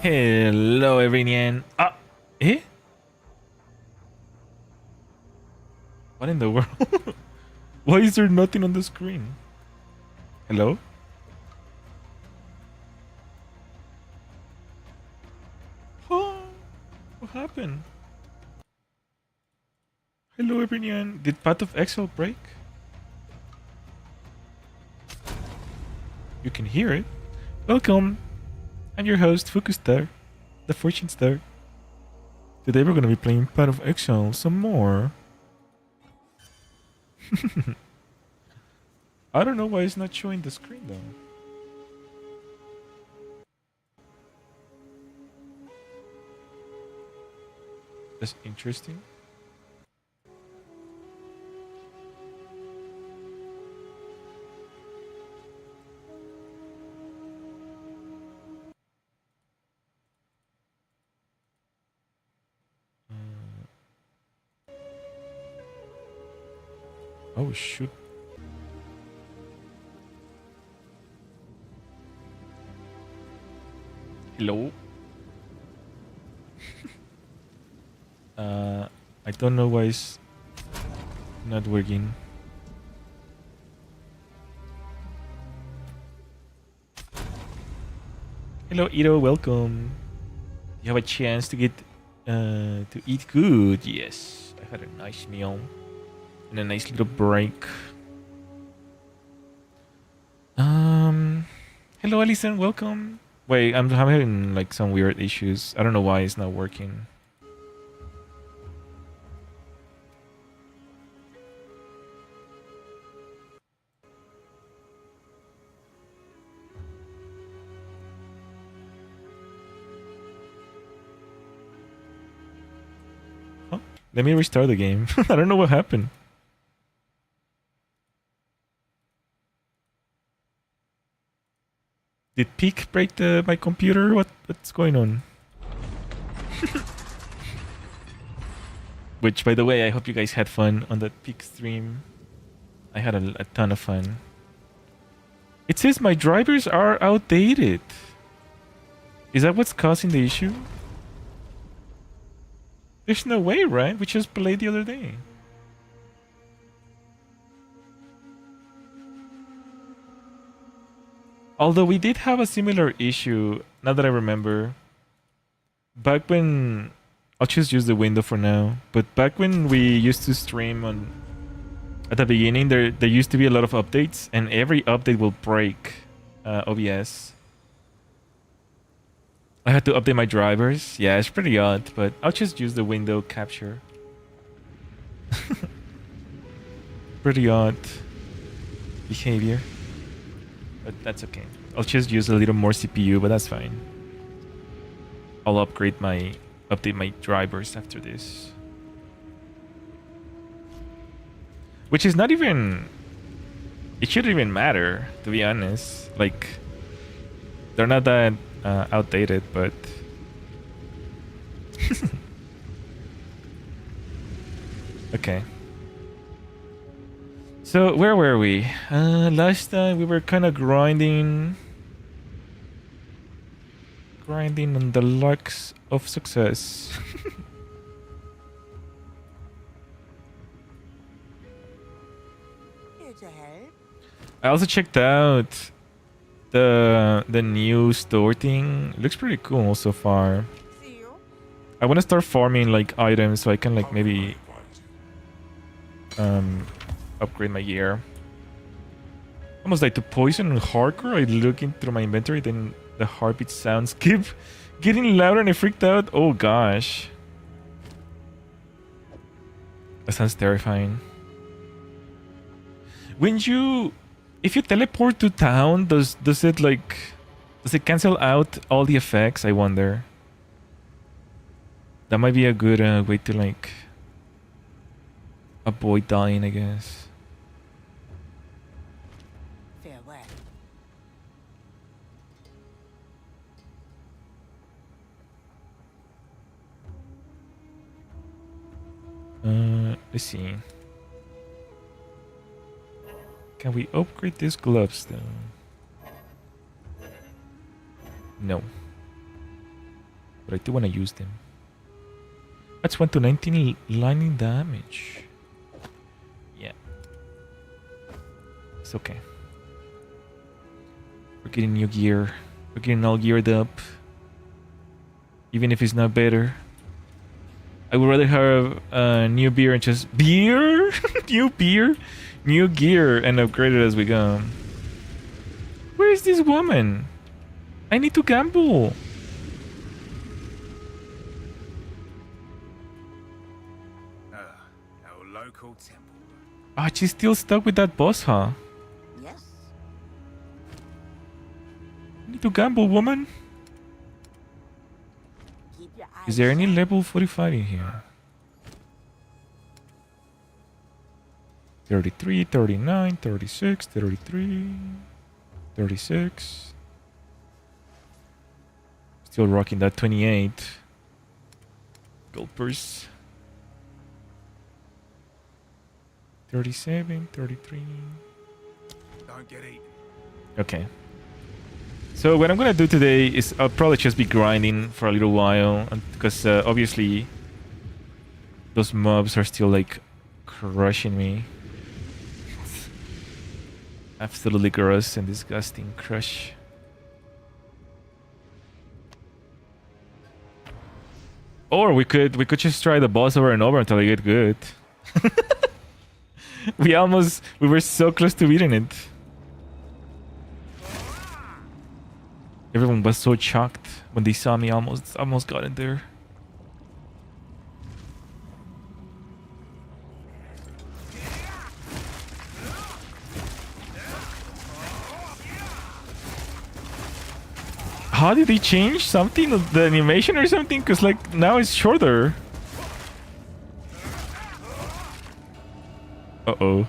Hello, everyone. Eh? What in the world? Why is there nothing on the screen? Hello? Oh, what happened? Hello, everyone. Did Path of Exile break? You can hear it. Welcome. I'm your host, Fukustar, the Fortune Star. Today we're gonna be playing Path of Exile some more. I don't know why it's not showing the screen though. That's interesting. Oh shoot. Hello. I don't know why it's not working. Hello, Ito. Welcome. You have a chance to get to eat good. Yes, I had a nice meal and a nice little break. Hello, Alison. Welcome. Wait, I'm having like some weird issues. I don't know why it's not working. Huh? Let me restart the game. I don't know what happened. Did Peak break my computer? What's going on? Which, by the way, I hope you guys had fun on that Peak stream. I had a ton of fun. It says my drivers are outdated. Is that what's causing the issue? There's no way, right? We just played the other day. Although we did have a similar issue, now that I remember. Back when... I'll just use the window for now. But back when we used to stream on... At the beginning, there used to be a lot of updates. And every update will break OBS. I had to update my drivers. Yeah, it's pretty odd. But I'll just use the window capture. Pretty odd behavior. But that's okay. I'll just use a little more CPU, but that's fine. I'll update my drivers after this. Which is not even... It shouldn't even matter, to be honest. Like, they're not that outdated, but... Okay. So, where were we? Last time we were kind of grinding on the lucks of success. Here to help. I also checked out the new store thing. It looks pretty cool so far. See you. I want to start farming like items so I can like maybe upgrade my gear. Almost like to poison and hardcore. I look into my inventory, then the heartbeat sounds keep getting louder and I freaked out. Oh gosh. That sounds terrifying. If you teleport to town, does it cancel out all the effects? I wonder. That might be a good way to like avoid dying, I guess. Farewell. Let's see. Can we upgrade these gloves though? No. but I do want to use them. That's 1 to 19 lightning damage. Yeah. It's okay. We're getting new gear. We're getting all geared up. Even if it's not better. I would rather have new beer and just... Beer? New beer? New gear and upgrade it as we go. Where is this woman? I need to gamble. Our local temple. Ah, she's still stuck with that boss, huh? Yes. I need to gamble, woman. Keep your eyes Is there any sharp. level 45 in here? 33, 39, 36, 33, 36. Still rocking that 28. Gold purse. 37, 33. Don't get eaten. Okay. So what I'm gonna do today is I'll probably just be grinding for a little while, because obviously those mobs are still like crushing me. Absolutely gross and disgusting crush. Or we could just try the boss over and over until I get good. we were so close to beating it. Everyone was so shocked when they saw me almost got in there. How did they change something? The animation or something? Because like now it's shorter. Uh-oh.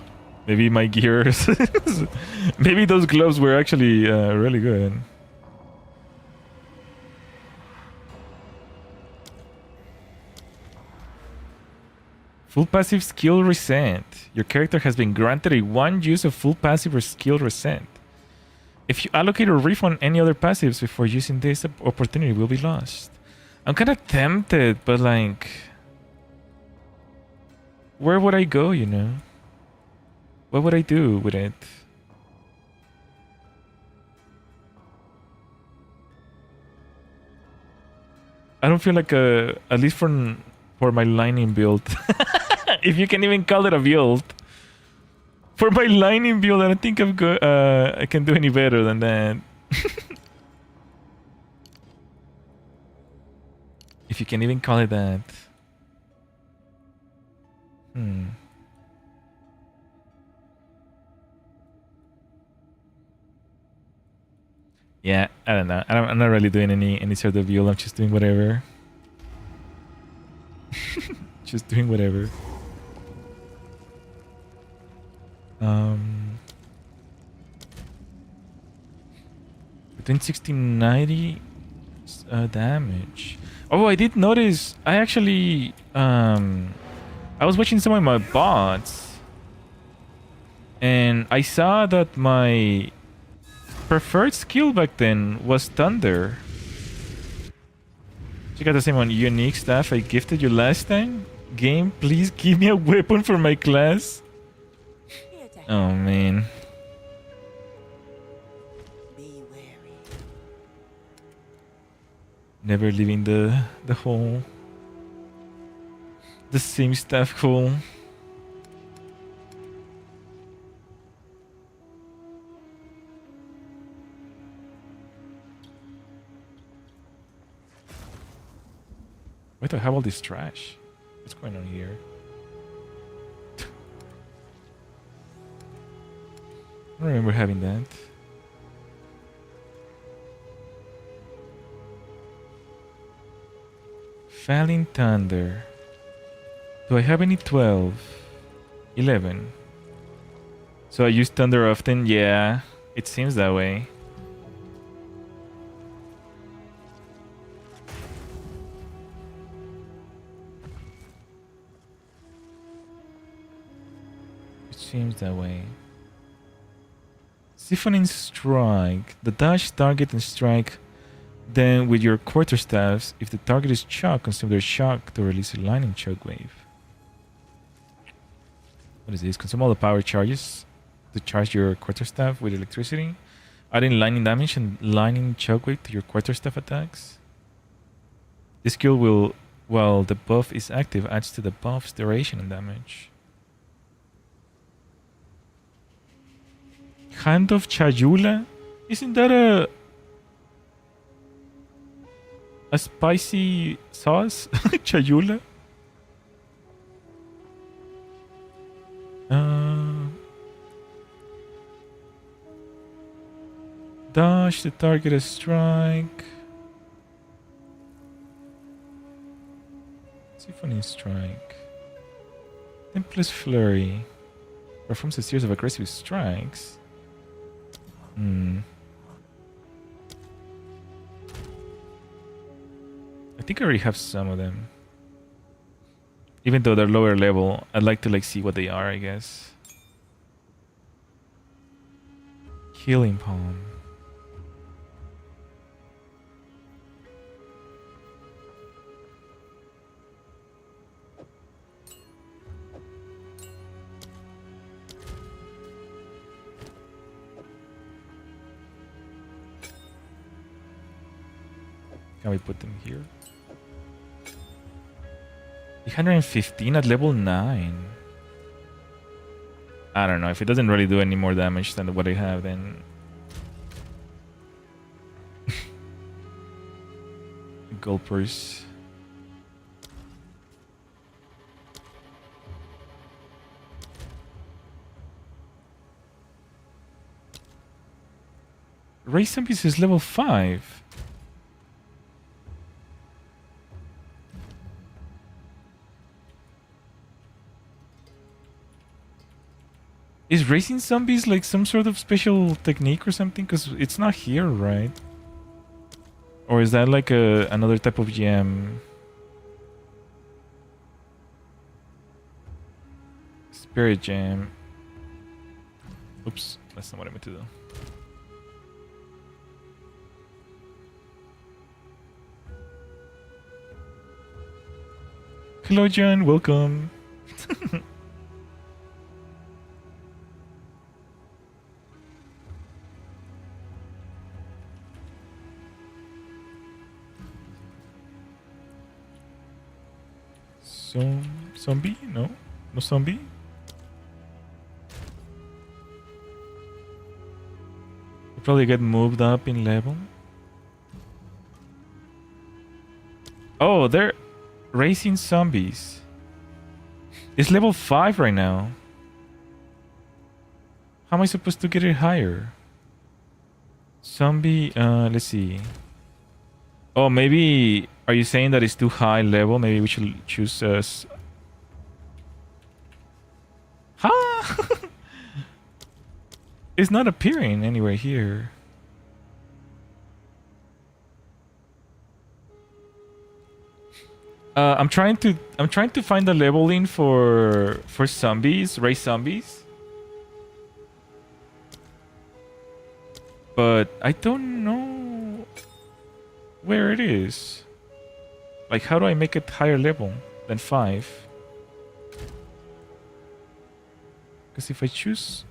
Maybe my gears. Maybe those gloves were actually really good. Full passive skill reset. Your character has been granted a 1 use of full passive or skill reset. If you allocate or refund any other passives before using this, opportunity will be lost. I'm kind of tempted, but like... Where would I go, you know? What would I do with it? I don't feel like at least for my lightning build. If you can even call it a build. For my lightning build, I don't think I can do any better than that. If you can even call it that. Yeah, I don't know. I'm not really doing any sort of build. I'm just doing whatever. Just doing whatever. Between 60 and 90 damage. Oh, I did notice. I actually I was watching some of my bots, and I saw that my preferred skill back then was Thunder. You got the same one. Unique stuff I gifted you last time. Game, please give me a weapon for my class. Here to help. Oh man. Be wary. Never leaving the hole. The same staff hole. Wait, I have all this trash. What's going on here? I don't remember having that. Falling Thunder. Do I have any 12? 11. So I use Thunder often? Yeah, it seems that way. It seems that way. Siphoning Strike. The dash, target, and strike Then with your quarterstaffs, if the target is shocked, consume their shock to release a lightning shockwave. What is this? Consume all the power charges to charge your quarterstaff with electricity. Adding lightning damage and lightning shockwave to your quarterstaff attacks. This skill will, while the buff is active, adds to the buff's duration and damage. Hand of Chayula? Isn't that a spicy sauce? Chayula? Dodge the target a strike. Symphony strike. Then plus flurry. Performs a series of aggressive strikes. I think I already have some of them. Even though they're lower level, I'd like to see what they are, I guess. Healing Palm. Can we put them here? 315 at level 9. I don't know. If it doesn't really do any more damage than what I have, then... Gulpers. Raise Zombies is level 5. Is raising zombies like some sort of special technique or something? Because it's not here, right? Or is that like another type of gem? Spirit gem. Oops, that's not what I meant to do. Hello, John. Welcome. Zombie? No? No zombie? We'll probably get moved up in level. Oh, they're racing zombies. It's level 5 right now. How am I supposed to get it higher? Zombie, let's see. Oh, maybe... Are you saying that it's too high level? Maybe we should choose us. Huh? It's not appearing anywhere here. I'm trying to find the leveling for zombies, race zombies. But I don't know where it is. Like, how do I make it higher level than 5? Because if I choose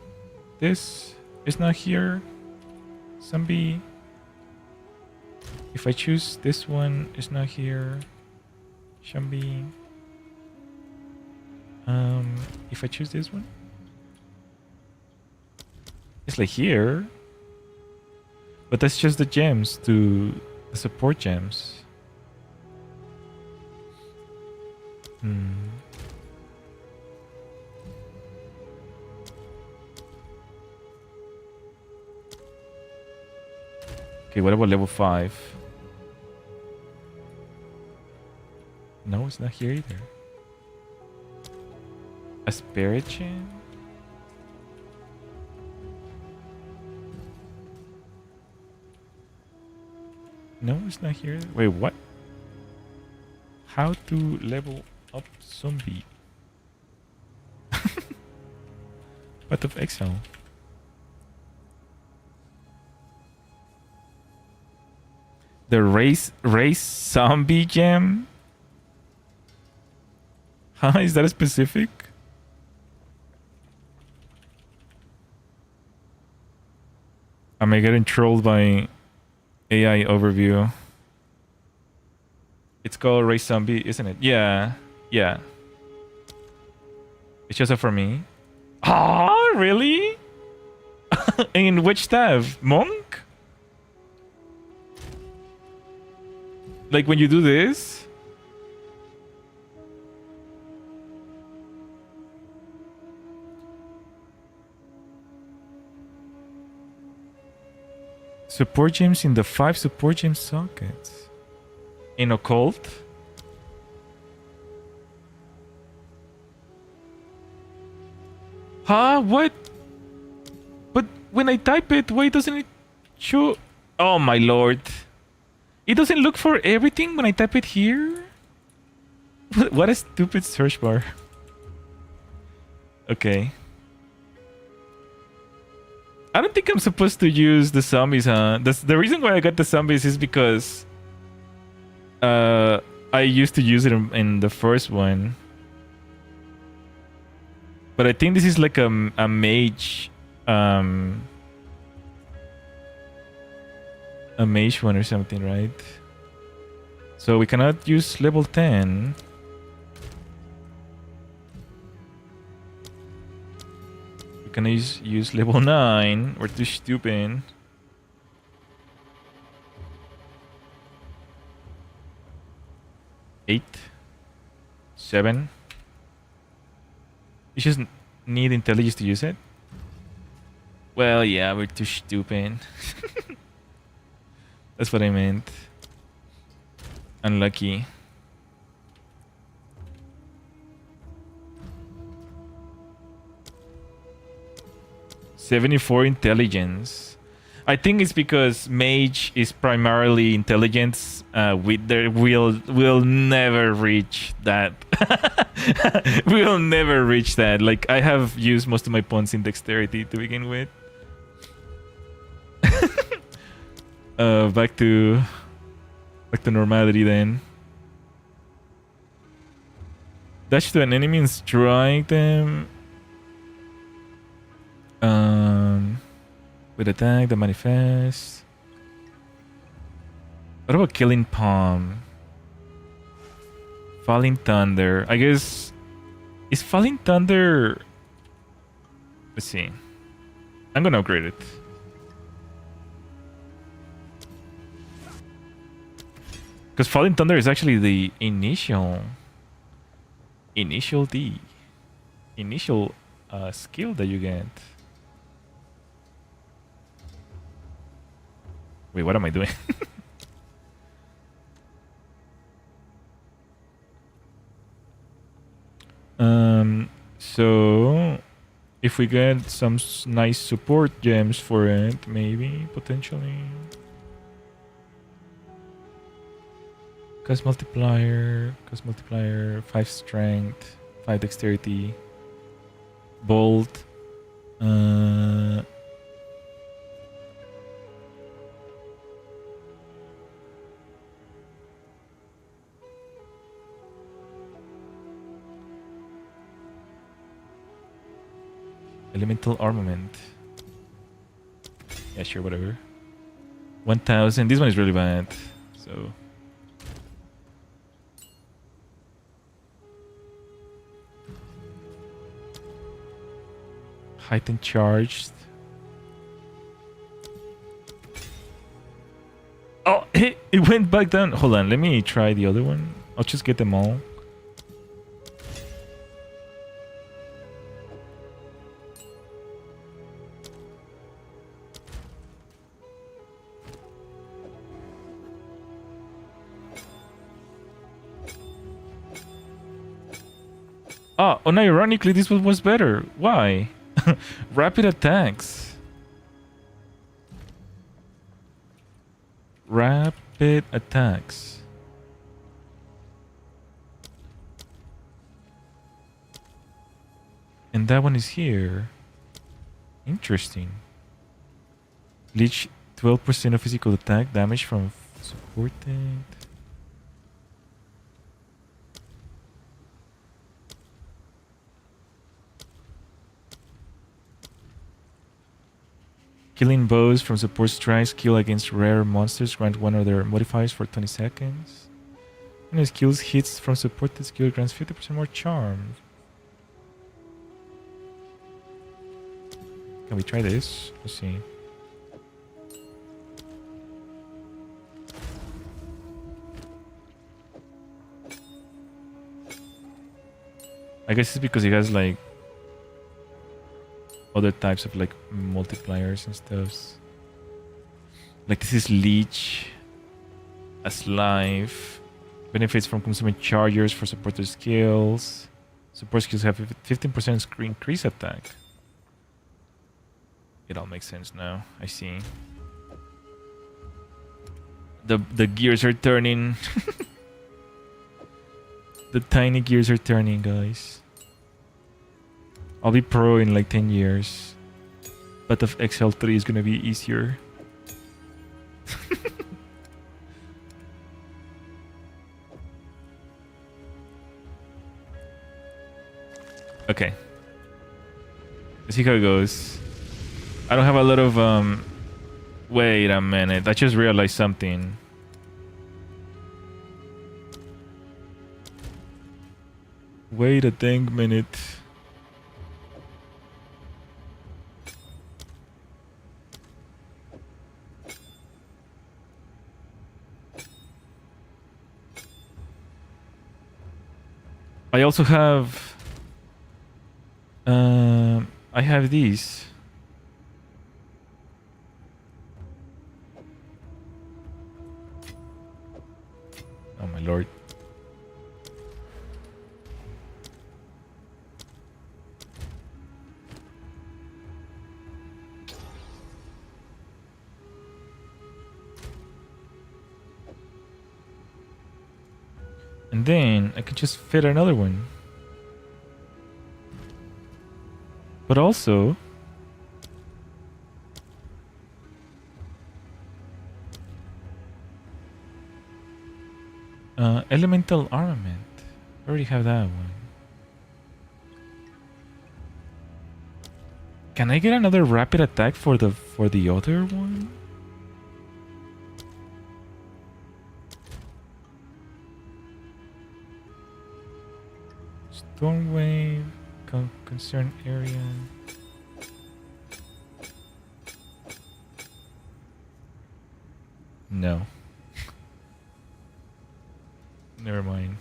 this, it's not here. Zombie. If I choose this one, it's not here. Zombie. If I choose this one, it's like here. But that's just the gems to the support gems. Okay, what about level 5? No, it's not here either. Asparagus? No, it's not here. Wait, what? How to level up zombie? Path of Exile. The race zombie gem? Huh? Is that specific? Am I getting trolled by AI overview? It's called race zombie, isn't it? Yeah. Yeah. It's just for me. Ah, really? In which tab? Monk? Like when you do this? Support gems in the 5 support gem sockets. In occult? Huh? What? But when I type it, why doesn't it show? Oh my lord. It doesn't look for everything when I type it here? What a stupid search bar. Okay. I don't think I'm supposed to use the zombies, huh? The reason why I got the zombies is because I used to use it in the first one. But I think this is like a mage a mage one or something, right? So we cannot use level 10. We can use level 9. We're too stupid. Eight. 7. You just need intelligence to use it? Well, yeah, we're too stupid. That's what I meant. Unlucky. $74 intelligence. I think it's because mage is primarily intelligence. We'll never reach that. We'll never reach that. Like I have used most of my pawns in dexterity to begin with. Back to normality then. Dash to an enemy and strike them. With attack, the manifest. What about killing palm? Falling thunder. I guess is falling thunder. Let's see. I'm gonna upgrade it. Because falling thunder is actually the initial skill that you get. Wait, what am I doing? So if we get some nice support gems for it, maybe potentially. Cast multiplier, 5 strength, 5 dexterity, bolt. Elemental armament. Yeah, sure, whatever. 1000. This one is really bad. So heightened charged. Oh, it went back down. Hold on, let me try the other one. I'll just get them all. Oh, unironically, this one was better. Why? Rapid attacks. Rapid attacks. And that one is here. Interesting. Leech 12% of physical attack damage from Supported. Killing bows from support strikes, kill against rare monsters, grant one of their modifiers for 20 seconds. When his kills hits from support, this skill grants 50% more charm. Can we try this? Let's see. I guess it's because it has like other types of like multipliers and stuff. Like this is leech as life. Benefits from consuming chargers for supporter skills. Support skills have 15% increase attack. It all makes sense now. I see. The gears are turning. The tiny gears are turning, guys. I'll be pro in like 10 years. But of Exile 3 is gonna be easier. Okay. Let's see how it goes. I don't have a lot of wait a minute. I just realized something. Wait a dang minute. I also have I have these. Oh my lord. And then I could just fit another one. But also elemental armament. I already have that one. Can I get another rapid attack for the other one? Storm wave, concern area. No. Never mind.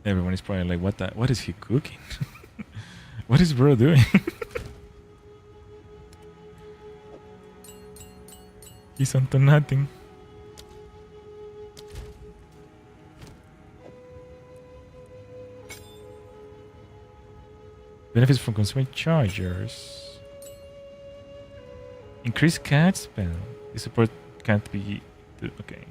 Everyone is probably like, what is he cooking? What is bro doing? He's onto nothing. Benefits from consuming chargers. Increase cat spell. The support can't be... Okay.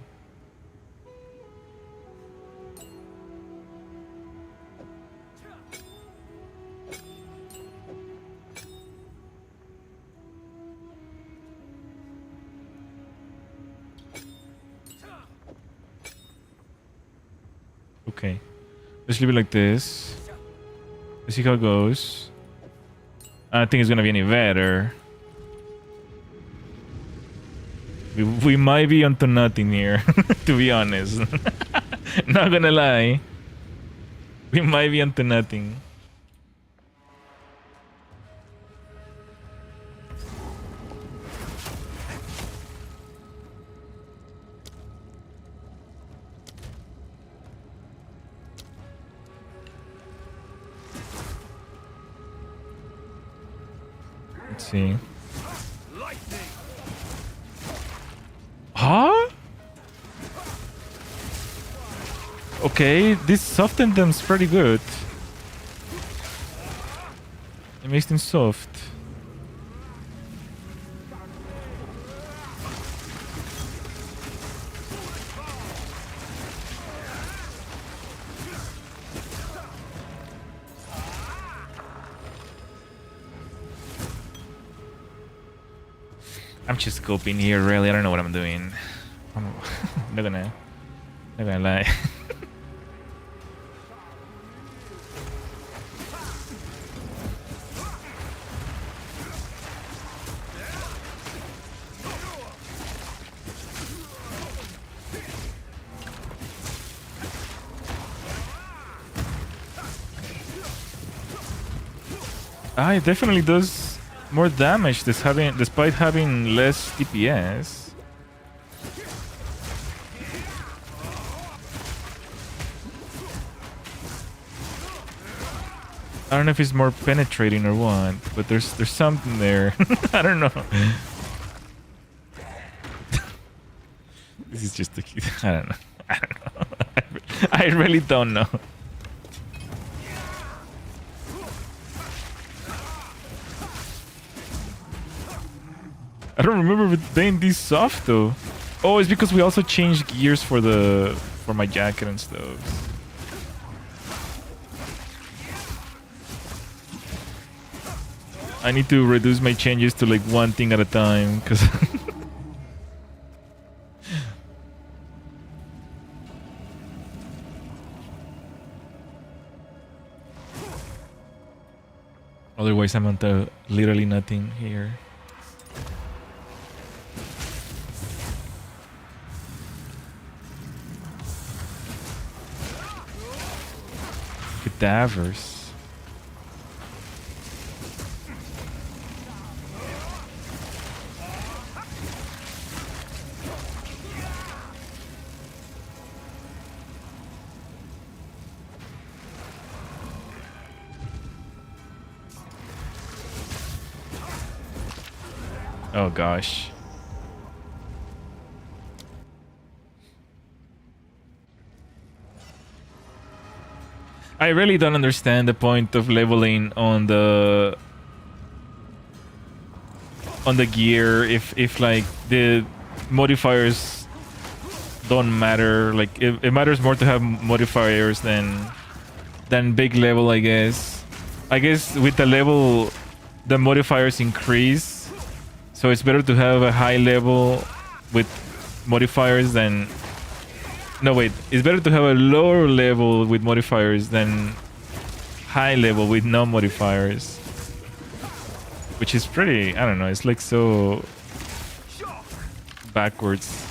Okay. Let's leave it like this. Let's see how it goes. I don't think it's gonna be any better. We might be onto nothing here, to be honest. Not gonna lie. We might be onto nothing. Let's see. Huh? Okay, this softened them pretty good. It makes them soft. I'm just scoping here, really. I don't know what I'm doing. I'm not gonna lie. It definitely does more damage despite having less DPS. I don't know if it's more penetrating or what, but there's something there. I don't know. This is just a I don't know. I don't know. I really don't know. I don't remember it being this soft though. Oh, it's because we also changed gears for my jacket and stuff. I need to reduce my changes to like one thing at a time, because otherwise I'm onto literally nothing here. Cadavers. Oh gosh. I really don't understand the point of leveling on the gear if like the modifiers don't matter. Like it matters more to have modifiers than big level, I guess. I guess with the level the modifiers increase. So it's better to have a high level with modifiers than... No, wait. It's better to have a lower level with modifiers than high level with no modifiers. Which is pretty... I don't know. It's like so... backwards.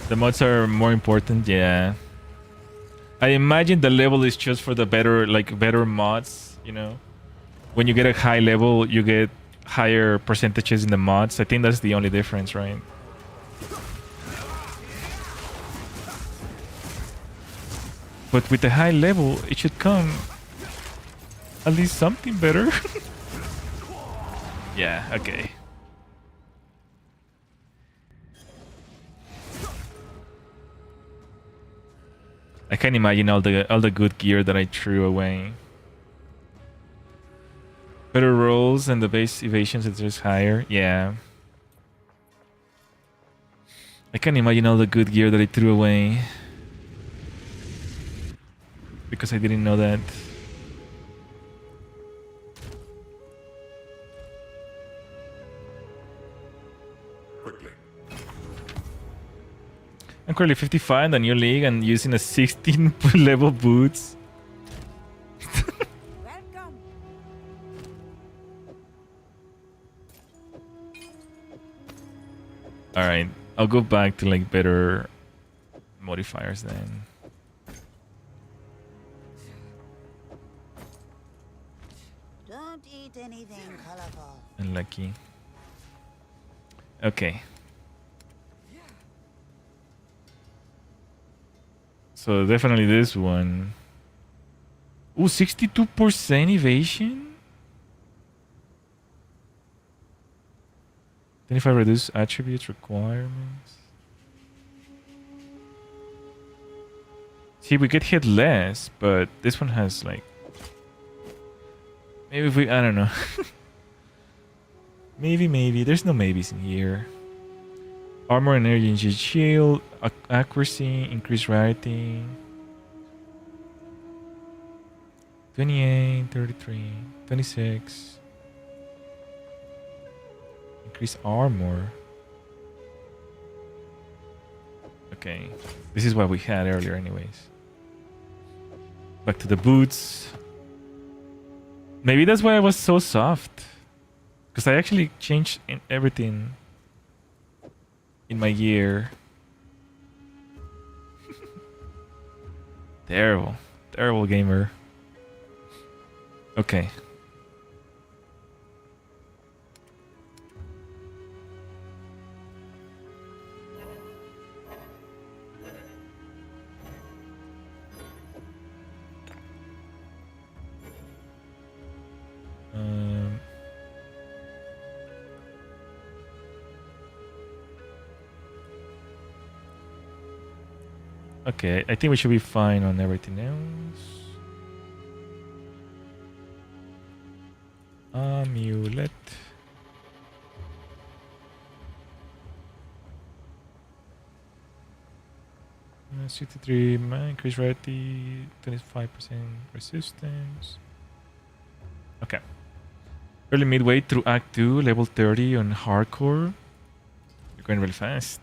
The mods are more important, yeah. I imagine the level is just for the better mods, you know. When you get a high level, you get higher percentages in the mods. I think that's the only difference, right? But with the high level, it should come at least something better. Yeah, okay. I can't imagine all the good gear that I threw away. Better rolls and the base evasions is just higher. Yeah. I can't imagine all the good gear that I threw away. Because I didn't know that. I'm currently 55 in the new league and using a 16 level boots. Welcome. Alright, I'll go back to like better modifiers then. Don't eat anything colorful. Unlucky. Okay. So definitely this one. Ooh, 62% evasion? Then if I reduce attributes requirements. See, we get hit less, but this one has like... Maybe if we... I don't know. Maybe. There's no maybes in here. Armor and energy shield, accuracy, increased rarity. 28, 33, 26. Increase armor. Okay. This is what we had earlier anyways. Back to the boots. Maybe that's why I was so soft. Because I actually changed everything in my gear. Terrible. Terrible gamer. Okay. Okay, I think we should be fine on everything else. Amulet. Uh, 63 increase rarity, 25% resistance. Okay. Early midway through Act 2, level 30 on hardcore. You're going really fast.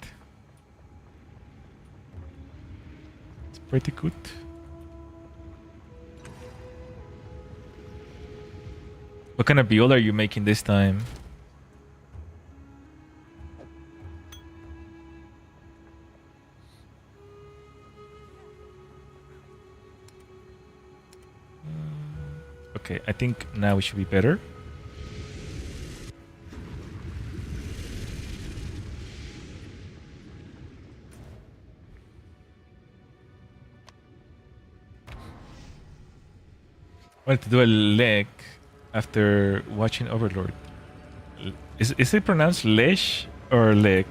It's pretty good. What kind of build are you making this time? Okay, I think now we should be better. I wanted to do a leg after watching Overlord. Is it pronounced lesh or leg?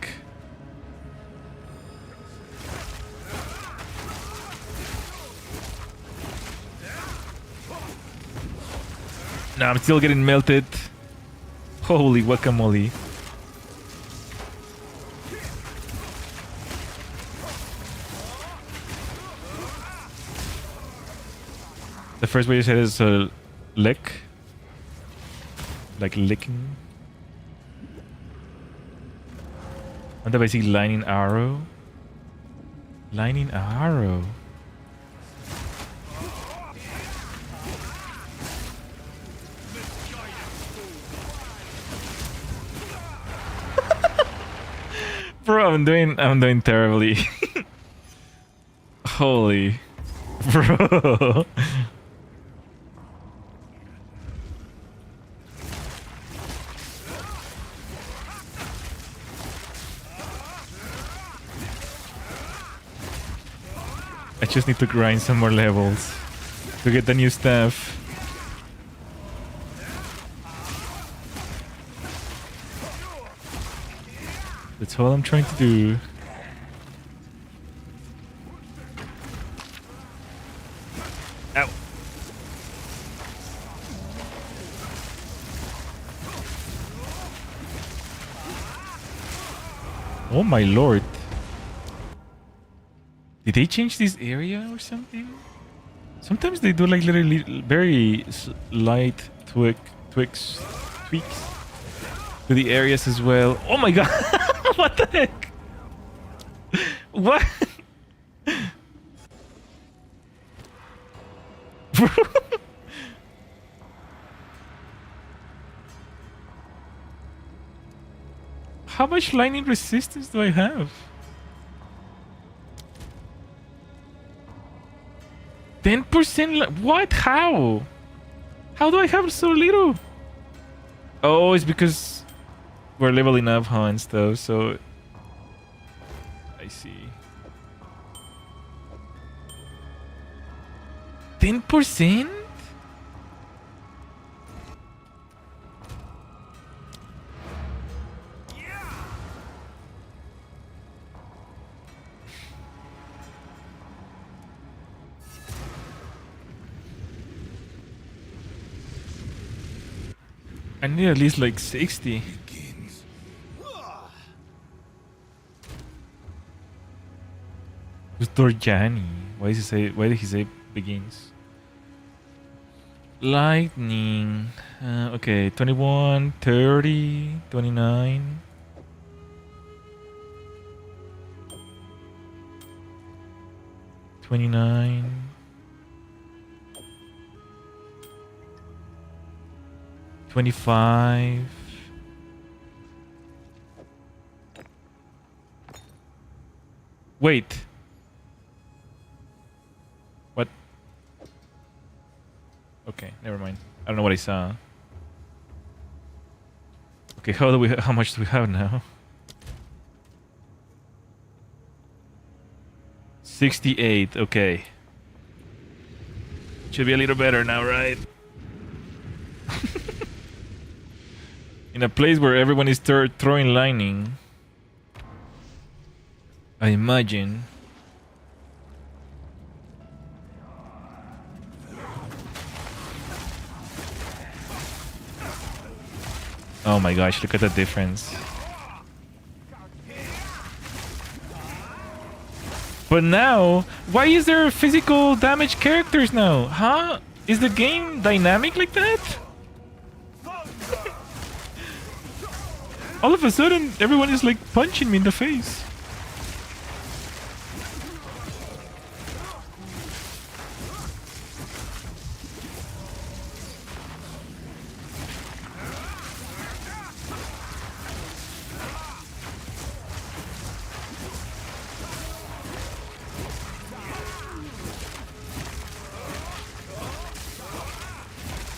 No, I'm still getting melted. Holy guacamole. The first way you said is lick. Like licking. And then I see lightning arrow. Lightning arrow. Bro, I'm doing terribly. Holy. Bro. I just need to grind some more levels to get the new stuff. That's all I'm trying to do. Ow. Oh my lord. Did they change this area or something? Sometimes they do like literally very light tweaks to the areas as well. Oh my god! What the heck? What? How much lightning resistance do I have? 10%? What? How? How do I have so little? Oh, it's because we're leveling up, huh, and stuff, so... I see. 10%? I need at least like 60. Who's Dorjani? Why did he say begins? Lightning. Okay, 21, 30, 29. 29. 25. Wait. What? Okay, never mind. I don't know what I saw. Okay, how much do we have now? 68, okay. Should be a little better now, right? In a place where everyone is throwing lightning, I imagine. Oh my gosh, look at the difference. But now, why is there physical damage characters now? Huh? Is the game dynamic like that? All of a sudden, everyone is like punching me in the face.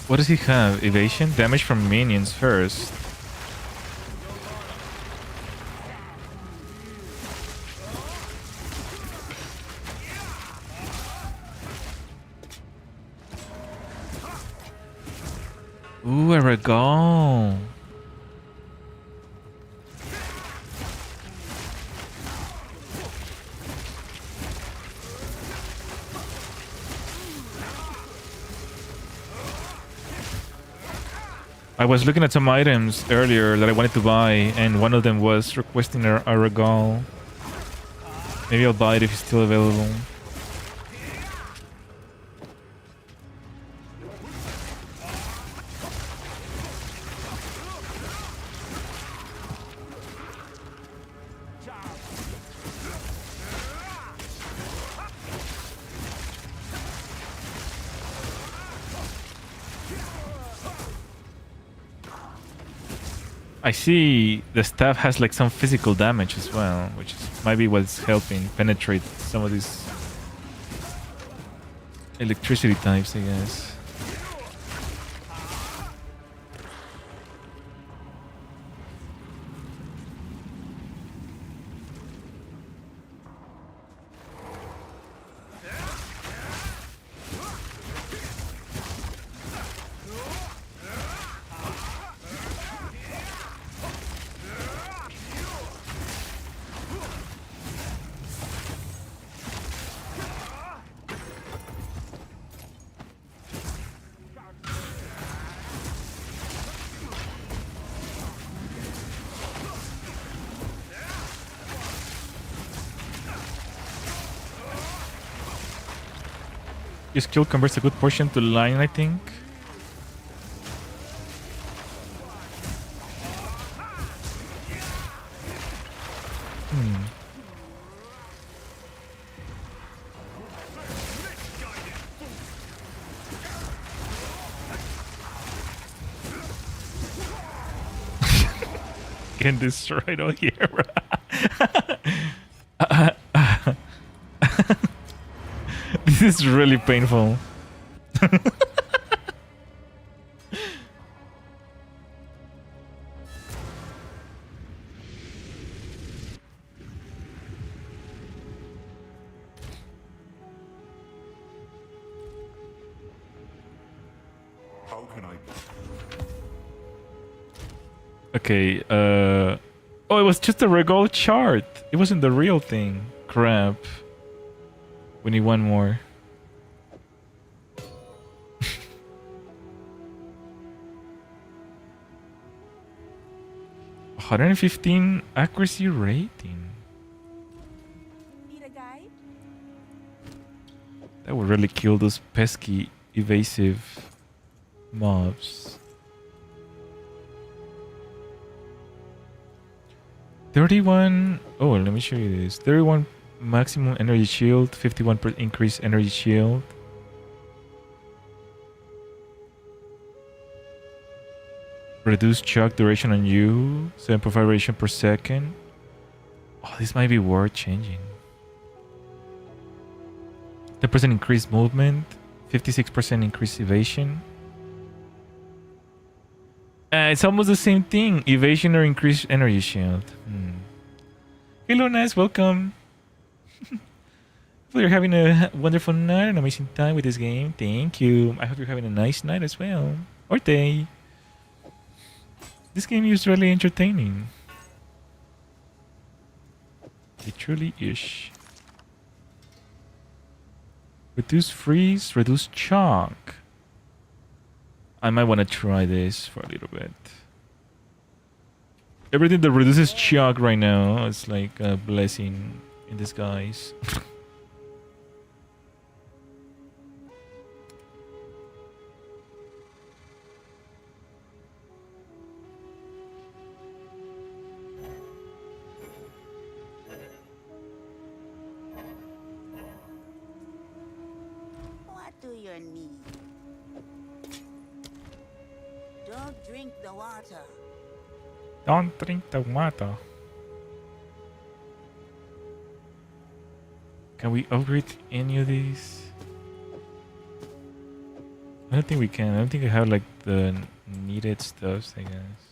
What does he have? Evasion? Damage from minions first. Ooh, a regal. I was looking at some items earlier that I wanted to buy, and one of them was requesting a regal. Maybe I'll buy it if it's still available. I see the staff has like some physical damage as well, which is might be what's helping penetrate some of these electricity types, I guess. Your skill converts a good portion to line, I think. Getting destroyed all here. This is really painful. How can I? Okay, oh, it was just a regal chart. It wasn't the real thing. Crap. We need one more. 115 accuracy rating. Need a guide? That would really kill those pesky, evasive mobs. 31. Oh, let me show you this. 31 maximum energy shield, 51 per increased energy shield. Reduce shock duration on you, 7.5 radiation per second. Oh, this might be worth changing. 10% increased movement, 56% increased evasion. It's almost the same thing. Evasion or increased energy shield. Hello, nice. Welcome. Hope you're having a wonderful night, an amazing time with this game. Thank you. I hope you're having a nice night as well. Or day. This game is really entertaining. It truly is. Reduce freeze, reduce shock. I might want to try this for a little bit. Everything that reduces shock right now is like a blessing in disguise. What do you need? Don't drink the water. Don't drink the water. Can we upgrade any of these? I don't think we can. I don't think I have like the needed stuffs, I guess.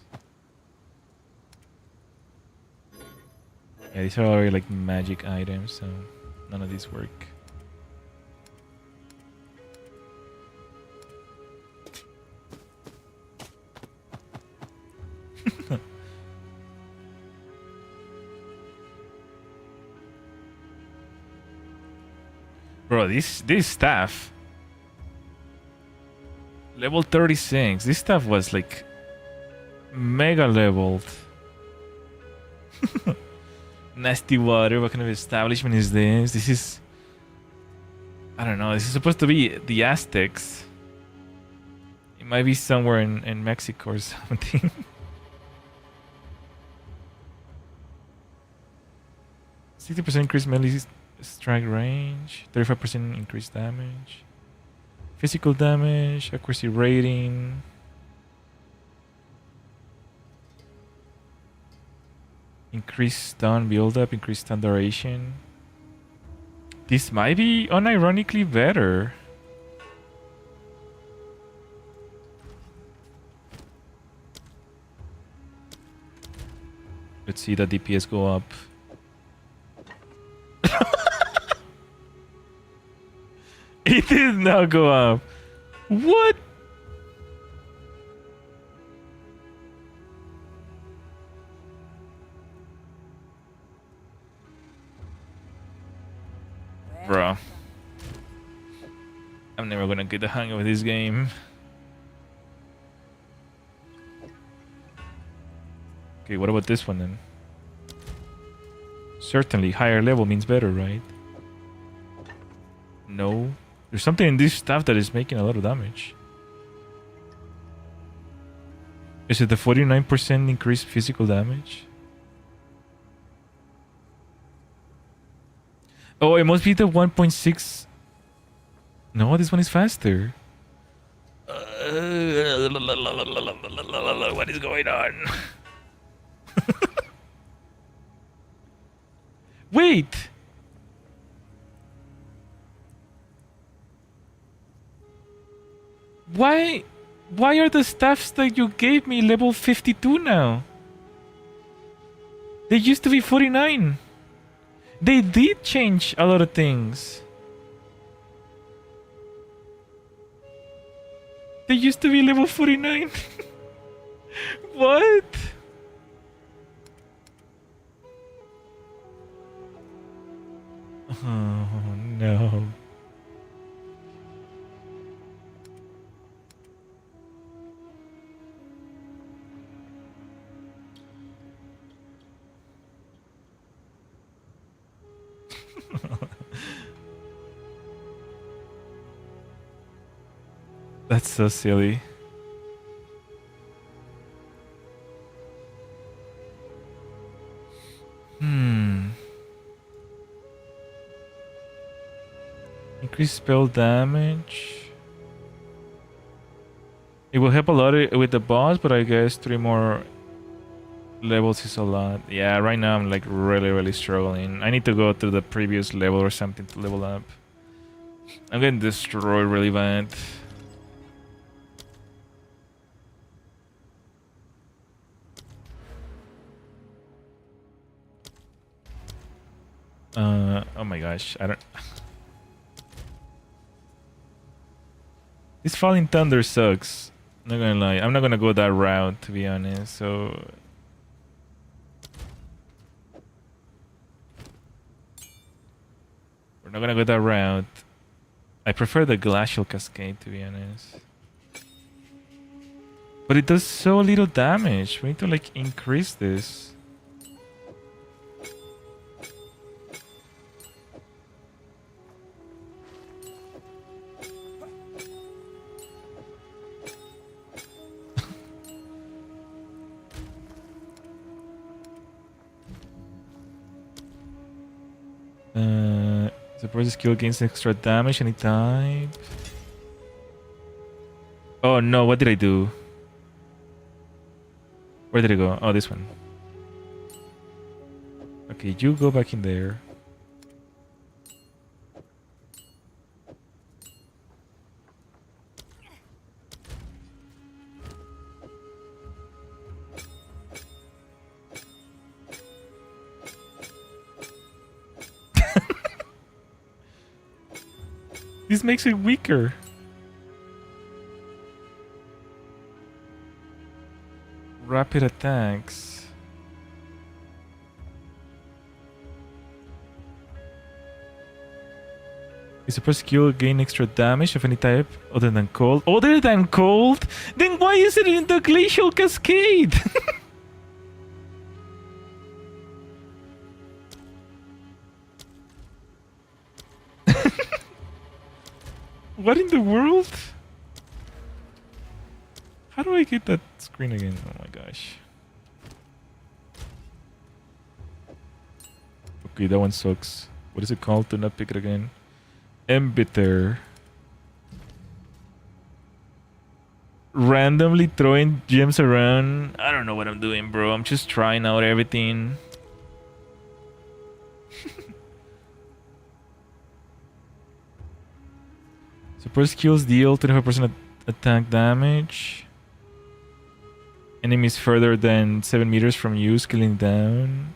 Yeah, these are already like magic items, so none of these work. Bro, this staff. Level 36. This stuff was like mega leveled. Nasty water. What kind of establishment is this? This is... I don't know. This is supposed to be the Aztecs. It might be somewhere in Mexico or something. %60% increased melee strike range. 35% increased damage. Physical damage. Accuracy rating. Increased stun build-up. Increased stun duration. This might be unironically better. Let's see the DPS go up. It did not go up. What? Bro. I'm never gonna get the hang of this game. Okay, what about this one then? Certainly, higher level means better, right? No. There's something in this stuff that is making a lot of damage. Is it the 49% increased physical damage? Oh, it must be the 1.6. No, this one is faster. What is going on? Wait! Why are the staffs that you gave me level 52 now? They used to be 49. They did change a lot of things. They used to be level 49. What? Oh no. That's so silly. Hmm. Increase spell damage. It will help a lot with the boss, but I guess 3 more levels is a lot. Yeah, right now I'm like really struggling. I need to go to the previous level or something to level up. I'm getting destroyed really bad. Oh my gosh, I don't... This Falling Thunder sucks. Not gonna lie, I'm not gonna go that route to be honest, so... We're not gonna go that route. I prefer the Glacial Cascade to be honest. But it does so little damage. We need to like increase this. Suppose skill gains extra damage any type. Oh no, what did I do? Where did it go? Oh, this one. Okay, you go back in there. This makes it weaker. Rapid attacks. Is a first skill gain extra damage of any type other than cold? Other than cold? Then why is it in the Glacial Cascade? What in the world? How do I get that screen again? Oh my gosh. Okay, that one sucks. What is it called to not pick it again? Embiter. Randomly throwing gems around. I don't know what I'm doing, bro. I'm just trying out everything. Support skills deal 25% attack damage. Enemies further than 7 meters from you, scaling down.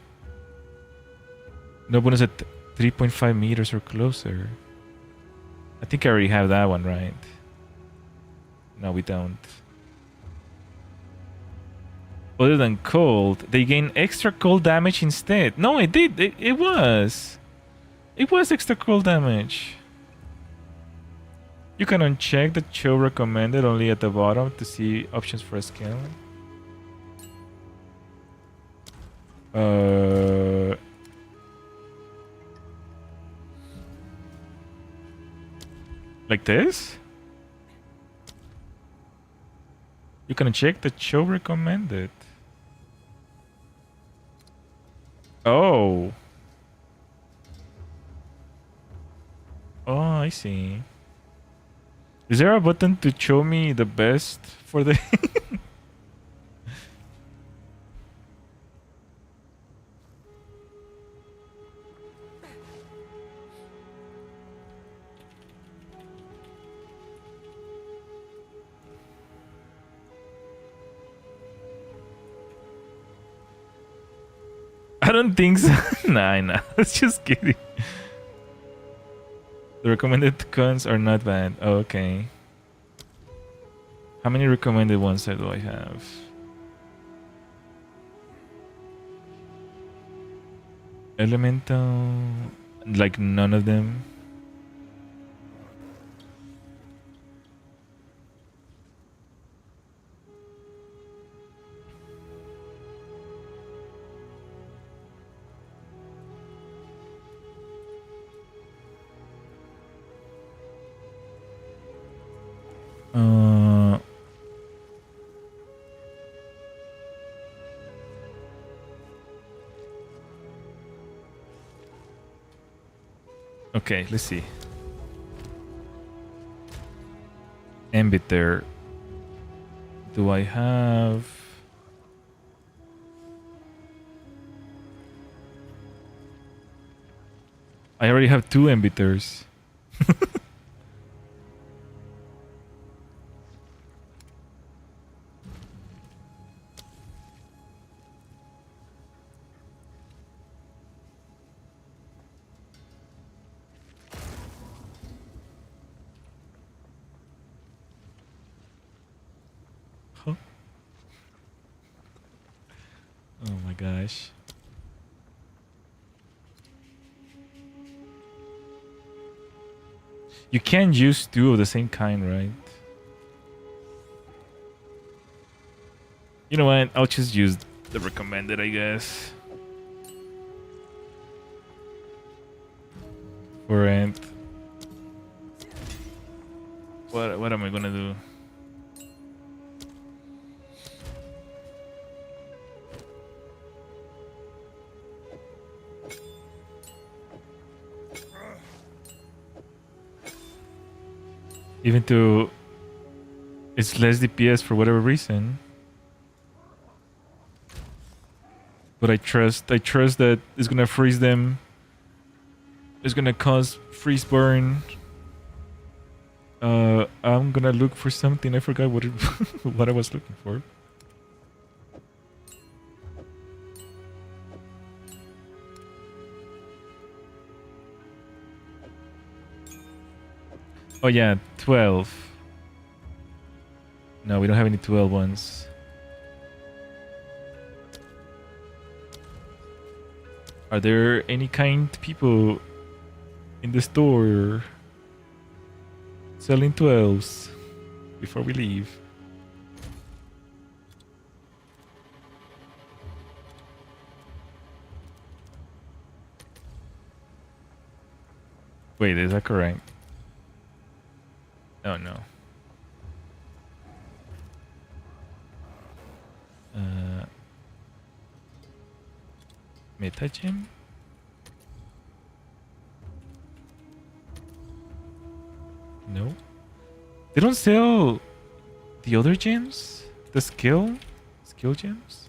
No bonus at 3.5 meters or closer. I think I already have that one, right? No, we don't. Other than cold, they gain extra cold damage instead. No, it did. It was. It was extra cold damage. You can uncheck the show recommended only at the bottom to see options for a skill. Like this? You can check the show recommended. Oh. Oh, I see. Is there a button to show me the best for the... I don't think so. Nah, I was just kidding. The recommended cons are not bad. Oh, okay. How many recommended ones do I have? Elemental... Like none of them. Uh, okay, let's see. Embiter. Do I have? I already have 2 embiters. Huh? Oh my gosh. You can't use 2 of the same kind, right? You know what? I'll just use the recommended, I guess. For Ant. What am I gonna do? Even though it's less DPS for whatever reason. But I trust that it's gonna freeze them. It's gonna cause freeze burn. I'm gonna look for something. I forgot what what I was looking for. Oh yeah, 12. No, we don't have any 12 ones. Are there any kind people in the store selling 12s before we leave? Wait, is that correct? Oh no. Meta gem? No. They don't sell the other gems? The skill gems?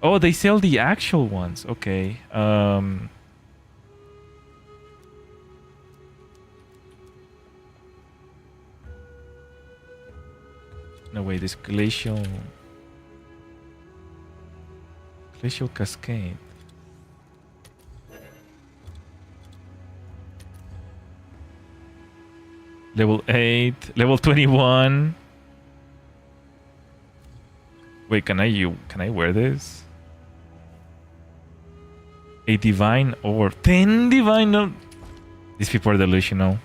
Oh, they sell the actual ones. Okay. No way, this glacial cascade. Level 8, level 21. Wait, can I wear this? A divine or 10 divine. No. These people are delusional.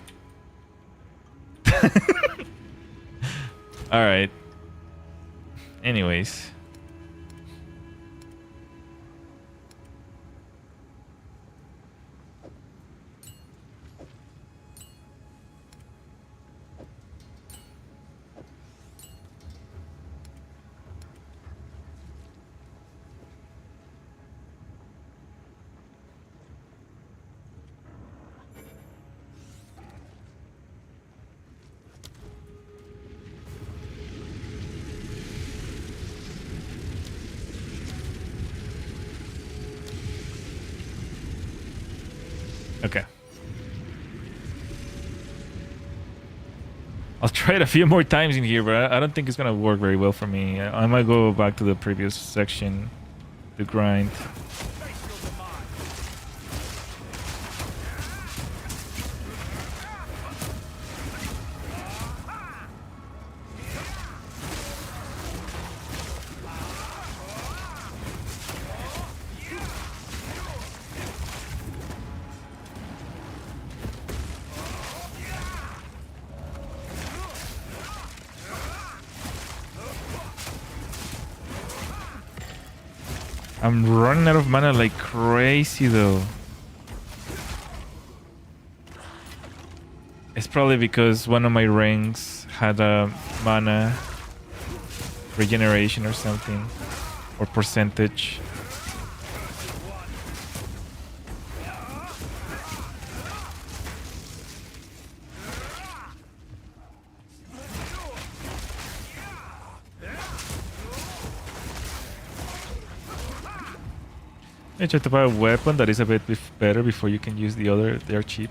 All right. Anyways. Okay. I'll try it a few more times in here, but I don't think it's gonna work very well for me. I might go back to the previous section to grind. I'm running out of mana like crazy though. It's probably because one of my ranks had a mana regeneration or something, or percentage. I try to buy a weapon that is a bit better before you can use the other. They're cheap.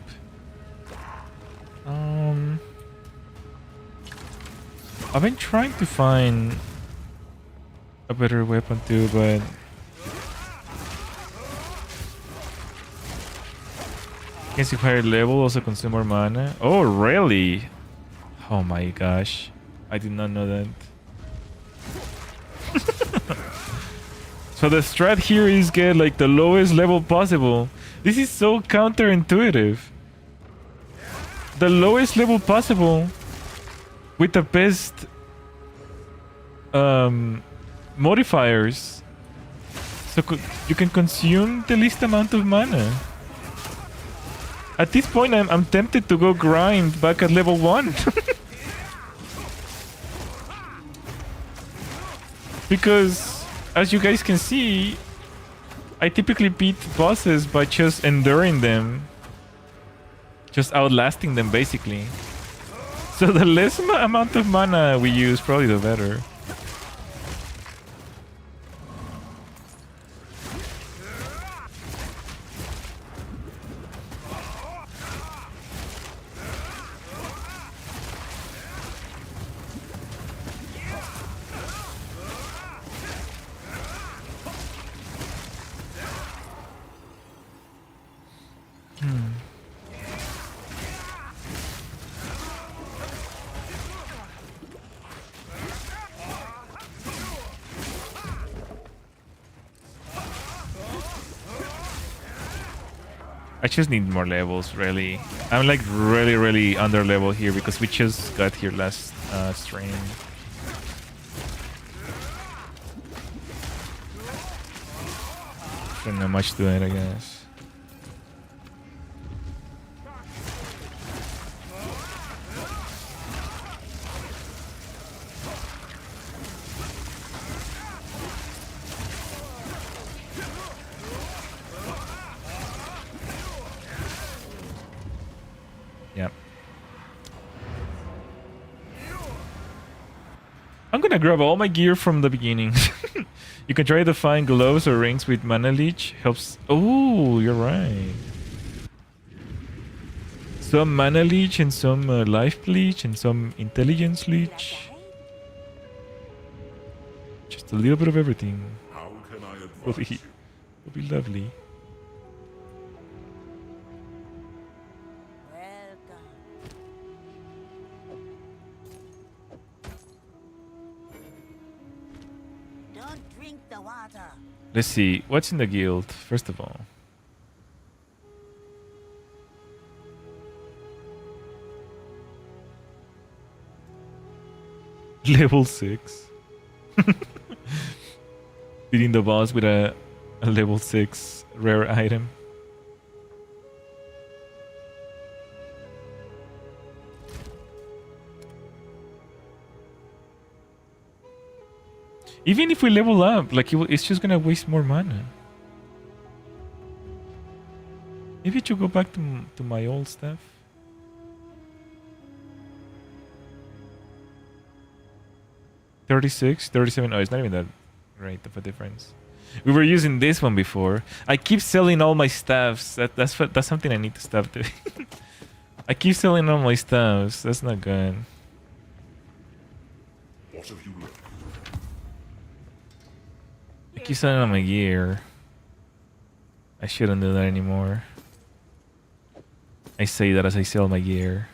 I've been trying to find a better weapon too, but against a higher level also consume more mana. Oh, really? Oh my gosh, I did not know that. So the strat here is get like the lowest level possible. This is so counterintuitive. The lowest level possible with the best modifiers, so you can consume the least amount of mana. At this point, I'm tempted to go grind back at level 1. Because, as you guys can see, I typically beat bosses by just enduring them. Just outlasting them, basically. So the less amount of mana we use, probably the better. I just need more levels, really. I'm like really under level here because we just got here last stream. Don't know much to it, I guess. Yep. I'm gonna grab all my gear from the beginning. You can try to find gloves or rings with mana leech. Helps. Oh, you're right. Some mana leech and some life leech and some intelligence leech. Just a little bit of everything. How can I advise you? Will be lovely. Welcome. Don't drink the water. Let's see. What's in the guild, first of all? Level 6. Beating the boss with a level 6 rare item. Even if we level up, like it's just gonna waste more mana. Maybe I should go back to my old stuff. $36, $37. Oh, it's not even that great of a difference. We were using this one before. I keep selling all my stuffs. That's something I need to stop doing. I keep selling all my stuffs. That's not good. What have you learned? I keep selling all my gear. I shouldn't do that anymore. I say that as I sell my gear.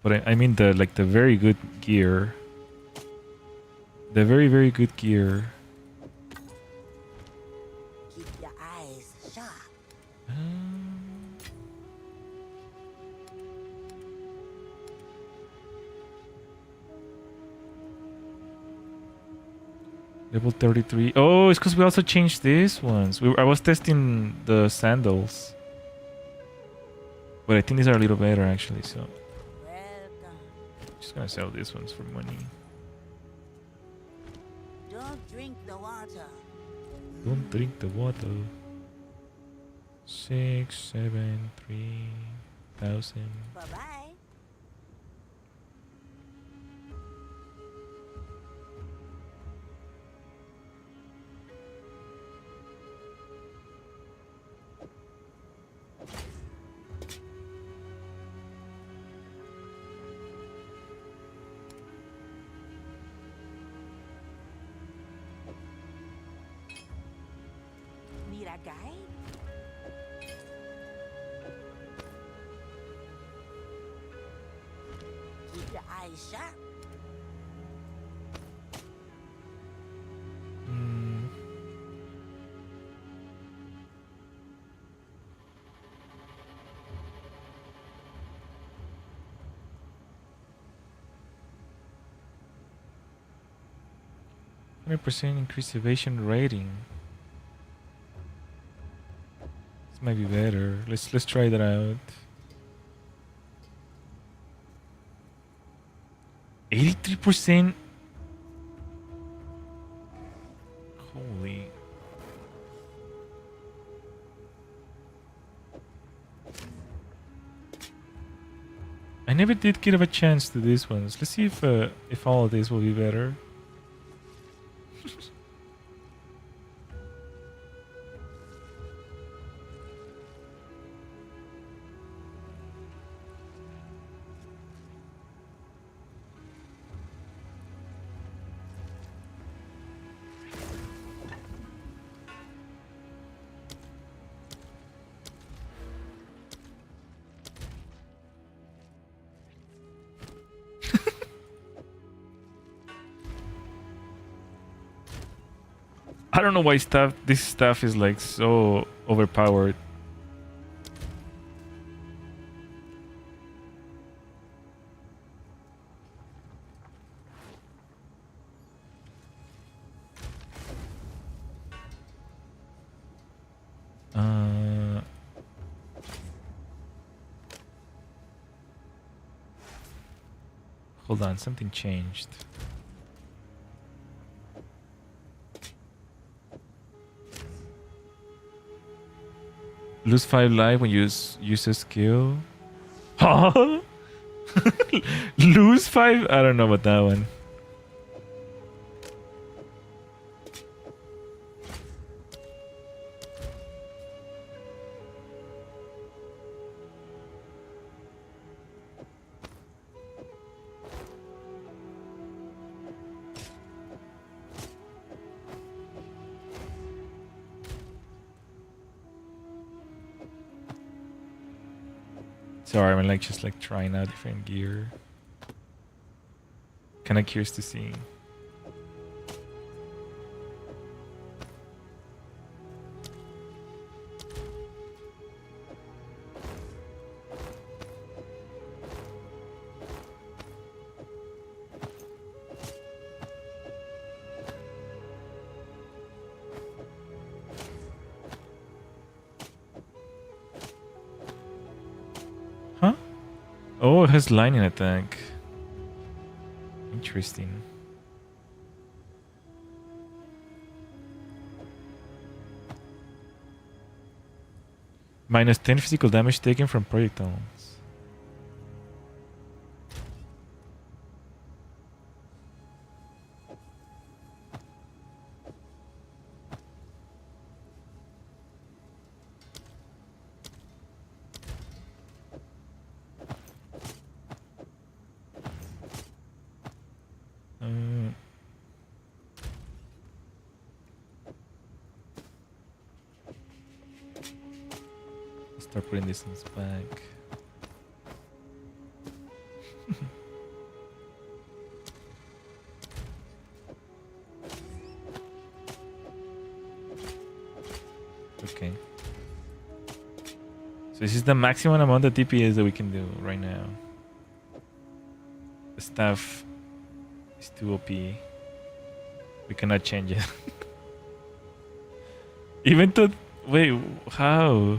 But I mean the very good gear. The very good gear. Keep your eyes sharp. Level 33. Oh, it's because we also changed these ones. I was testing the sandals. But I think these are a little better actually, so Welcome. just gonna sell these ones for money. Don't drink the water. Don't drink the water. 6, 7, 3,000. Bye-bye. Need a guide? Keep your eyes sharp. Hmm. %, increased evasion rating. This might be better. Let's try that out. 83%. Holy. I never did give a chance to these ones. Let's see if all of these will be better. I don't know why this stuff is like so overpowered. Hold on, something changed. Lose 5 life when you use a skill. Huh? Lose 5? I don't know about that one. Sorry, I'm like just like trying out different gear. Kinda curious to see. Huh? Oh, it has lightning attack. Interesting. -10 physical damage taken from projectiles. Start putting these things back. Okay. So this is the maximum amount of DPS that we can do right now. The staff is too OP. We cannot change it. Even though... Wait, how?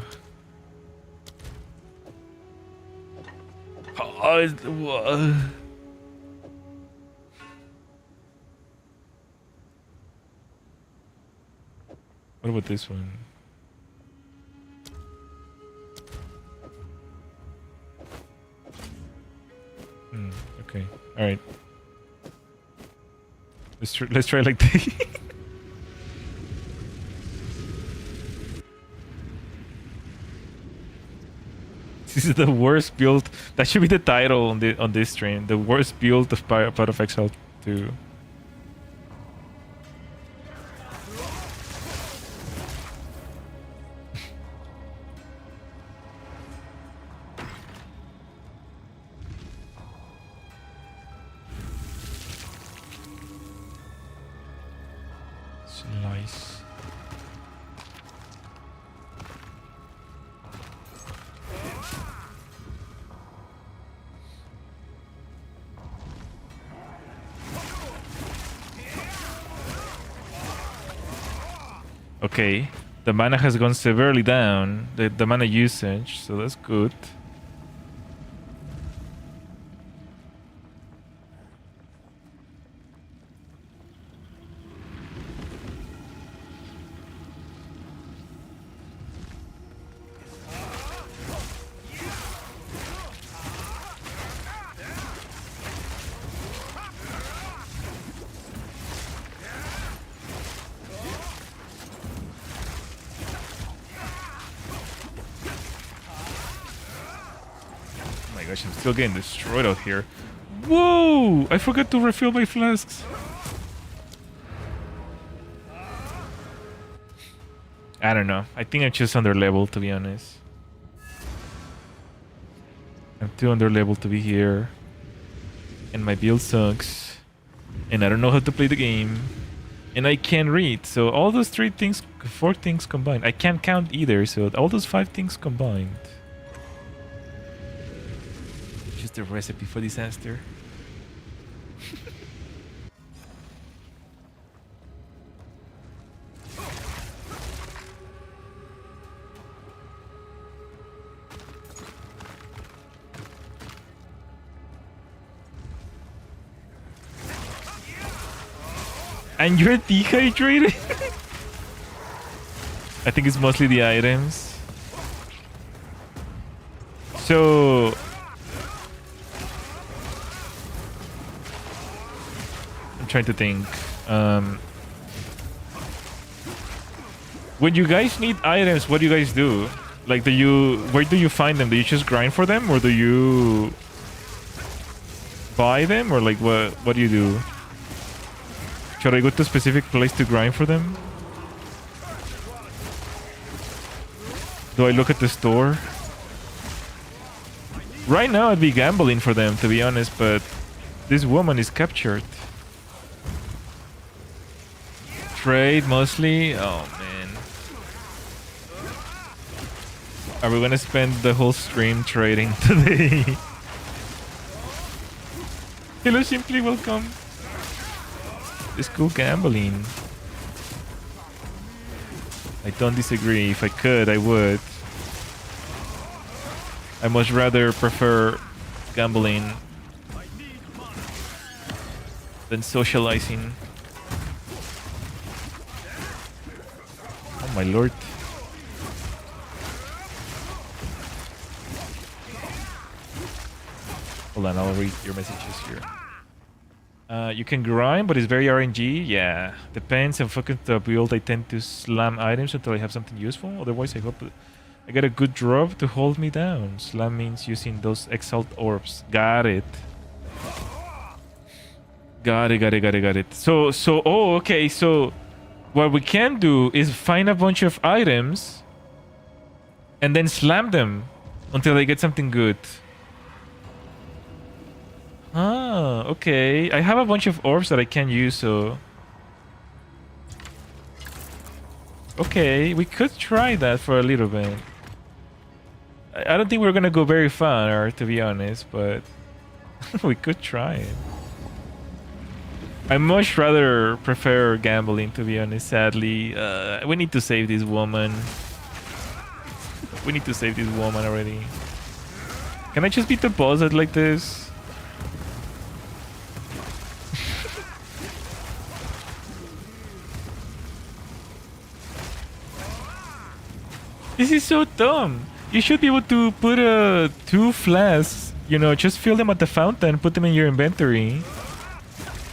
What about this one? Okay. All right. Let's try like this. This is the worst build. That should be the title on this stream. The worst build of part of Exile 2. Slice. Okay, the mana has gone severely down, the mana usage, so that's good. Gosh, I'm still getting destroyed out here. Whoa! I forgot to refill my flasks. I don't know. I think I'm just under level, to be honest. I'm too under level to be here. And my build sucks. And I don't know how to play the game. And I can't read. So all those 4 things combined. I can't count either, so all those 5 things combined. Just a recipe for disaster. And you're dehydrated? I think it's mostly the items. So trying to think. When you guys need items, what do you guys do? Like, where do you find them? Do you just grind for them, or do you buy them, or like what do you do? Should I go to a specific place to grind for them? Do I look at the store? Right now I'd be gambling for them, to be honest, but this woman is captured. Trade mostly? Oh man. Are we gonna spend the whole stream trading today? Hello, Simply, welcome. It's cool gambling. I don't disagree. If I could, I would. I much rather prefer gambling than socializing. Oh my lord. Hold on, I'll read your messages here. You can grind, but it's very RNG. Yeah, depends. I'm focused the build. I tend to slam items until I have something useful. Otherwise, I hope I get a good drop to hold me down. Slam means using those Exalt orbs. Got it. Got it. So, oh, okay. So, what we can do is find a bunch of items and then slam them until I get something good. Ah, okay. I have a bunch of orbs that I can use, so... Okay, we could try that for a little bit. I don't think we're gonna go very far, to be honest, but... we could try it. I much rather prefer gambling, to be honest, sadly. We need to save this woman. We need to save this woman already. Can I just beat the boss at like this? This is so dumb. You should be able to put two flasks, you know, just fill them at the fountain, put them in your inventory.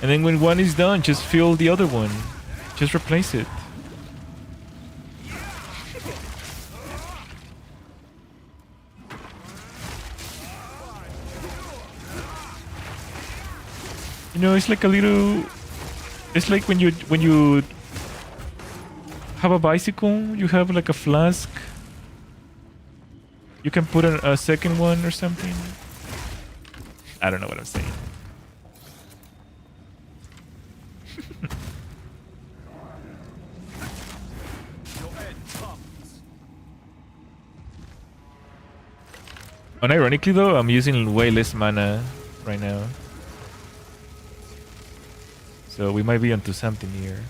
And then when one is done, just fill the other one. Just replace it. You know, it's like a little... It's like when you have a bicycle, you have like a flask. You can put a second one or something. I don't know what I'm saying. Unironically though, I'm using way less mana right now. So we might be onto something here.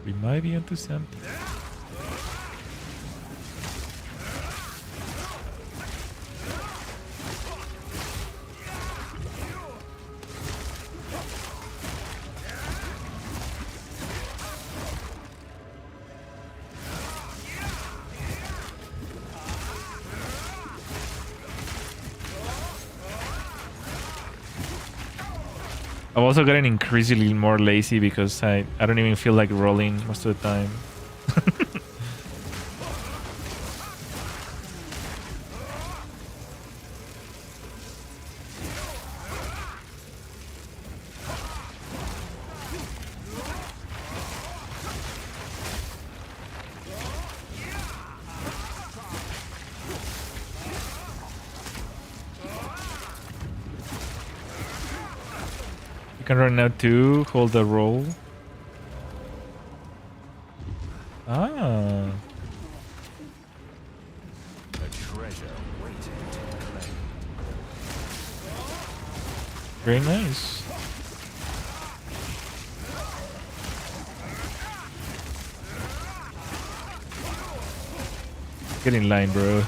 We might be onto something. I've also gotten increasingly more lazy because I don't even feel like rolling most of the time. You can run now too, hold the roll. Ah. A treasure waiting to be claimed. Very nice. Get in line, bro.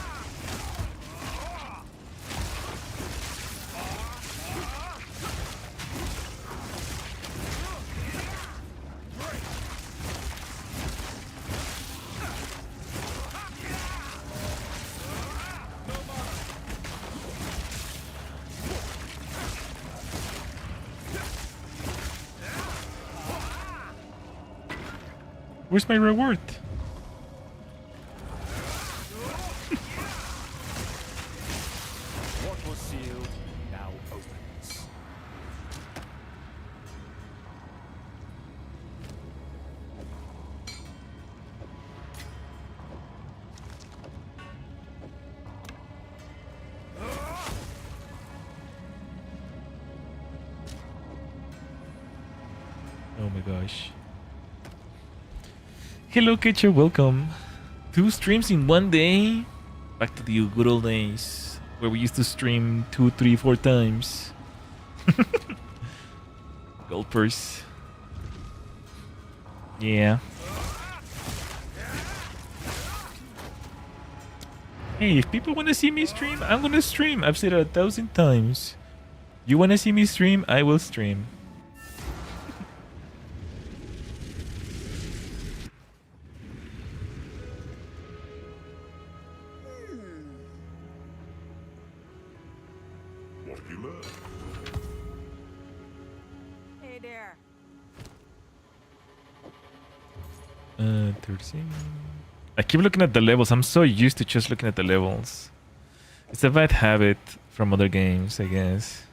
Where's my reward? What was sealed now opens. Oh my gosh. Hello, Ketchup, welcome. 2 streams in one day. Back to the good old days where we used to stream 2, 3, 4 times. Gulpers. Yeah. Hey, if people want to see me stream, I'm gonna stream. I've said it 1,000 times. You want to see me stream? I will stream. What have you learned? Hey there. 13. I keep looking at the levels. I'm so used to just looking at the levels. It's a bad habit from other games, I guess.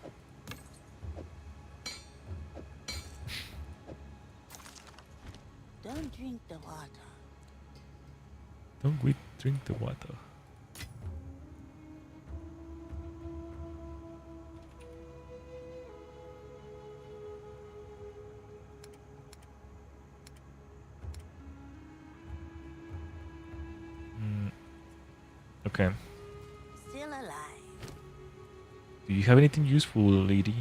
Don't drink the water. Don't we drink the water? Okay. Do you have anything useful, lady?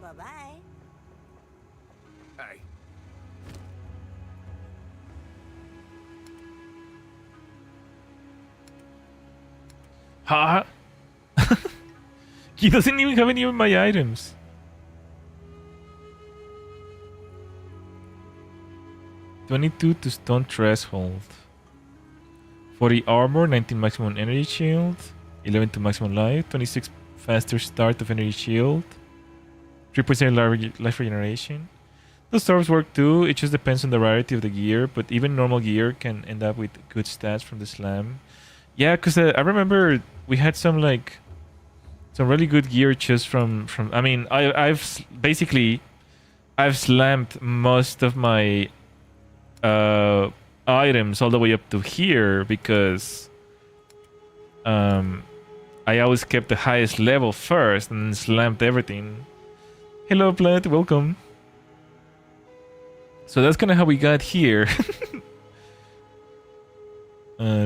Bye-bye. Hey, Ha! He doesn't even have any of my items. $22 to stun threshold. 40 armor, 19 maximum energy shield, 11 to maximum life, 26 faster start of energy shield, 3% life regeneration. Those stars work too, it just depends on the rarity of the gear, but even normal gear can end up with good stats from the slam. Yeah, because I remember we had some like some really good gear just from I mean basically I've slammed most of my items all the way up to here because I always kept the highest level first and slammed everything. Hello Plant, welcome. So that's kind of how we got here.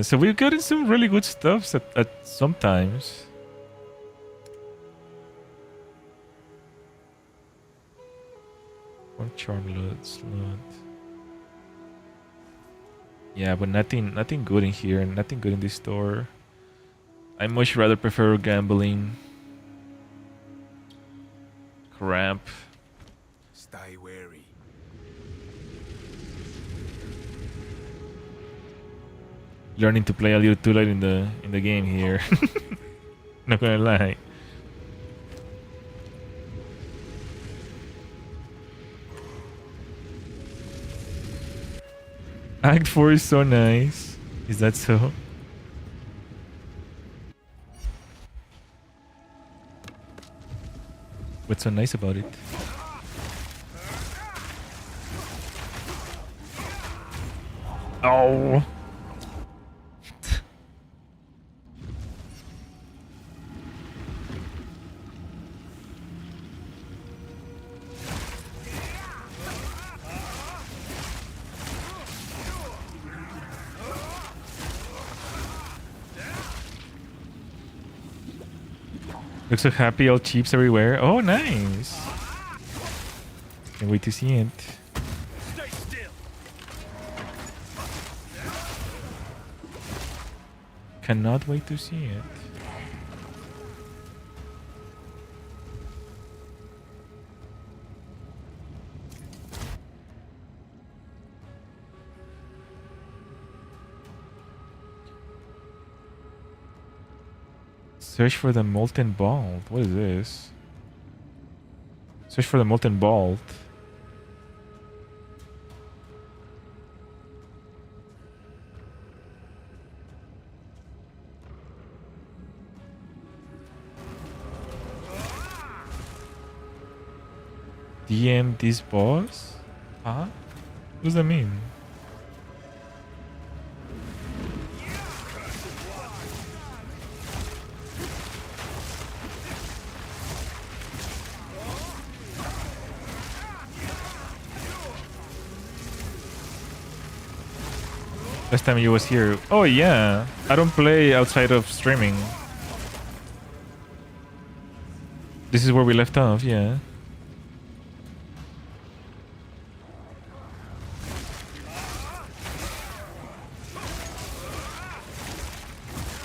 So we've gotten some really good stuff at sometimes. Or charm slot. Yeah, but nothing good in here, nothing good in this store. I much rather prefer gambling. Crap. stay wary. Learning to play a little too late in the game here. Not gonna lie. Act 4 is so nice. Is that so? What's so nice about it? Oh. Looks so happy, all cheaps everywhere. Oh, nice. Can't wait to see it. Stay still. Cannot wait to see it. Search for the molten bolt. What is this? Search for the molten bolt. DM this boss? Huh? What does that mean? Last time you was here. Oh yeah. I don't play outside of streaming. This is where we left off, yeah.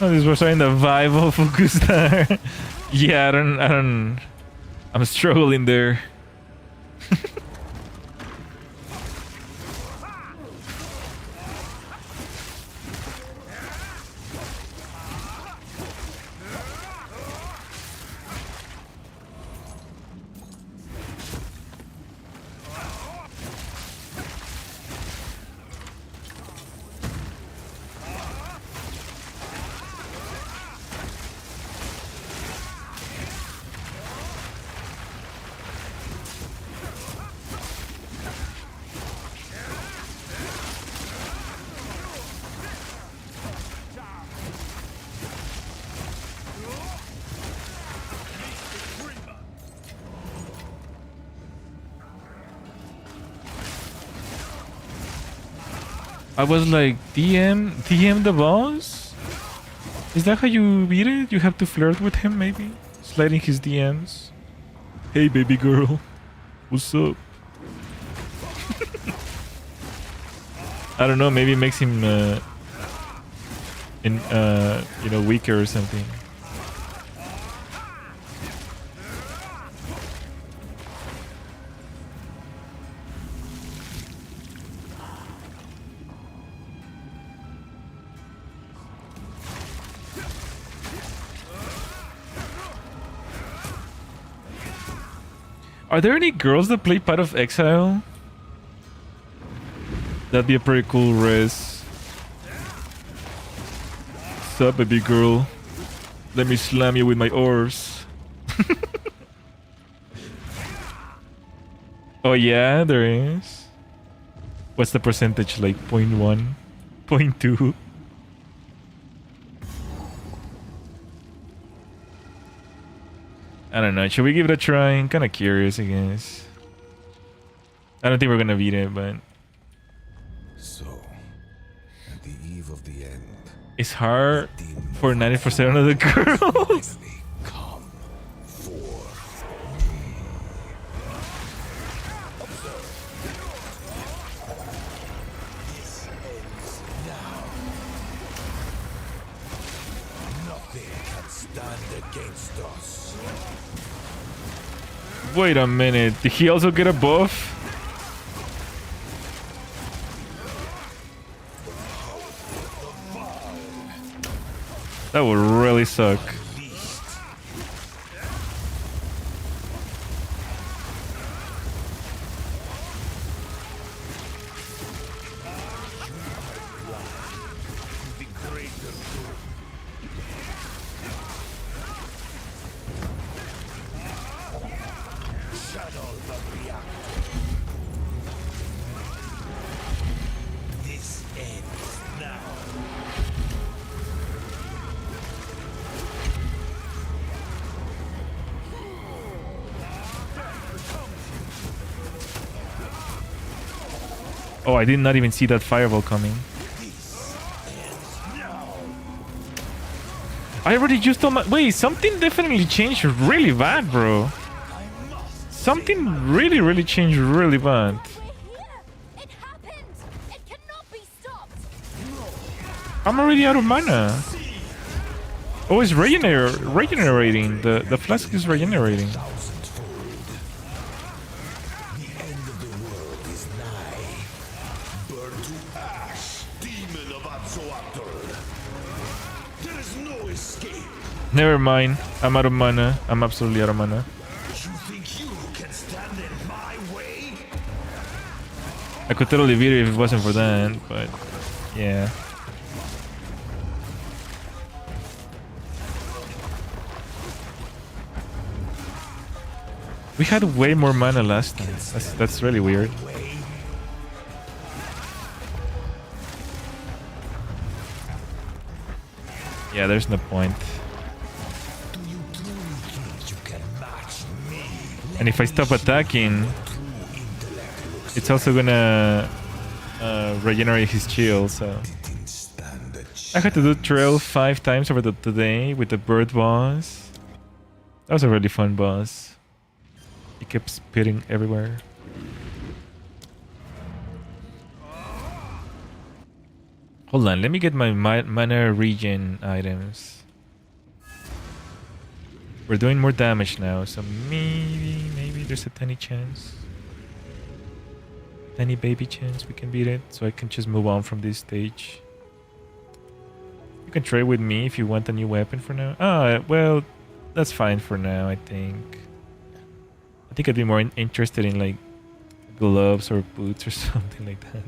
Oh, this was in the vibe of Fukustar. Yeah, I'm struggling there. I was like, DM the boss? Is that how you beat it? You have to flirt with him, maybe? Sliding his DMs. Hey, baby girl. What's up? I don't know, maybe it makes him, weaker or something. Are there any girls that play part of Exile? That'd be a pretty cool res. What's up, baby girl? Let me slam you with my oars. Oh yeah, there is. What's the percentage? Like 0.1? 0.2? I don't know. Should we give it a try? I'm kind of curious, I guess. I don't think we're gonna beat it, but So, at the eve of the end, it's hard for 90% of the girls. finally come for this ends now. Nothing can stand against us. Wait a minute. Did he also get a buff? That would really suck. This ends now. Oh, I did not even see that fireball coming. I already used all my... Wait, something definitely changed really bad, bro. Something really changed really bad. We're here! It happened! It cannot be stopped! I'm already out of mana. Oh, it's regenerating. The flask is regenerating. Thousandfold. The end of the world is nigh. Burn to ash, demon of Atzoatl. There is no escape. Never mind. I'm out of mana. I'm absolutely out of mana. You think you can stand in my way? I could totally beat it if it wasn't for that, but yeah. We had way more mana last time. That's really weird. Yeah, there's no point. Do you truly think you can match me? And if I stop attacking, it's also gonna regenerate his shield, so... Didn't stand a chance. I had to do trail 5 times over today with the bird boss. That was a really fun boss. He kept spitting everywhere. Hold on, let me get my mana regen items. We're doing more damage now, so maybe there's a tiny chance. Tiny baby chance we can beat it, so I can just move on from this stage. You can trade with me if you want a new weapon for now. Ah, well, that's fine for now, I think. I think I'd be more interested in like gloves or boots or something like that.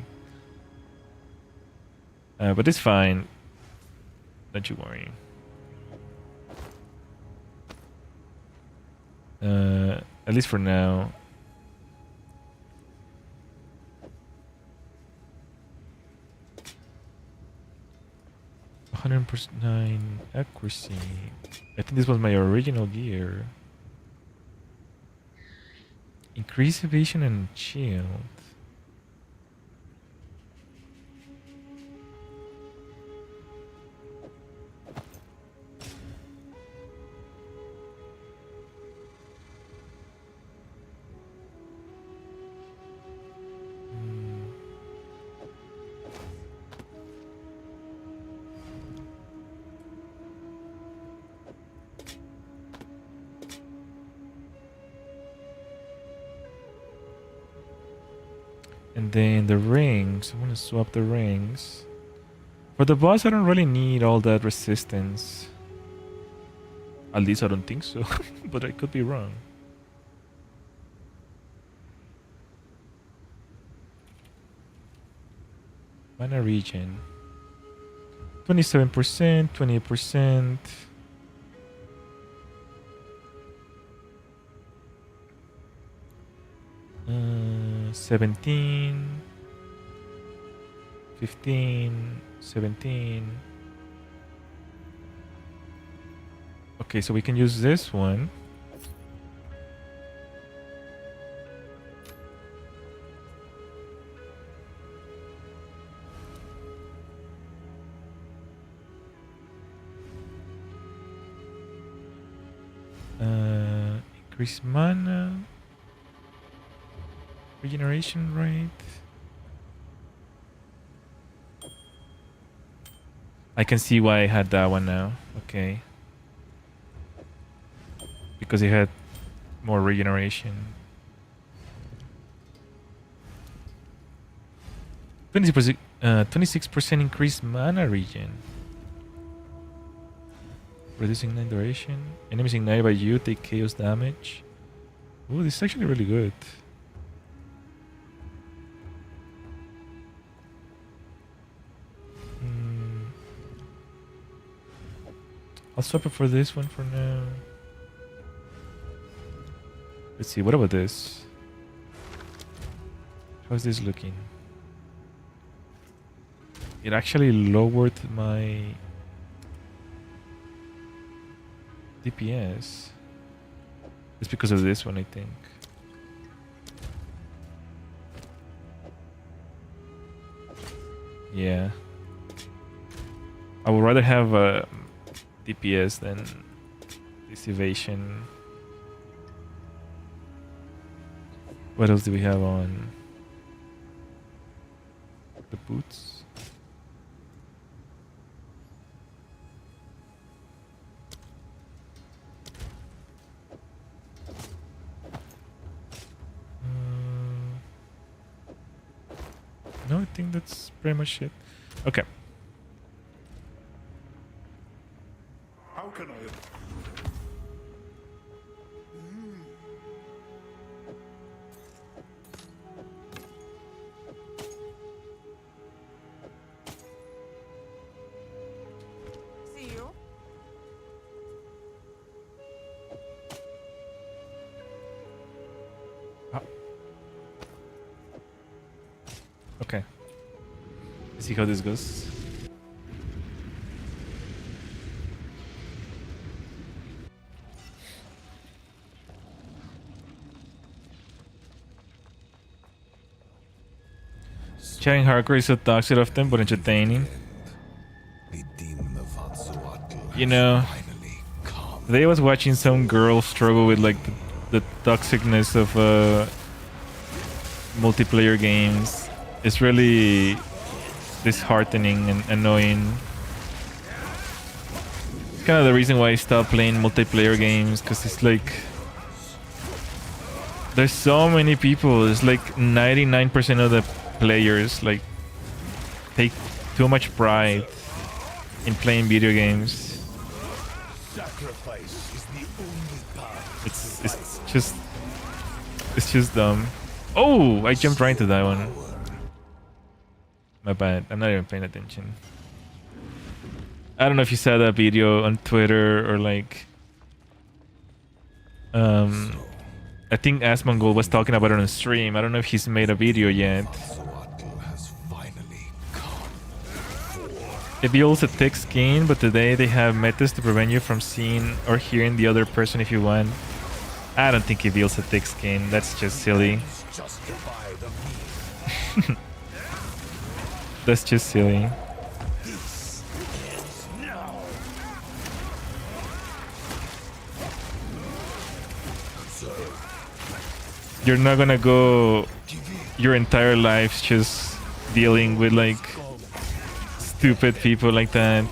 But it's fine. Don't you worry. At least for now. %9 accuracy. I think this was my original gear. Increase evasion and shield. And then the rings. I want to swap the rings. For the boss, I don't really need all that resistance. At least I don't think so. But I could be wrong. Mana regen. 27%, 28%. 17, 15, 17. Okay, so we can use this one. Increase mana. Regeneration rate. I can see why I had that one now. Okay. Because it had more regeneration. 26% increased mana regen. Reducing ignite duration. Enemies ignited by you take chaos damage. Ooh, this is actually really good. I'll swap it for this one for now. Let's see, what about this? How's this looking? It actually lowered my DPS. It's because of this one, I think. Yeah. I would rather have a DPS than this evasion. What else do we have on? The boots. No, I think that's pretty much it. Okay. How can I? See you. Okay. Let's see how this goes. Chatting hardcore is so toxic often, but entertaining. The demon of Hatsuatl You know, has finally come. today I was watching some girl struggle with like the toxicness of multiplayer games. It's really disheartening and annoying. It's kind of the reason why I stopped playing multiplayer games, because it's like there's so many people. It's like 99% of the players like take too much pride in playing video games. Sacrifice is the only path. It's just dumb. Oh, I jumped right into that one. My bad. I'm not even paying attention. I don't know if you saw that video on Twitter or like I think Asmongold was talking about it on stream. I don't know if he's made a video yet. Hatsuatl has finally come. It builds a thick skin, but today they have methods to prevent you from seeing or hearing the other person if you want. I don't think it builds a thick skin. That's just silly. Justify the means. That's just silly. This ends now. You're not gonna go your entire life just dealing with like stupid people like that.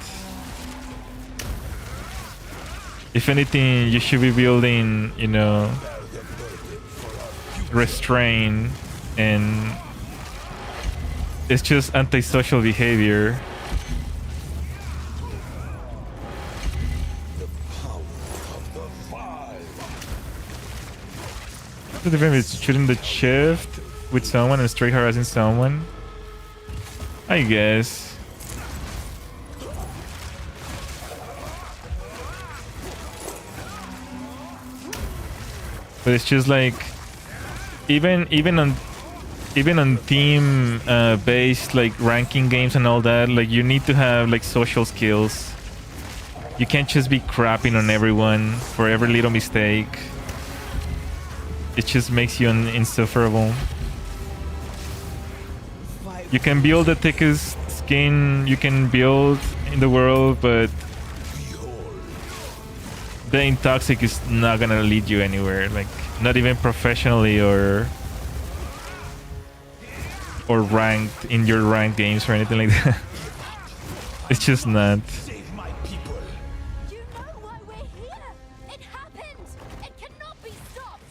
If anything, you should be building, you know, restraint and it's just antisocial behavior. What's the difference between shooting the shift with someone and straight harassing someone? I guess. But it's just like even on team based like ranking games and all that, like you need to have like social skills. You can't just be crapping on everyone for every little mistake. It just makes you insufferable. You can build the thickest skin you can build in the world, but being toxic is not gonna lead you anywhere, like not even professionally or ranked in your ranked games or anything like that. It's just not. Save my people. You know why we're here. It happened. It cannot be stopped.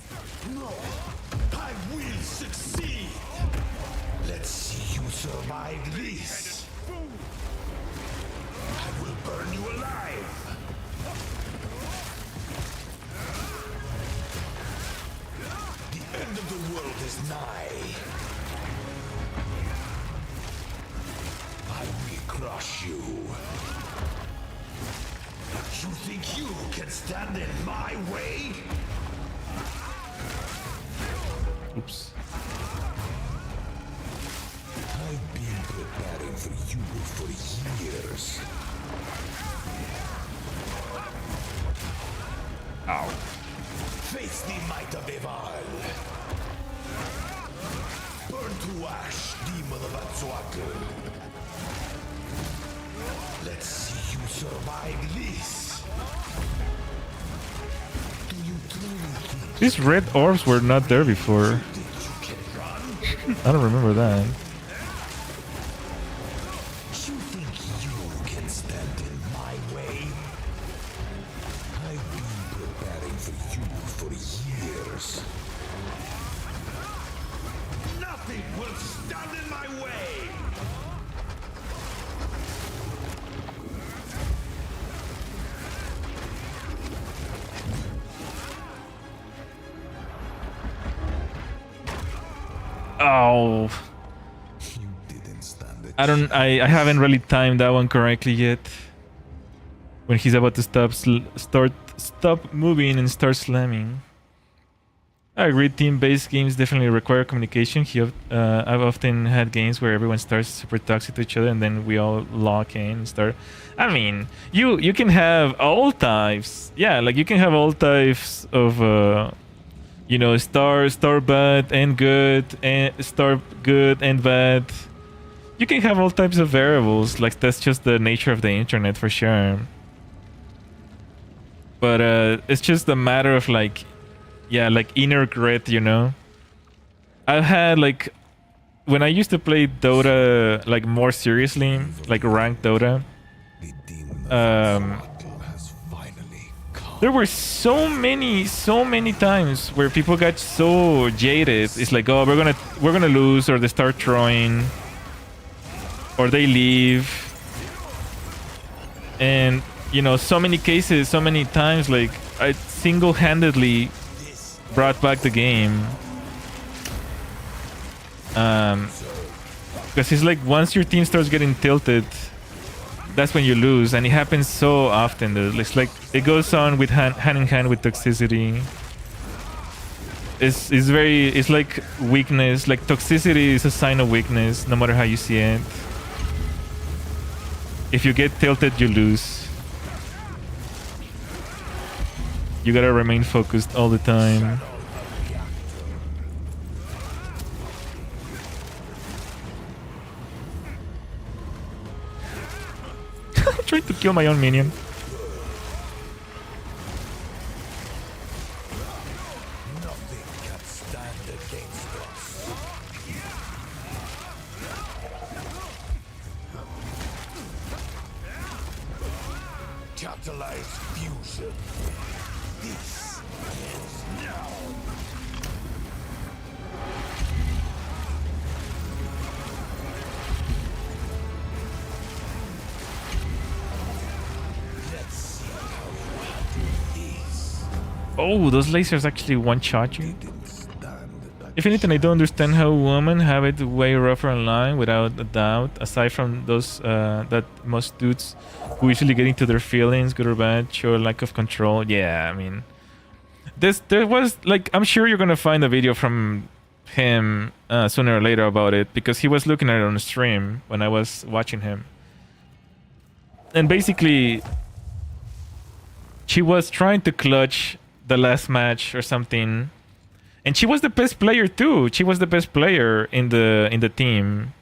No, I will succeed. Let's see you survive this. I will burn you alive. The end of the world is nigh. I will crush you. You think you can stand in my way? Oops. I've been preparing for you for years. Ow. Face the might of Exile. Burn to ash, demon of Atsuatu. Let's see you survive this. Do you truly think These red orbs were not there before. that you can run? I don't remember that. You think you can stand in my way? I've been preparing for you for years. Nothing will stand in my way! Oh, You didn't stand it. I haven't really timed that one correctly yet. When he's about to stop moving and start slamming. I agree, team-based games definitely require communication. I've often had games where everyone starts super toxic to each other and then we all lock in and start. I mean, you can have all types. Yeah, like you can have all types of you know, star bad and good, and star good and bad. You can have all types of variables. Like that's just the nature of the internet for sure. But it's just a matter of like, yeah, like inner grit, you know. I've had like when I used to play Dota like more seriously, like ranked Dota. The demon of Um, Atsuatu has finally come. There were so many times where people got so jaded. It's like, oh, we're gonna lose, or they start throwing, or they leave, and you know, so many cases, so many times, like I single-handedly brought back the game. Because it's like once your team starts getting tilted, that's when you lose, and it happens so often. It's like it goes on with hand in hand with toxicity. It's like weakness. Like toxicity is a sign of weakness, no matter how you see it. If you get tilted, you lose. You gotta remain focused all the time. I'm trying to kill my own minion. Nothing can stand against us. Catalyzed fusion. This is now. Oh, those lasers actually one-shot you. Didn't stand a If anything, I don't understand how women have it way rougher online, without a doubt. Aside from those, that most dudes who usually get into their feelings, good or bad, show a lack of control. Yeah, I mean, there was like, I'm sure you're gonna find a video from him sooner or later about it, because he was looking at it on the stream when I was watching him. And basically, she was trying to clutch the last match or something, and she was the best player too. She was the best player in the team.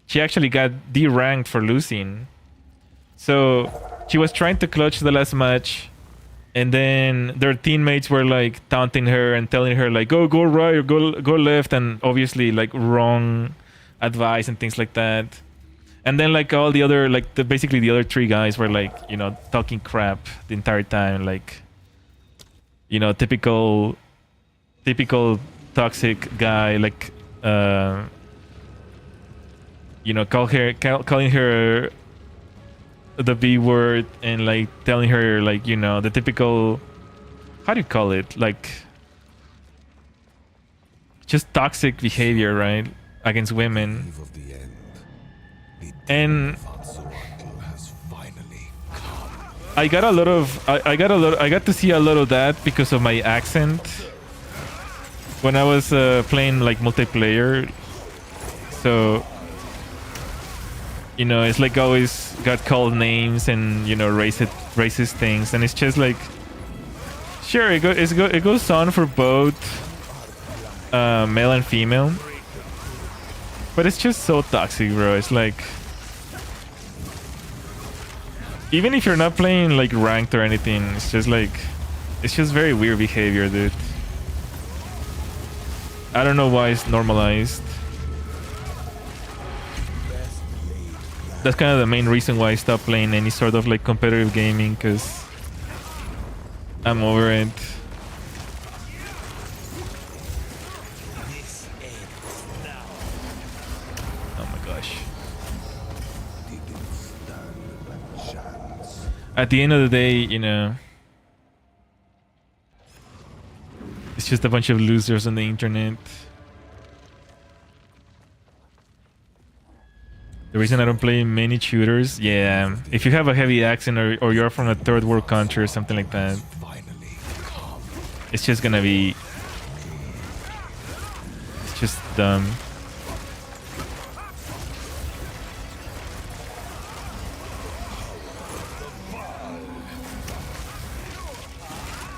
She actually got D-ranked for losing. So she was trying to clutch the last match, and then their teammates were like taunting her and telling her like, go right or go left, and obviously like wrong advice and things like that. And then like all the other, like basically the other three guys were like, you know, talking crap the entire time, like, you know, typical toxic guy, like you know, calling her the B word, and like telling her like, you know, the typical, how do you call it, like just toxic behavior, right, against women. eve of the end. The And Vanzowatl has finally come. I got to see a lot of that because of my accent when I was playing like multiplayer. So, you know, it's like always got called names and, you know, racist things, and it's just like, sure, it goes on for both male and female, but it's just so toxic, bro. It's like, even if you're not playing like ranked or anything, it's just like, it's just very weird behavior, dude. I don't know why it's normalized. That's kind of the main reason why I stopped playing any sort of like competitive gaming, because I'm over it. Oh my gosh. Didn't stand a chance. At the end of the day, you know, it's just a bunch of losers on the internet. The reason I don't play many shooters, yeah, if you have a heavy accent or you're from a third world country or something like that, Finally come. it's just gonna be, it's just dumb.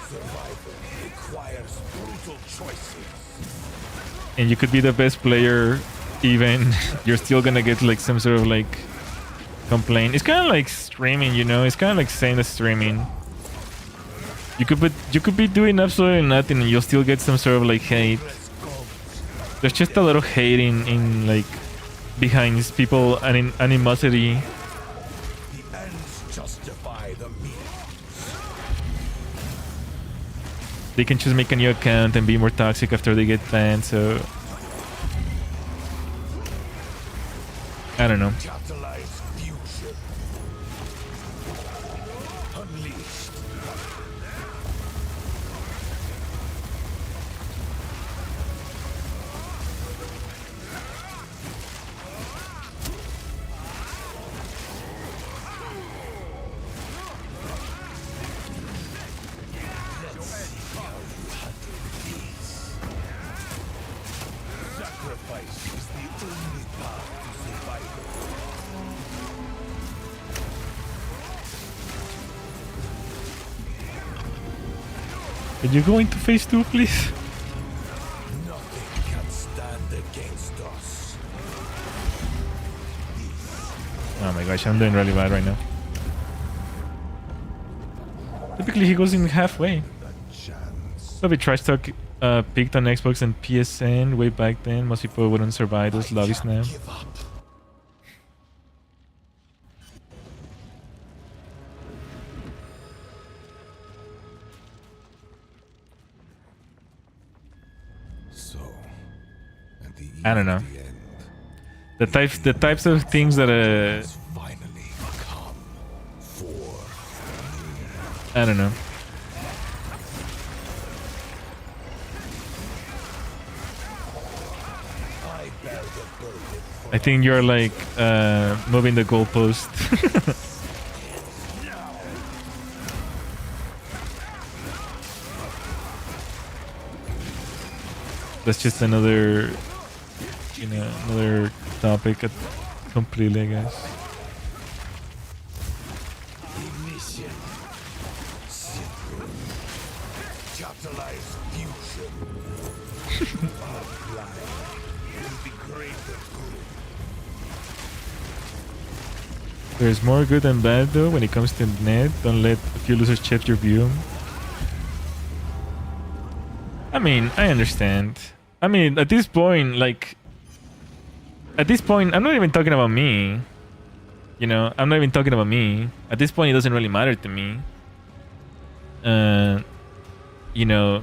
Survival requires brutal choices. And you could be the best player, even you're still gonna get like some sort of like complaint. It's kind of like streaming, you know, it's kind of like saying the streaming. You could be doing absolutely nothing and you'll still get some sort of like hate. There's just a lot of hate in like behind people and in animosity. The ends justify the means. They can just make a new account and be more toxic after they get banned, so I don't know. Catalyze fusion. Unleashed. Let's see how you handle these. Sacrifice is the only path to survival. Can you go into phase 2, please? Nothing can stand against us. Oh my gosh, I'm doing really bad right now. Typically he goes in halfway. The chance. Lobby Trash Talk peaked on Xbox and PSN way back then. Most people wouldn't survive those lobbies now. Give up. So, at the I don't know. end, The types of things that has finally come for I don't know. I think you're like moving the goalpost. That's just another, you know, another topic completely, I guess. Ignition. Simple. Catalyze fusion. Outline will be greater good. There's more good than bad though when it comes to net. Don't let a few losers check your view. I mean, I understand. I mean, at this point, like, at this point, I'm not even talking about me. You know, I'm not even talking about me. At this point, it doesn't really matter to me. You know,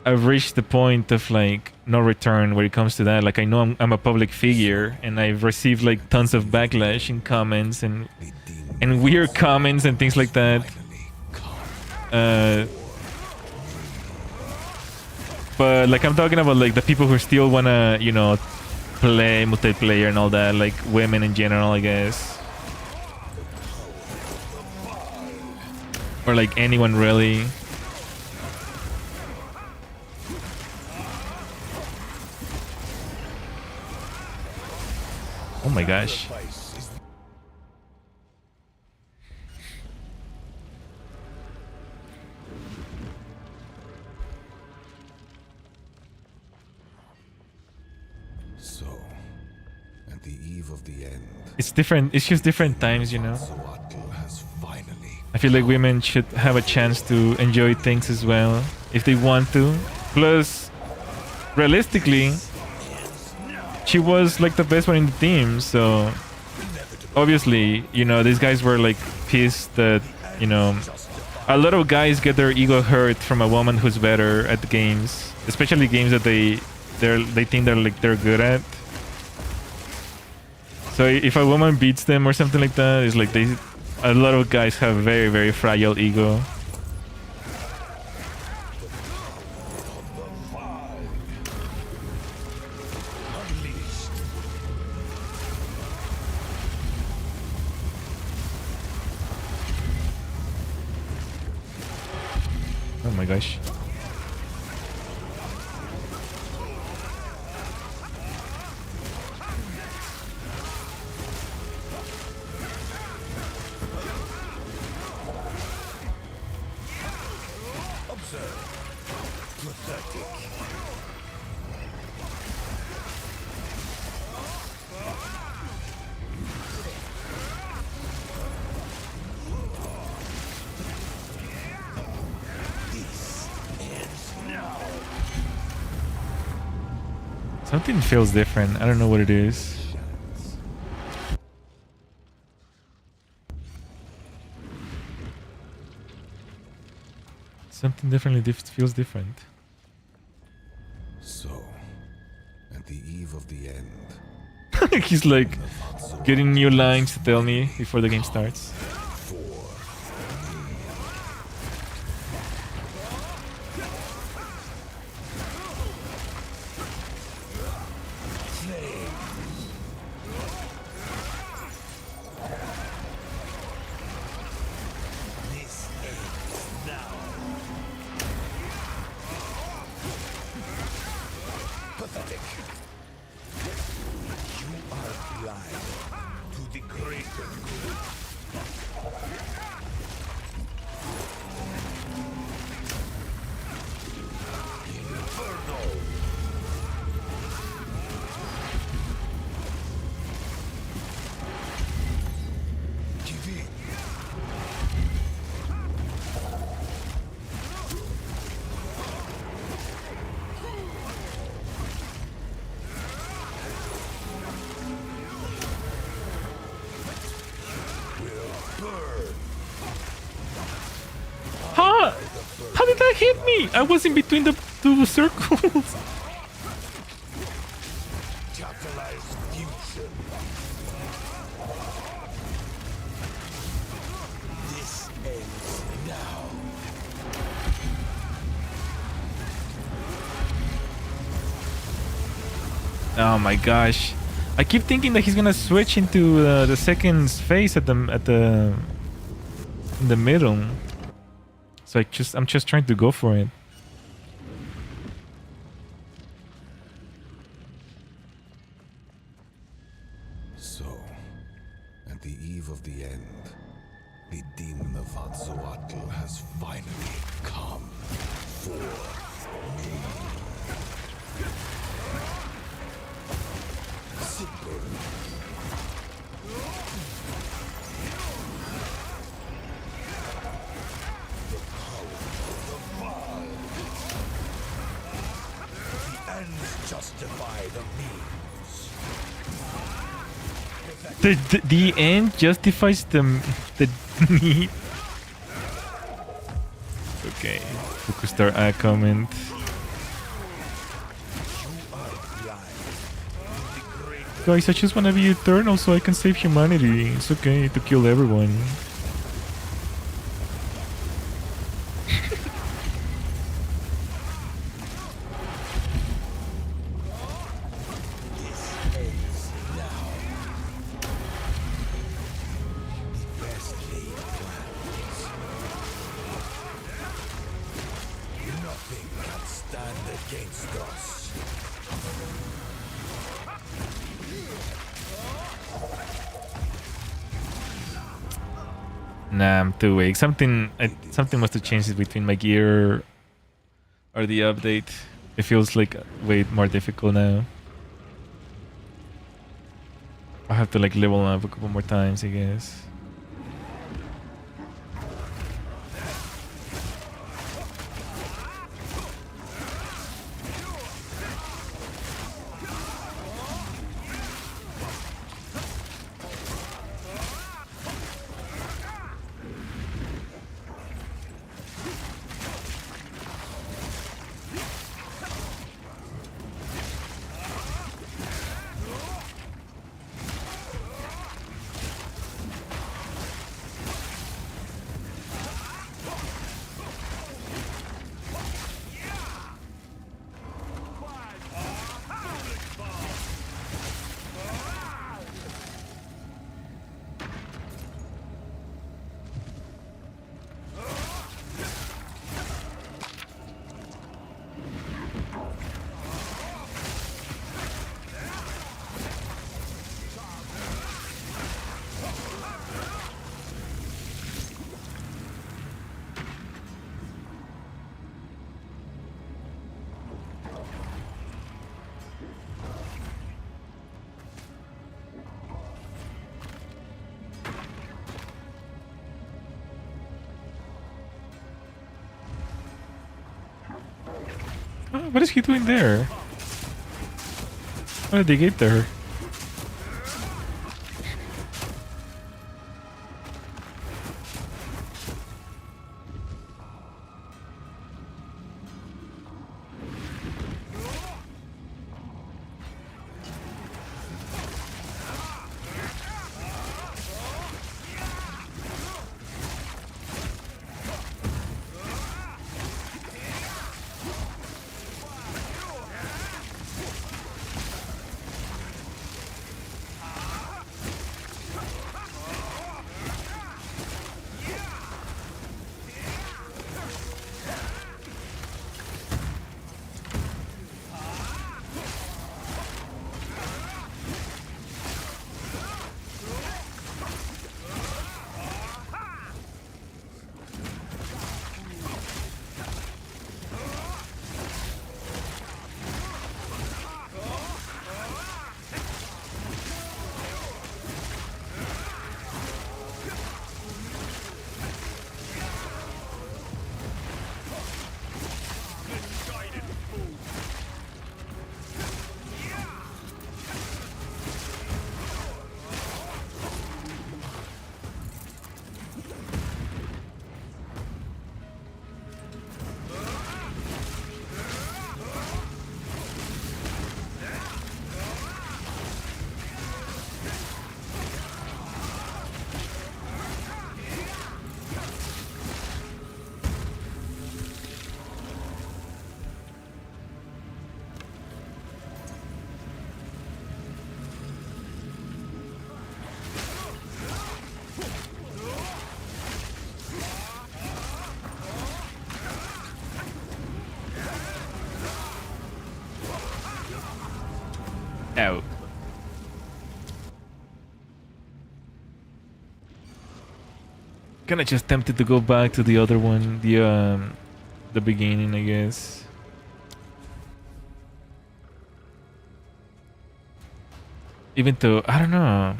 I've reached the point of like no return when it comes to that. Like, I know I'm a public figure, and I've received like tons of backlash in comments and weird comments and things like that. But like, I'm talking about like the people who still wanna, you know, play multiplayer and all that, like women in general, I guess, or like anyone really. Oh my gosh. So, at the eve of the end, It's different. It's just different times, you know. Zoatl has finally. I feel like women should have a chance to enjoy things as well if they want to. Plus, realistically, she was like the best one in the team, so obviously, you know, these guys were like pissed that, you know, a lot of guys get their ego hurt from a woman who's better at the games, especially games that they think they're good at. So if a woman beats them or something like that, it's like a lot of guys have very, very fragile ego. Oh my gosh. Something feels different. I don't know what it is. Something definitely feels different. So, at the eve of the end, He's like getting new lines to tell me before the game starts. How did that hit me? I was in between the two circles. catalyze fusion. This ends now. Oh my gosh. I keep thinking that he's gonna switch into the second phase in the middle. So I'm just trying to go for it. So, at the eve of the end, the demon of Atzoatl has finally come for me. Simple. The power of the Val. The ends justify the means. The end justifies the need. Okay, Fukustar comment. Guys, I just want to be eternal so I can save humanity. It's okay to kill everyone. Nothing can stand against us. Nah, I'm too weak. Something must have changed between my gear or the update. It feels like way more difficult now. I have to like level up a couple more times, I guess. Oh, what is he doing there? How did they get there? out. Kinda just tempted to go back to the other one, the beginning, I guess. Even though I don't know,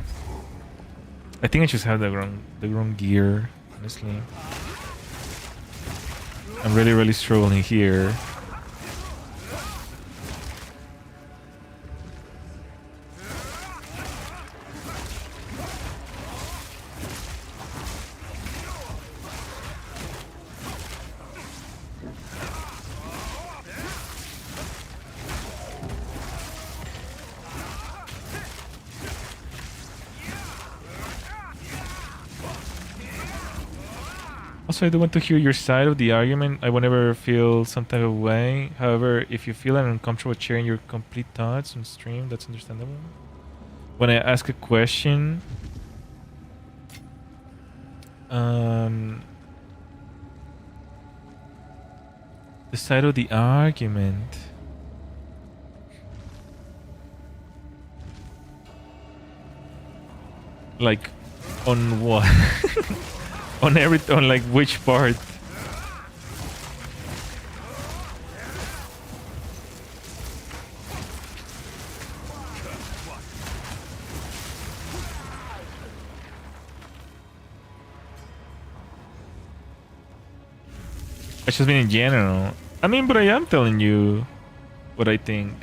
I think I just have the wrong gear. Honestly, I'm really struggling here. Also, I do want to hear your side of the argument. I won't ever feel some type of way. However, if you feel uncomfortable sharing your complete thoughts on stream, that's understandable. When I ask a question, the side of the argument. Like, on what? On like which part? I just mean in general. I mean, but I am telling you what I think.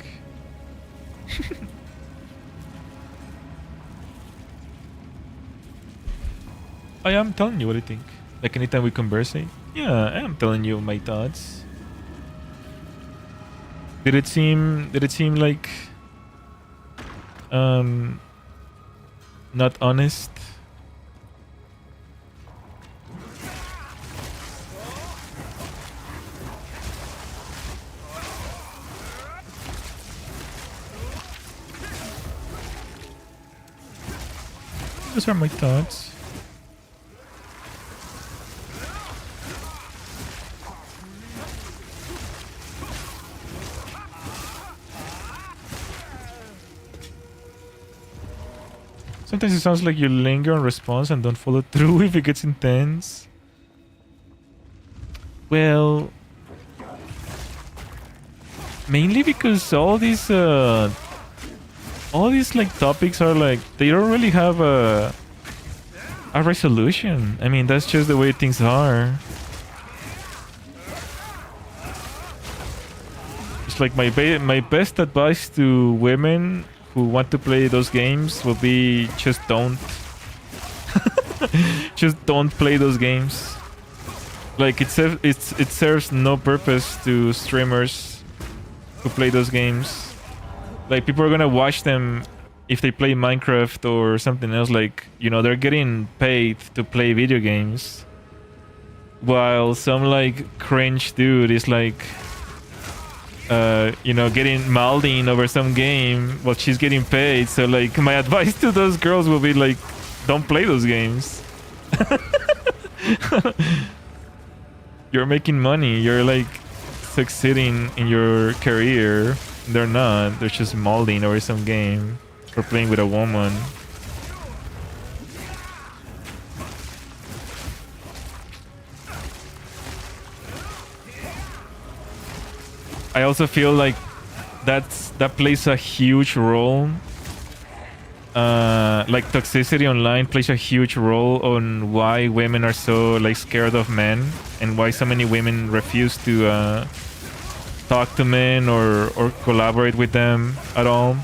I am telling you what I think. Like anytime we conversate. Yeah, I am telling you my thoughts. Did it seem like not honest? Those are my thoughts. Sometimes it sounds like you linger on response and don't follow through if it gets intense. Well, mainly because all these like topics are like they don't really have a resolution. I mean, that's just the way things are. It's like my best advice to women who want to play those games will be just don't just don't play those games. Like it serves no purpose to streamers who play those games. Like people are gonna watch them if they play Minecraft or something else. Like, you know, they're getting paid to play video games, while some like cringe dude is like you know, getting mouthing over some game while she's getting paid. So like my advice to those girls will be like, don't play those games. You're making money, you're like succeeding in your career. They're not, they're just mouthing over some game or playing with a woman. I also feel like that plays a huge role. Like toxicity online plays a huge role on why women are so like scared of men and why so many women refuse to talk to men or collaborate with them at all,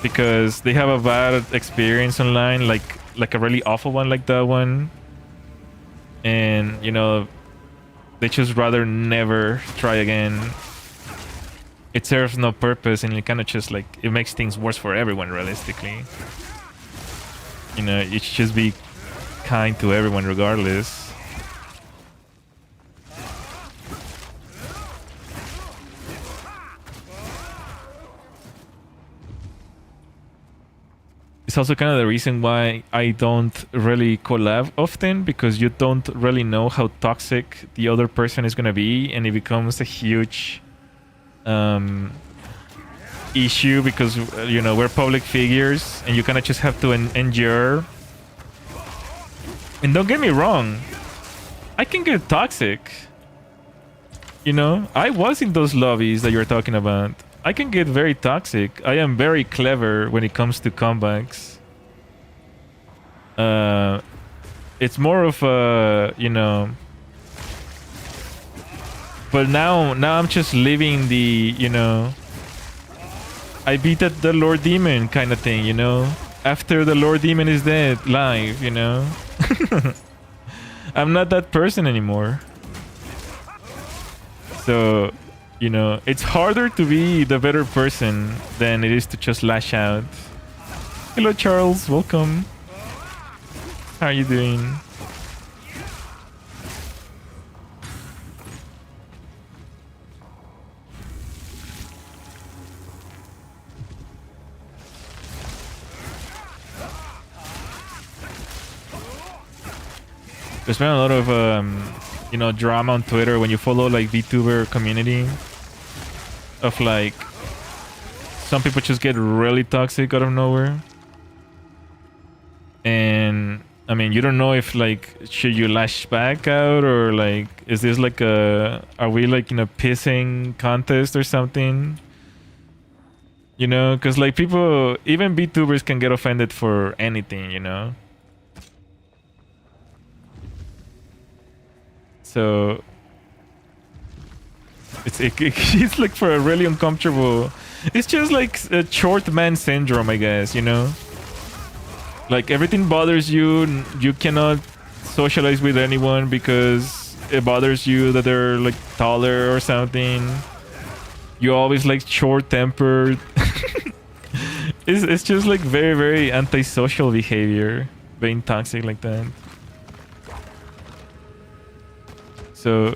because they have a bad experience online, like a really awful one like that one, and you know, they just rather never try again. It serves no purpose, and it kind of just like it makes things worse for everyone realistically. You know, it should just be kind to everyone regardless. It's also kind of the reason why I don't really collab often, because you don't really know how toxic the other person is going to be, and it becomes a huge issue because you know, we're public figures and you kind of just have to endure. And don't get me wrong, I can get toxic. You know, I was in those lobbies that you're talking about. I can get very toxic. I am very clever when it comes to comebacks. It's more of a, you know. But now I'm just living the, you know, I beat the Lord Demon kind of thing, you know. After the Lord Demon is dead, live, you know. I'm not that person anymore. So, you know, it's harder to be the better person than it is to just lash out. Hello, Charles. Welcome. How are you doing? There's been a lot of you know, drama on Twitter when you follow like VTuber community of like some people just get really toxic out of nowhere. And I mean, you don't know if like should you lash back out or like is this like a, are we like in a pissing contest or something? You know, because like people, even VTubers can get offended for anything, you know. So it's like for a really uncomfortable. It's just like a short man syndrome, I guess, you know. Like everything bothers you. You cannot socialize with anyone because it bothers you that they're like taller or something. You're always like short-tempered. It's just like very, very antisocial behavior, being toxic like that. So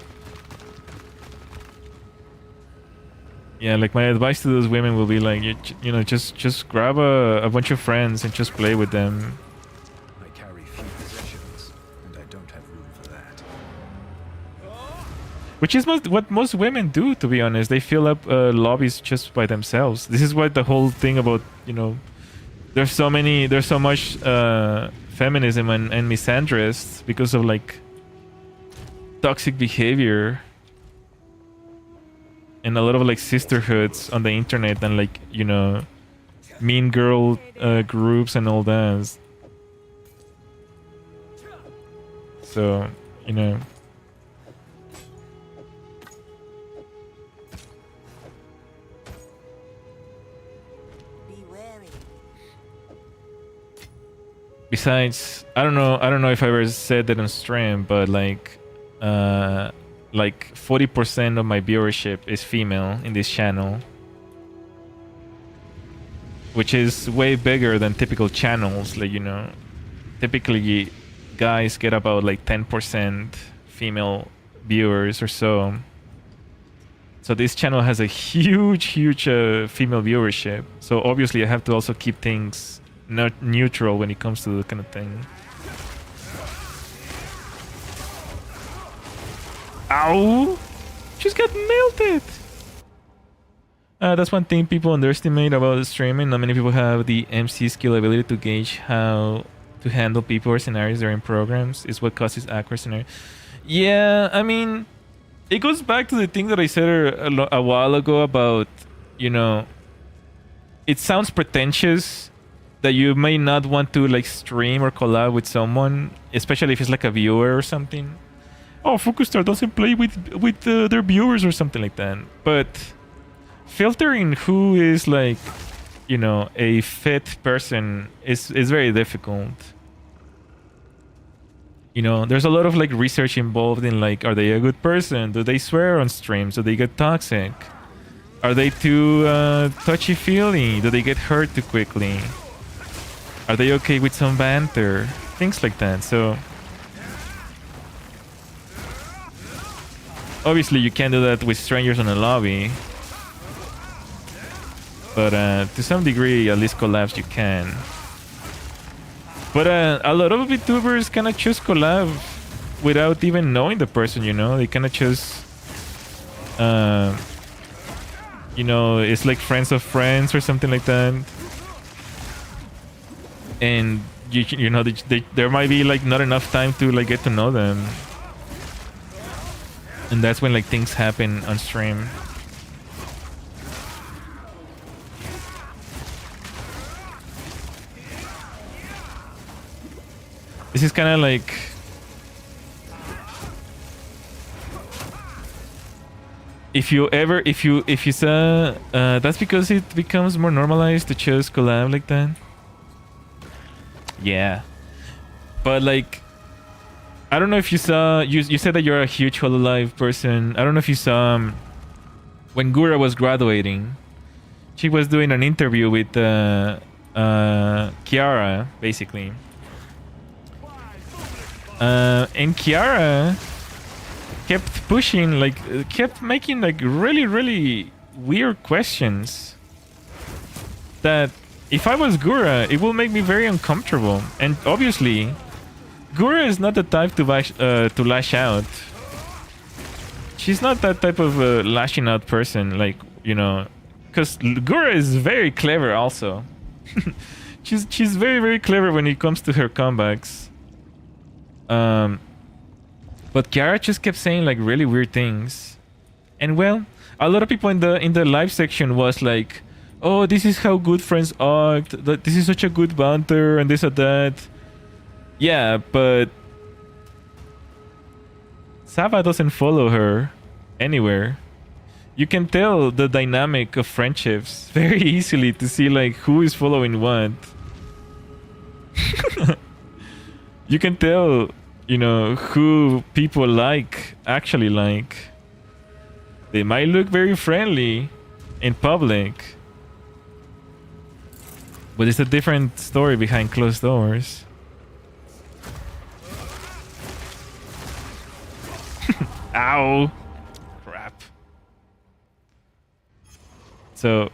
yeah, like my advice to those women will be like, you know, just grab a bunch of friends and just play with them. I carry few possessions, and I don't have room for that. Which is what most women do, to be honest. They fill up lobbies just by themselves. This is what the whole thing about, you know, there's so much feminism and misandrists because of like toxic behavior and a lot of like sisterhoods on the internet and like, you know, mean girl groups and all that. So, you know, Be wary. besides, I don't know if I ever said that on stream, but like 40% of my viewership is female in this channel, which is way bigger than typical channels. Like, you know, typically guys get about like 10% female viewers or so. So this channel has a huge female viewership. So obviously I have to also keep things not neutral when it comes to that kind of thing. Ow! Just got melted! That's one thing people underestimate about streaming. Not many people have the MC skill ability to gauge how to handle people or scenarios during programs. Is what causes awkward scenarios. Yeah, I mean, it goes back to the thing that I said a while ago about, you know, it sounds pretentious that you may not want to like stream or collab with someone, especially if it's like a viewer or something. Oh, Fukustar doesn't play with their viewers or something like that. But filtering who is like, you know, a fit person is very difficult. You know, there's a lot of like research involved in like, are they a good person? Do they swear on streams? Do they get toxic? Are they too touchy-feely? Do they get hurt too quickly? Are they okay with some banter? Things like that. So obviously you can't do that with strangers in a lobby. But to some degree, at least collabs you can. But a lot of VTubers kind of choose collab without even knowing the person, you know? They kind of just you know, it's like friends of friends or something like that. And you know, there might be like not enough time to like get to know them. And that's when like things happen on stream. This is kind of like if you saw that's because it becomes more normalized to just collab like that. Yeah, but like I don't know if you saw, you said that you're a huge Hololive person. I don't know if you saw when Gura was graduating, she was doing an interview with Kiara basically. And Kiara kept pushing, like, kept making like really weird questions that if I was Gura, it will make me very uncomfortable. And obviously, Gura is not the type to lash out. She's not that type of lashing out person, like, you know, because Gura is very clever also. she's very clever when it comes to her comebacks. But Kiara just kept saying like really weird things, and well, a lot of people in the live section was like, "Oh, this is how good friends act. That this is such a good banter and this or that." Yeah, but Saba doesn't follow her anywhere. You can tell the dynamic of friendships very easily to see like who is following what. You can tell, you know, who people actually like. They might look very friendly in public, but it's a different story behind closed doors. Ow! Crap. So,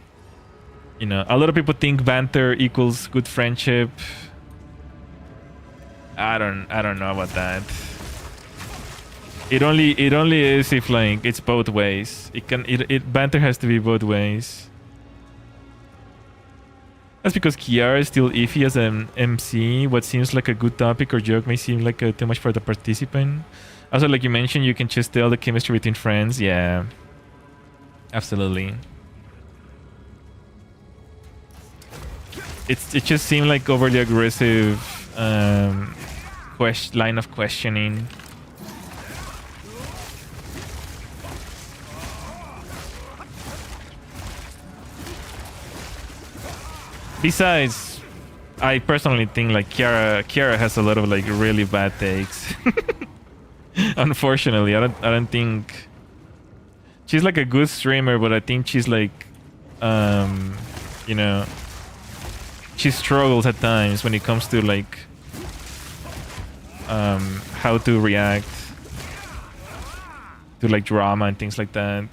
you know, a lot of people think banter equals good friendship. I don't know about that. It only is if like it's both ways. Banter has to be both ways. That's because Kiara is still iffy as an MC. What seems like a good topic or joke may seem like too much for the participant. Also, like you mentioned, you can just tell the chemistry between friends. Yeah, absolutely. It just seemed like overly aggressive line of questioning. Besides, I personally think like Kiara has a lot of like really bad takes. Unfortunately, I don't think she's like a good streamer, but I think she's like you know, she struggles at times when it comes to like how to react to like drama and things like that.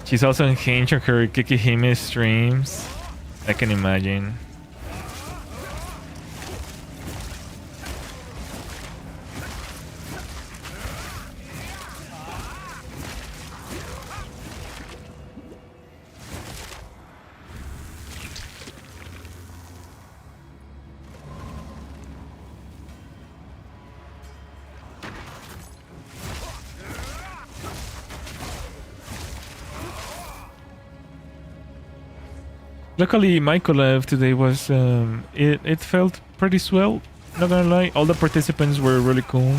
She's also engaged on her Kikihime streams. I can imagine. Luckily, my collab today was it felt pretty swell. Not gonna lie, all the participants were really cool.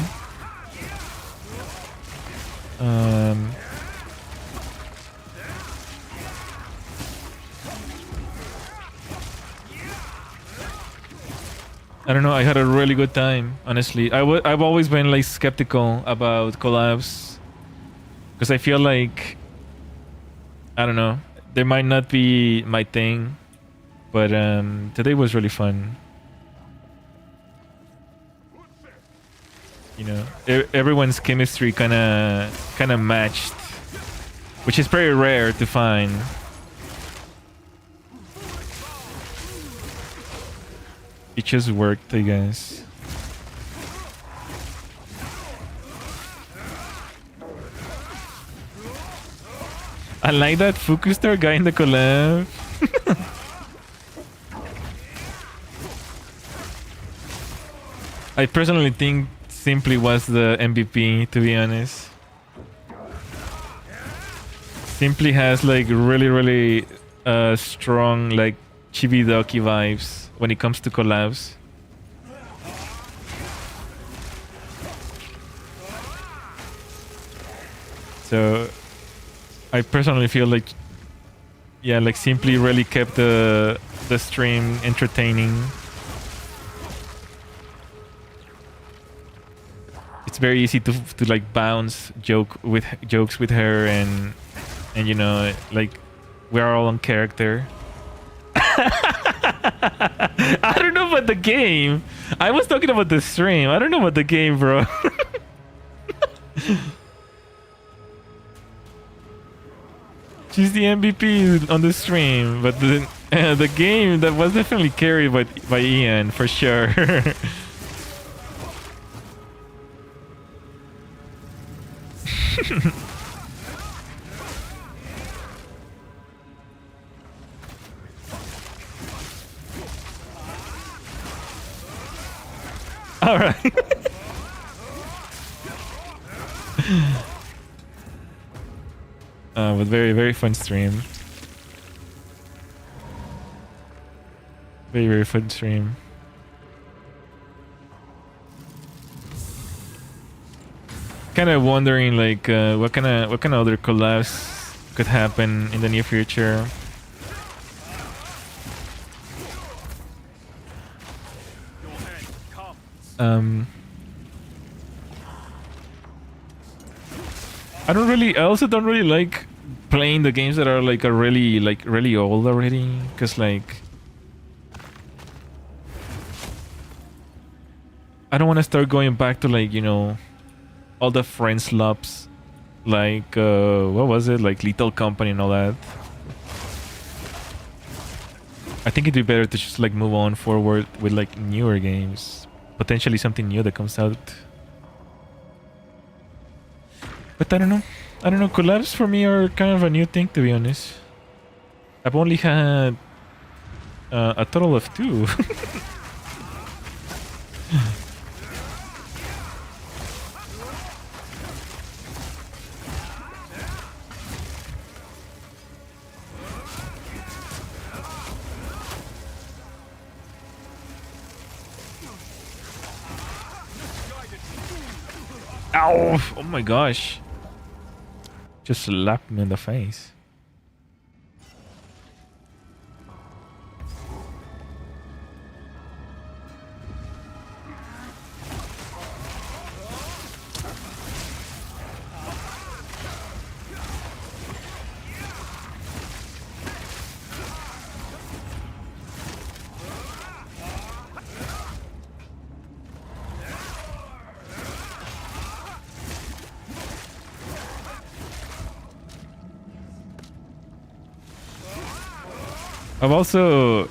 I don't know. I had a really good time. Honestly, I've always been like skeptical about collabs because I feel like I don't know. They might not be my thing, but today was really fun. You know, everyone's chemistry kind of matched, which is very rare to find. It just worked, I guess. I like that Fukustar guy in the collab. I personally think Simply was the MVP, to be honest. Simply has like really strong like chibi-doki vibes when it comes to collabs. So I personally feel like, yeah, like Simply really kept the stream entertaining. It's very easy to like bounce jokes with her, and you know, like we're all on character. I don't know about the game. I was talking about the stream. I don't know about the game, bro. She's the MVP on the stream, but the game that was definitely carried by Ian for sure. All right. But very fun stream. Very fun stream. Kind of wondering like what kind of other collabs could happen in the near future. I also don't really like playing the games that are like really old already, because like I don't want to start going back to like, you know, all the Friends lops, like what was it, like Lethal Company and all that. I think it'd be better to just like move on forward with like newer games, potentially something new that comes out. But I don't know. Collabs for me are kind of a new thing, to be honest. I've only had a total of 2. Ow! Oh my gosh. Just slapped me in the face. I've also,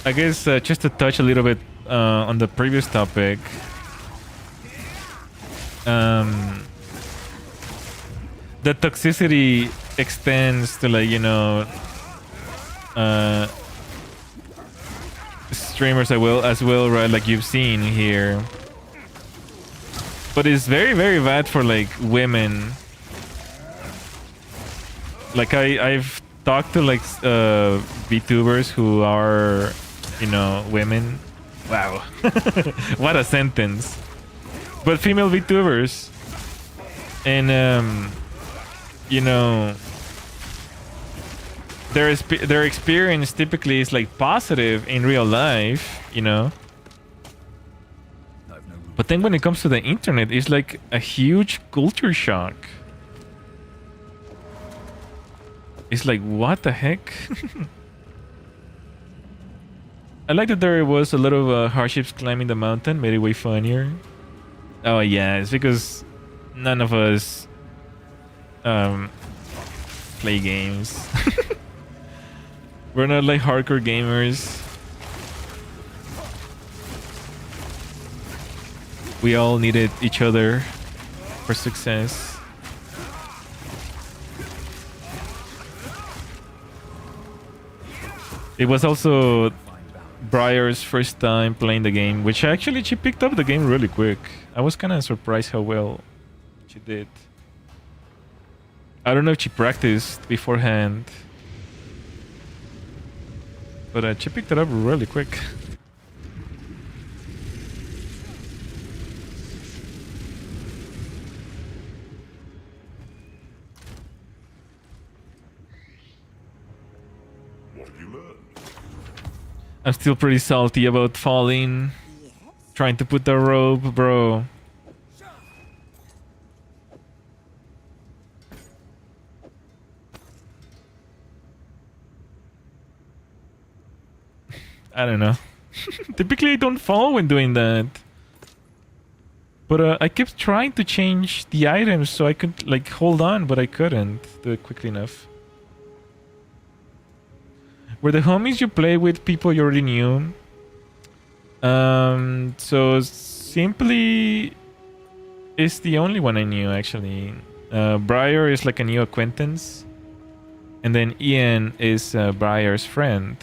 I guess, just to touch a little bit on the previous topic, the toxicity extends to like, you know, streamers as well, right? Like you've seen here, but it's very bad for like women. Like I've talked to like VTubers who are, you know, women. Wow. What a sentence. But female VTubers. And you know, their experience typically is like positive in real life, you know. But then when it comes to the internet, it's like a huge culture shock. It's like, what the heck? I like that there was a lot of hardships climbing the mountain, made it way funnier. Oh yeah, it's because none of us play games. We're not like hardcore gamers. We all needed each other for success. It was also Briar's first time playing the game, which actually she picked up the game really quick. I was kind of surprised how well she did. I don't know if she practiced beforehand, but she picked it up really quick. I'm still pretty salty about falling. Trying to put the rope, bro. I don't know. Typically I don't fall when doing that. But I kept trying to change the items so I could like hold on, but I couldn't do it quickly enough. Were the homies you play with people you already knew? So Simply is the only one I knew actually. Briar is like a new acquaintance. And then Ian is Briar's friend.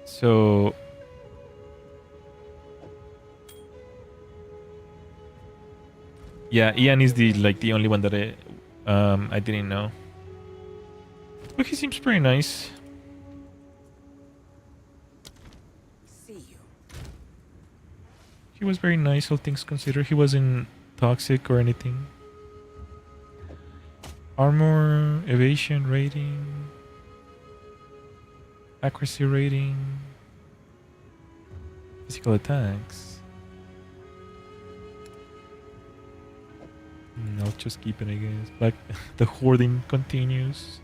So yeah, Ian is the only one that I didn't know. But he seems pretty nice. See you. He was very nice, all things considered. He wasn't toxic or anything. Armor, evasion rating, accuracy rating, physical attacks. I'll just keep it, I guess. Like the hoarding continues.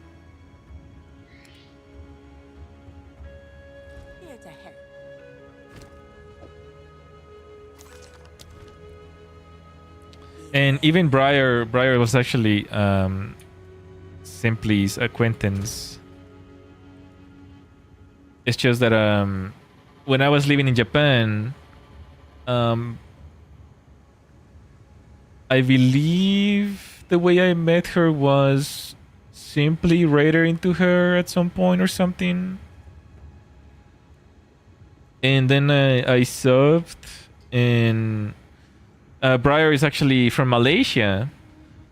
Here to help. And even Briar was actually Simply's acquaintance. It's just that when I was living in Japan, I believe the way I met her was Simply radar into her at some point or something. And then I subbed, and Briar is actually from Malaysia.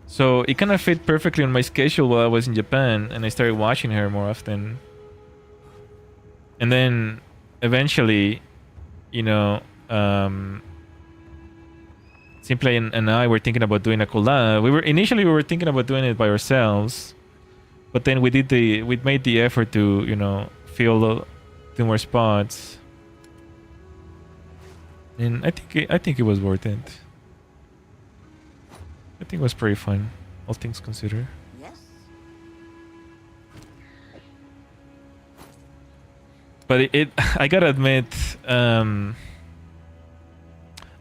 So it kind of fit perfectly on my schedule while I was in Japan, and I started watching her more often. And then eventually, you know, Simply and I were thinking about doing a collab. We were thinking about doing it by ourselves, but then we made the effort to, you know, fill 2 more spots. And I think it was worth it. I think it was pretty fun, all things considered. Yes. But I gotta admit, I'm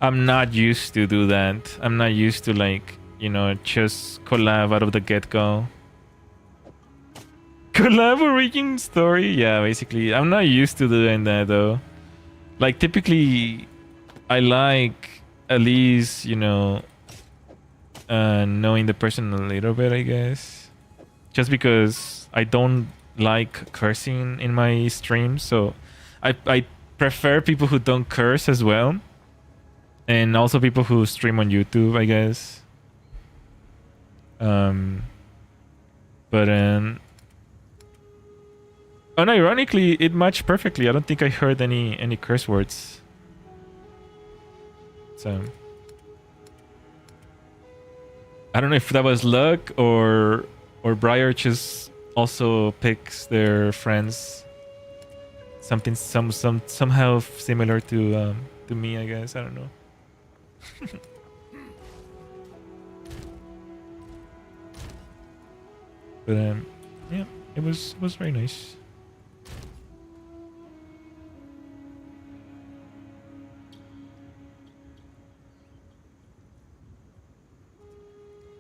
not used to do that. I'm not used to, like, you know, just collab out of the get-go. Collab origin story? Yeah, basically. I'm not used to doing that, though. Like, typically, I like at least, you know, knowing the person a little bit, I guess. Just because I don't like cursing in my streams, so I prefer people who don't curse as well. And also people who stream on YouTube, I guess. But unironically, it matched perfectly. I don't think I heard any curse words. So I don't know if that was luck or Briar just also picks their friends somehow similar to me, I guess. I don't know. But yeah, it was very nice.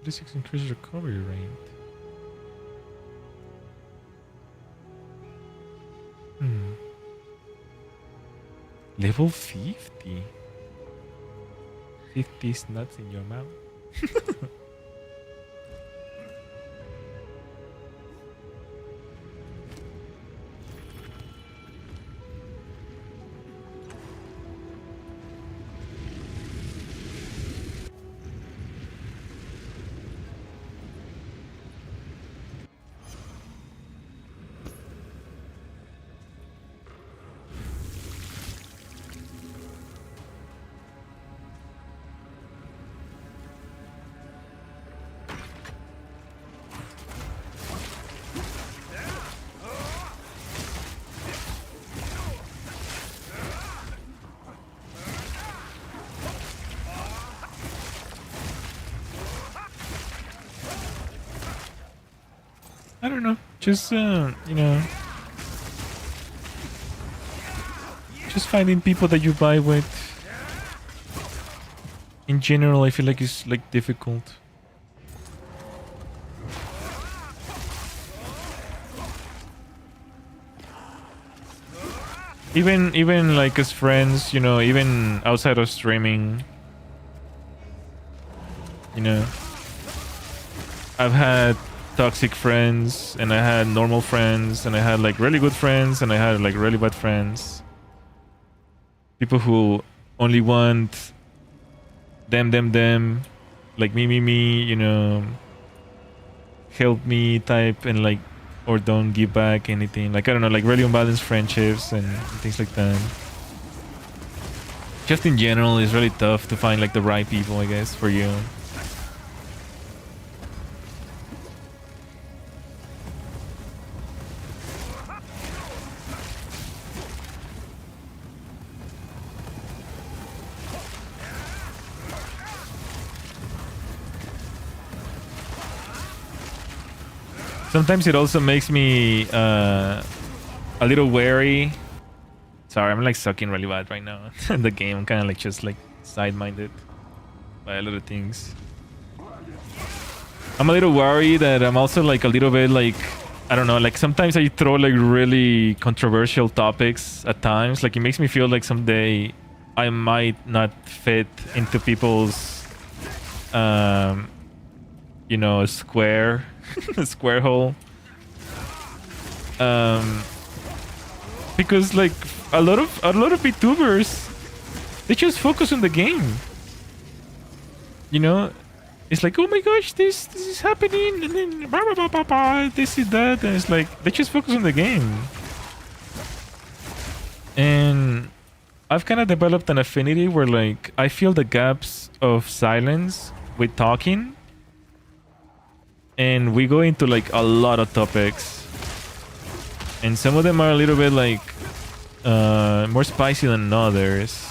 This increases recovery rate. Level 50. 50 nuts in your mouth. I don't know. Just, you know, just finding people that you buy with. In general, I feel like it's like difficult. Even like as friends, you know, even outside of streaming, you know, I've had toxic friends and I had normal friends and I had like really good friends and I had like really bad friends. People who only want them, like me, you know, help me type and like, or don't give back anything. Like, I don't know, like really unbalanced friendships and things like that. Just in general, it's really tough to find like the right people, I guess, for you. Sometimes it also makes me a little wary. Sorry, I'm like sucking really bad right now in the game. I'm kind of like just like side-minded by a lot of things. I'm a little worried that I'm also like a little bit like, I don't know, like sometimes I throw like really controversial topics at times. Like it makes me feel like someday I might not fit into people's, you know, square hole. Because like a lot of VTubers, they just focus on the game. You know, it's like, oh my gosh, this is happening, and then blah, blah, blah, blah, blah, this is that, and it's like they just focus on the game. And I've kind of developed an affinity where like I feel the gaps of silence with talking, and we go into like a lot of topics, and some of them are a little bit like more spicy than others,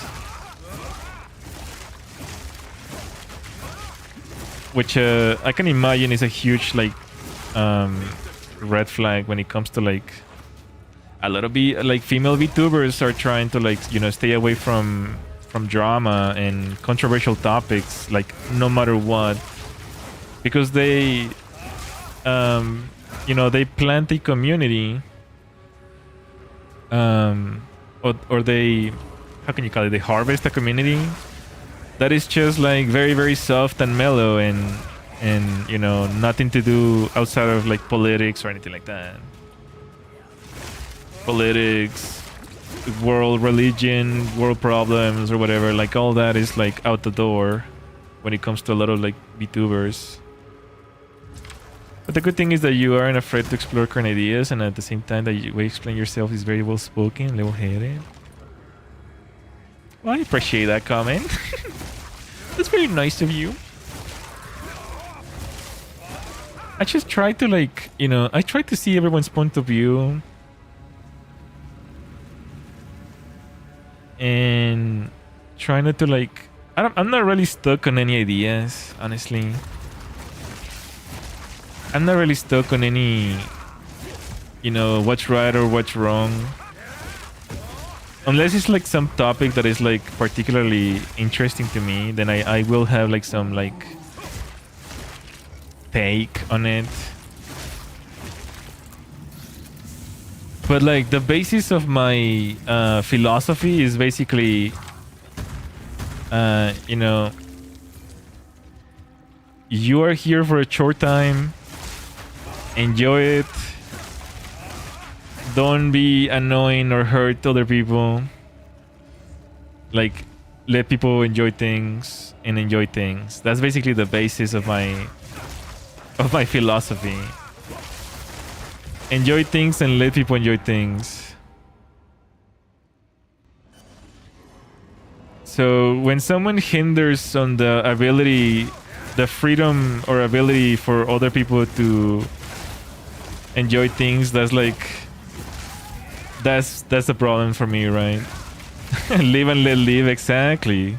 which I can imagine is a huge like red flag when it comes to like a lot of like female VTubers are trying to like, you know, stay away from drama and controversial topics, like no matter what, because they you know, they plant a community, or they, how can you call it, they harvest a community that is just like very, very soft and mellow, and you know, nothing to do outside of like politics or anything like that. Politics, world religion, world problems, or whatever, like all that is like out the door when it comes to a lot of like VTubers. But the good thing is that you aren't afraid to explore current ideas, and at the same time that you explain yourself is very well spoken, level-headed. Well, I appreciate that comment. That's very nice of you. I just try to like, you know, I try to see everyone's point of view. And try not to like, I'm not really stuck on any ideas, honestly. I'm not really stuck on any, you know, what's right or what's wrong. Unless it's like some topic that is like particularly interesting to me, then I will have like some like take on it. But like the basis of my philosophy is basically, you know, you are here for a short time. Enjoy it. Don't be annoying or hurt other people. Like, let people enjoy things and enjoy things. That's basically the basis of my philosophy. Enjoy things and let people enjoy things. So when someone hinders on the ability, the freedom or ability for other people to enjoy things, that's the problem for me, right? Live and let live, exactly.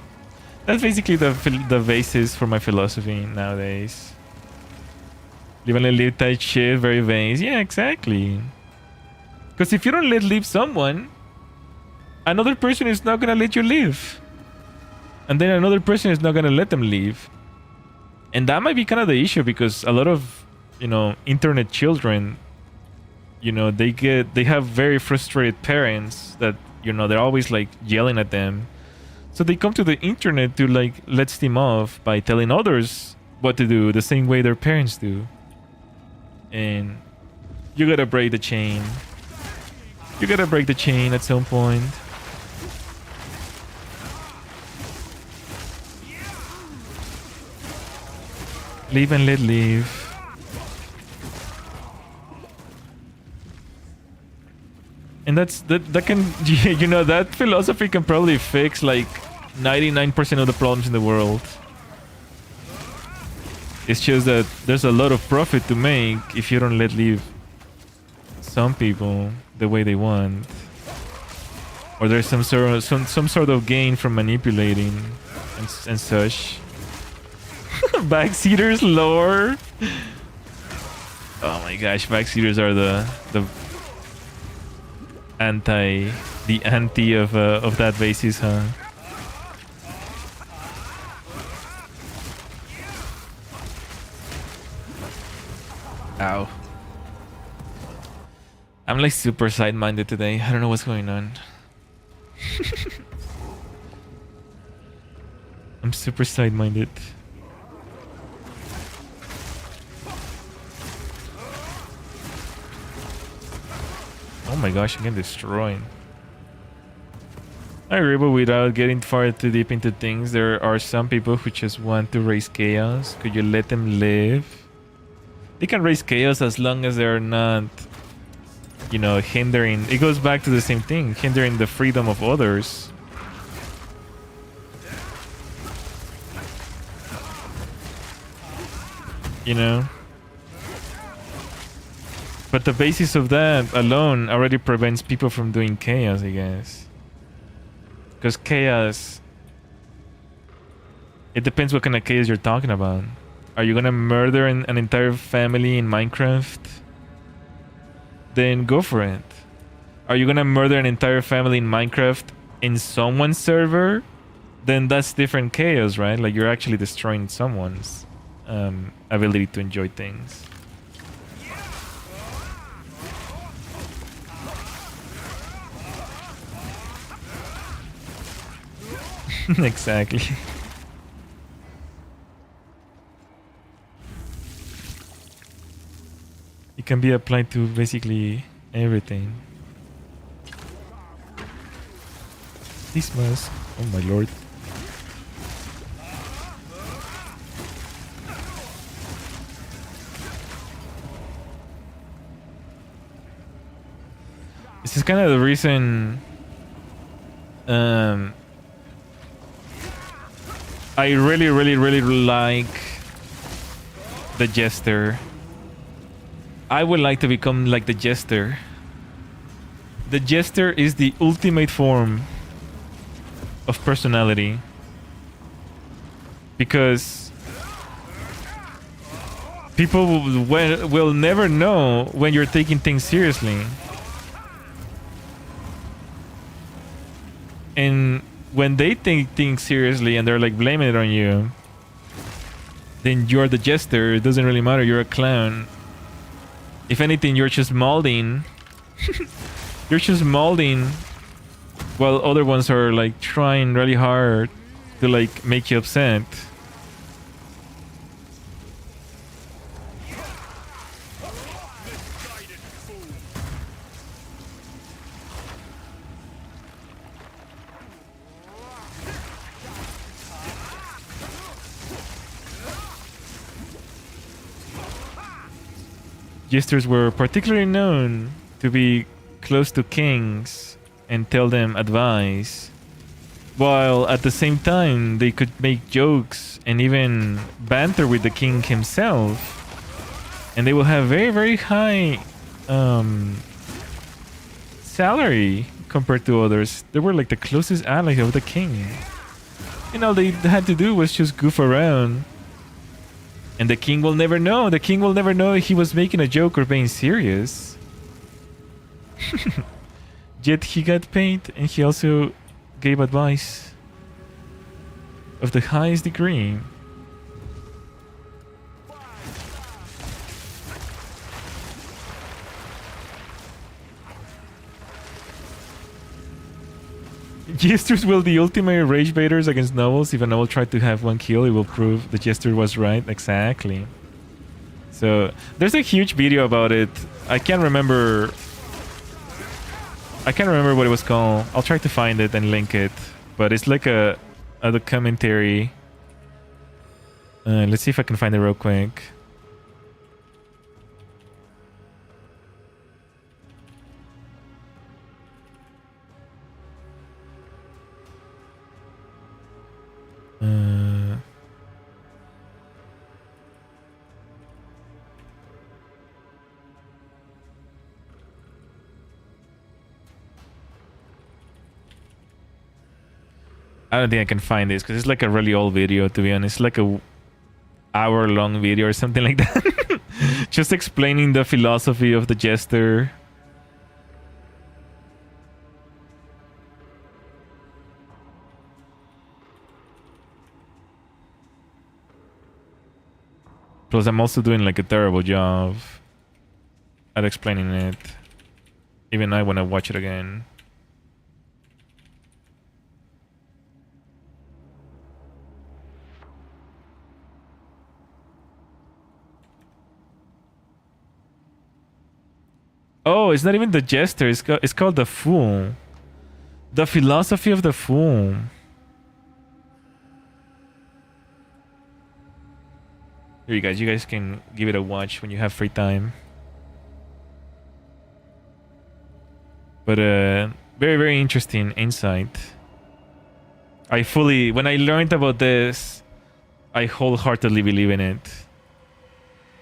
That's basically the basis for my philosophy nowadays. Live and let live type shit, very base. Yeah, exactly. Because if you don't let live someone, another person is not gonna let you live. And then another person is not gonna let them live. And that might be kind of the issue, because a lot of, you know, internet children, you know, they have very frustrated parents that, you know, they're always like yelling at them. So they come to the internet to like let steam off by telling others what to do the same way their parents do. And you gotta break the chain. You gotta break the chain at some point. Live and let live. And that can, you know, that philosophy can probably fix like 99% of the problems in the world. It's just that there's a lot of profit to make if you don't let live some people the way they want, or there's some sort of gain from manipulating and such. Backseaters lore. Oh my gosh, backseaters are the anti of that basis, huh? Ow. I'm like super side-minded today. I don't know what's going on. I'm super side-minded. Oh my gosh, I'm getting destroyed. I agree, but without getting far too deep into things, there are some people who just want to raise chaos. Could you let them live? They can raise chaos as long as they're not, you know, hindering. It goes back to the same thing, hindering the freedom of others. You know? But the basis of that alone already prevents people from doing chaos, I guess. Because chaos... It depends what kind of chaos you're talking about. Are you gonna murder an entire family in Minecraft? Then go for it. Are you gonna murder an entire family in Minecraft in someone's server? Then that's different chaos, right? Like you're actually destroying someone's ability to enjoy things. Exactly. It can be applied to basically everything. This mask. Oh my lord. This is kind of the reason I really like the Jester. I would like to become like the Jester. The Jester is the ultimate form of personality. Because people will never know when you're taking things seriously. And when they take things seriously and they're like blaming it on you, then you're the Jester. It doesn't really matter. You're a clown. If anything, you're just molding You're just molding while other ones are like trying really hard to like make you upset. Jesters were particularly known to be close to kings and tell them advice, while at the same time they could make jokes and even banter with the king himself, and they will have very, very high salary compared to others. They were like the closest ally of the king, and all they had to do was just goof around. And the king will never know. The king will never know if he was making a joke or being serious. Yet he got paid, and he also gave advice of the highest degree. Jesters will the ultimate rage baiters against nobles. If a noble tried to have one kill, it will prove the jester was right. Exactly. So there's a huge video about it. I can't remember what it was called. I'll try to find it and link it. But it's like a commentary. Let's see if I can find it real quick. I don't think I can find this because it's like a really old video, to be honest. It's like a hour-long video or something like that. Just explaining the philosophy of the jester. Plus, I'm also doing like a terrible job at explaining it. Even I want to watch it again. Oh, it's not even the jester. It's called the fool. The philosophy of the fool. Here, you guys can give it a watch when you have free time. But very, very interesting insight. When I learned about this, I wholeheartedly believe in it.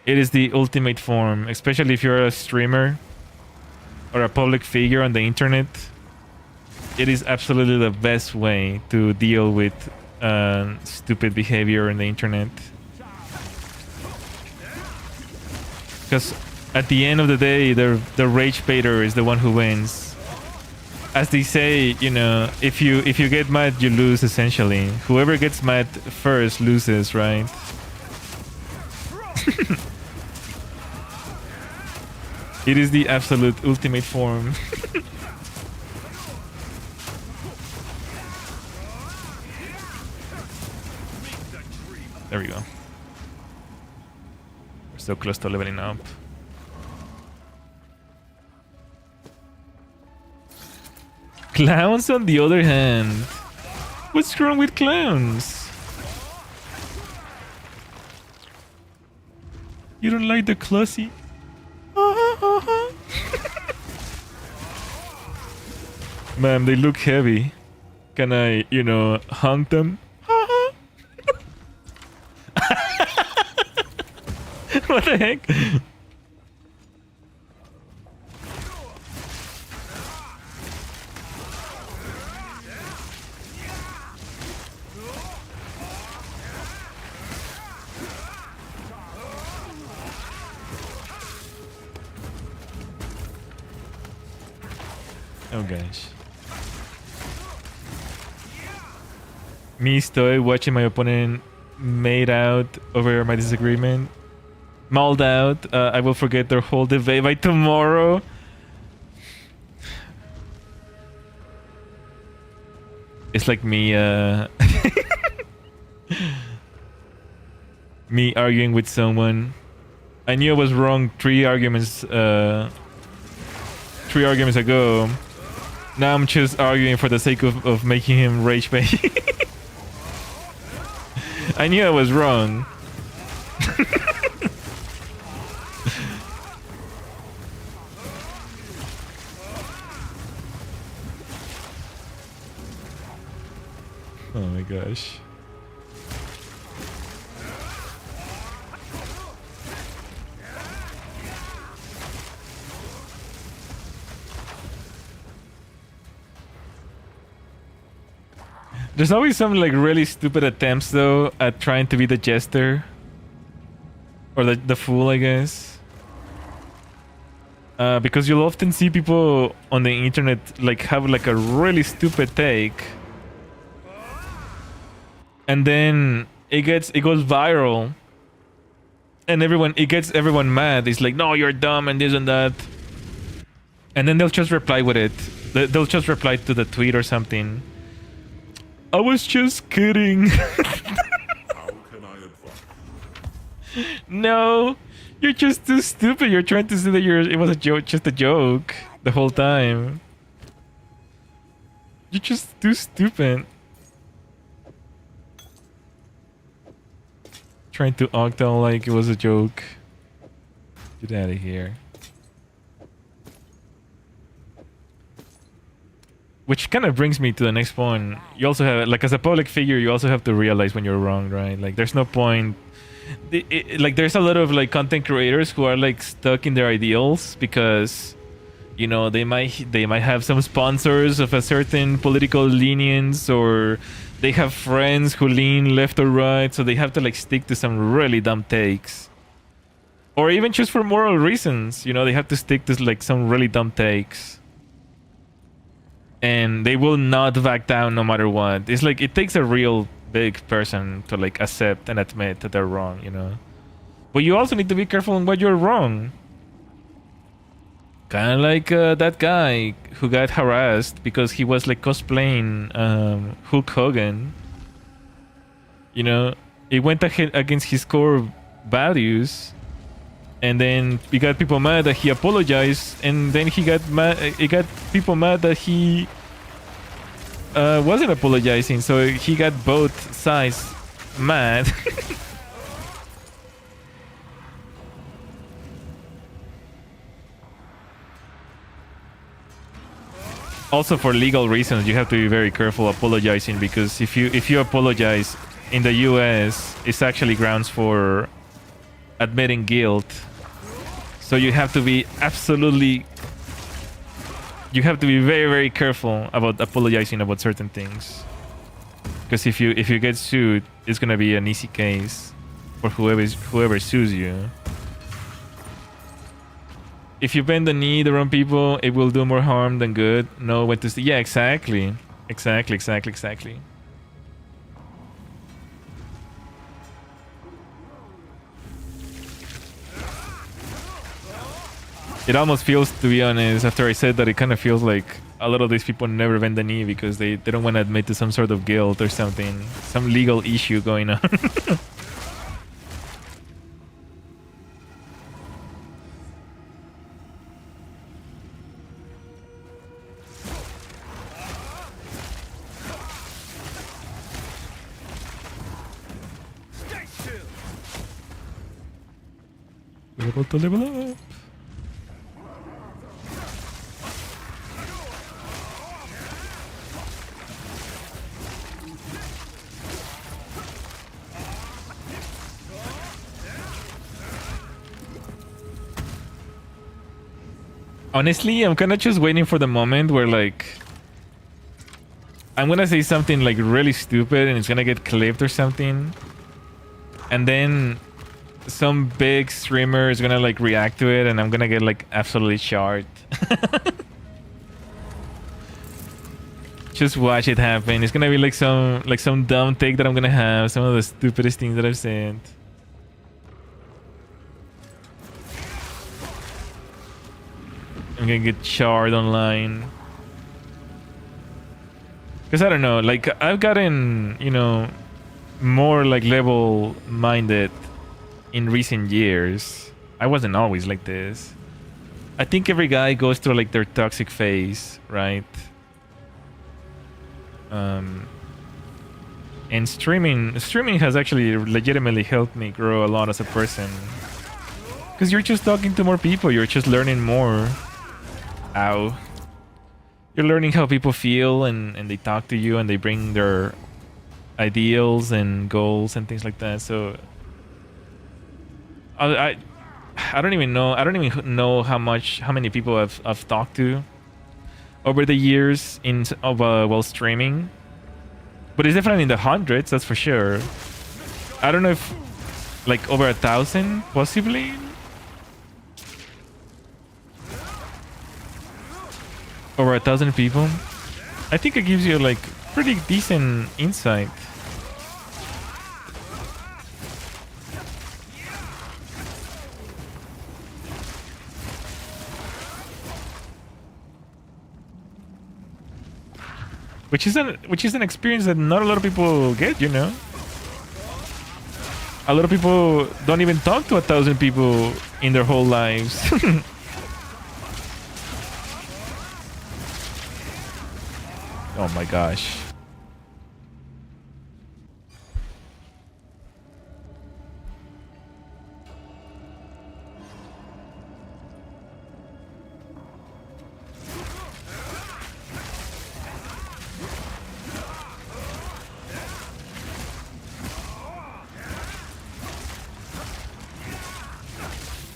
It is the ultimate form, especially if you're a streamer or a public figure on the internet. It is absolutely the best way to deal with stupid behavior on the internet. Because at the end of the day, the rage baiter is the one who wins. As they say, you know, if you get mad, you lose. Essentially, whoever gets mad first loses, right? It is the absolute ultimate form. There we go. We're so close to leveling up. Clowns, on the other hand. What's wrong with clowns? You don't like the classy? Ma'am, they look heavy. Can I, you know, hunk them? What the heck? Oh gosh. Me stoy watching my opponent made out over my disagreement. Mauled out. I will forget their whole debate by tomorrow. It's like me me arguing with someone. I knew I was wrong 3 arguments ago. Now I'm just arguing for the sake of making him rage bait. I knew I was wrong. Oh my gosh. There's always some like really stupid attempts though at trying to be the jester. Or the fool, I guess. Because you'll often see people on the internet like have like a really stupid take. And then it goes viral. And it gets everyone mad. It's like, no, you're dumb and this and that. And then they'll just reply with it. They'll just reply to the tweet or something. I was just kidding. How can I advise? No, you're just too stupid. You're trying to say that it was a joke, just a joke the whole time. You're just too stupid. Trying to octal like it was a joke. Get out of here. Which kind of brings me to the next point. You also have, like, as a public figure, you also have to realize when you're wrong, right? Like, there's no point. Like, there's a lot of like content creators who are like stuck in their ideals because, you know, they might have some sponsors of a certain political leanings, or they have friends who lean left or right, so they have to like stick to some really dumb takes. Or even just for moral reasons, you know, they have to stick to like some really dumb takes. And they will not back down no matter what. It's like it takes a real big person to like accept and admit that they're wrong, you know. But you also need to be careful on what you're wrong. Kind of like that guy who got harassed because he was like cosplaying Hulk Hogan. You know, it went against his core values. And then he got people mad that he apologized, and then he got mad. It got people mad that he wasn't apologizing. So he got both sides mad. Also, for legal reasons, you have to be very careful apologizing, because if you apologize in the U.S., it's actually grounds for admitting guilt. So you have to be very, very careful about apologizing about certain things. Because if you get sued, it's gonna be an easy case for whoever sues you. If you bend the knee the wrong people, it will do more harm than good. Know when to say. Yeah, exactly. Exactly. It almost feels, to be honest, after I said that, it kind of feels like a lot of these people never bend the knee because they don't want to admit to some sort of guilt or something. Some legal issue going on. We're about to level up. Honestly, I'm kind of just waiting for the moment where, like, I'm gonna say something like really stupid and it's gonna get clipped or something, and then some big streamer is gonna like react to it and I'm gonna get like absolutely shard. Just watch it happen. It's gonna be like some dumb take that I'm gonna have, some of the stupidest things that I've said. I'm gonna get charred online. Because I don't know, like I've gotten, you know, more like level-minded in recent years. I wasn't always like this. I think every guy goes through like their toxic phase, right? And streaming has actually legitimately helped me grow a lot as a person. Because you're just talking to more people, you're just learning more. Ow. You're learning how people feel, and they talk to you and they bring their ideals and goals and things like that. So I don't even know how many people I've talked to over the years while streaming, but it's definitely in the hundreds, that's for sure. I don't know if like over 1,000 possibly. Over 1,000 people. I think it gives you like pretty decent insight. Which is an experience that not a lot of people get, you know. A lot of people don't even talk to 1,000 people in their whole lives. Oh my gosh.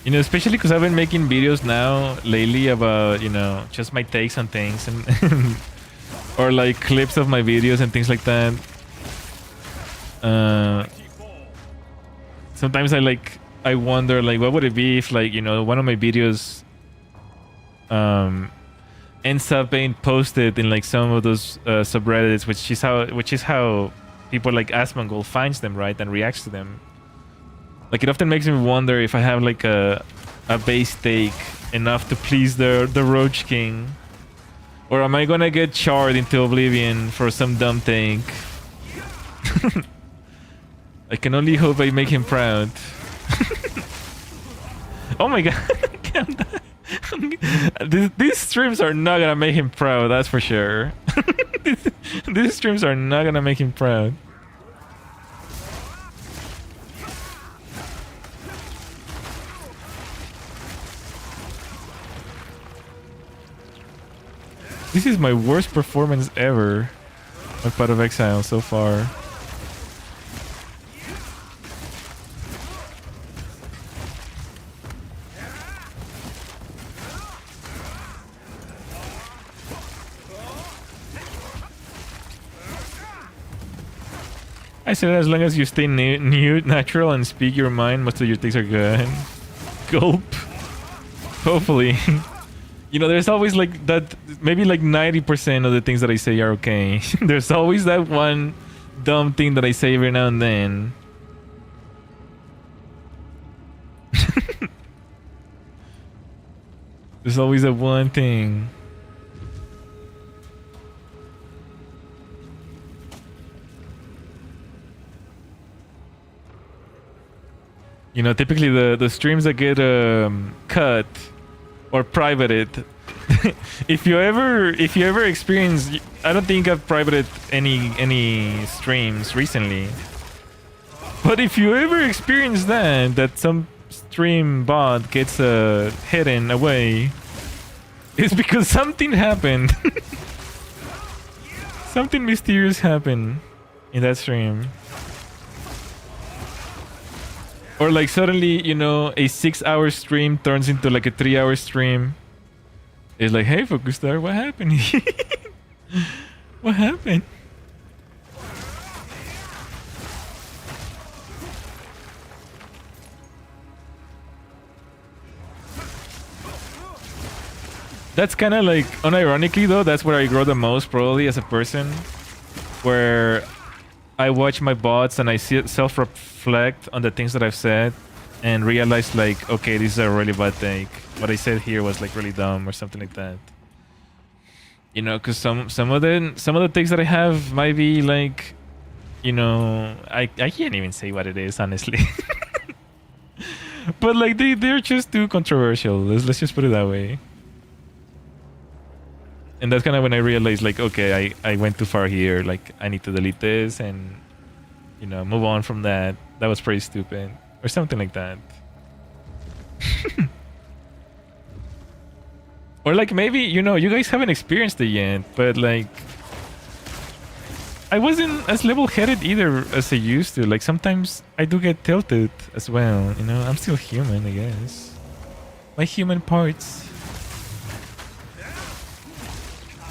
You know, especially because I've been making videos now lately about, you know, just my takes on things and or like clips of my videos and things like that. Sometimes I wonder like what would it be if, like, you know, one of my videos ends up being posted in like some of those subreddits, which is how people like Asmongold finds them, right, and reacts to them. Like, it often makes me wonder if I have like a base take enough to please the Roach King. Or am I gonna get charred into oblivion for some dumb take? I can only hope I make him proud. Oh my god. These streams are not gonna make him proud, that's for sure. These streams are not gonna make him proud. This is my worst performance ever on Path of Exile so far. I said as long as you stay natural and speak your mind, most of your things are good. Gulp. Hopefully. You know, there's always like that, maybe like 90% of the things that I say are okay. There's always that one dumb thing that I say every now and then. There's always that one thing. You know, typically the streams that get cut or privated. if you ever experience, I don't think I've privated any streams recently, but if you ever experience that some stream bot gets hidden away, it's because something happened. Something mysterious happened in that stream. Or like suddenly, you know, a 6-hour stream turns into like a 3-hour stream. It's like, hey, Fukustar, what happened? What happened? That's kind of like, unironically though, that's where I grow the most probably as a person. Where I watch my bots and I self-reflect on the things that I've said and realize like, okay, this is a really bad take. What I said here was like really dumb or something like that. You know, because some of the takes that I have might be like, you know, I can't even say what it is honestly. But like they're just too controversial. Let's just put it that way. And that's kind of when I realized, like, okay, I went too far here. Like, I need to delete this and, you know, move on from that. That was pretty stupid. Or something like that. Or like maybe, you know, you guys haven't experienced it yet, but like, I wasn't as level-headed either as I used to. Like, sometimes I do get tilted as well. You know, I'm still human, I guess. My human parts.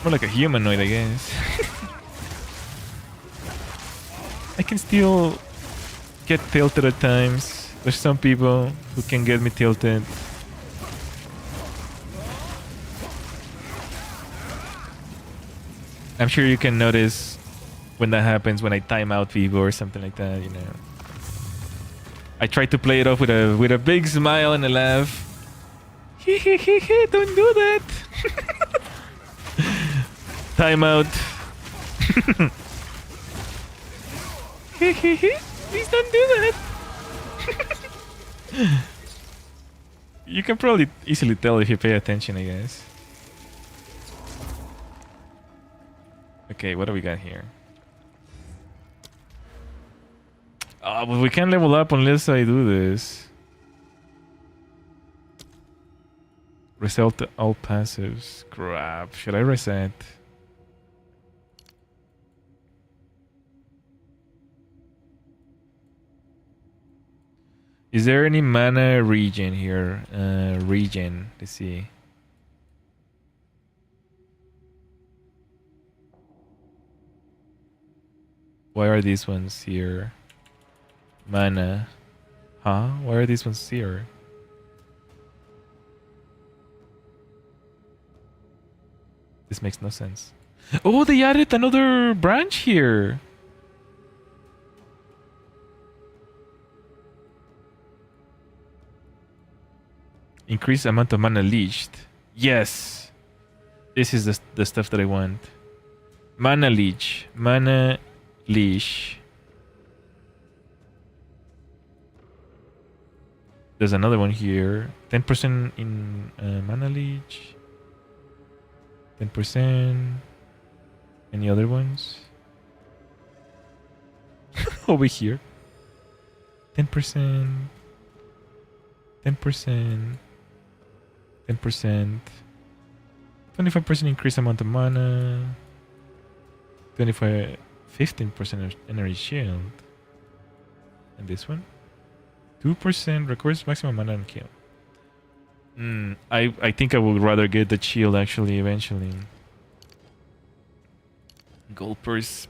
More like a humanoid, I guess. I can still get tilted at times. There's some people who can get me tilted. I'm sure you can notice when that happens when I time out Vivo or something like that, you know. I try to play it off with a big smile and a laugh. Don't do that. Time out. Please don't do that. You can probably easily tell if you pay attention, I guess. Okay, what do we got here? But we can't level up unless I do this. Reset all passives. Crap. Should I reset? Is there any mana regen here? Regen. Let's see. Why are these ones here? Mana. Huh? Why are these ones here? This makes no sense. Oh, they added another branch here. Increase amount of mana leached. Yes. This is the stuff that I want. Mana leech. Mana leash. There's another one here. 10% in mana leech. 10%. Any other ones? Over here. 10%. 10%. 10%. 25% increase amount of mana. 15% energy shield. And this one? 2% recovers maximum mana and kill. I think I would rather get the shield actually eventually. Gold purse.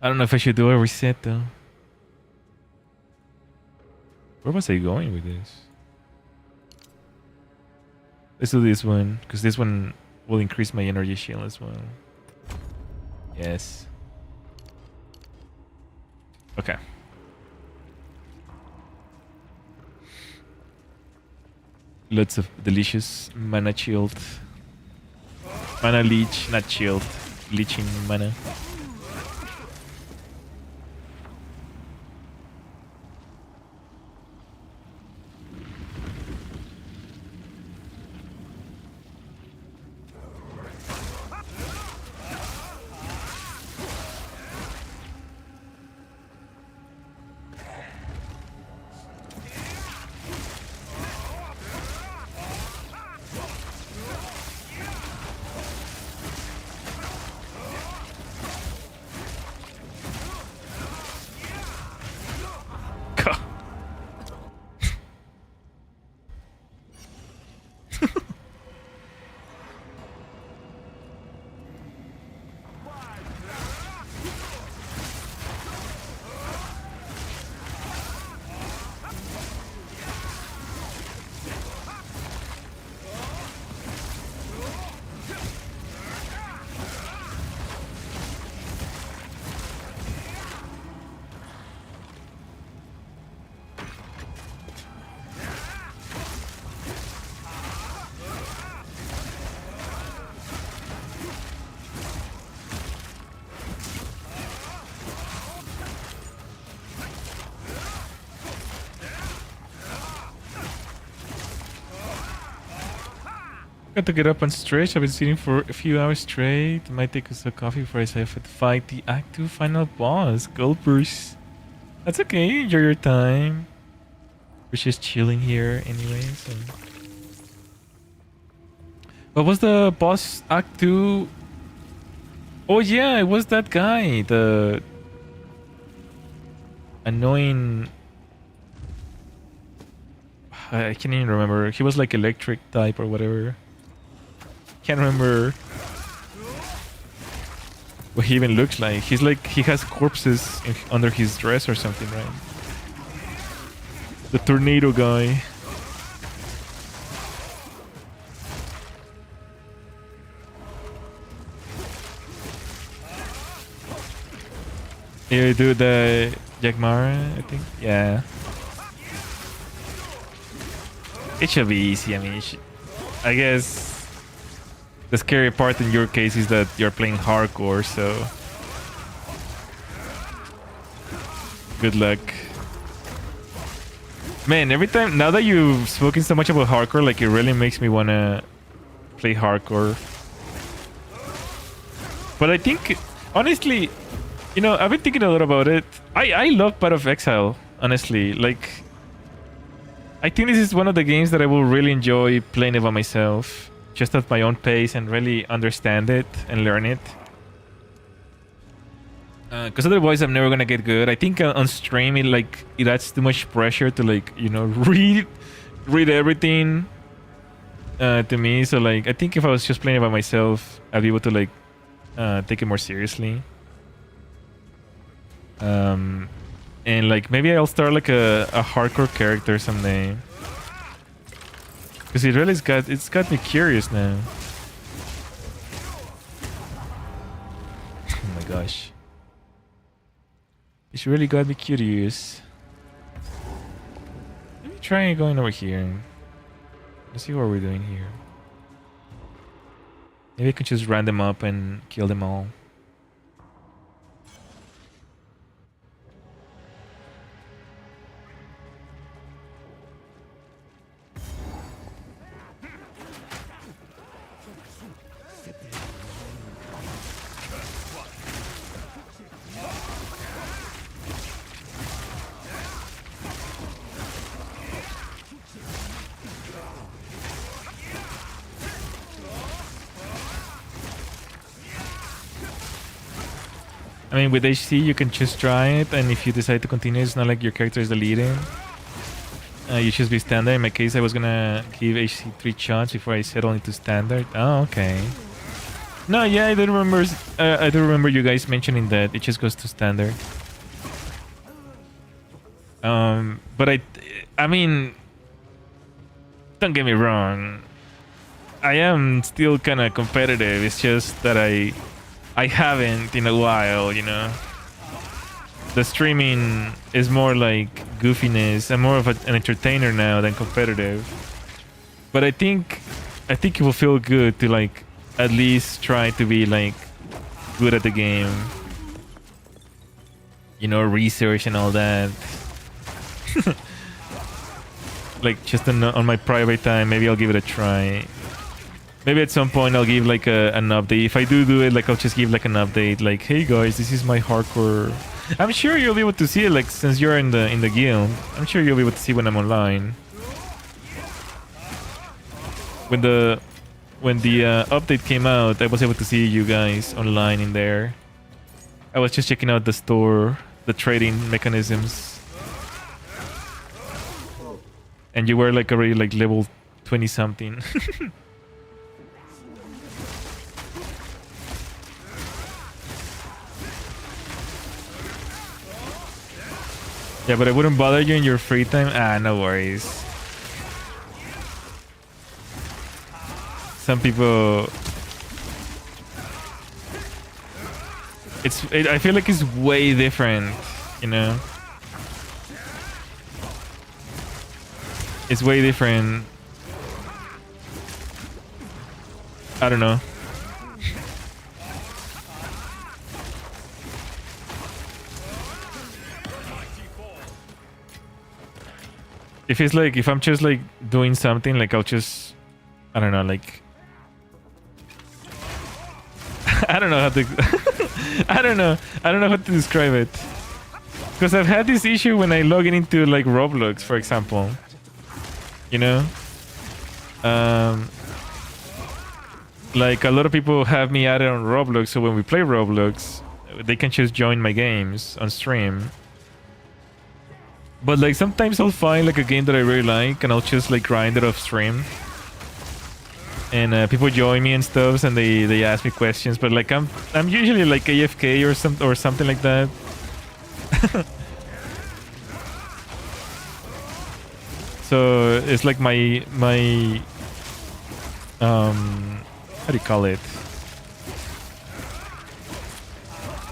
I don't know if I should do a reset though. Where was I going with this? Let's do this one, because this one will increase my energy shield as well. Yes. Okay. Lots of delicious mana shield. Mana leech, not shield. Leeching mana. Got to get up and stretch. I've been sitting for a few hours straight. It might take us a coffee before I have to fight the Act 2 final boss, Goldburst. That's okay. Enjoy your time. We're just chilling here anyway, so... What was the boss Act 2? Oh yeah, it was that guy. The... annoying... I can't even remember. He was like electric type or whatever. Can't remember what he even looks like. He's like, he has corpses under his dress or something, right? The tornado guy. You do the Jagmara, I think? Yeah. It should be easy. I mean, I guess the scary part in your case is that you're playing hardcore, so good luck. Man, every time, now that you've spoken so much about hardcore, like it really makes me wanna play hardcore. But I think, honestly, you know, I've been thinking a lot about it. I love Path of Exile, honestly. Like, I think this is one of the games that I will really enjoy playing it by myself, just at my own pace and really understand it and learn it. Because otherwise I'm never gonna get good. I think on stream it adds too much pressure to, like, you know, read everything to me. So like I think if I was just playing it by myself, I'd be able to like take it more seriously. And like maybe I'll start like a hardcore character someday. Because it really it's got me curious now. Oh my gosh. It's really got me curious. Let me try going over here. Let's see what we're doing here. Maybe I can just run them up and kill them all. I mean, with HC you can just try it, and if you decide to continue, it's not like your character is deleting. You just be standard. In my case, I was gonna give HC 3 shots before I settle into standard. Oh, okay. No, yeah, I do remember. I do remember you guys mentioning that it just goes to standard. But I mean, don't get me wrong. I am still kind of competitive. It's just that I haven't in a while, you know. The streaming is more like goofiness. I'm more of an entertainer now than competitive. But I think it will feel good to like at least try to be like good at the game. You know, research and all that. Like just on my private time, maybe I'll give it a try. Maybe at some point I'll give like an update. If I do it, like I'll just give like an update, like, hey guys, this is my hardcore. I'm sure you'll be able to see it, like since you're in the guild. I'm sure you'll be able to see when I'm online. When the update came out, I was able to see you guys online in there. I was just checking out the store, the trading mechanisms, and you were like already like level 20 something. Yeah, but I wouldn't bother you in your free time. Ah, no worries. Some people... I feel like it's way different, you know? It's way different. I don't know. If it's like, if I'm just like doing something, like I'll just, I don't know, like I don't know how to I don't know how to describe it, because I've had this issue when I log in into like Roblox, for example, you know. Like a lot of people have me added on Roblox, so when we play Roblox they can just join my games on stream. But like sometimes I'll find like a game that I really like and I'll just like grind it off stream, and people join me and stuff, and they ask me questions, but like I'm usually like AFK or something like that. So it's like my how do you call it,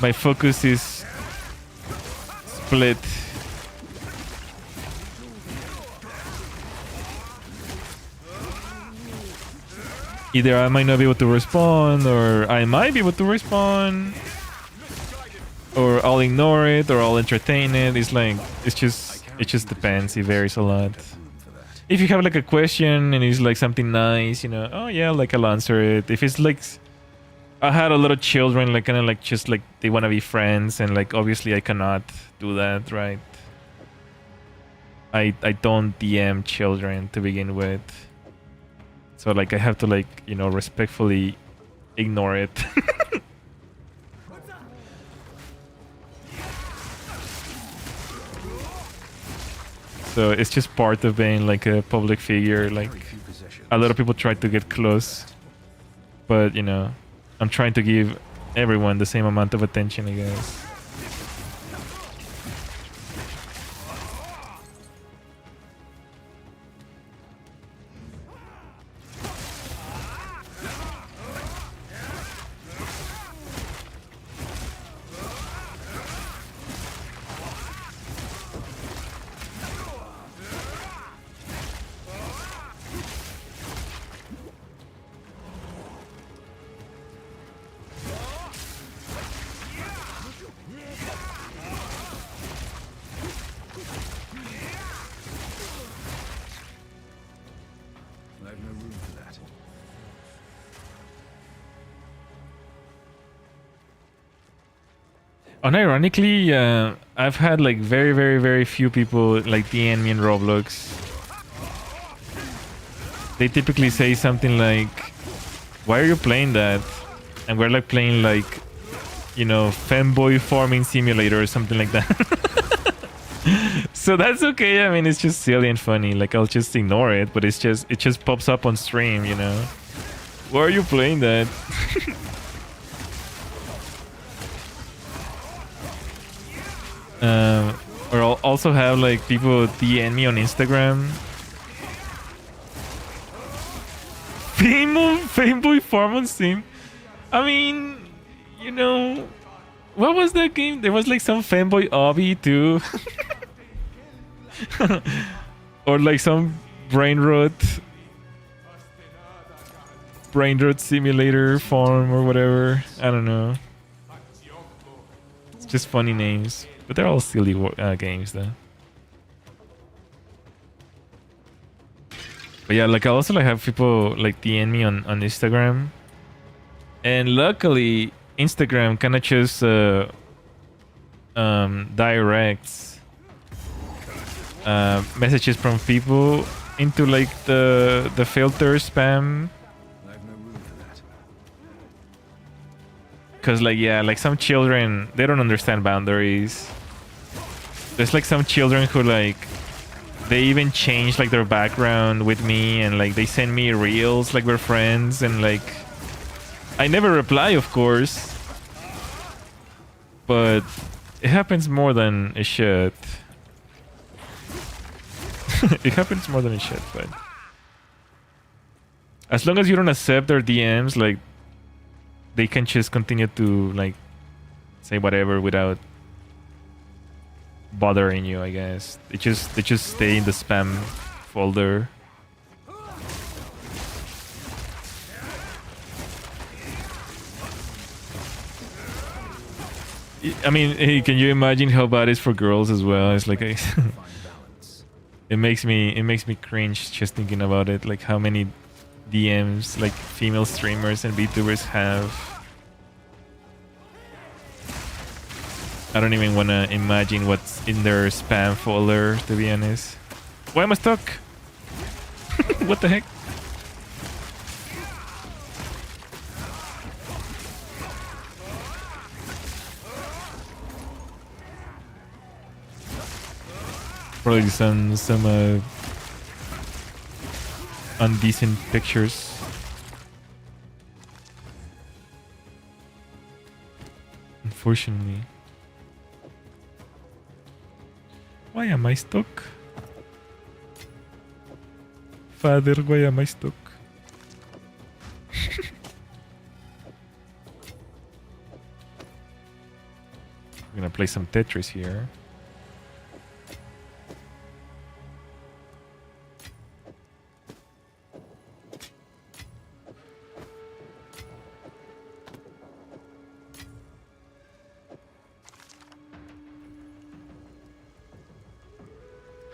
my focus is split. Either I might not be able to respond, or I might be able to respond, or I'll ignore it, or I'll entertain it. It's like it just depends. It varies a lot. If you have like a question and it's like something nice, you know, oh yeah, like I'll answer it. If it's like I had a lot of children, like kind of like just like they want to be friends, and like obviously I cannot do that, right? I don't DM children to begin with, so like I have to like, you know, respectfully ignore it. So it's just part of being like a public figure. Like a lot of people try to get close, but you know, I'm trying to give everyone the same amount of attention, I guess. Unironically, I've had like very few people like DM me in Roblox. They typically say something like, "Why are you playing that?" And we're like playing like, you know, femboy farming simulator or something like that. So that's okay. I mean, it's just silly and funny. Like I'll just ignore it, but it just pops up on stream, you know. Why are you playing that? Or I'll also have like people DM me on Instagram. Fameboy Farm on Steam. I mean, you know, what was that game? There was like some Fanboy Obby too. Or like some brain rot simulator farm or whatever. I don't know. It's just funny names. But they're all silly games, though. But yeah, like I also like have people like DM me on Instagram, and luckily Instagram kind of just directs messages from people into like the filter spam. Because like, yeah, like some children, they don't understand boundaries. There's like some children who like, they even change like their background with me, and like they send me reels like we're friends, and like I never reply, of course, but it happens more than it should. It happens more than it should, but as long as you don't accept their DMs, like they can just continue to like say whatever without bothering you, I guess. They just stay in the spam folder. I mean, hey, can you imagine how bad it is for girls as well? It's like it makes me cringe just thinking about it, like how many DMs like female streamers and VTubers have. I don't even want to imagine what's in their spam folder, to be honest. Why am I stuck? What the heck? Probably some undecent pictures. Unfortunately. Why am I stuck? Father, why am I stuck? I'm gonna play some Tetris here.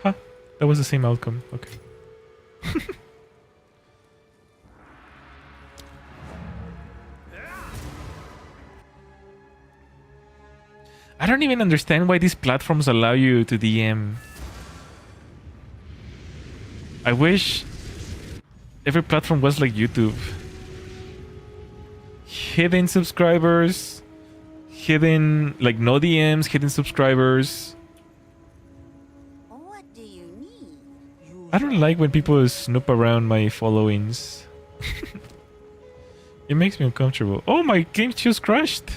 Huh, that was the same outcome. Okay. I don't even understand why these platforms allow you to DM. I wish every platform was like YouTube. Hidden subscribers, hidden, like no DMs, hidden subscribers. What do you need? I don't like when people snoop around my followings. It makes me uncomfortable. Oh, my game just crashed.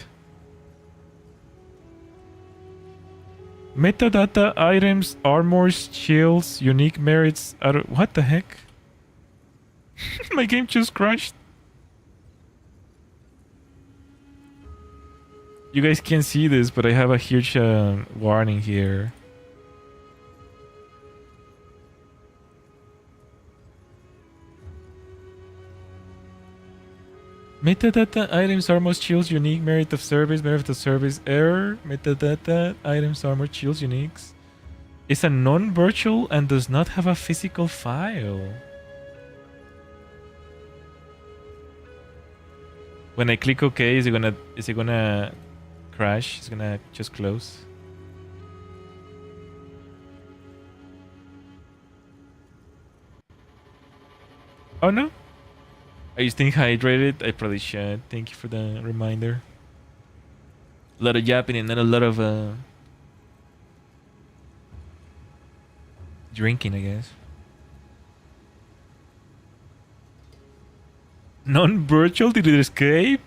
Metadata, items, armors, shields, unique merits. What the heck? My game just crashed. You guys can't see this, but I have a huge warning here. Metadata, items, armor, shields, unique, merit of service, error. Metadata, items, armor, shields, uniques. Is a non-virtual and does not have a physical file. When I click OK, is it gonna crash? It's gonna just close. Oh no? Are you staying hydrated? I probably should. Thank you for the reminder. A lot of yapping and not a lot of drinking, I guess. Non-virtual? Did it escape?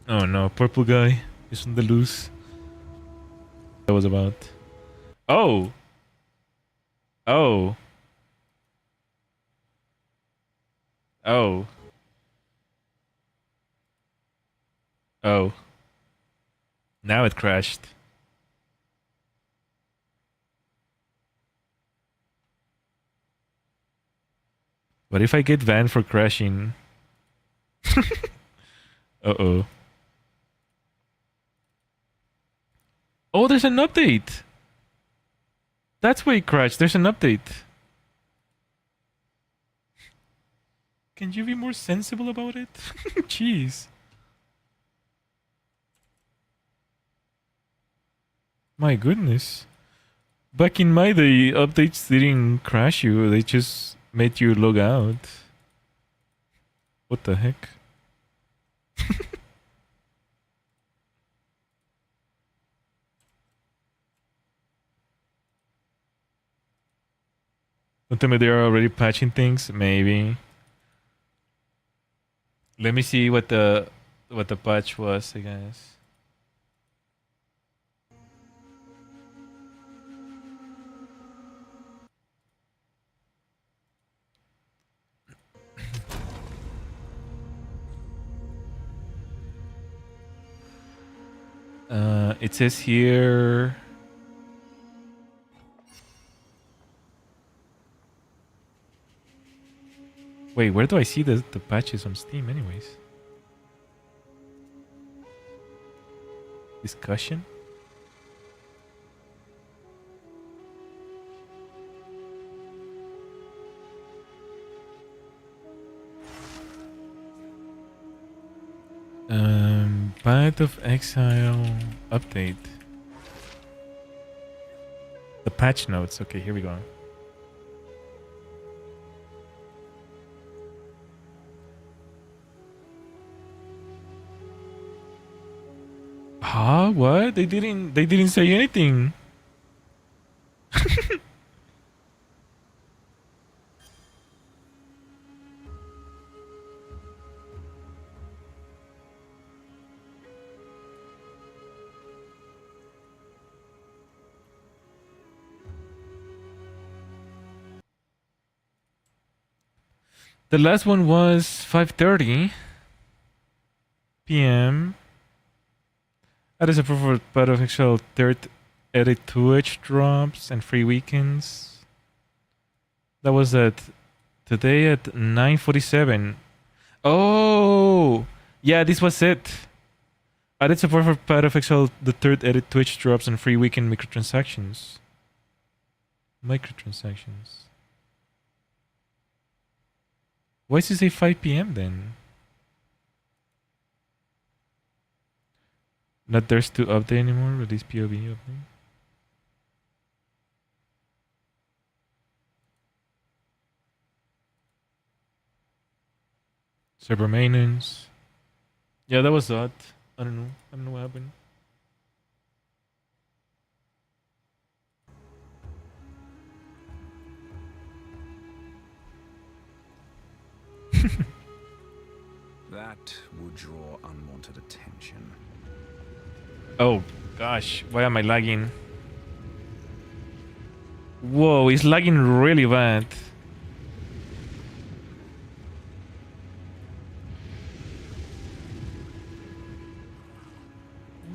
Oh no, purple guy is on the loose. That was about. Oh! Oh! Oh. Oh. Now it crashed. What if I get banned for crashing? Uh-oh. Oh, there's an update! That's why it crashed. There's an update. Can you be more sensible about it? Jeez. My goodness. Back in my day, updates didn't crash you. They just made you log out. What the heck? Don't tell me they're already patching things. Maybe. Let me see what the patch was, I guess. It says here. Wait, where do I see the patches on Steam anyways? Discussion? Path of Exile update. The patch notes. Okay, here we go. Huh? What? They didn't say anything. The last one was 5:30 p.m. That is a preferred part of Exile third edit 2H drops and free weekends. That was at today at 9:47. Oh, yeah, this was it. Added support for part of Exile the third edit Twitch drops and free weekend microtransactions. Microtransactions. Why does it say 5 p.m. then? Not there's to update anymore. Release POV update. Server maintenance. Yeah, that was odd. I don't know. I don't know what happened. That would draw unwanted attention. Oh gosh, why am I lagging? Whoa, it's lagging really bad.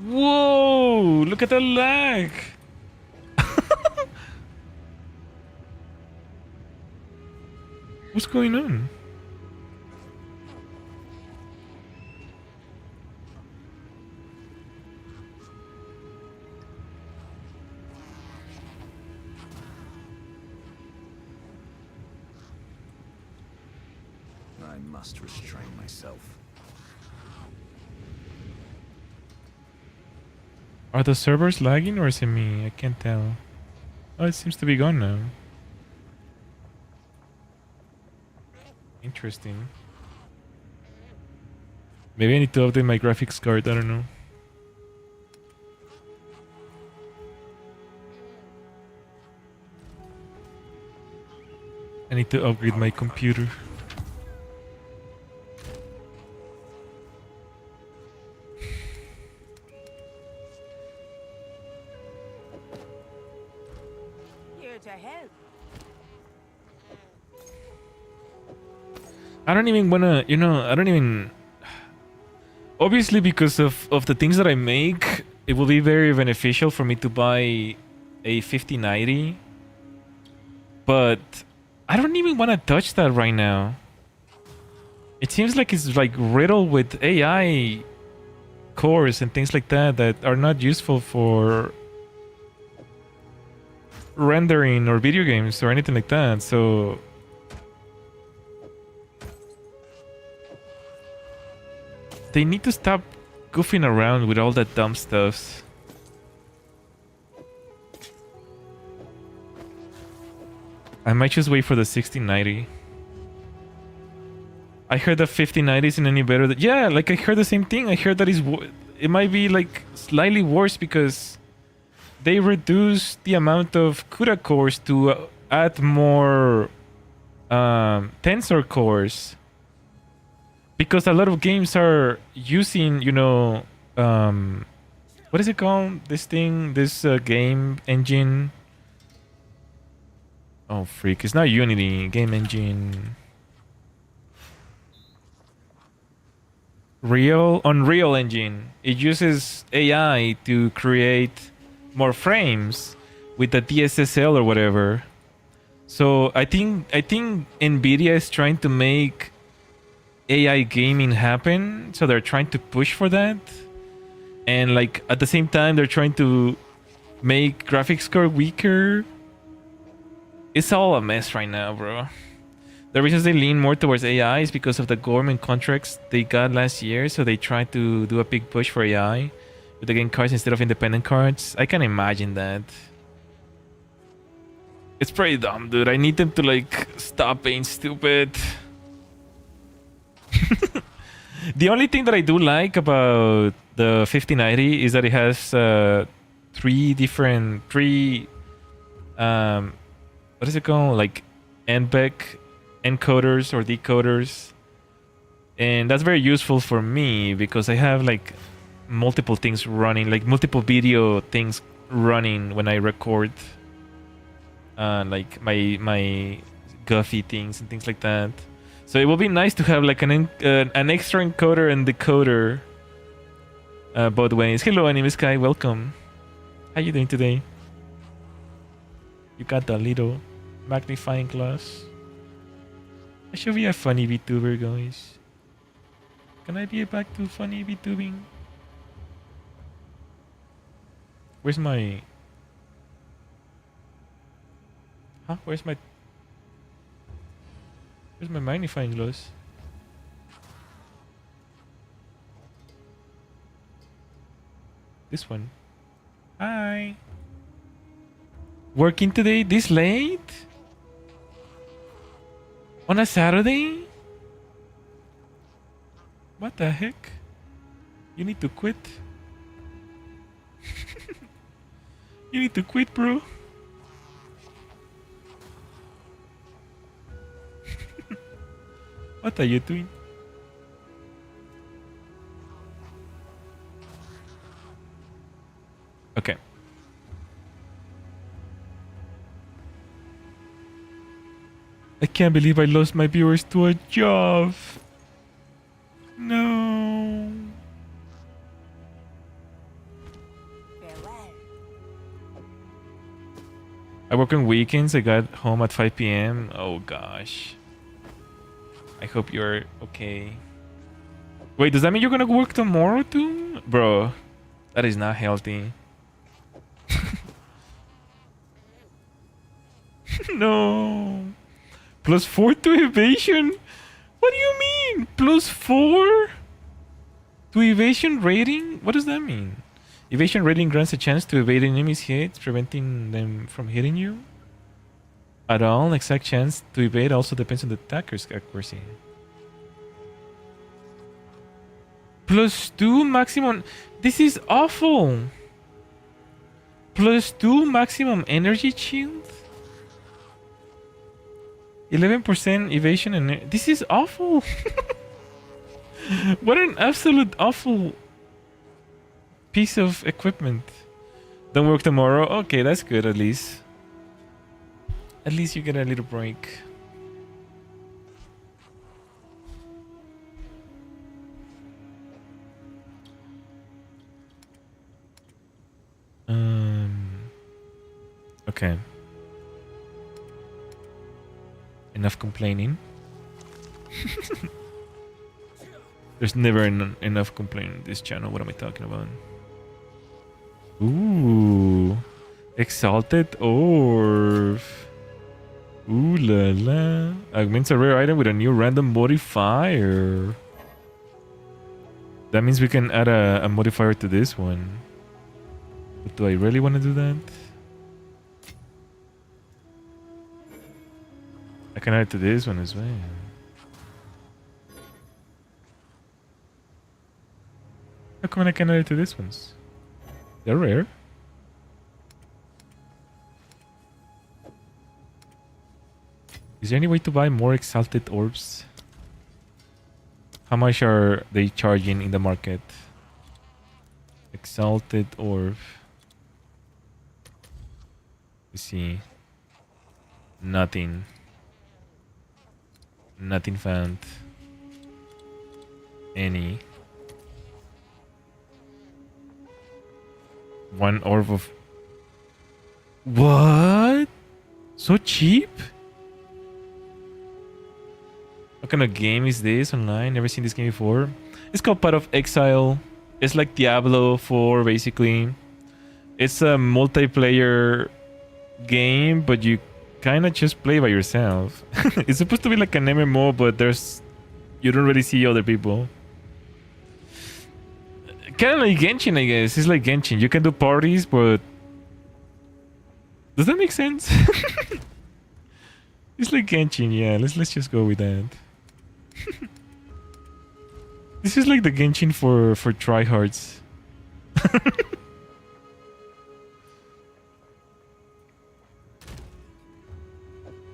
Whoa, look at the lag. What's going on? I must restrain myself. Are the servers lagging or is it me? I can't tell. Oh, it seems to be gone now. Interesting. Maybe I need to update my graphics card, I don't know. I need to upgrade my computer. Here to help. I don't even wanna, you know, I don't even... Obviously because of the things that I make, it will be very beneficial for me to buy a 5090. But I don't even want to touch that right now. It seems like it's like riddled with AI cores and things like that that are not useful for rendering or video games or anything like that. So they need to stop goofing around with all that dumb stuff. I might just wait for the 6090. I heard the 5090 isn't any better. Yeah, like I heard the same thing. I heard that it might be like slightly worse because they reduced the amount of CUDA cores to add more tensor cores. Because a lot of games are using, you know, what is it called? This thing, this game engine. Oh, freak. It's not Unity. Game engine. Unreal engine. It uses AI to create more frames with the DSSL or whatever. So I think Nvidia is trying to make AI gaming happen. So they're trying to push for that. And like at the same time, they're trying to make graphics card weaker. It's all a mess right now, bro. The reasons they lean more towards AI is because of the government contracts they got last year. So they try to do a big push for AI with the game cards instead of independent cards. I can imagine that. It's pretty dumb, dude. I need them to like stop being stupid. The only thing that I do like about the 5090 is that it has three what is it called, like NBEC encoders or decoders, and that's very useful for me because I have like multiple things running, like multiple video things running when I record, like my Guffy things and things like that. So it will be nice to have like an extra encoder and decoder both ways. Hello, Anime Sky, welcome. How you doing today? You got the little magnifying glass. I should be a funny VTuber, guys. Can I be back to funny VTubing? Where's my... Huh? Where's my magnifying glass? This one. Hi. Working today this late? On a Saturday? What the heck? You need to quit. You need to quit, bro. What are you doing? Okay. I can't believe I lost my viewers to a job. No. Farewell. I work on weekends. I got home at 5 p.m. Oh gosh. I hope you're okay. Wait, does that mean you're gonna work tomorrow too? Bro, that is not healthy. No. +4 to evasion? What do you mean? +4 to evasion rating? What does that mean? Evasion rating grants a chance to evade enemies' hits, preventing them from hitting you. At all, exact chance to evade also depends on the attacker's accuracy. +2 maximum. This is awful. +2 maximum energy shield. 11% evasion and this is awful. What an absolute awful piece of equipment. Don't work tomorrow. Okay, that's good at least. At least you get a little break. Okay. Enough complaining. There's never enough complaining on this channel. What am I talking about? Ooh. Exalted Orb. Ooh la la. Augments a rare item with a new random modifier. That means we can add a modifier to this one. But do I really want to do that? I can add it to this one as well. How come I can add it to this ones? They're rare. Is there any way to buy more exalted orbs? How much are they charging in the market? Exalted orb. Let's see. Nothing. Nothing found. Any. One orb of... What? So cheap? What kind of game is this online? Never seen this game before. It's called part of Exile. It's like Diablo 4 basically. It's a multiplayer game, but you kind of just play by yourself. It's supposed to be like an MMO, but you don't really see other people. Kind of like Genshin, I guess. It's like Genshin. You can do parties, but does that make sense? It's like Genshin, yeah. Let's just go with that. This is like the Genshin for tryhards.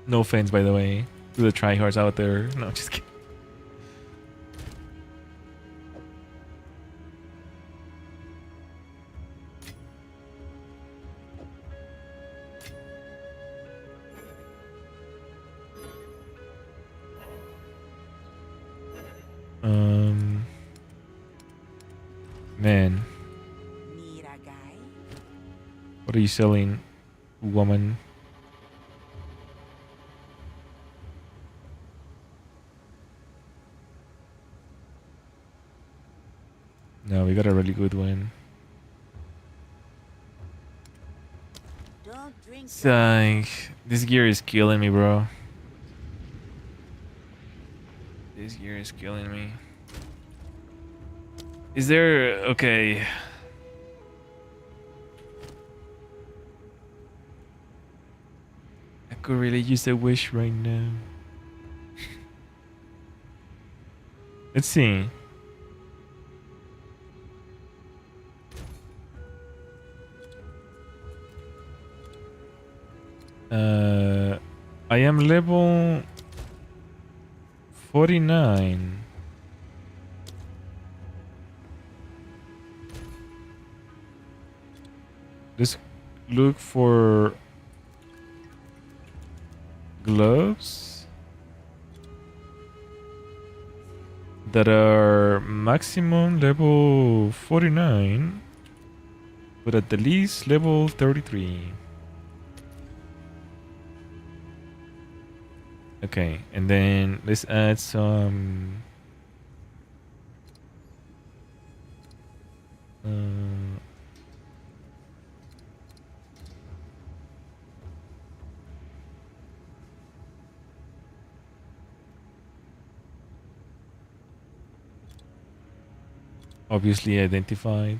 No offense, by the way, to the tryhards out there. No, just kidding. Man, Need a guy? what are you selling, woman? No, we got a really good one. Don't drink. It's like, this gear is killing me, bro. This gear is killing me. Is there... Okay. I could really use a wish right now. Let's see. I am level 49. Let's look for gloves that are maximum level 49, but at the least level 33. Okay, and then let's add some obviously identified.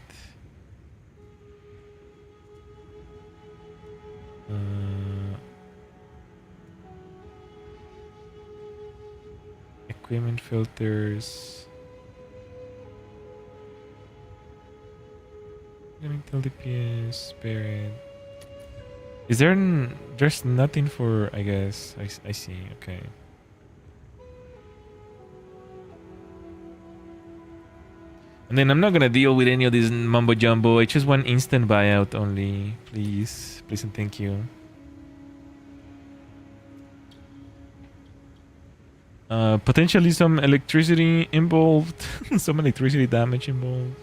Equipment filters. Tell DPS, spirit. Is there there's nothing for, I guess. I see, okay. And then I'm not gonna deal with any of this mumbo jumbo. I just want instant buyout only. Please. Please and thank you. Potentially some electricity involved. Some electricity damage involved.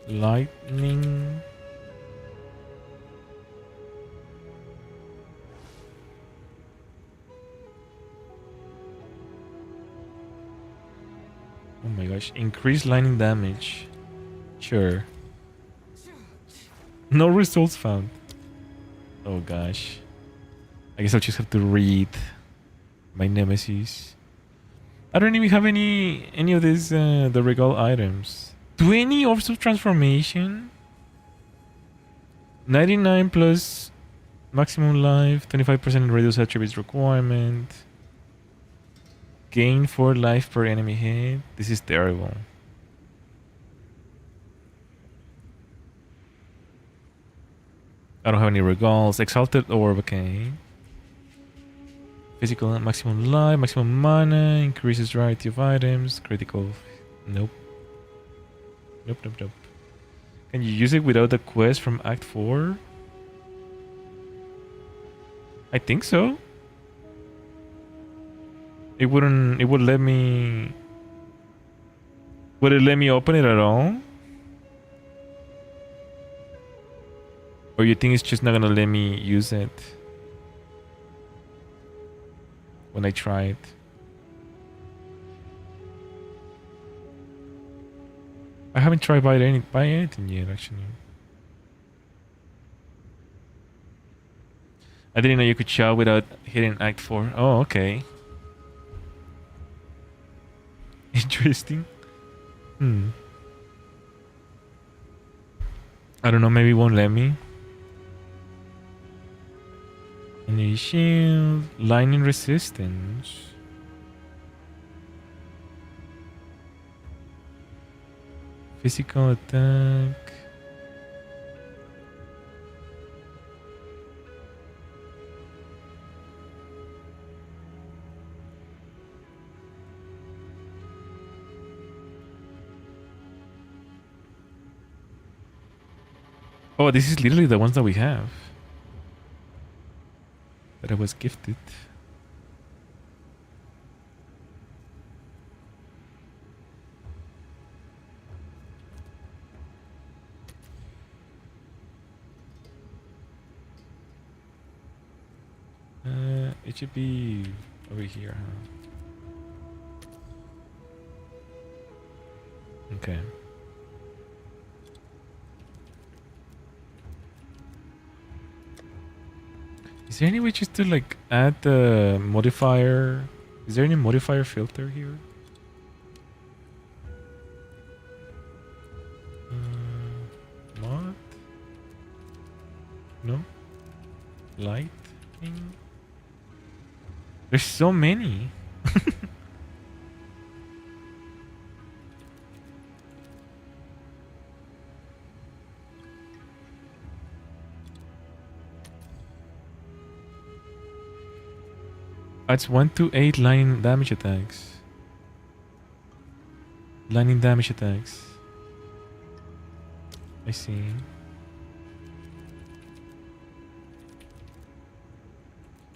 Lightning. Oh my gosh, increased lightning damage. Sure. No results found. Oh gosh. I guess I'll just have to read my nemesis. I don't even have any of these the regal items. 20 orbs of transformation. 99 plus maximum life. 25% reduced attributes requirement. Gain 4 life per enemy hit. This is terrible. I don't have any regals. Exalted orb, okay. Physical maximum life, maximum mana, increases variety of items, critical. Nope. Nope. Can you use it without the quest from Act 4? I think so. It would let me... Would it let me open it at all? Or you think it's just not gonna let me use it when I try it? I haven't tried buying anything yet, actually. I didn't know you could shout without hitting Act 4. Oh, okay. Interesting. I don't know, maybe it won't let me. Any shield, lightning resistance. Physical attack. Oh, this is literally the ones that we have. That I was gifted. It should be over here, huh? Okay. Is there any way just to like add the modifier? Is there any modifier filter here? Mod? No? Lighting? There's so many. It's 1 to 8 lightning damage attacks. Lightning damage attacks. I see.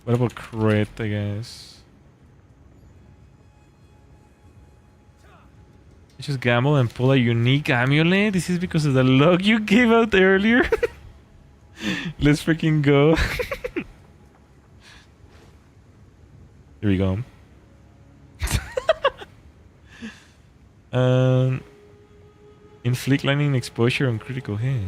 What about crit, I guess? You just gamble and pull a unique amulet? This is because of the luck you gave out earlier? Let's freaking go. Here we go. Inflict lightning exposure on critical hit.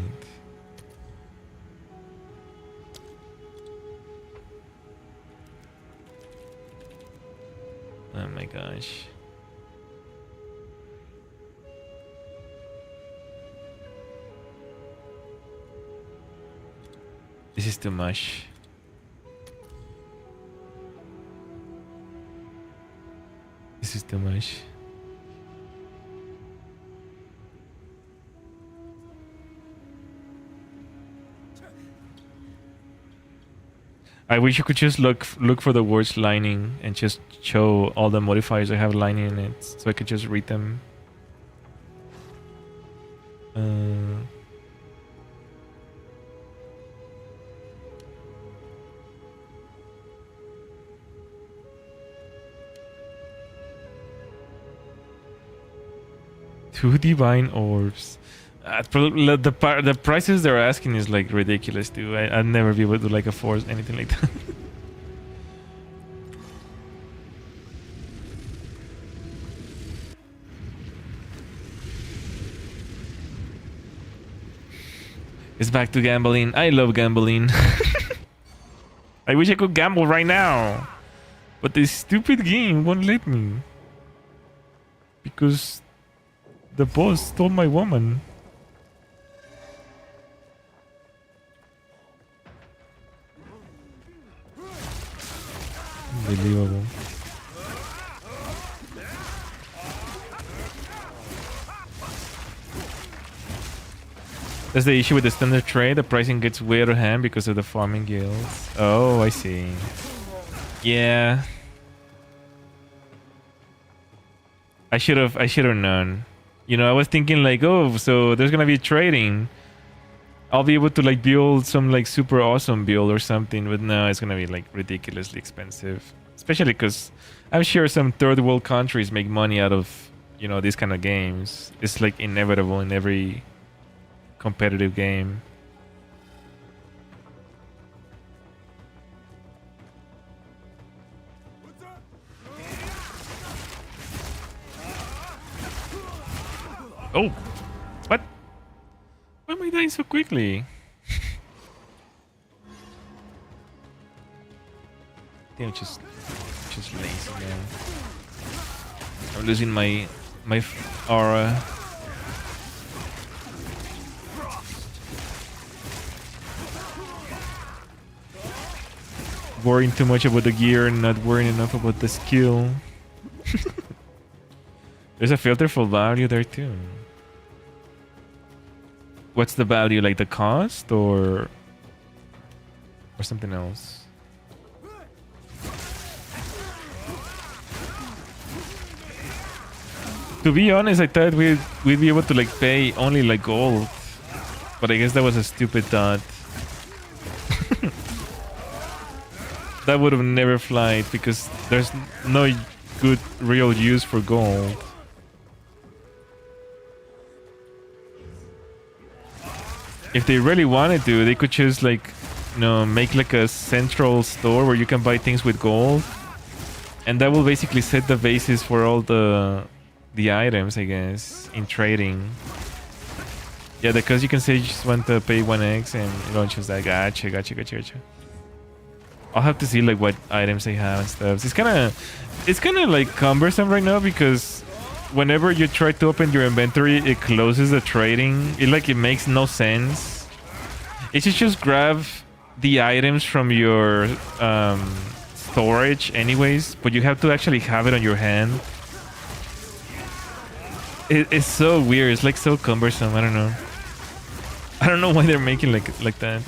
Oh my gosh. This is too much. This is too much. I wish you could just look for the words lining and just show all the modifiers that have lining in it, so I could just read them. Two divine orbs. The prices they're asking is like ridiculous too. I'd never be able to like afford anything like that. It's back to gambling. I love gambling. I wish I could gamble right now, but this stupid game won't let me because the boss stole my woman. Unbelievable. That's the issue with the standard trade. The pricing gets way out of hand because of the farming guilds. Oh, I see. Yeah. I should have known. You know, I was thinking like, oh, so there's gonna be trading. I'll be able to like build some like super awesome build or something, but no, it's gonna be like ridiculously expensive. Especially because I'm sure some third world countries make money out of, you know, these kind of games. It's like inevitable in every competitive game. Oh, what? Why am I dying so quickly? Damn, just lazy, man. I'm losing my aura. Worrying too much about the gear and not worrying enough about the skill. There's a filter for value there too. What's the value? Like the cost or something else? To be honest, I thought we'd be able to like pay only like gold, but I guess that was a stupid thought. That would have never flied because there's no good real use for gold. If they really wanted to, they could just like, you know, make like a central store where you can buy things with gold, and that will basically set the basis for all the items, I guess, in trading. Yeah, because you can say you just want to pay 1x and it launches that. Gotcha. I'll have to see like what items they have and stuff. It's kind of like cumbersome right now because whenever you try to open your inventory, it closes the trading. It makes no sense. It should just grab the items from your storage anyways, but you have to actually have it on your hand. It's so weird. It's like so cumbersome. I don't know. I don't know why they're making like that.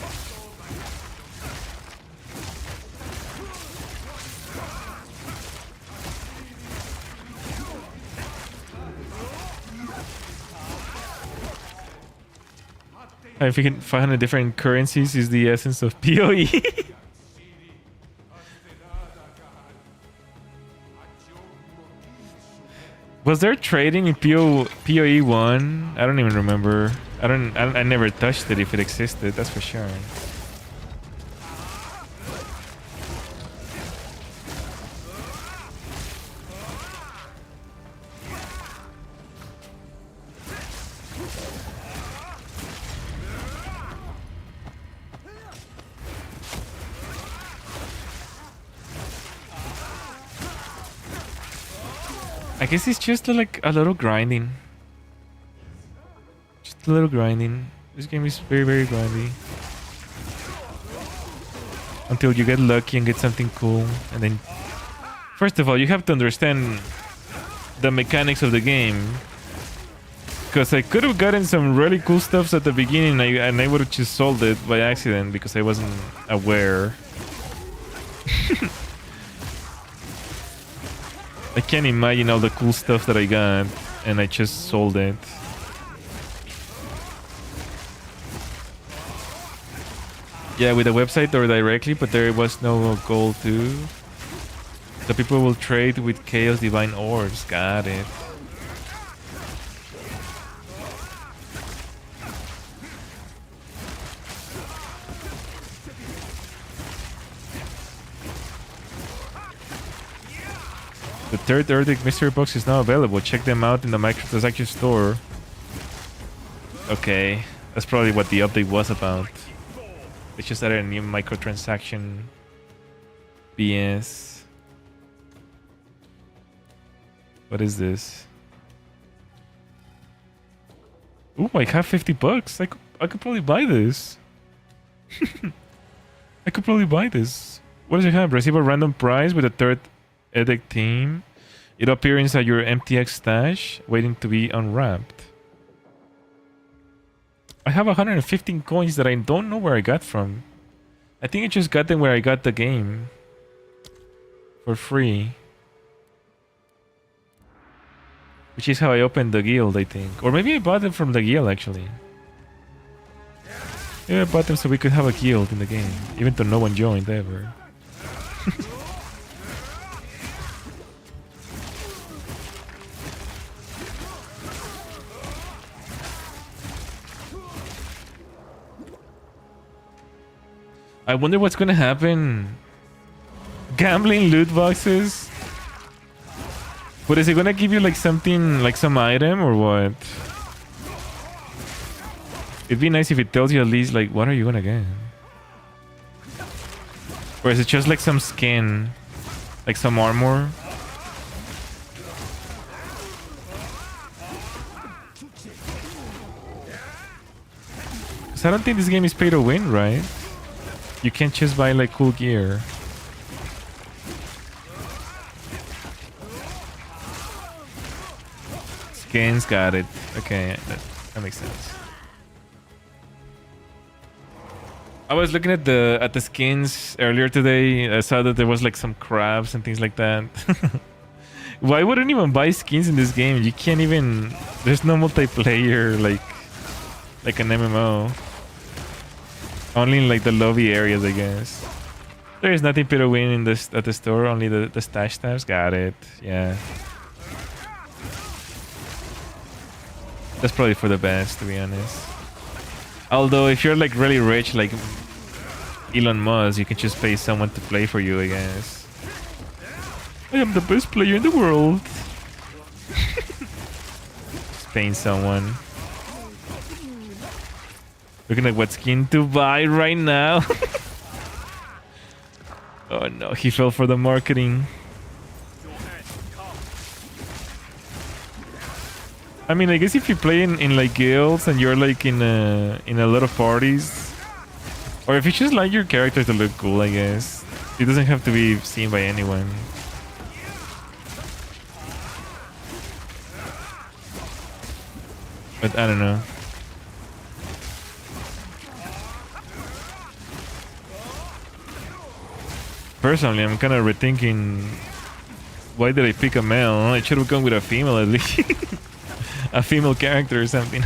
I think 500 different currencies is the essence of PoE. Was there trading in PoE 1? I don't even remember. I never touched it if it existed, that's for sure. I guess it's just like a little grinding. Just a little grinding. This game is very, very grindy. Until you get lucky and get something cool. And then... First of all, you have to understand the mechanics of the game. Because I could have gotten some really cool stuff at the beginning and I would have just sold it by accident because I wasn't aware. I can't imagine all the cool stuff that I got, and I just sold it. Yeah, with the website or directly, but there was no gold too. So people will trade with Chaos Divine Orbs. Got it. The third Erdic mystery box is now available. Check them out in the microtransaction store. Okay, that's probably what the update was about. It's just added a new microtransaction BS. What is this? Ooh, I have 50 bucks. I could probably buy this. I could probably buy this. What does it have? Receive a random prize with a third Edict team. It appears at your MTX stash, waiting to be unwrapped. I have 115 coins that I don't know where I got from. I think I just got them where I got the game. For free. Which is how I opened the guild, I think. Or maybe I bought them from the guild, actually. Yeah, I bought them so we could have a guild in the game. Even though no one joined ever. I wonder what's gonna happen. Gambling loot boxes? But is it gonna give you like something, like some item or what? It'd be nice if it tells you at least like what are you gonna get? Or is it just like some skin? Like some armor? So I don't think this game is pay to win, right? You can't just buy like cool gear. Skins, got it. Okay, that makes sense. I was looking at the skins earlier today. I saw that there was like some crabs and things like that. Why wouldn't even buy skins in this game? You can't even. There's no multiplayer like an MMO. Only in like the lobby areas, I guess. There is nothing pay to win in this at the store. Only the stash tabs. Got it. Yeah. That's probably for the best, to be honest. Although if you're like really rich, like Elon Musk, you can just pay someone to play for you, I guess. I am the best player in the world. Just paying someone. Looking at what skin to buy right now. Oh no, he fell for the marketing. I mean, I guess if you play in like guilds and you're like in a lot of parties, or if you just like your character to look cool, I guess it doesn't have to be seen by anyone. But I don't know. Personally, I'm kind of rethinking, why did I pick a male? I should have gone with a female at least. A female character or something.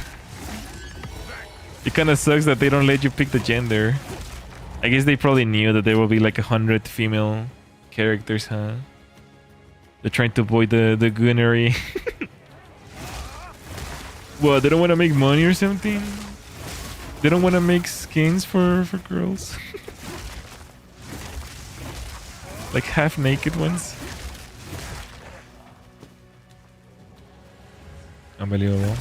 It kind of sucks that they don't let you pick the gender. I guess they probably knew that there will be like 100 female characters, huh? They're trying to avoid the gunnery. What, they don't want to make money or something? They don't want to make skins for girls? Like half naked ones? Unbelievable.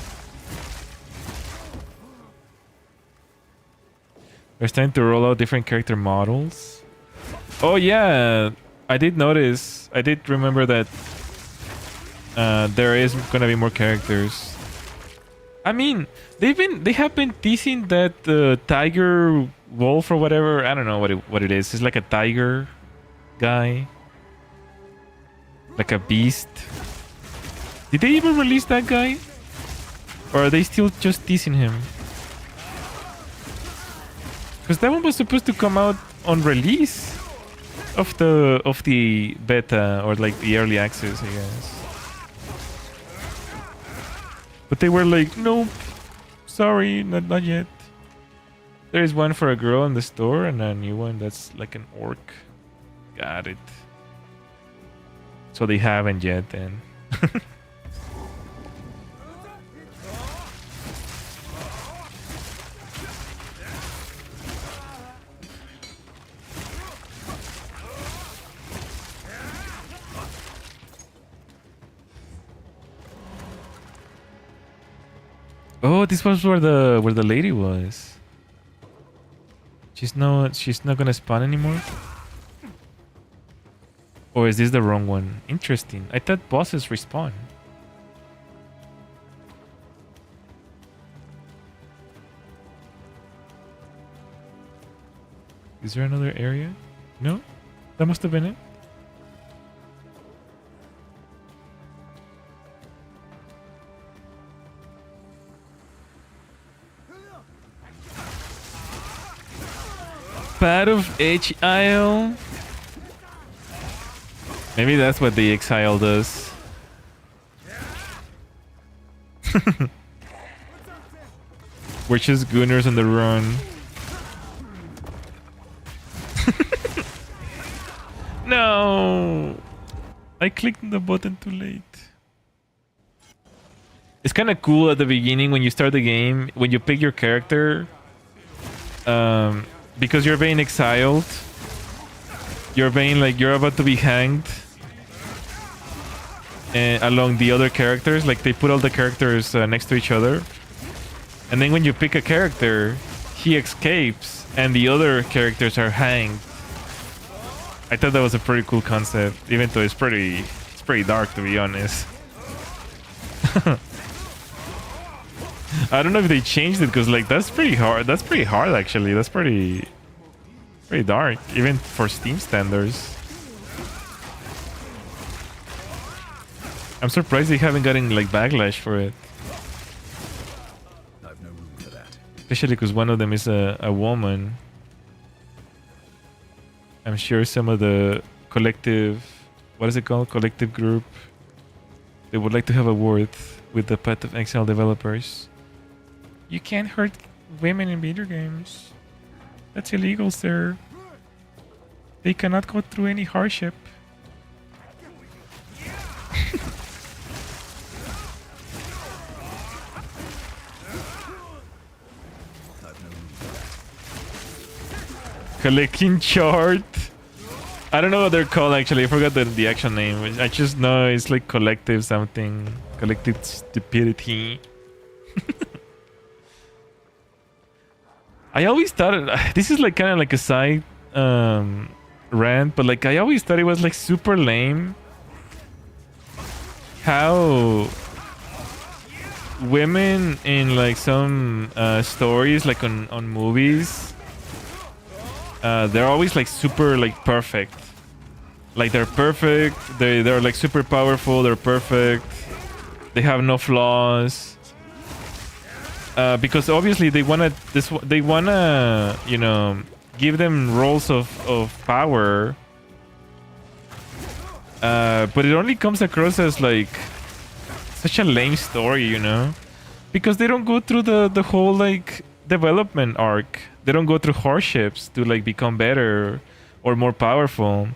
They're starting to roll out different character models. Oh yeah, I did notice. I did remember that there is gonna be more characters. I mean, they have been teasing that tiger wolf or whatever. I don't know what it is. It's like a tiger guy, like a beast. Did they even release that guy? Or are they still just teasing him? Because that one was supposed to come out on release of the beta or like the early access, I guess. But they were like, nope, sorry, not yet. There is one for a girl in the store and a new one that's like an orc. Got it. So they haven't yet then. Oh, this was where the lady was. She's not gonna spawn anymore? Or is this the wrong one? Interesting. I thought bosses respawn. Is there another area? No? That must have been it. Part of Exile. Maybe that's what the Exile does. We're just gooners on the run. No! I clicked the button too late. It's kind of cool at the beginning when you start the game, when you pick your character. Because you're being exiled. You're being like, you're about to be hanged. Along the other characters. Like they put all the characters next to each other. And then when you pick a character, he escapes and the other characters are hanged. I thought that was a pretty cool concept, even though it's pretty dark, to be honest. I don't know if they changed it because like that's pretty hard. That's pretty hard actually. That's pretty dark even for Steam standards. I'm surprised they haven't gotten like backlash for it. I've no room for that. Especially because one of them is a woman. I'm sure some of the collective, what is it called? Collective group. They would like to have a word with the Path of Exile developers. You can't hurt women in video games. That's illegal, sir. They cannot go through any hardship. I've no room for that. Collecting chart. I don't know what they're called actually. I forgot the actual name. I just know it's like collective something. Collective stupidity. I always thought this is like kind of like a side rant, but like I always thought it was like super lame how women in like some stories like on movies they're always like super like perfect. Like they're perfect, they're like super powerful, they're perfect, they have no flaws. Because obviously they wanna you know, give them roles of power. But it only comes across as like such a lame story, you know? Because they don't go through the whole like development arc. They don't go through hardships to like become better or more powerful.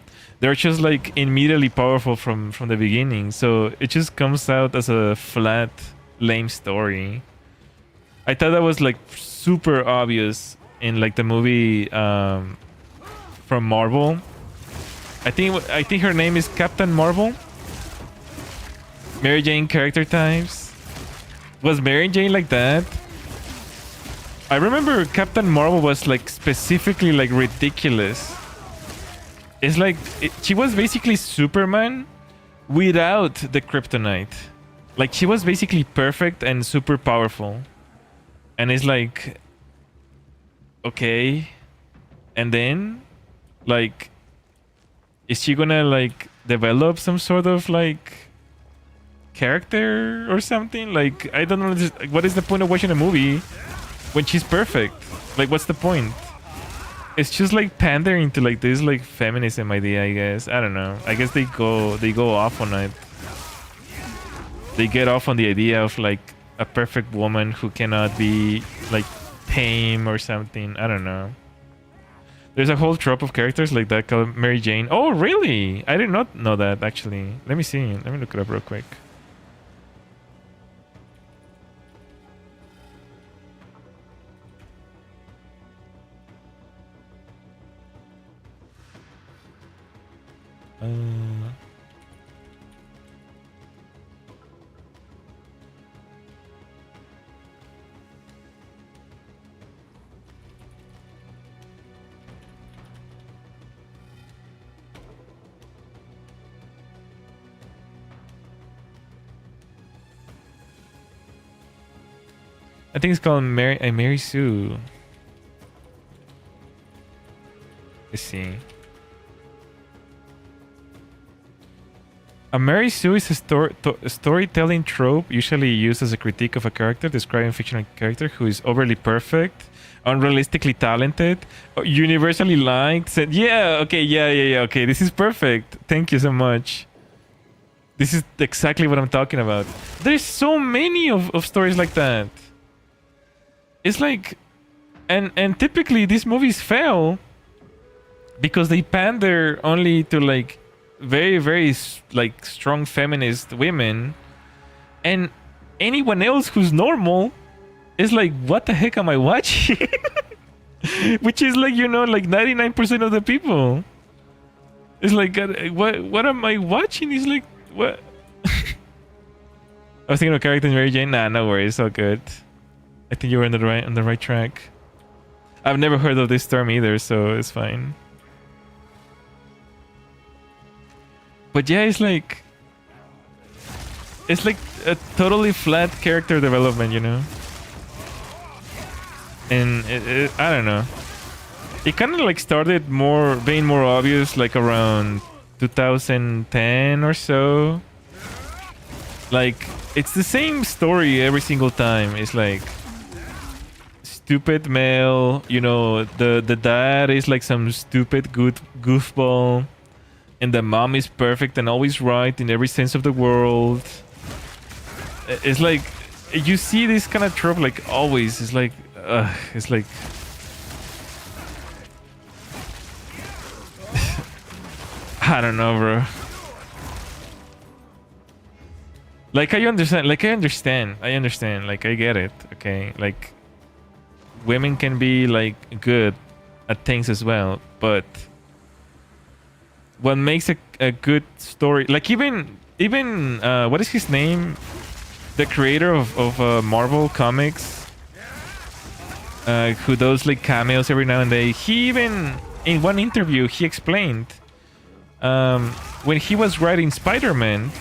They're just like immediately powerful from the beginning. So it just comes out as a flat, lame story. I thought that was like super obvious in like the movie from Marvel. I think her name is Captain Marvel. Mary Jane character types. Was Mary Jane like that? I remember Captain Marvel was like specifically like ridiculous. It's like she was basically Superman without the kryptonite. Like she was basically perfect and super powerful. And it's like, okay. And then like, is she gonna like develop some sort of like character or something? Like, I don't know. What is the point of watching a movie when she's perfect? Like, what's the point? It's just like pandering to like this like feminism idea, I guess. I don't know. I guess they go off on it. They get off on the idea of like a perfect woman who cannot be like tame or something. I don't know. There's a whole trope of characters like that called Mary Jane. Oh, really? I did not know that actually. Let me see. Let me look it up real quick. I think it's called Mary Sue. Let's see. A Mary Sue is a storytelling trope usually used as a critique of a character, describing a fictional character who is overly perfect, unrealistically talented, universally liked. Said, yeah, okay, yeah. Okay, this is perfect. Thank you so much. This is exactly what I'm talking about. There's so many of stories like that. It's like, and typically these movies fail because they pander only to like very like strong feminist women, and anyone else who's normal is like, what the heck am I watching? Which is like, you know, like 99% of the people. It's like, what am I watching? It's like, what? I was thinking of character in Mary Jane. Nah, no worries, it's all good. I think you were on the right track. I've never heard of this term either, so it's fine. But yeah, it's like a totally flat character development, you know? and I don't know. It kind of like started being more obvious like around 2010 or so. Like it's the same story every single time. It's like stupid male, you know, the dad is like some stupid good goofball, and the mom is perfect and always right in every sense of the world. It's like you see this kind of trope like always. It's like I don't know, bro. Like I understand, like I understand, like I get it, okay? Like women can be like good at things as well, but what makes a good story, like even what is his name? The creator of Marvel Comics, who does like cameos every now and then. He even in one interview he explained when he was writing Spider-Man,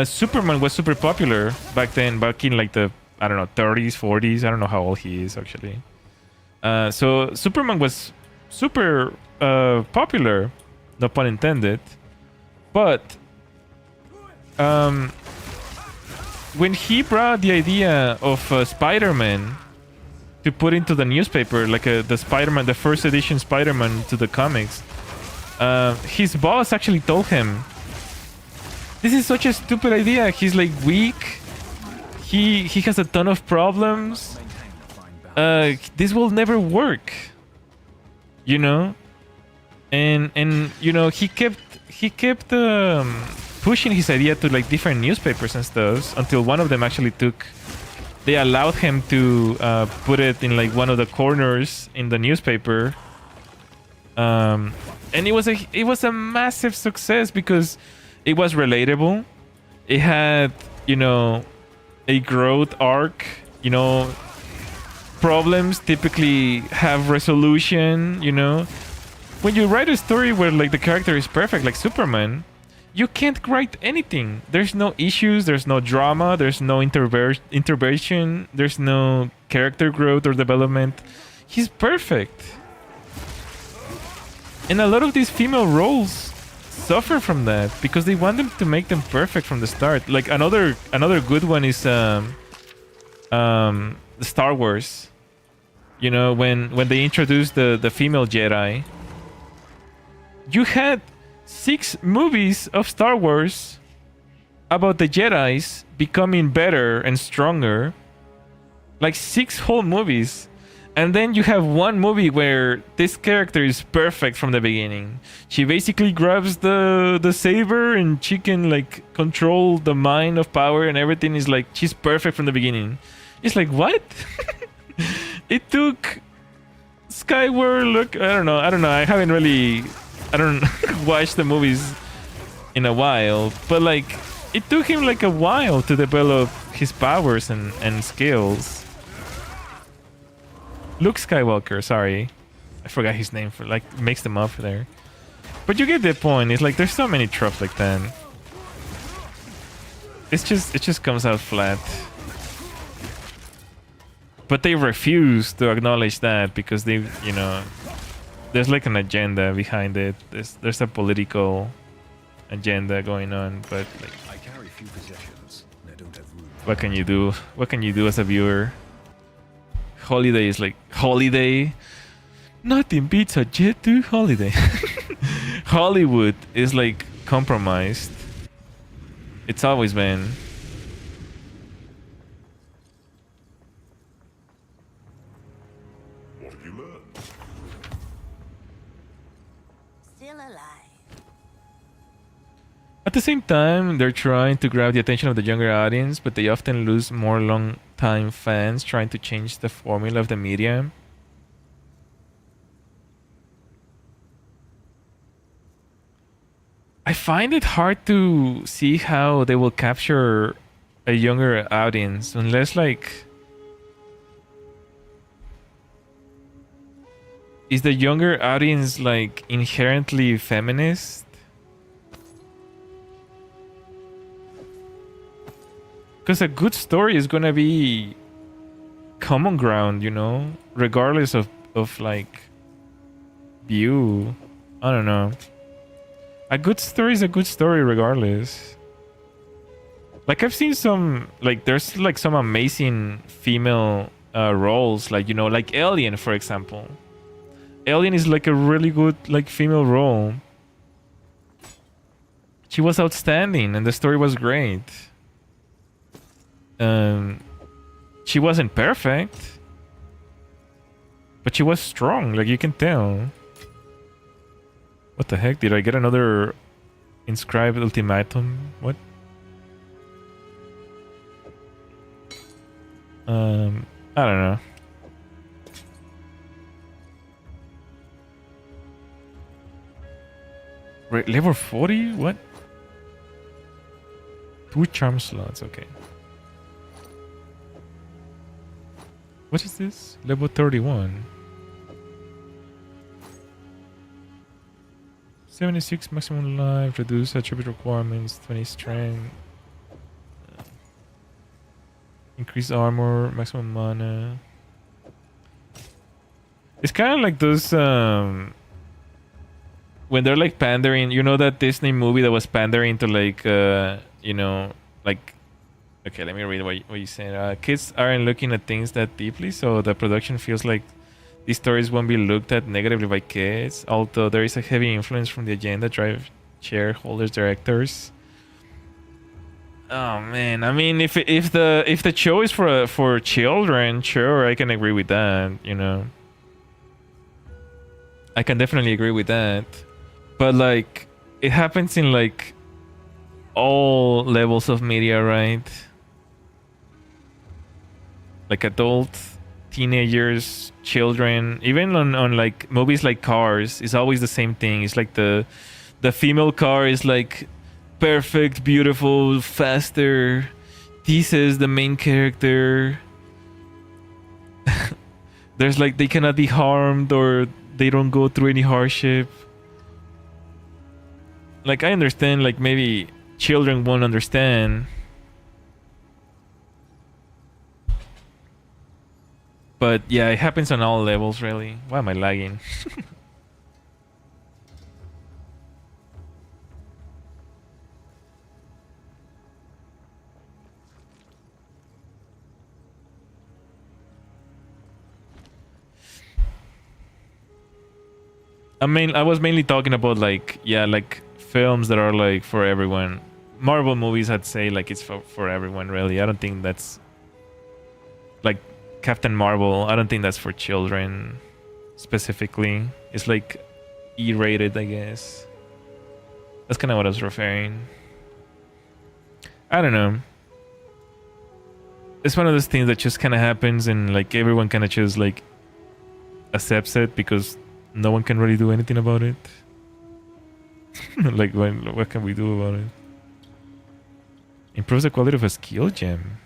Superman was super popular back then, back in like the, I don't know, 30s, 40s. I don't know how old he is actually. So Superman was super popular, no pun intended. But when he brought the idea of Spider-Man to put into the newspaper, like the Spider-Man, the first edition Spider-Man to the comics, his boss actually told him, this is such a stupid idea. He's like weak. He has a ton of problems. This will never work. You know? And you know, he kept pushing his idea to like different newspapers and stuff until one of them actually they allowed him to put it in like one of the corners in the newspaper. And it was a massive success because it was relatable. It had, you know, a growth arc. You know, problems typically have resolution, you know. When you write a story where like the character is perfect, like Superman, you can't write anything. There's no issues, there's no drama, there's no intervention, there's no character growth or development. He's perfect. And a lot of these female roles suffer from that because they want them to make them perfect from the start. Like another good one is Star Wars. You know, when they introduced the female Jedi, you had 6 movies of Star Wars about the Jedis becoming better and stronger. Like 6 whole movies. And then you have one movie where this character is perfect from the beginning. She basically grabs the saber and she can like control the mind of power and everything is like, she's perfect from the beginning. It's like, what? It took Skyward, look, I don't know. I haven't really, I don't watch the movies in a while, but like it took him like a while to develop his powers and skills. Luke Skywalker, sorry. I forgot his name for like mixed them up there. But you get the point. It's like there's so many tropes like that. It just comes out flat. But they refuse to acknowledge that because they, you know, there's like an agenda behind it. There's a political agenda going on, but like I carry few possessions, and I don't have room. what can you do? What can you do as a viewer? Holiday is like holiday. Nothing beats a jet to holiday. Hollywood is like compromised. It's always been. What have you learned? Still alive. At the same time, they're trying to grab the attention of the younger audience, but they often lose more long-time fans trying to change the formula of the media. I find it hard to see how they will capture a younger audience unless like... Is the younger audience like inherently feminist? Because a good story is gonna be common ground, you know, regardless of like view. I don't know. A good story is a good story regardless. Like I've seen some, like there's like some amazing female roles, like, you know, like Alien, for example. Alien is like a really good like female role. She was outstanding and the story was great. She wasn't perfect, but she was strong, like you can tell. What the heck? Did I get another inscribed ultimatum? What? I don't know. Level 40? What? 2 charm slots, okay. What is this? Level 31. 76 maximum life, reduce attribute requirements, 20 strength. Increase armor, maximum mana. It's kind of like those when they're like pandering, you know, that Disney movie that was pandering to like you know, like, okay, let me read what you said. Kids aren't looking at things that deeply, so the production feels like these stories won't be looked at negatively by kids, although there is a heavy influence from the agenda drive shareholders, directors. Oh man, I mean, if the show is for children, sure, I can agree with that. You know, I can definitely agree with that. But like, it happens in like all levels of media, right? Like adults, teenagers, children, even on like movies like Cars, it's always the same thing. It's like the female car is like perfect, beautiful, faster, teases the main character. There's like, they cannot be harmed or they don't go through any hardship. Like, I understand, like maybe children won't understand. But yeah, it happens on all levels, really. Why am I lagging? I mean, I was mainly talking about like, yeah, like films that are like for everyone. Marvel movies, I'd say like it's for everyone, really. I don't think that's like Captain Marvel. I don't think that's for children specifically. It's like E-rated, I guess. That's kind of what I was referring. I don't know. It's one of those things that just kind of happens and like everyone kind of just like accepts it because no one can really do anything about it. Like, what can we do about it? Improves the quality of a skill gem.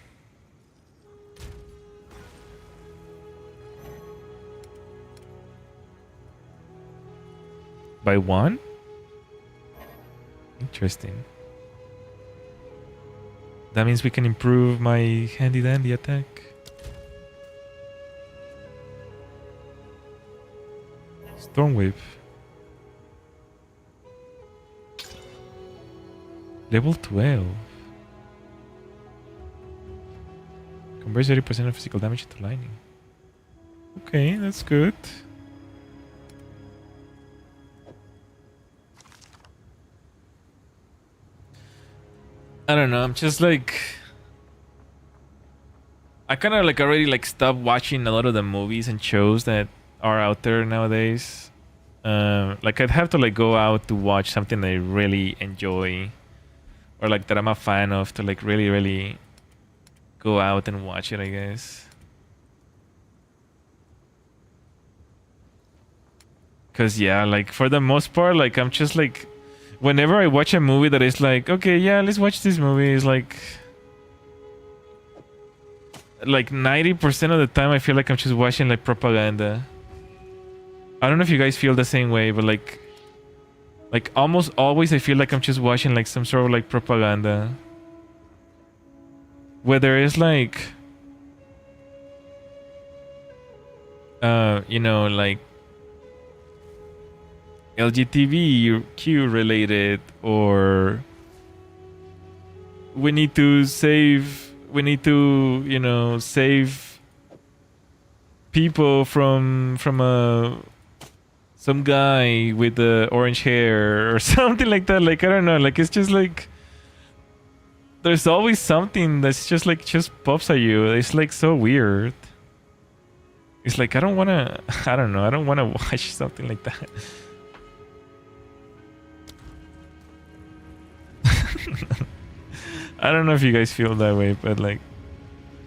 By 1? Interesting. That means we can improve my handy dandy attack. Stormwave. Level 12. Converts 30% of physical damage into lightning. Okay, that's good. I don't know, I'm just like, I kind of like already like stopped watching a lot of the movies and shows that are out there nowadays. Like I'd have to like go out to watch something that I really enjoy or like that I'm a fan of to like really go out and watch it, I guess. Cause yeah, like for the most part, like I'm just like, whenever I watch a movie that is like, okay, yeah, let's watch this movie, is like 90% of the time I feel like I'm just watching like propaganda. I don't know if you guys feel the same way, but like almost always I feel like I'm just watching like some sort of like propaganda. Whether it's like you know, like LGBTQ related, or we need to you know, save people from some guy with the orange hair or something like that. Like, I don't know, like, it's just like there's always something that's just like just pops at you. It's like so weird. It's like I don't want to I don't know, I don't want to watch something like that. I don't know if you guys feel that way, but like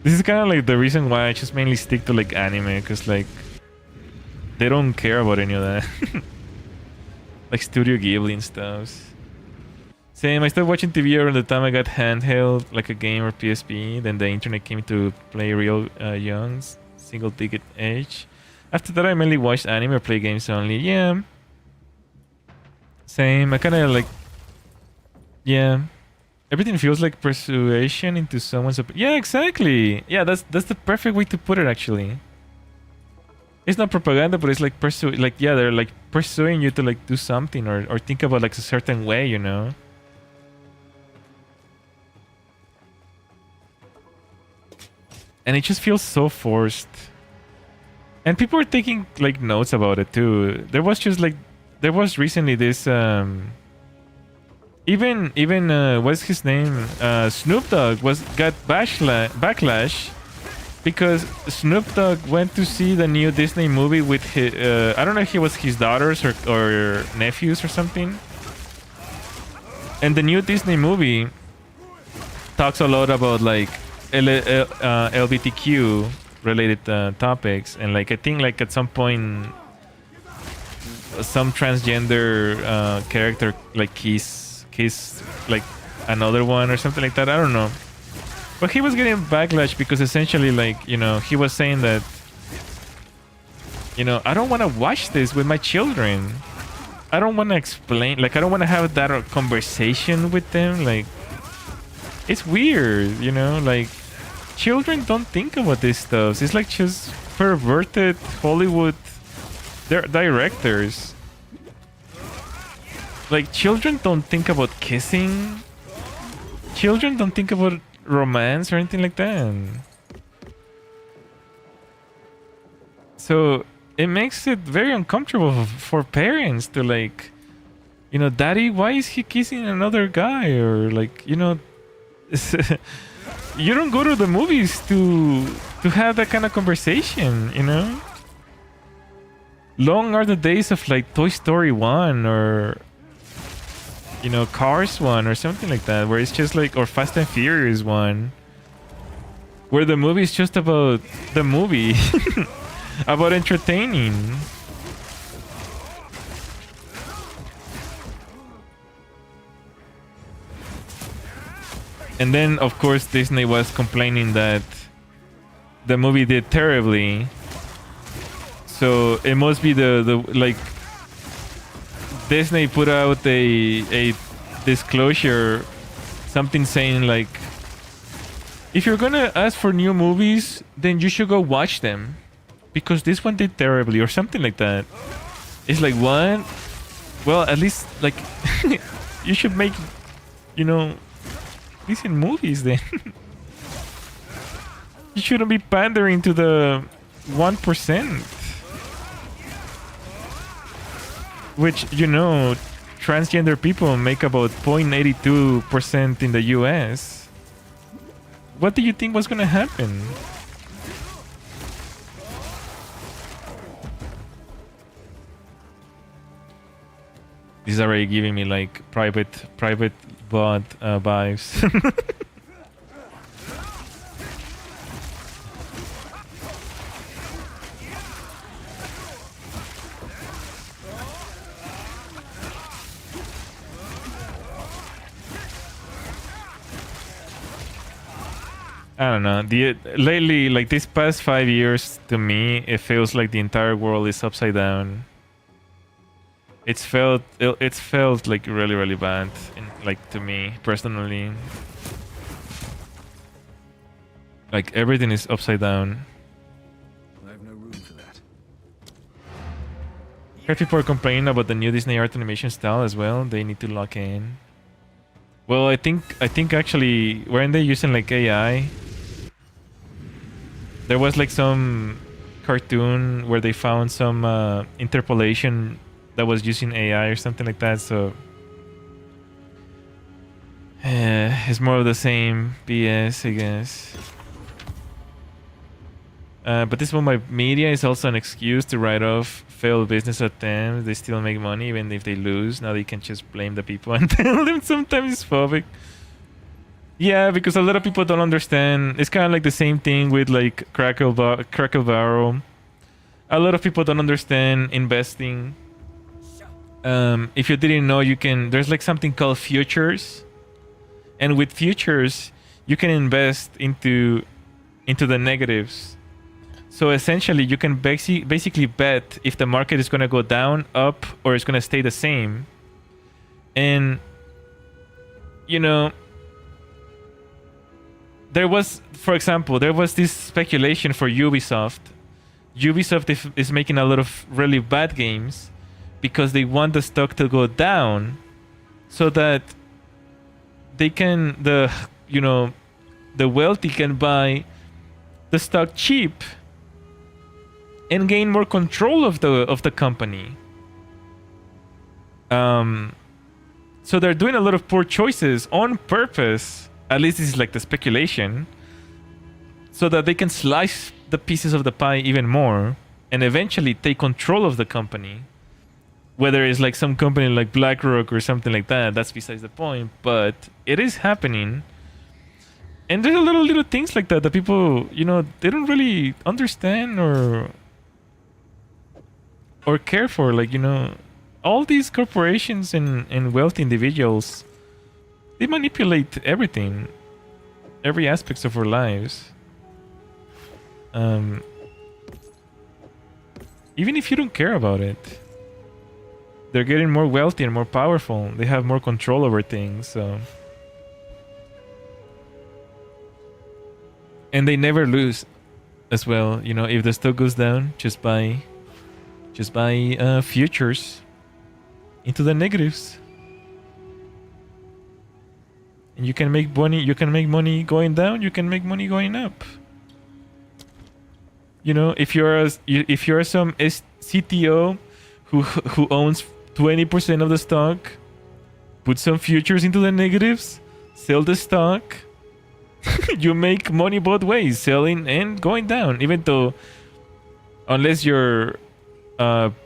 this is kind of like the reason why I just mainly stick to like anime, because like they don't care about any of that. Like Studio Ghibli and stuff. Same, I started watching TV around the time I got handheld, like a game or PSP. Then the internet came to play real young, single digit age. After that, I mainly watched anime or play games only. Yeah. Same, I kind of like... Yeah. Everything feels like persuasion into someone's... Yeah, exactly. Yeah, that's the perfect way to put it, actually. It's not propaganda, but it's like yeah, they're like pursuing you to like do something or think about like a certain way, you know? And it just feels so forced. And people are taking like notes about it too. There was recently this even what's his name? Snoop Dogg got backlash because Snoop Dogg went to see the new Disney movie with his, I don't know if it was his daughters or nephews or something. And the new Disney movie talks a lot about like LGBTQ related topics, and like I think like at some point some transgender character like kiss like another one or something like that. I don't know. But he was getting backlash because essentially, like, you know, he was saying that, you know, I don't want to watch this with my children. I don't want to explain, like, I don't want to have that conversation with them. Like, it's weird, you know, like, children don't think about this stuff. It's like just perverted Hollywood directors. Like, children don't think about kissing. Children don't think about romance or anything like that. So it makes it very uncomfortable for parents to like, you know, daddy, why is he kissing another guy? Or like, you know, you don't go to the movies to have that kind of conversation, you know? Long are the days of like Toy Story 1 or, you know, Cars 1 or something like that, where it's just like, or Fast and Furious 1, where the movie is just about the movie, about entertaining. And then, of course, Disney was complaining that the movie did terribly. So it must be the like, Disney put out a disclosure, something saying like, if you're gonna ask for new movies, then you should go watch them, because this one did terribly, or something like that. It's like, what? Well, at least like you should make, you know, decent movies then. You shouldn't be pandering to the 1%. Which, you know, transgender people make about 0.82% in the US. What do you think was gonna happen? This is already giving me like private bot vibes. I don't know. Lately, like these past 5 years, to me, it feels like the entire world is upside down. It's felt like really bad, like to me personally. Like everything is upside down. I have no room for that. Heard people are complaining about the new Disney art animation style as well. They need to lock in. Well, I think actually, weren't they using like AI? There was like some cartoon where they found some interpolation that was using AI or something like that. So it's more of the same BS, I guess. But this one by media is also an excuse to write off failed business attempts. They still make money even if they lose. Now they can just blame the people and tell them sometimes it's phobic. Yeah, because a lot of people don't understand. It's kind of like the same thing with like Crackle Barrel. A lot of people don't understand investing. If you didn't know, there's like something called futures. And with futures, you can invest into the negatives. So essentially, you can basically bet if the market is going to go down, up, or it's going to stay the same. And, you know, for example, there was this speculation for Ubisoft. Ubisoft is making a lot of really bad games because they want the stock to go down so that they can, the wealthy can buy the stock cheap and gain more control of the company. So they're doing a lot of poor choices on purpose. At least this is like the speculation, so that they can slice the pieces of the pie even more and eventually take control of the company. Whether it's like some company like BlackRock or something like that, that's besides the point. But it is happening. And there's a lot of little things like that people, they don't really understand or care for. Like, all these corporations and wealthy individuals, they manipulate everything, every aspect of our lives. Even if you don't care about it, they're getting more wealthy and more powerful. They have more control over things. So, and they never lose, as well. If the stock goes down, just buy futures into the negatives. And you can make money. You can make money going down. You can make money going up. If you're some CTO who owns 20% of the stock, put some futures into the negatives, sell the stock. You make money both ways, selling and going down. Even though, unless your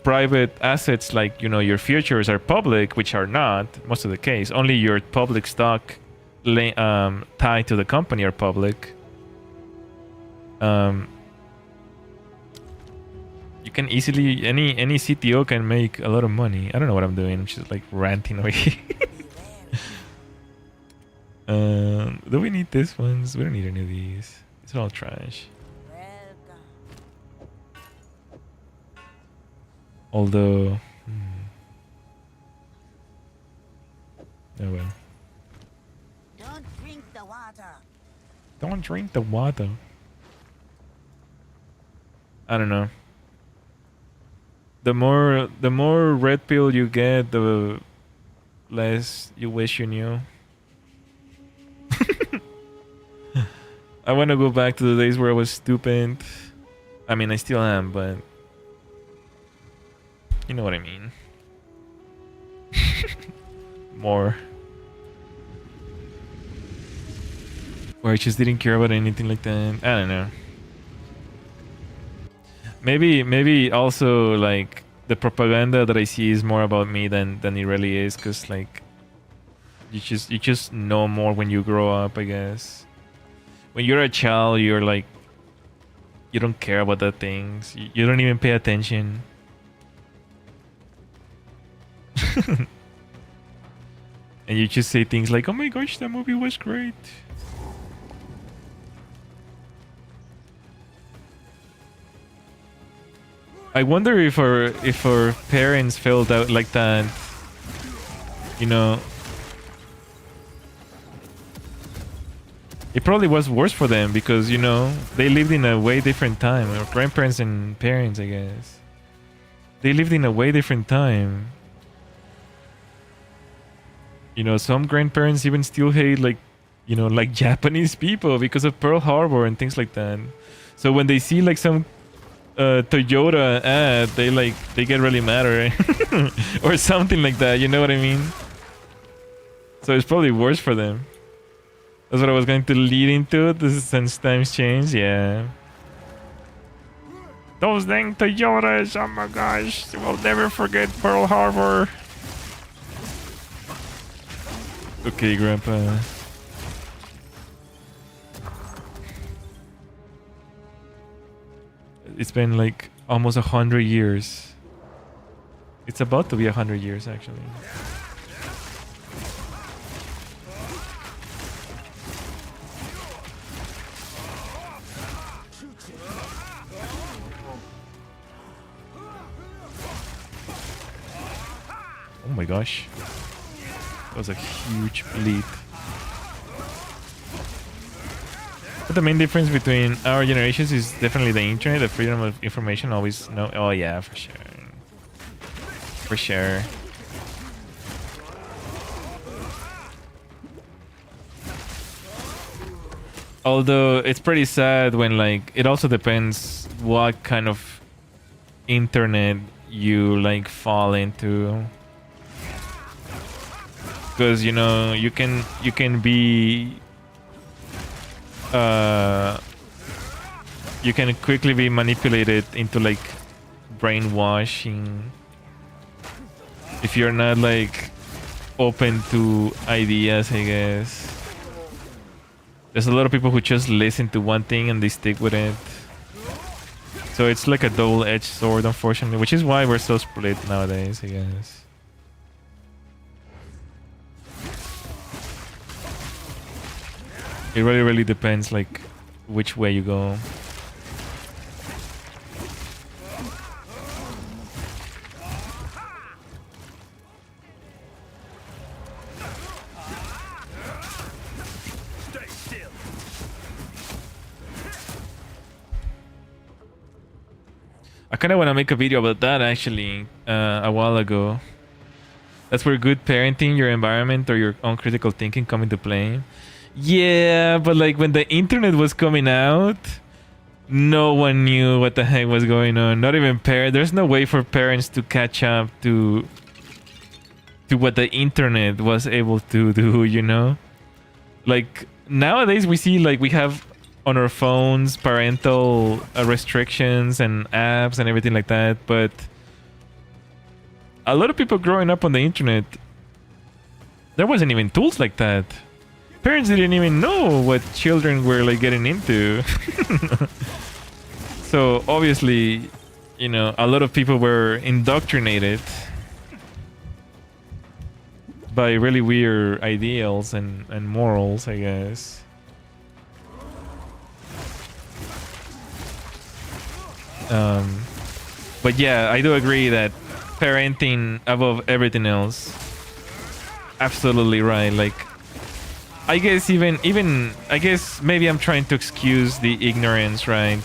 private assets like your futures are public, which are not most of the case, only your public stock tied to the company are public. You can easily, any CTO can make a lot of money. I don't know what I'm doing. I'm just like ranting over here. Do we need these ones? We don't need any of these. It's all trash. Welcome. Although, oh well. Don't drink the water. Don't drink the water. I don't know. The more red pill you get, the less you wish you knew. I want to go back to the days where I was stupid. I mean, I still am, but you know what I mean. More. Where I just didn't care about anything like that. I don't know. Maybe also like the propaganda that I see is more about me than it really is, because like you just know more when you grow up, I guess. When you're a child, you're like, you don't care about the things. You don't even pay attention. And you just say things like, "Oh my gosh, that movie was great." I wonder if our parents felt out like that, It probably was worse for them because, they lived in a way different time. Our grandparents and parents, I guess. they lived in a way different time. You know, some grandparents even still hate like, you know, like Japanese people because of Pearl Harbor and things like that. So when they see like some Toyota ad, they get really mad or something like that. You know what I mean? So it's probably worse for them. That's what I was going to lead into. This is since times change. Yeah. Those dang Toyotas! Oh my gosh! We'll never forget Pearl Harbor. Okay, Grandpa. It's been like almost 100 years. It's about to be 100 years, actually. Oh my gosh. That was a huge bleed. But the main difference between our generations is definitely the internet, the freedom of information. Always know. Oh yeah, for sure. For sure. Although it's pretty sad when like it also depends what kind of internet you like fall into. Because you know you can be you can quickly be manipulated into like brainwashing if you're not like open to ideas, I guess. There's a lot of people who just listen to one thing and they stick with it. So it's like a double-edged sword, unfortunately, which is why we're so split nowadays, I guess. It really depends like which way you go. Stay still. I kind of want to make a video about that actually a while ago. That's where good parenting, your environment, or your own critical thinking come into play. Yeah, but like when the internet was coming out, no one knew what the heck was going on. Not even parents. There's no way for parents to catch up to what the internet was able to do, you know? Like nowadays we see like we have on our phones parental restrictions and apps and everything like that, but a lot of people growing up on the internet, there wasn't even tools like that. Parents didn't even know what children were like getting into. So obviously, you know, a lot of people were indoctrinated by really weird ideals and morals, I guess. But yeah, I do agree that parenting above everything else. Absolutely right. Like, I guess even I guess maybe I'm trying to excuse the ignorance, right?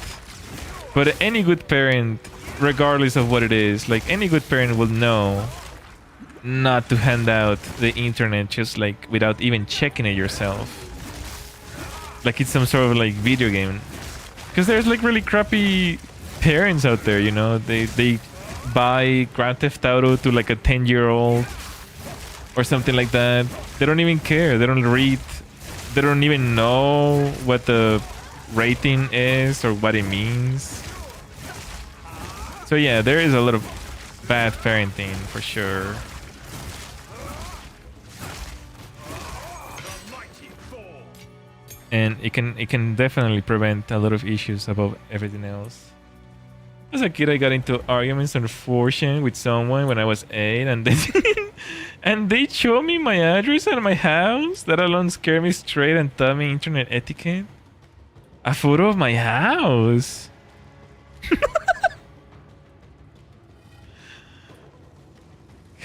But any good parent, regardless of what it is, like any good parent will know not to hand out the internet just like without even checking it yourself. Like it's some sort of like video game. Because there's like really crappy parents out there, you know? They buy Grand Theft Auto to like a 10-year-old or something like that. They don't even care. They don't read. They don't even know what the rating is or what it means. So yeah, there is a lot of bad parenting for sure. And it can definitely prevent a lot of issues above everything else. As a kid, I got into arguments on 4chan with someone when I was 8, and they showed me my address and my house. That alone scared me straight and taught me internet etiquette. A photo of my house.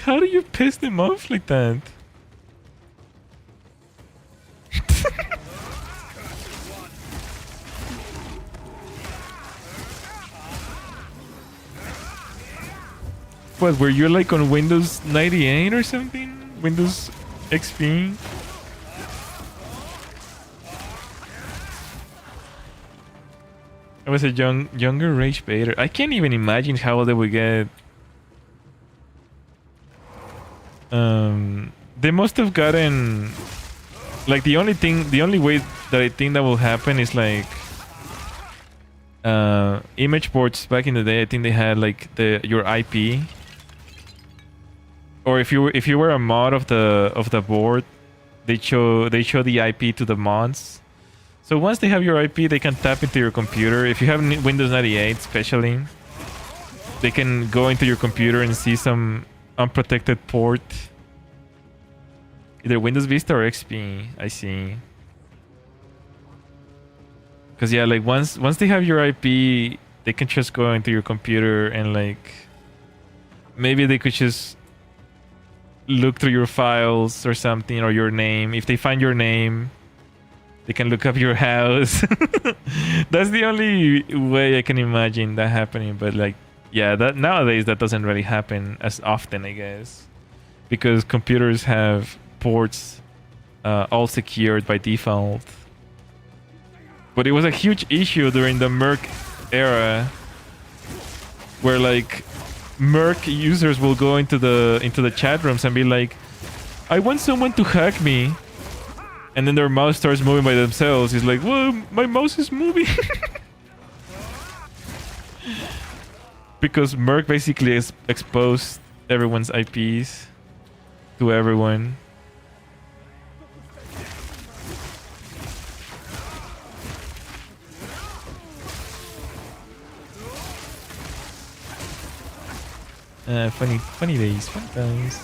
How do you piss them off like that? What, were you like on Windows 98 or something? Windows XP? I was a younger rage baiter. I can't even imagine how old they would get. They must have gotten like the only way that I think that will happen is like image boards back in the day. I think they had like your IP, or if you were a mod of the board, they show the IP to the mods. So once they have your IP, they can tap into your computer. If you have Windows 98 especially, they can go into your computer and see some unprotected port. Either Windows Vista or XP, I see. Because yeah, like once they have your IP, they can just go into your computer and like maybe they could just look through your files or something, or your name. If they find your name, they can look up your house. That's the only way I can imagine that happening. But like, yeah, that nowadays that doesn't really happen as often, I guess, because computers have ports all secured by default. But it was a huge issue during the Merc era, where like Merc users will go into the chat rooms and be like, "I want someone to hack me," and then their mouse starts moving by themselves. It's like, "Well, my mouse is moving." Because Merc basically exposed everyone's IPs to everyone. Funny days, fun times.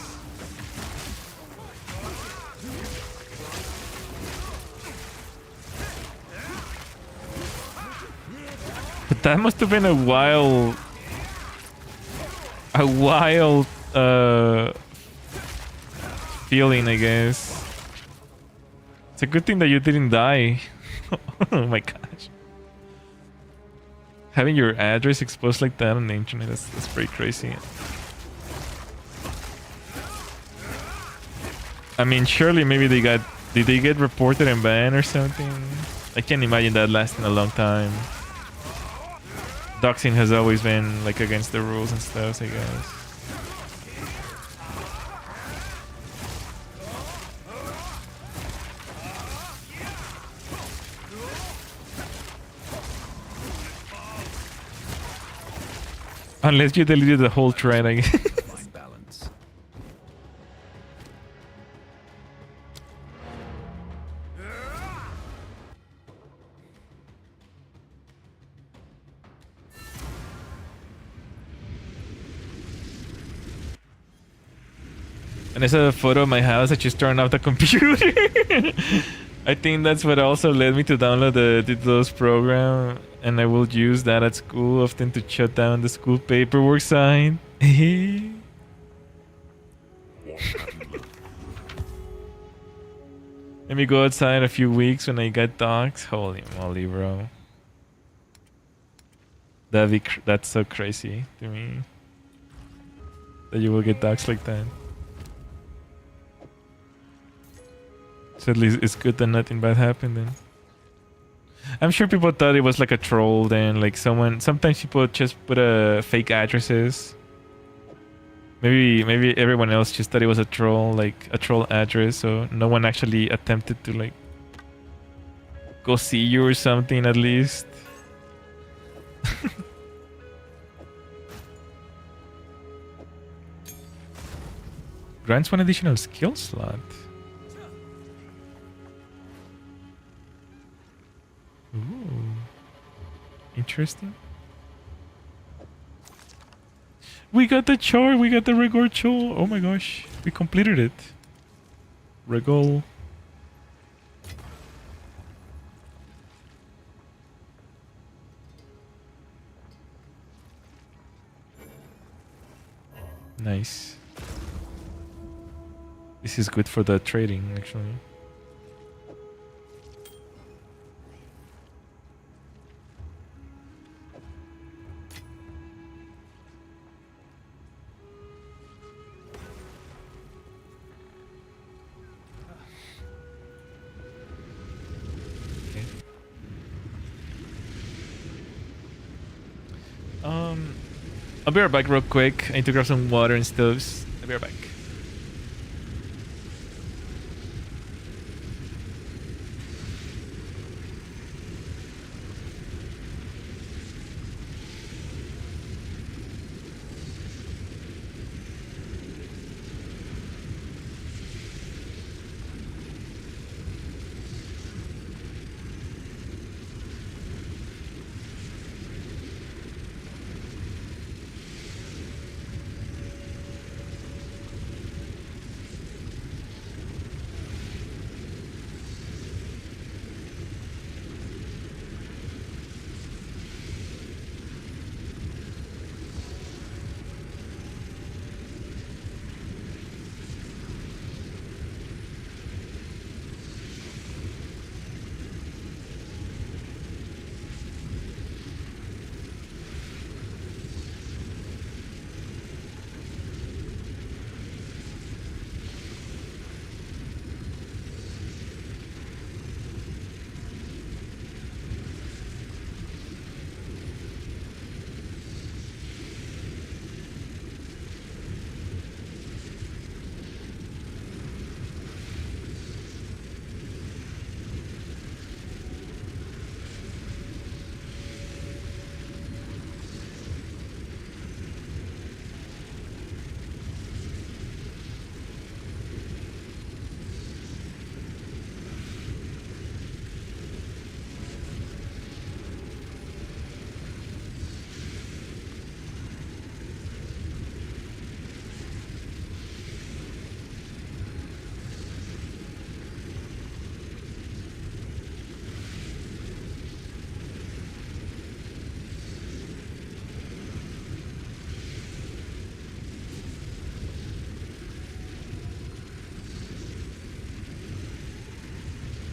But that must have been a wild feeling, I guess. It's a good thing that you didn't die. Oh my gosh. Having your address exposed like that on the internet, that's pretty crazy. I mean, surely maybe did they get reported and banned or something? I can't imagine that lasting a long time. Doxing has always been like against the rules and stuff, I guess. Unless you deleted the whole thread, I guess. Balance. And I saw a photo of my house. I just turned off the computer. I think that's what also led me to download the DDoS program, and I will use that at school often to shut down the school paperwork sign. Let me go outside a few weeks when I get dogs. Holy moly, bro. That's so crazy to me. That you will get dogs like that. So at least it's good that nothing bad happened then. I'm sure people thought it was like a troll then, like sometimes people just put fake addresses. Maybe everyone else just thought it was a troll, like a troll address, so no one actually attempted to like go see you or something at least. Grants one additional skill slot. Ooh. Interesting. We got the char, we got the Regor Chol. Oh my gosh, we completed it. Regol. Nice. This is good for the trading, actually. I'll be right back real quick. I need to grab some water and stuff. I'll be right back.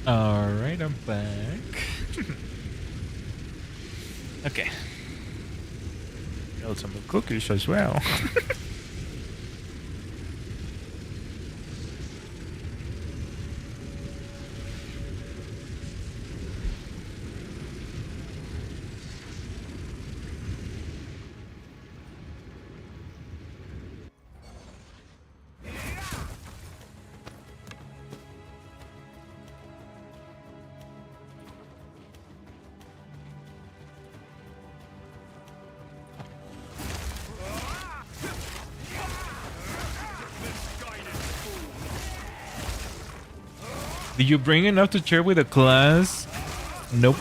Alright, I'm back. Okay. Got some cookies as well. Did you bring enough to share with the class? Nope.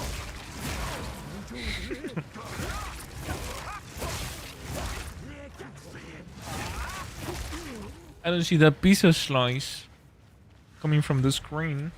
I don't see that pizza slice coming from the screen.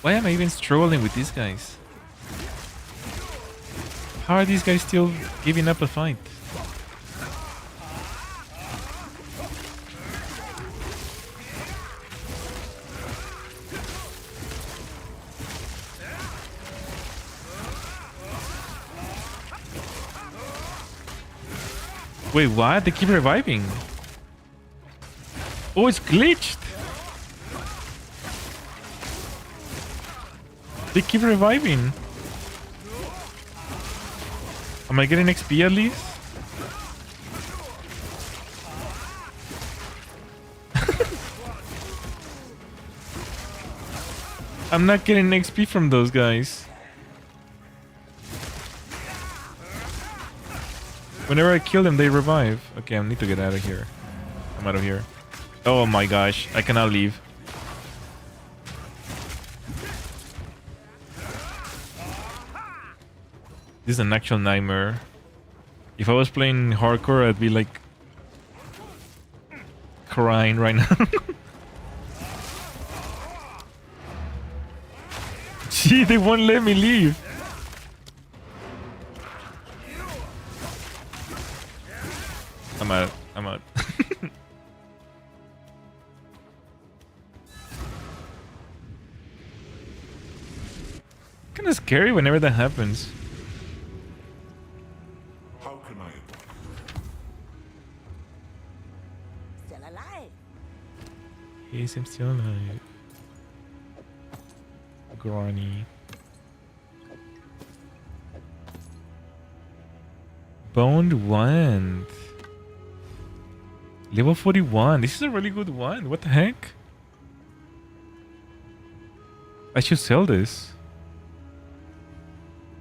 Why am I even struggling with these guys? How are these guys still giving up a fight? Wait, what? They keep reviving. Oh, it's glitched. They keep reviving. Am I getting XP at least? I'm not getting XP from those guys. Whenever I kill them, they revive. Okay, I need to get out of here. I'm out of here. Oh my gosh, I cannot leave. This is an actual nightmare. If I was playing hardcore, I'd be like crying right now. Gee, they won't let me leave. I'm out. I'm out. Kind of scary whenever that happens. How can I? Still alive. Yes, I'm still alive. Granny. Boned wand. Level 41. This is a really good one. What the heck? I should sell this.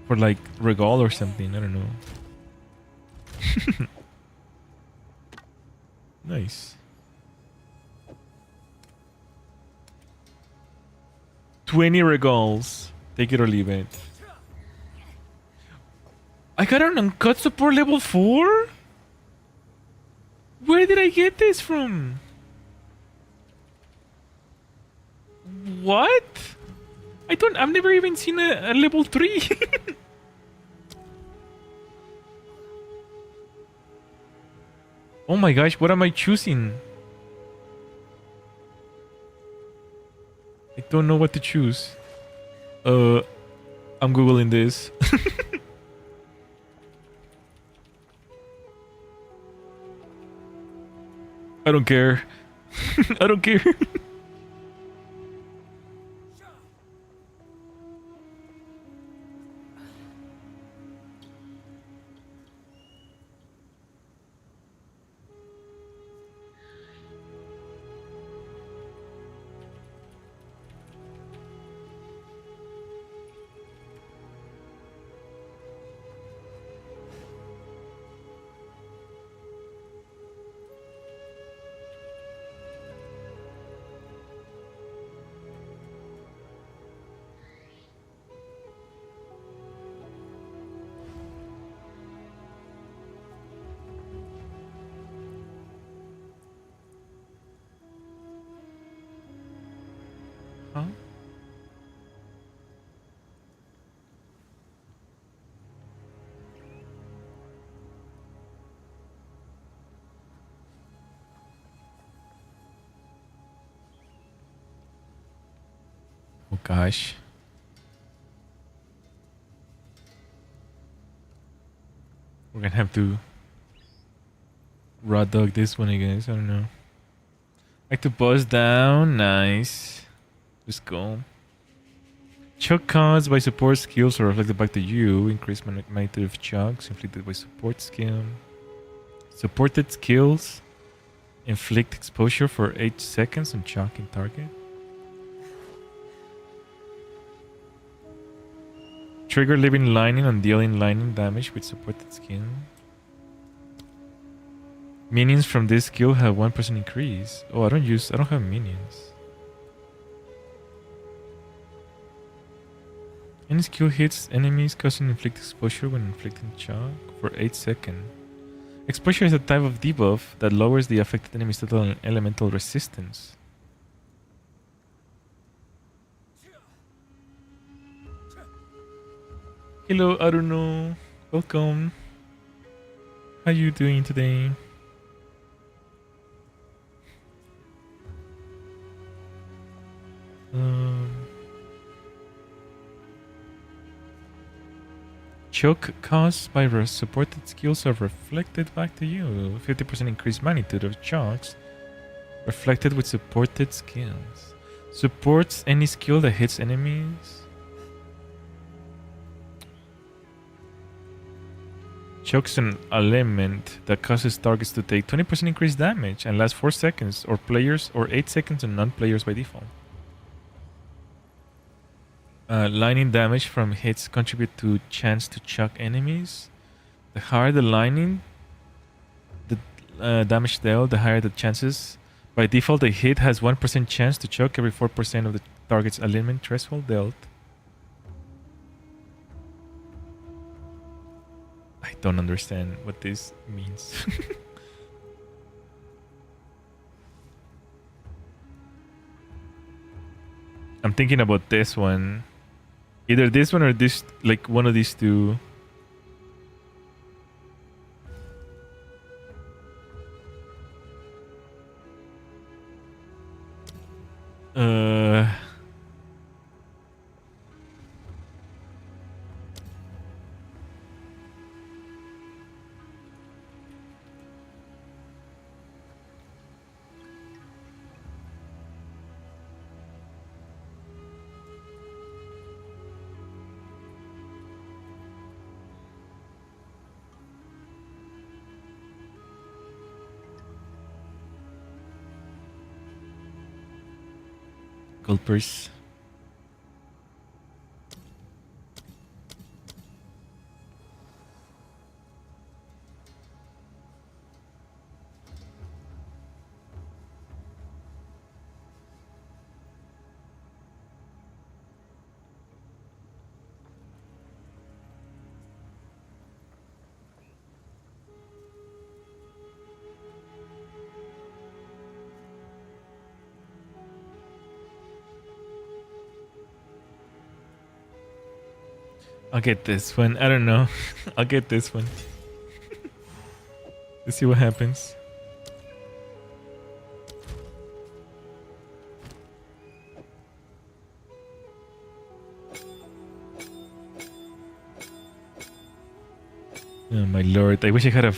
For like regal or something. I don't know. Nice. 20 regals. Take it or leave it. I got an uncut support level 4? Where did I get this from? What? I've never even seen a level 3. Oh my gosh, what am I choosing? I don't know what to choose. I'm googling this. I don't care. I don't care. Huh? Oh gosh. We're gonna have to raw dog this one, I guess. I don't know. Like to buzz down. Nice. Let's go. Choke caused by support skills are reflected back to you. Increase magnitude of chokes inflicted by support skill. Supported skills inflict exposure for 8 seconds on choking target. Trigger living lightning on dealing lightning damage with supported skill. Minions from this skill have 1% increase. Oh, I don't have minions. Any skill hits enemies causing inflict exposure when inflicting shock for 8 seconds. Exposure is a type of debuff that lowers the affected enemy's total elemental resistance. Hello, Aruno. Welcome. How you doing today? Choke caused by supported skills are reflected back to you. 50% increased magnitude of chokes Reflected with supported skills. Supports any skill that hits enemies. Chokes an element that causes targets to take 20% increased damage and lasts 4 seconds, or players, or 8 seconds on non-players by default. Lightning damage from hits contribute to chance to choke enemies. The higher the lightning, the damage dealt, the higher the chances. By default, a hit has 1% chance to choke every 4% of the target's alignment threshold dealt. I don't understand what this means. I'm thinking about this one. Either this one or this, like one of these two. Gulpers. I'll get this one. I don't know. I'll get this one. Let's see what happens. Oh my lord. I wish I had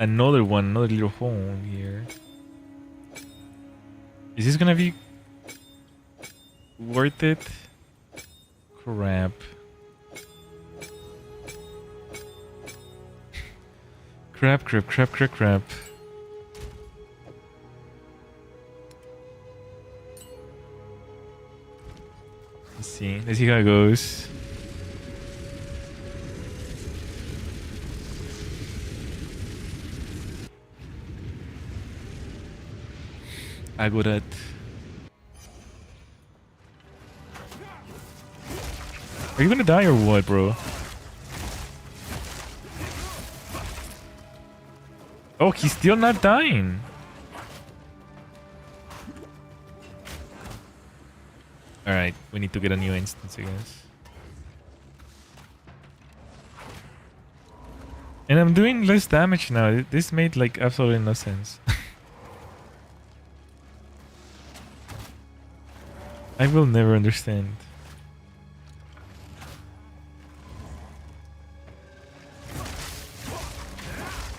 another one, another little hole here. Is this gonna be worth it? Crap. Crap. Let's see how it goes. I got it. Are you gonna die or what, bro? Oh, he's still not dying. Alright, we need to get a new instance, I guess. And I'm doing less damage now. This made like absolutely no sense. I will never understand.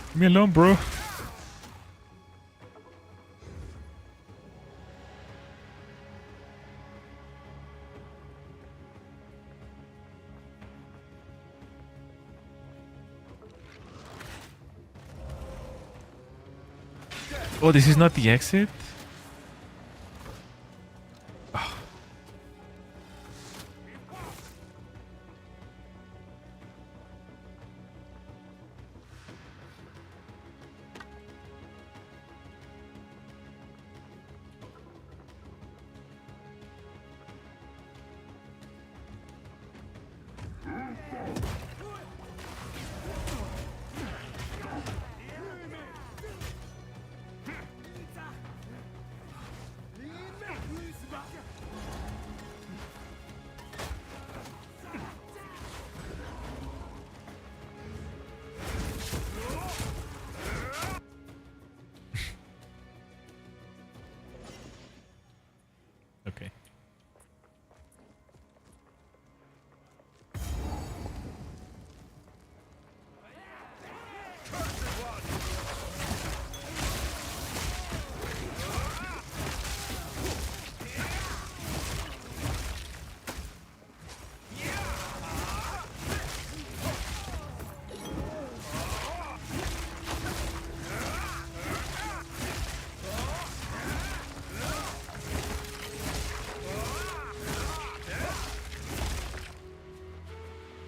Leave me alone, bro. Oh, this is not the exit? Oh. Okay.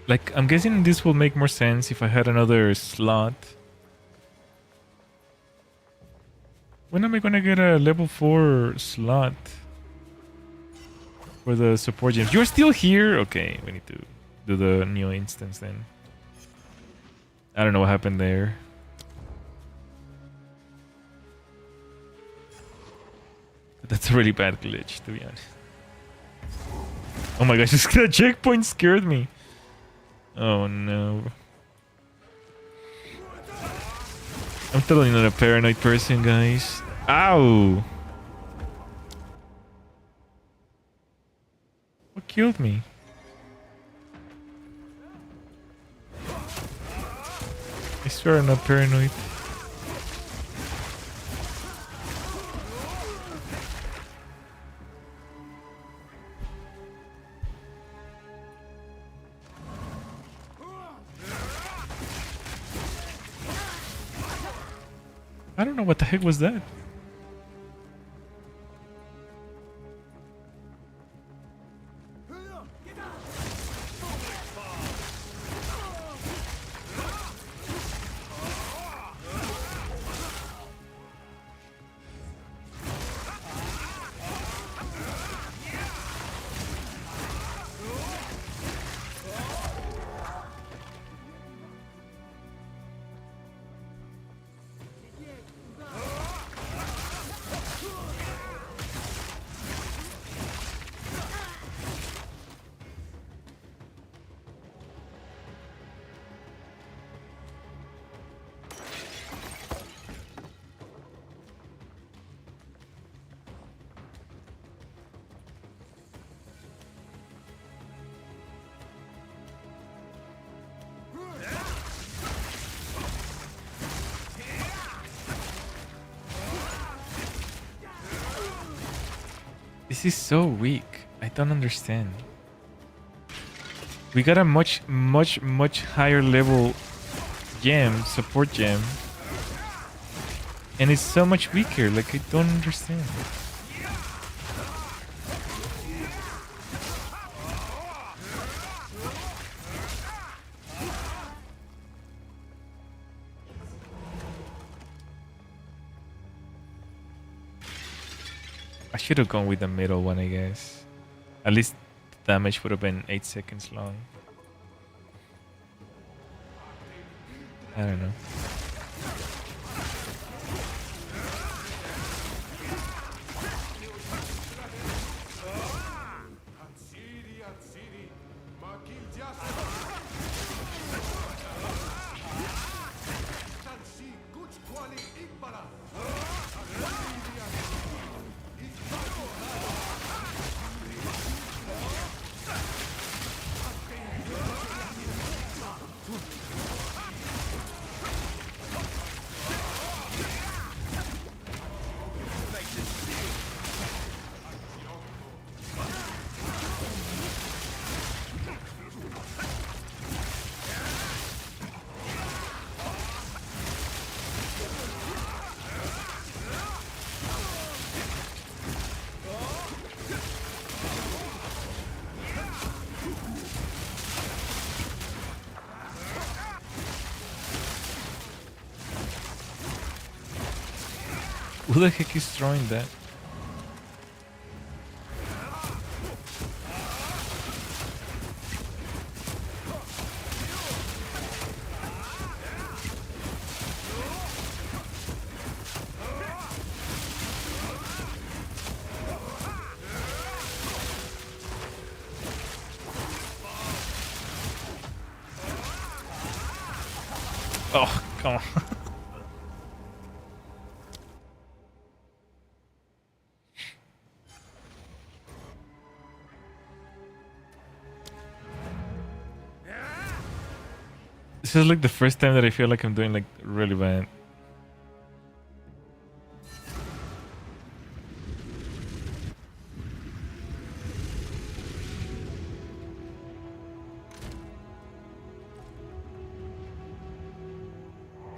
Like, I'm guessing this will make more sense if I had another slot. When am I gonna get a level 4 slot for the support gems? You're still here? Okay, we need to do the new instance then. I don't know what happened there. That's a really bad glitch, to be honest. Oh my gosh, that checkpoint scared me. Oh no. I'm totally not a paranoid person, guys. Ow! What killed me? I swear I'm not paranoid. I don't know what the heck was that. This is so weak. I don't understand. We got a much higher level gem, support gem. And it's so much weaker. Like, I don't understand. I should have gone with the middle one, I guess. At least the damage would have been 8 seconds long. I don't know. Who the heck is throwing that? Oh, come on. This is like the first time that I feel like I'm doing like really bad.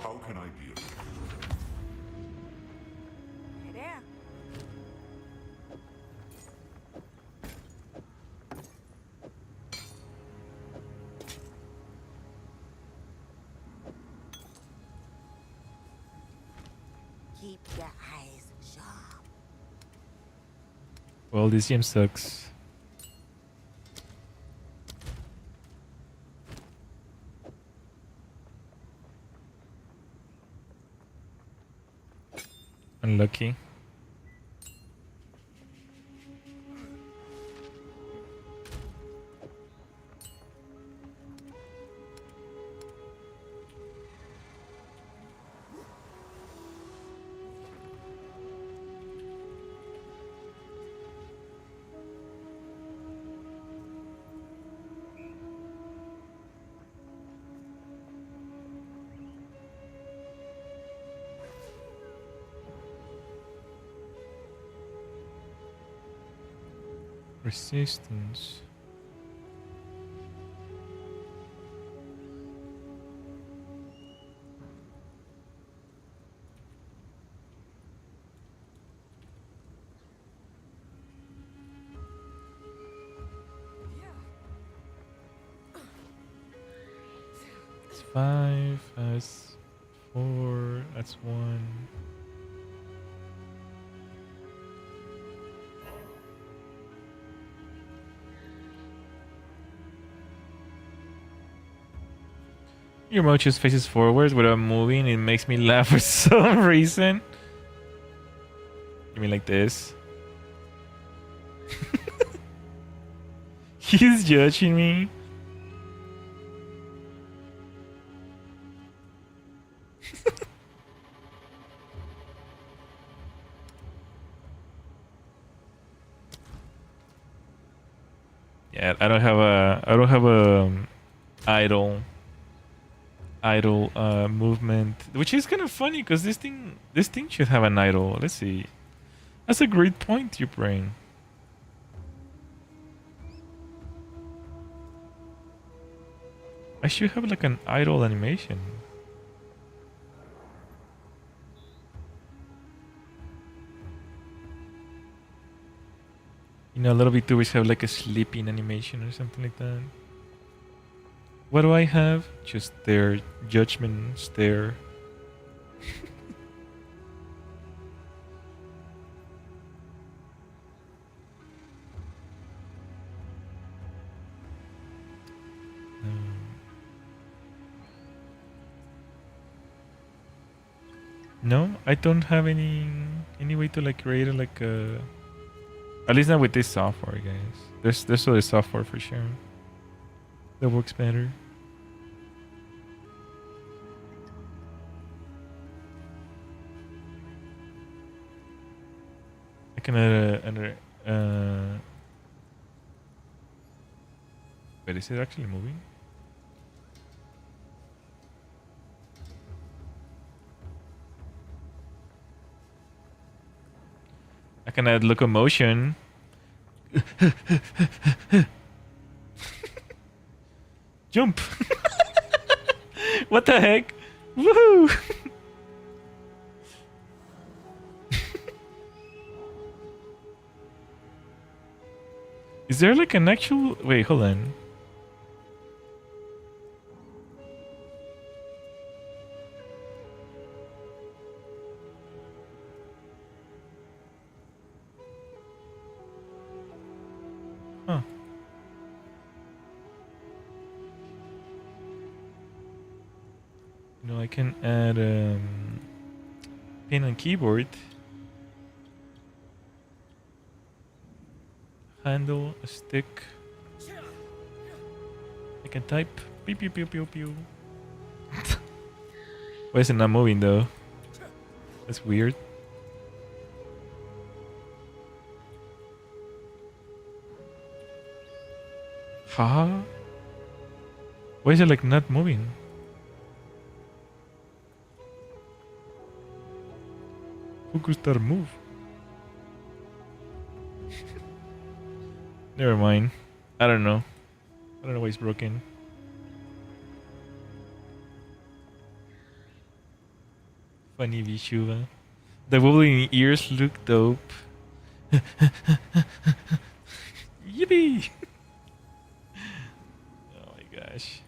How can I be of Hey there. Well, this game sucks. Unlucky. Resistance. It's 5, that's 4, that's 1. Your mouth just faces forwards without moving. It makes me laugh for some reason. You mean like this? He's judging me. Yeah, I don't have a idle movement, which is kind of funny because this thing should have an idle. Let's see. That's a great point you bring. I should have like an idle animation. You know, a lot of VTubers have like a sleeping animation or something like that. What do I have? Just their judgment stare. No, I don't have any way to like create like a. At least not with this software, guys. There's other software for sure that works better. I can add another. Wait, is it actually moving? I can add locomotion. Jump! What the heck? Woohoo! Is there like an actual... Wait, hold on. Huh. You know, I can add pin and keyboard. Handle, a stick. I can type. Pew pew pew pew pew. Why is it not moving though? That's weird. Huh? Why is it like not moving? Fukustar move. Never mind. I don't know. I don't know why it's broken. Funny VTuber. The wobbling ears look dope. Yippee! Oh my gosh.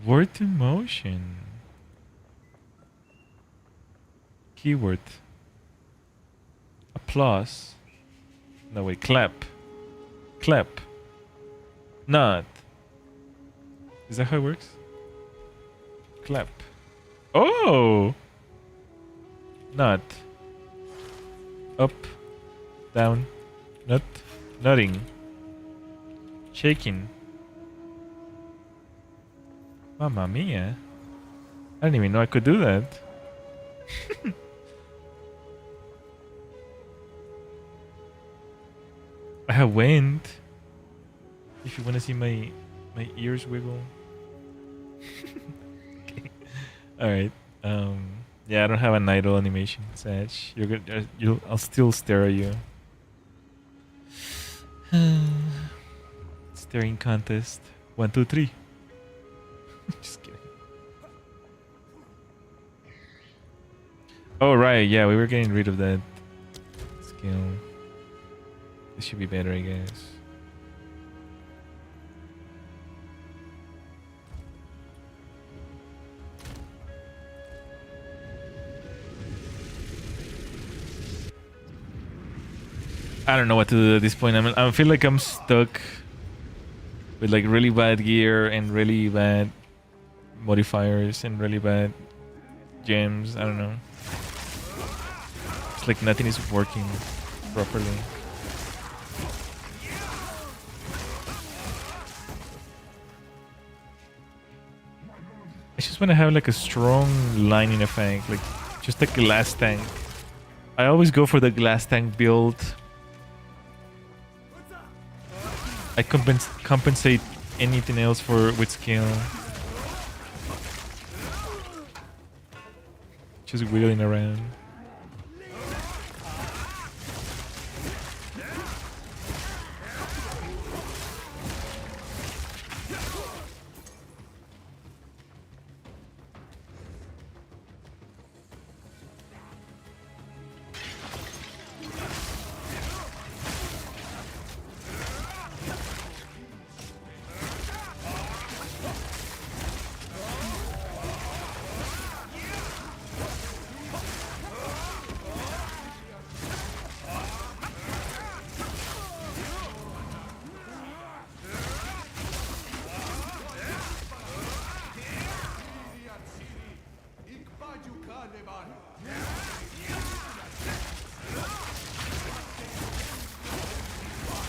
Word to motion. Keyword. Applause. No wait, clap. Clap. Nod. Is that how it works? Clap. Oh! Nod. Up. Down. Nut. Nodding. Shaking. Mamma mia. I didn't even know I could do that. I have wind. If you want to see my ears wiggle. Okay. All right. Yeah, I don't have an idle animation, Satch. You're good. I'll still stare at you. Staring contest. 1, 2, 3. Just kidding. Oh right, yeah, we were getting rid of that skill. This should be better, I guess. I don't know what to do at this point. I feel like I'm stuck with like really bad gear and really bad modifiers and really bad gems. I don't know. It's like nothing is working properly. I just want to have like a strong lining effect, like just a glass tank. I always go for the glass tank build. I compensate anything else with skill. Just wheeling around.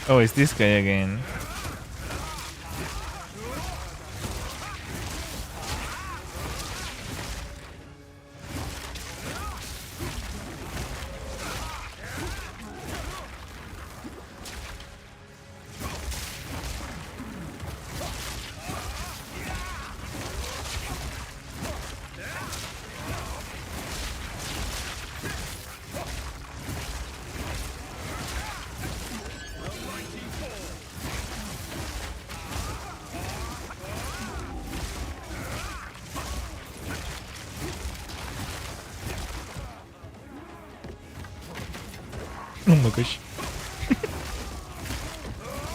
Oh, it's this guy again. Oh my gosh.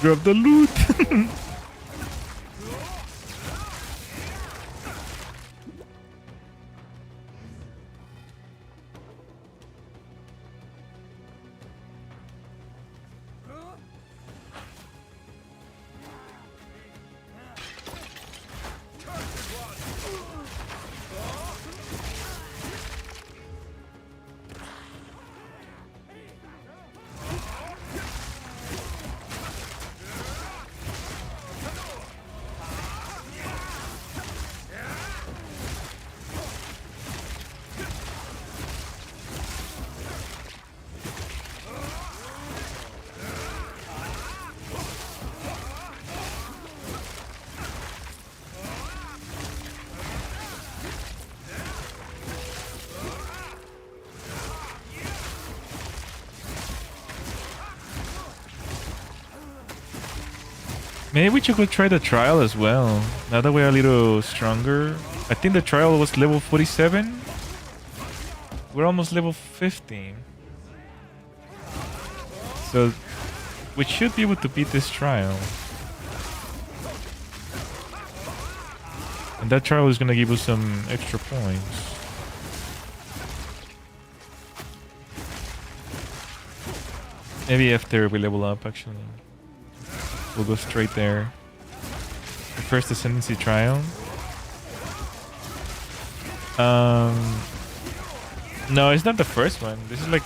Grab the loot. Maybe we should go try the trial as well. Now that we're a little stronger. I think the trial was level 47. We're almost level 50. So we should be able to beat this trial. And that trial is gonna give us some extra points. Maybe after we level up, actually. We'll go straight there. The first Ascendancy trial. No, it's not the first one.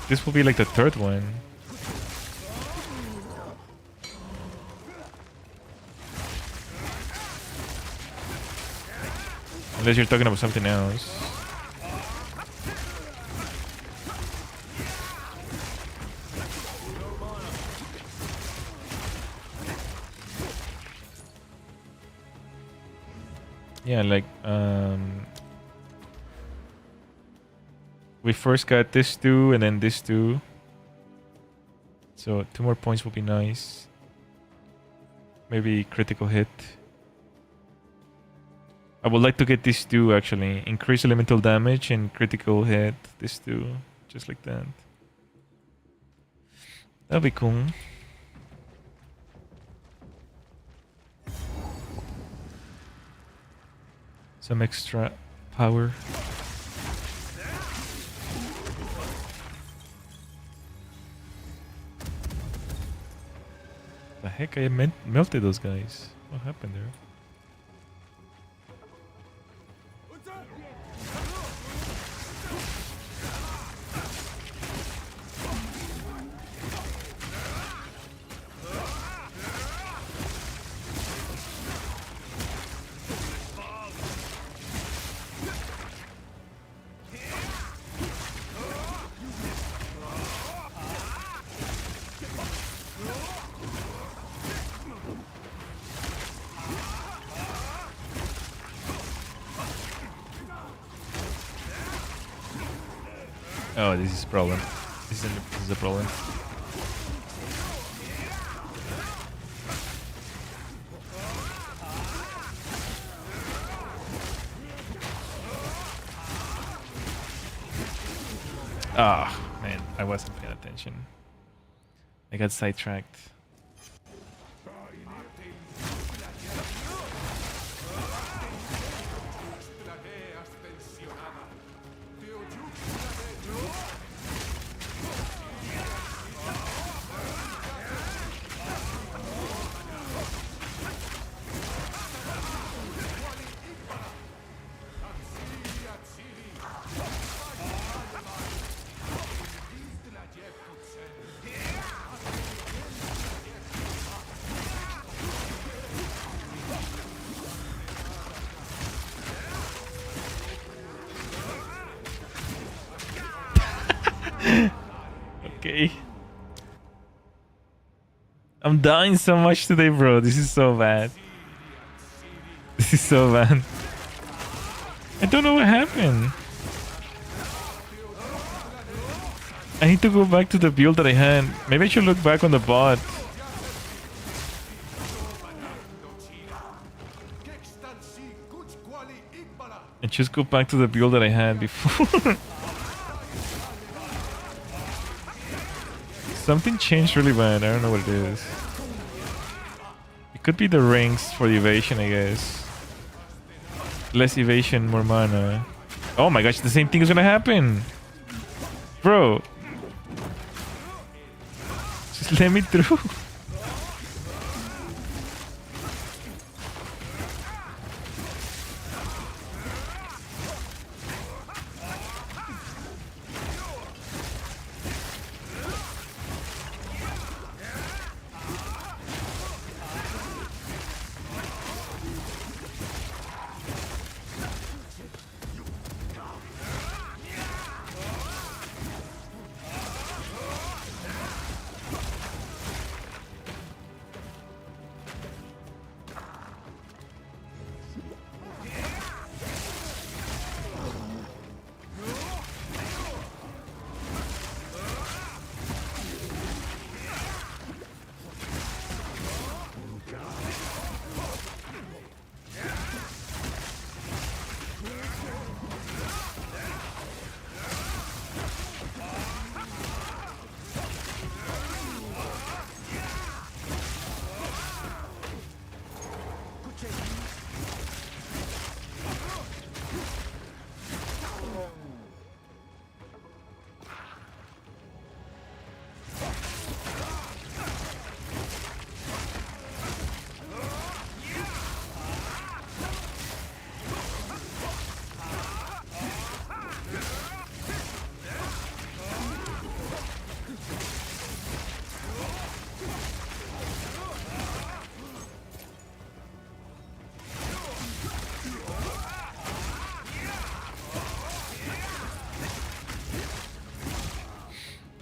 This will be like the third one. Unless you're talking about something else. Yeah, like we first got this two and then this two. So 2 more points will be nice. Maybe critical hit. I would like to get these two actually. Increase elemental damage and critical hit. These two. Just like that. That'll be cool. Some extra power. The heck, I melted those guys. What happened there? Oh, this is a problem. This is a problem. Ah, man, I wasn't paying attention. I got sidetracked. Okay. I'm dying so much today, bro. This is so bad. This is so bad. I don't know what happened. I need to go back to the build that I had. Maybe I should look back on the bot. And just go back to the build that I had before. Something changed really bad. I don't know what it is. It could be the rings for the evasion, I guess. Less evasion, more mana. Oh my gosh, the same thing is gonna happen. Bro. Just let me through.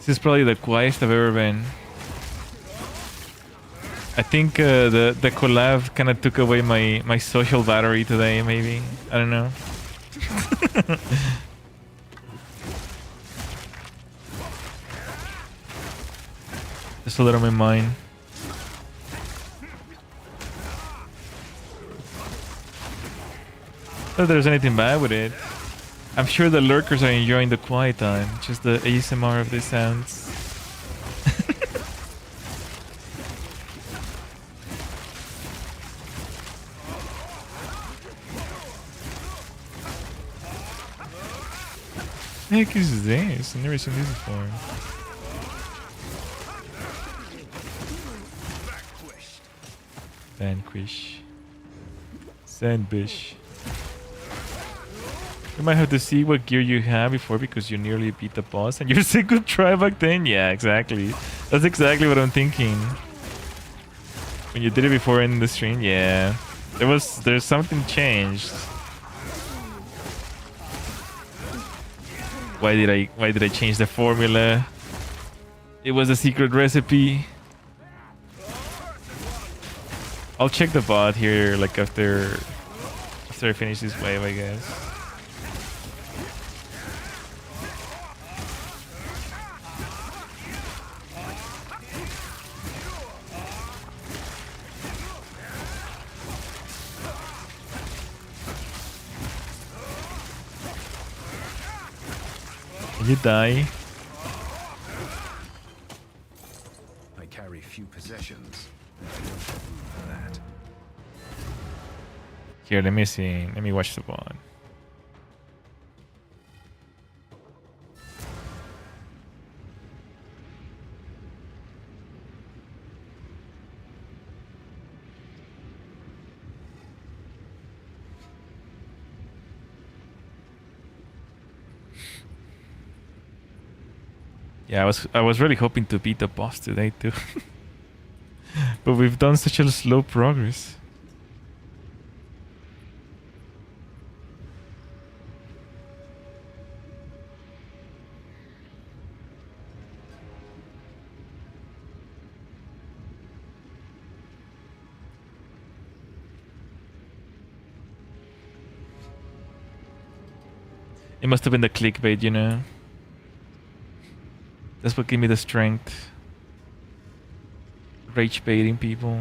This is probably the quietest I've ever been. I think the collab kind of took away my social battery today, maybe. I don't know. Just a little on my mind. Not that there's anything bad with it. I'm sure the lurkers are enjoying the quiet time. Just the ASMR of these sounds. What the heck is this? I've never seen this before. Vanquish. Sandbish. You might have to see what gear you have before because you nearly beat the boss and you're saying good try back then? Yeah, exactly. That's exactly what I'm thinking. When you did it before in the stream, yeah. There's something changed. Why did I change the formula? It was a secret recipe. I'll check the bot here like after I finish this wave, I guess. You die. I carry few possessions, and I don't have room for that. Here, let me see. Let me watch the bot. Yeah, I was really hoping to beat the boss today too. But we've done such a slow progress. It must have been the clickbait, you know. That's what gave me the strength. Rage baiting people.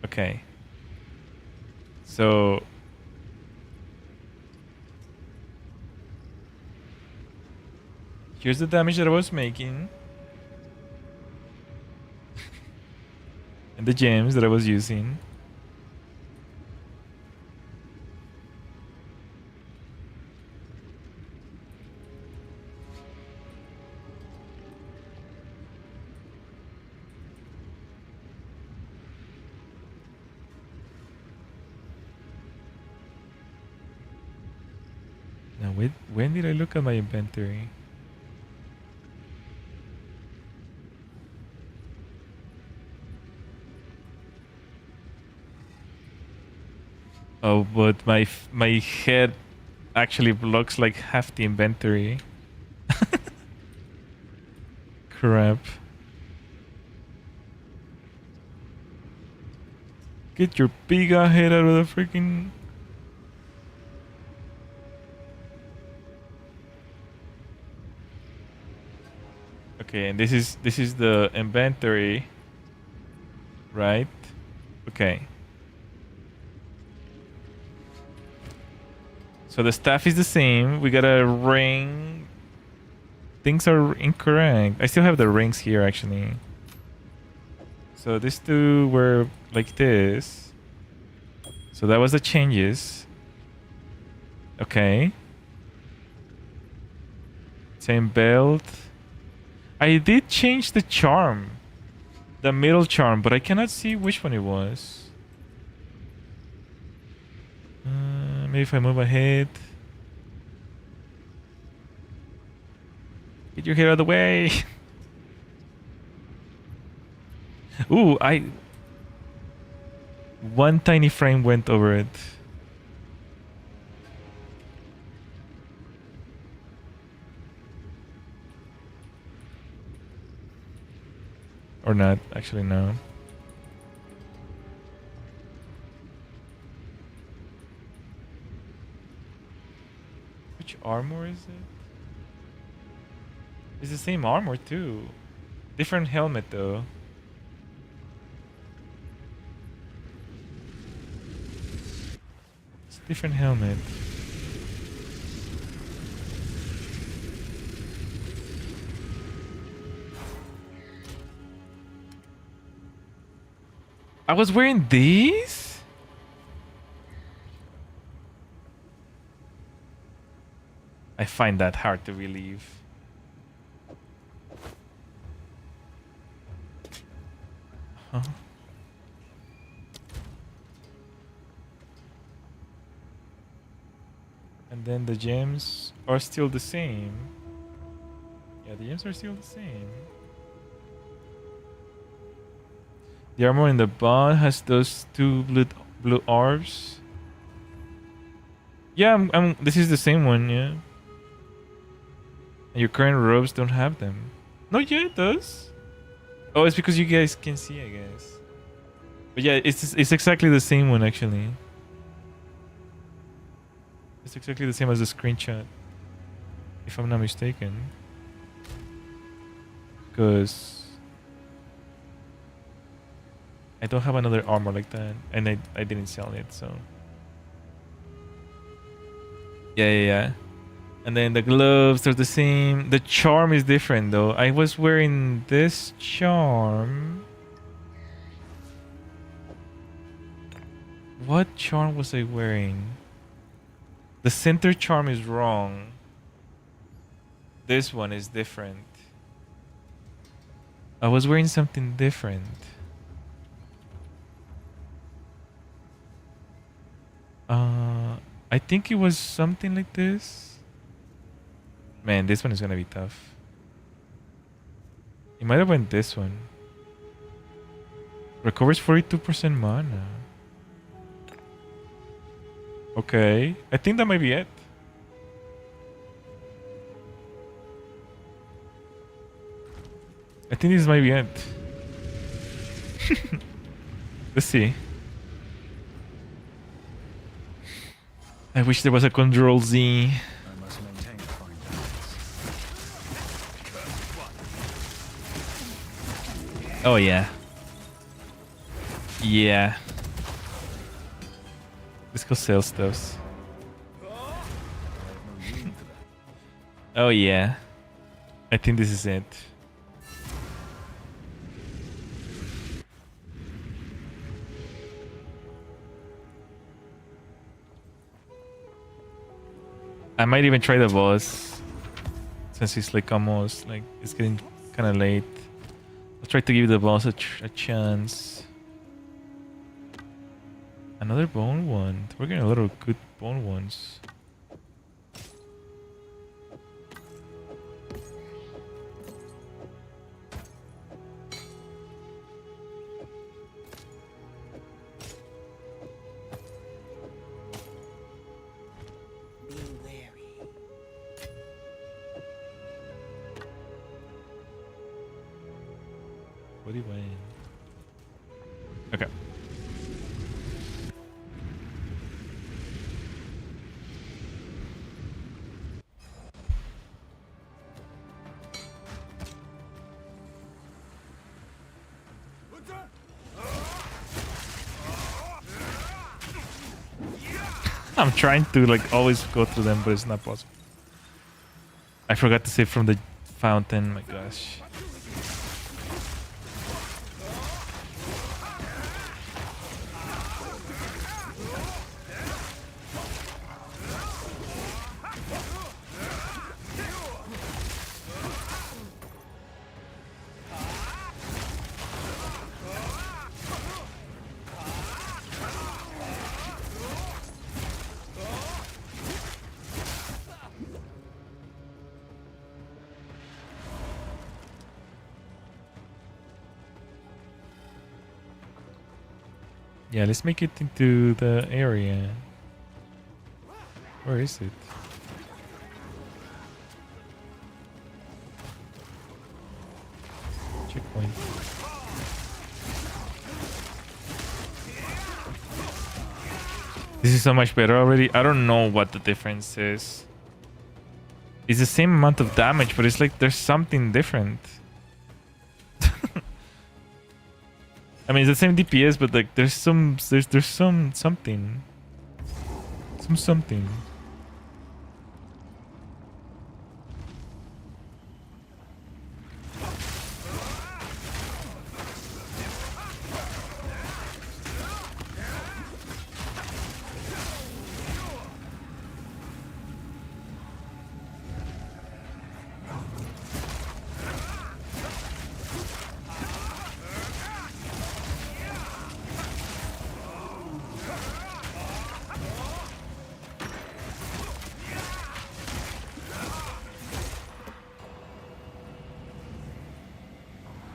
Okay. So here's the damage that I was making. And the gems that I was using. Now, when did I look at my inventory? Oh, but my head actually blocks like half the inventory. Crap. Get your big head out of the freaking... Okay, and this is the inventory, right? Okay. So the staff is the same. We got a ring. Things are incorrect. I still have the rings here, actually. So these two were like this. So that was the changes. Okay. Same belt. I did change the charm. The middle charm, but I cannot see which one it was. Maybe if I move ahead. Get your head out of the way. Ooh, one tiny frame went over it. Or not, actually no. Which armor is it? It's the same armor too. Different helmet though. It's a different helmet. I was wearing these? I find that hard to believe. Huh? And then the gems are still the same. Yeah, the gems are still the same. The armor in the bond has those two blue orbs. Yeah, this is the same one, yeah. And your current robes don't have them. No, yeah, it does. Oh, it's because you guys can see, I guess. But yeah, it's exactly the same one, actually. It's exactly the same as the screenshot, if I'm not mistaken. Because I don't have another armor like that, and I didn't sell it, so. Yeah. And then the gloves are the same. The charm is different though. I was wearing this charm. What charm was I wearing? The center charm is wrong. This one is different. I was wearing something different. I think it was something like this. Man, this one is gonna be tough. It might have went this one. Recovers 42% mana. Okay, I think that might be it. I think this might be it. Let's see. I wish there was a Control Z. I must maintain a fine balance. Oh yeah. Yeah. Let's go sell stuffs. Oh yeah. I think this is it. I might even try the boss, since it's like almost like it's getting kind of late. I'll try to give the boss a chance. Another bone one. We're getting a lot of good bone ones. What do you win? Okay. I'm trying to like always go through them, but it's not possible. I forgot to save from the fountain. My gosh. Yeah, let's make it into the area. Where is it? Checkpoint. This is so much better already. I don't know what the difference is. It's the same amount of damage, but it's like there's something different. I mean, it's the same DPS, but like there's some something. Something.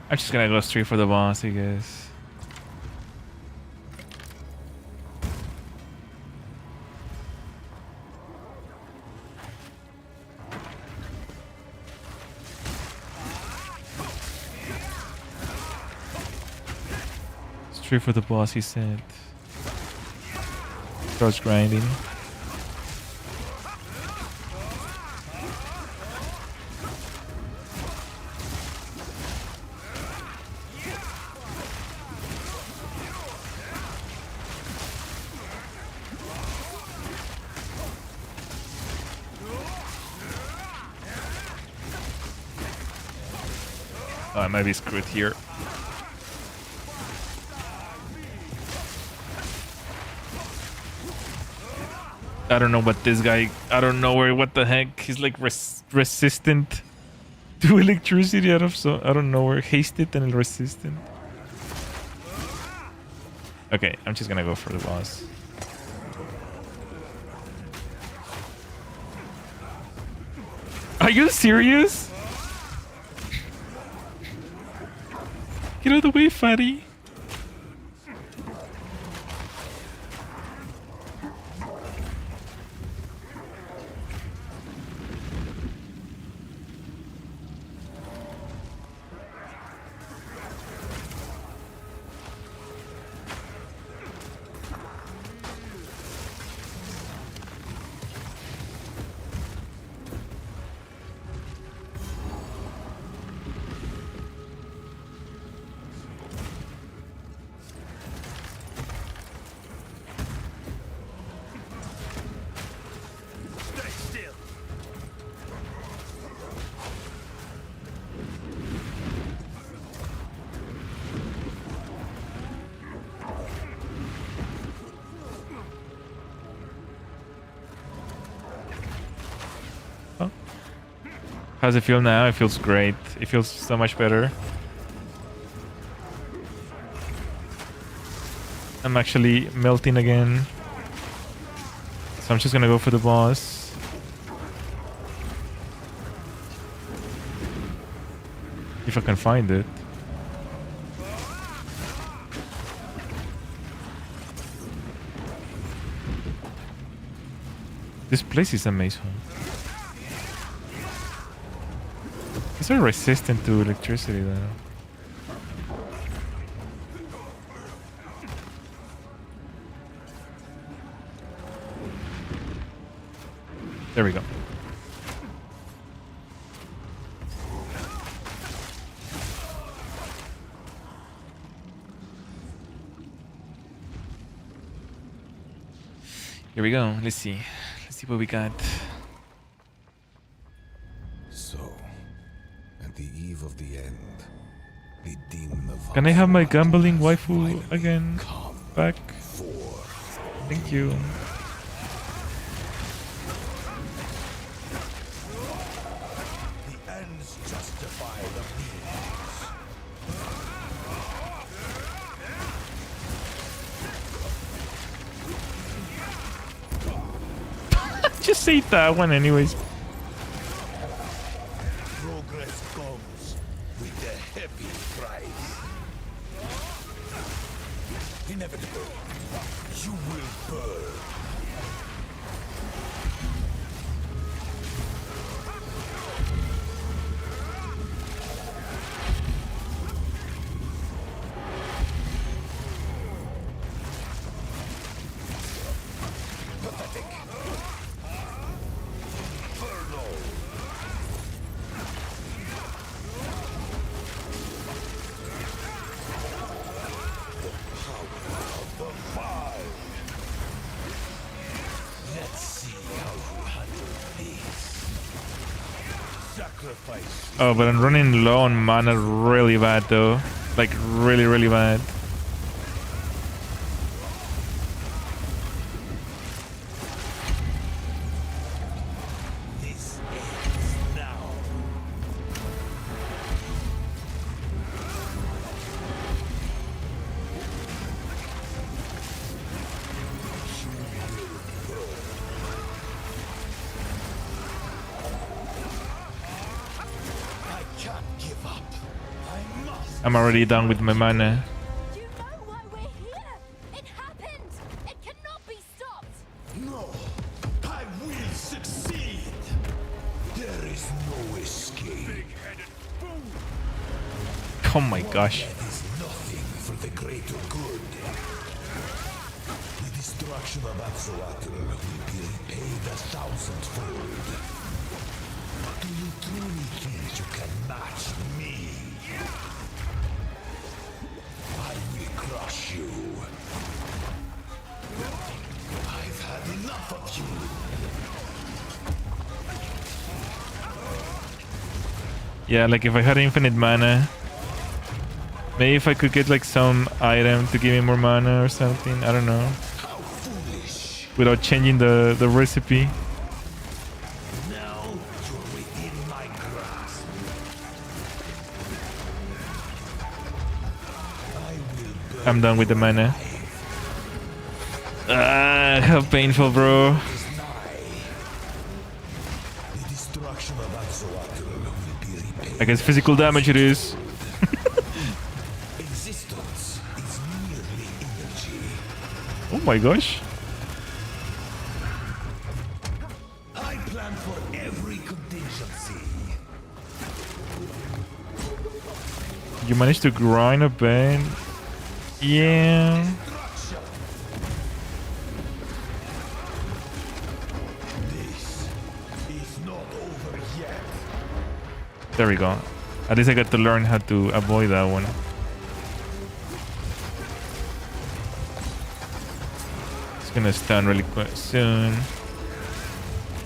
I'm just gonna go straight for the boss, I guess. Straight for the boss, he said. Starts grinding. Oh, I might be screwed here. I don't know what this guy... I don't know what the heck. He's like resistant to electricity out of so... I don't know where. Hasted and resistant. Okay, I'm just gonna go for the boss. Are you serious? Get out of the way, fatty. How's it feel now? It feels great. It feels so much better. I'm actually melting again. So I'm just gonna go for the boss. If I can find it. This place is amazing. It's very resistant to electricity though. There we go. Here we go. Let's see. Let's see what we got. So, at the eve of the end, the demon of Can I have my gambling has waifu finally again come back? forth. Thank you. The ends justify the means. Just say that one anyways. Progress comes with a heavy price. Inevitable. You will burn. Pathetic. Inferno. The fire. Let's see how you handle this. Sacrifice. Oh, but I'm running low on mana really bad though. Like really, really bad. This ends now. I can't give up. I must. I'm already done with my mana. You know why we're here. It happened. It cannot be stopped. No, I will succeed. There is no escape. Oh my gosh. That is nothing for the greater good. The destruction of Atzoatl will be repaid 1,000-fold. Do you truly think you can match me? I will crush you. I've had enough of you. Yeah, like if I had infinite mana, maybe if I could get like some item to give me more mana or something. I don't know. How foolish. Without changing the recipe. Now you're within my grasp. I will burn I'm done with the mana. Ah, how painful, bro. is nigh. The destruction of Atzoatl will be repaid. I guess physical damage it is. Existence is merely energy. Oh my gosh. I plan for every contingency. You managed to grind a bit. Yeah. This is not over yet. There we go. At least I got to learn how to avoid that one. It's gonna stun really quick soon.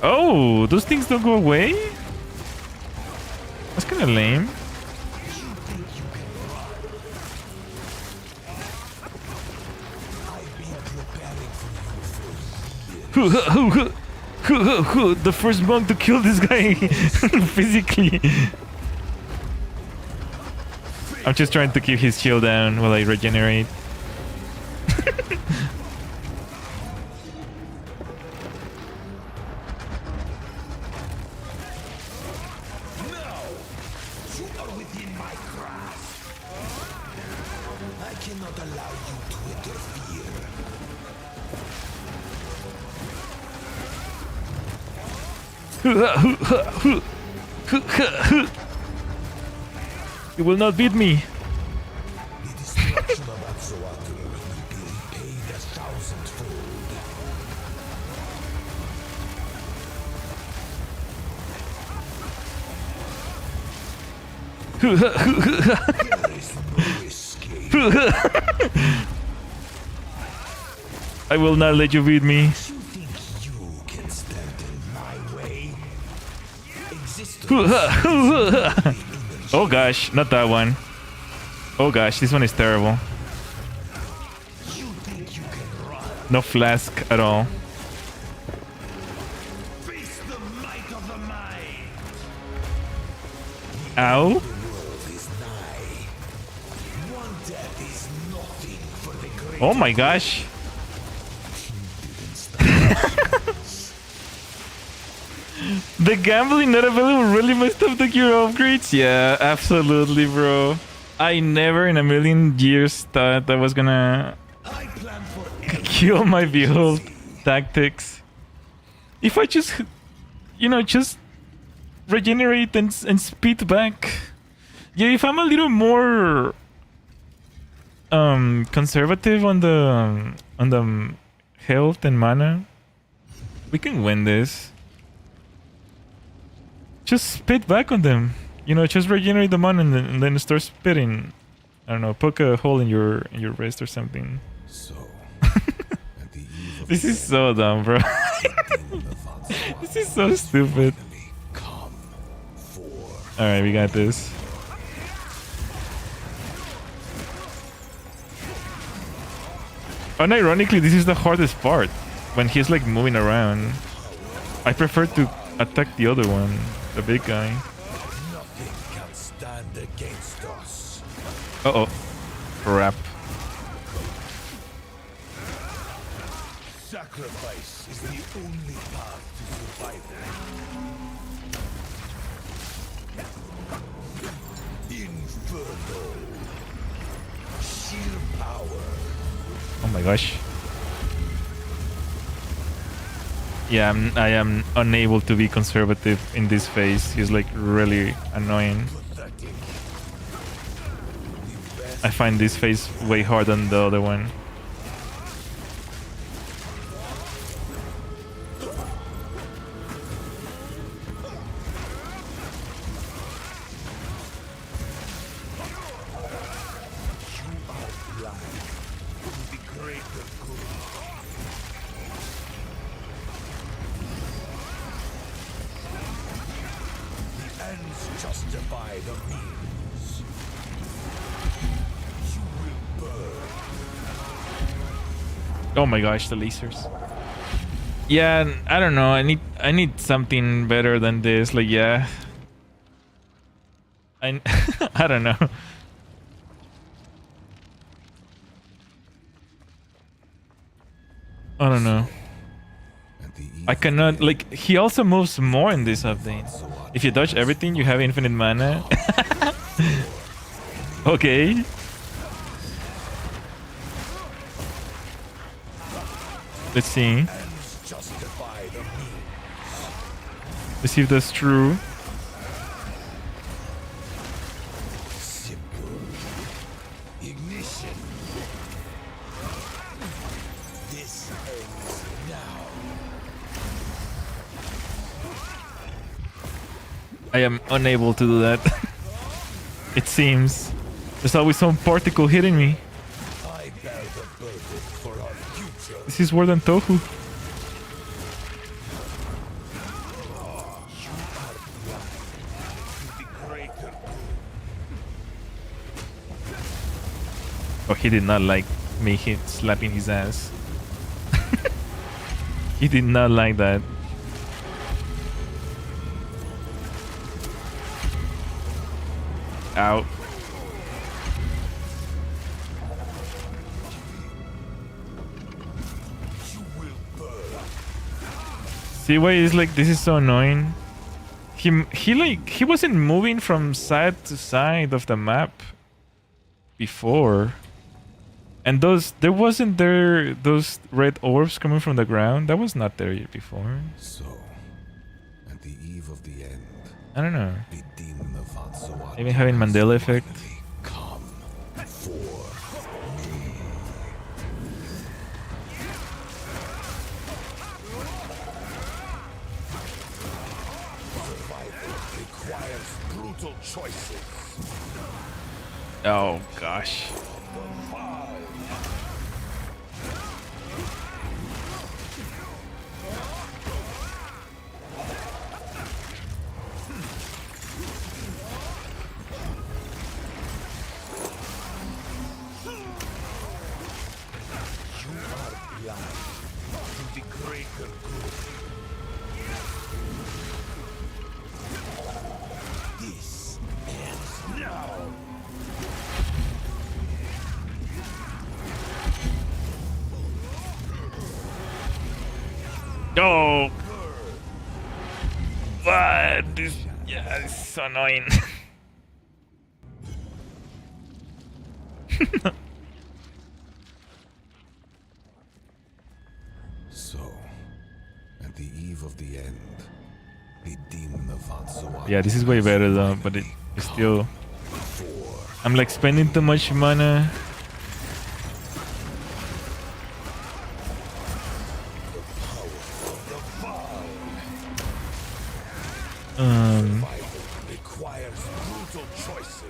Oh, those things don't go away? That's kinda lame. I've been preparing for you for years. The first monk to kill this guy physically. I'm just trying to keep his shield down while I regenerate. Now, you are within my grasp. I cannot allow you to interfere. You will not beat me. The destruction of Atzoatl will be repaid 1,000-fold. There is no escape. I will not let you beat me. You think you can stand in my way? Existence Oh gosh, not that one. Oh gosh, this one is terrible. you think you can run? No flask at all. Face the might of the mind. Ow. The world is nigh. One death is nothing for the great. Oh my gosh. The gambling not available really messed up the hero upgrades? Yeah, absolutely, bro. I never in a million years thought I was gonna kill my behold tactics. If I just, just regenerate and speed back. Yeah, if I'm a little more conservative on the health and mana, we can win this. Just spit back on them. Just regenerate the mana and then start spitting. I don't know, poke a hole in your wrist or something. So, at the eve of This is so dumb, bro. This is so stupid. come for Alright, we got this. Unironically, this is the hardest part. When he's like moving around. I prefer to attack the other one. The big guy. nothing can stand against us. Uh-oh. Crap. Sacrifice is the only path to survival. Inferno. Sheer power. Oh my gosh. Yeah, I am unable to be conservative in this phase. He's like really annoying. Pathetic. I find this phase way harder than the other one. Justify the means. You will burn. Oh my gosh, the lasers. Yeah, I don't know. I need something better than this. Like, yeah. I I don't know. I don't know. I cannot, like, he also moves more in this update. If you dodge everything, you have infinite mana. Okay. Let's see. Let's see if that's true. Ignition. This ends now. I am unable to do that. It seems. There's always some particle hitting me. I bear the burden for our future. This is worse than Tofu. Oh, he did not like me slapping his ass. He did not like that. Ow. See why he's like, this is so annoying. He wasn't moving from side to side of the map before. And those those red orbs coming from the ground, that was not there before. So, at the eve of the end, I don't know. the demon of Anzoat Maybe having Mandela effect. come for me. Survival requires brutal choices. Oh gosh. This ends now. Oh. What? This, yeah, this is so annoying. Yeah, this is way better though, but it's still... I'm like spending too much mana. Requires brutal choices.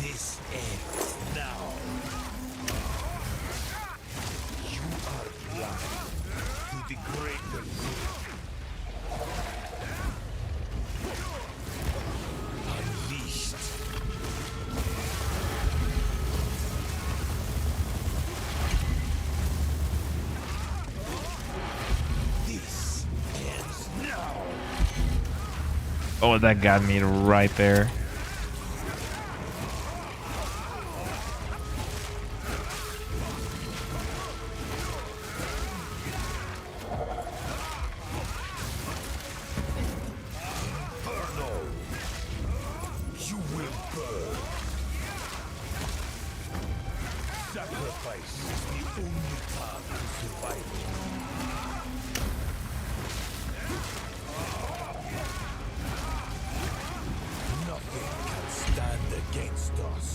This ends now. You are blind to the greater good. Unleashed. This ends now. Oh, that got me right there. You will burn. Sacrifice is the only path to survival. Nothing can stand against us.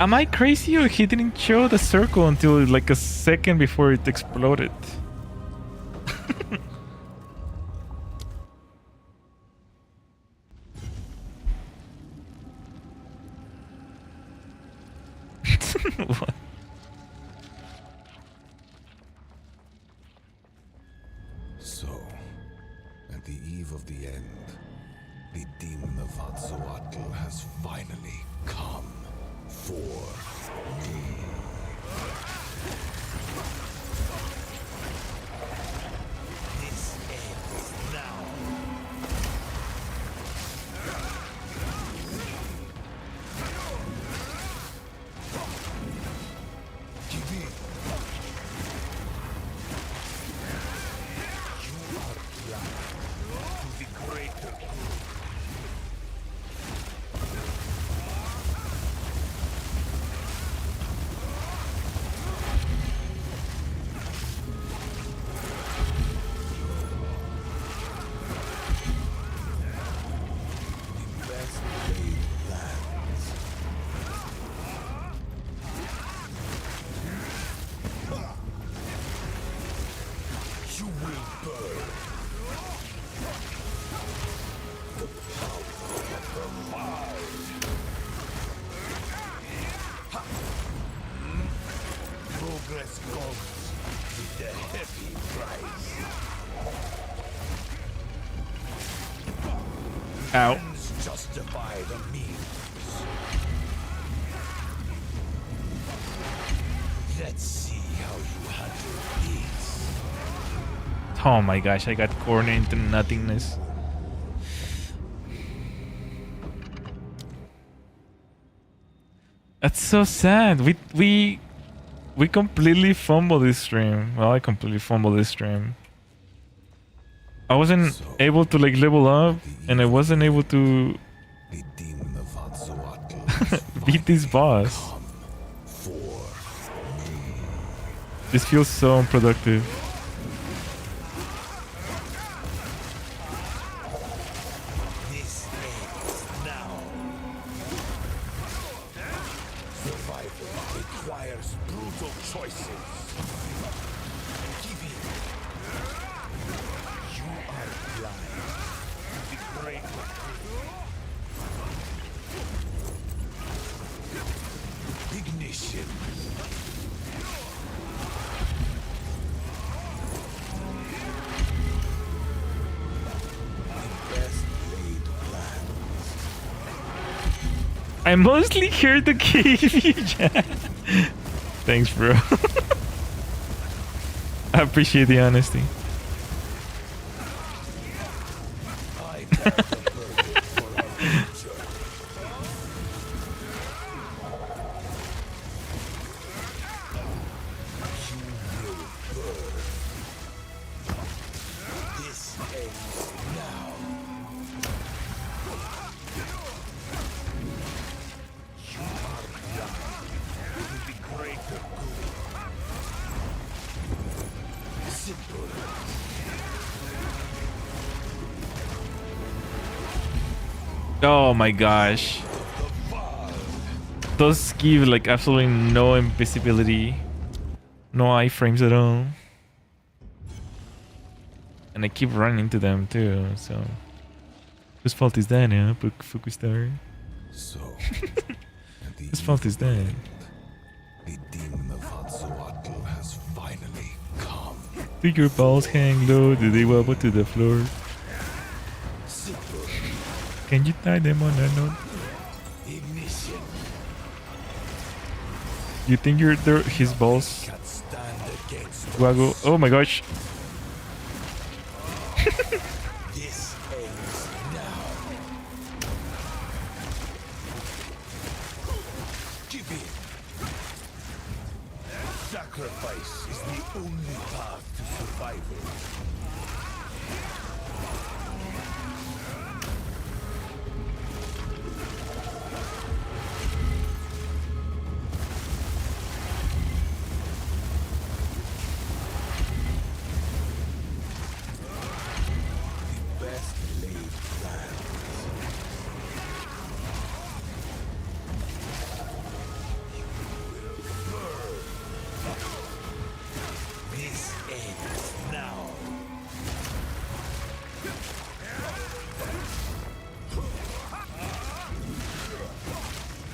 Am I crazy or he didn't show the circle until like a second before it exploded? What? So, at the eve of the end, the demon of Atzoatl has finally come for me. This ends now. Give in. You are blind to the greater good. The best laid plans. You will burn. The power of the mind. Ha! Progress comes with a heavy price. Ow. Ends justify the means. Let's see how you handle this. Oh my gosh, I got cornered into nothingness. That's so sad. We completely fumbled this stream. Well, I completely fumbled this stream. I wasn't able to like level up, and I wasn't able to The demon of Atzoatl beat this boss. come for This feels so unproductive. this ends now. Survival requires brutal choices. Give in. You are blind to the greater good. Ignition. The best laid plans. I mostly here to keep you, Jack. Thanks, bro. I appreciate the honesty. I got the burden for our future. You will burn. This ends now. You Oh my gosh. Those give like absolutely no invisibility. No iframes at all. And I keep running into them too, so... Whose fault is that now, Fukustar? So, at the Whose fault is that? the demon of Hatsuatl has finally come. Do your balls hang low? Do they wobble to the floor? Simple Can you tie them on a knot? ignition You think his balls can stand against waggle? Oh my gosh! this ends now. Give in. Sacrifice is the only path to survival. The best laid plans. This ends now.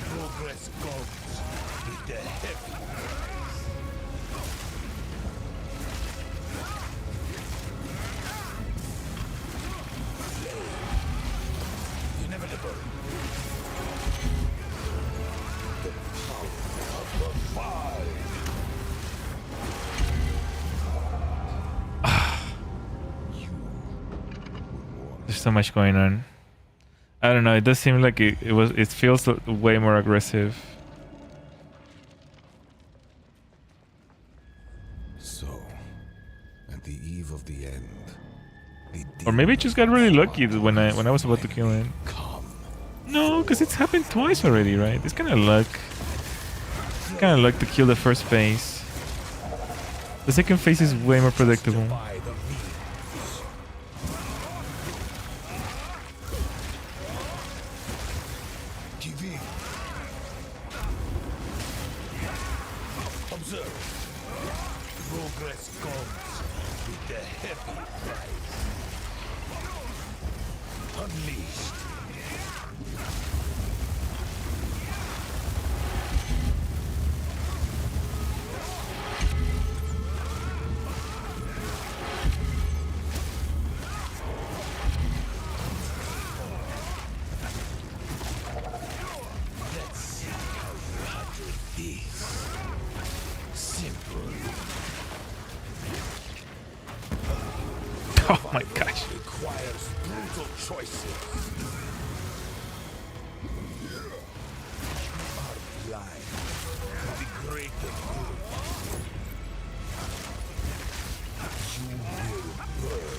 Progress comes with the heavy price. Inevitable. The power of the mind. There's so much going on. I don't know. It does seem like it feels way more aggressive. So, at the eve of the end, the Or maybe I just got really lucky when I was about to kill him. come. No, because it's happened twice already, right? It's kind of luck. Kind of luck to kill the first phase. The second phase is way more predictable. By the means. Give in. Observe. Progress comes with the heavy price. Unleashed. Let's see how you handle this. Simple. Oh my gosh. Requires brutal choices. You are blind to the greater good. You will burn.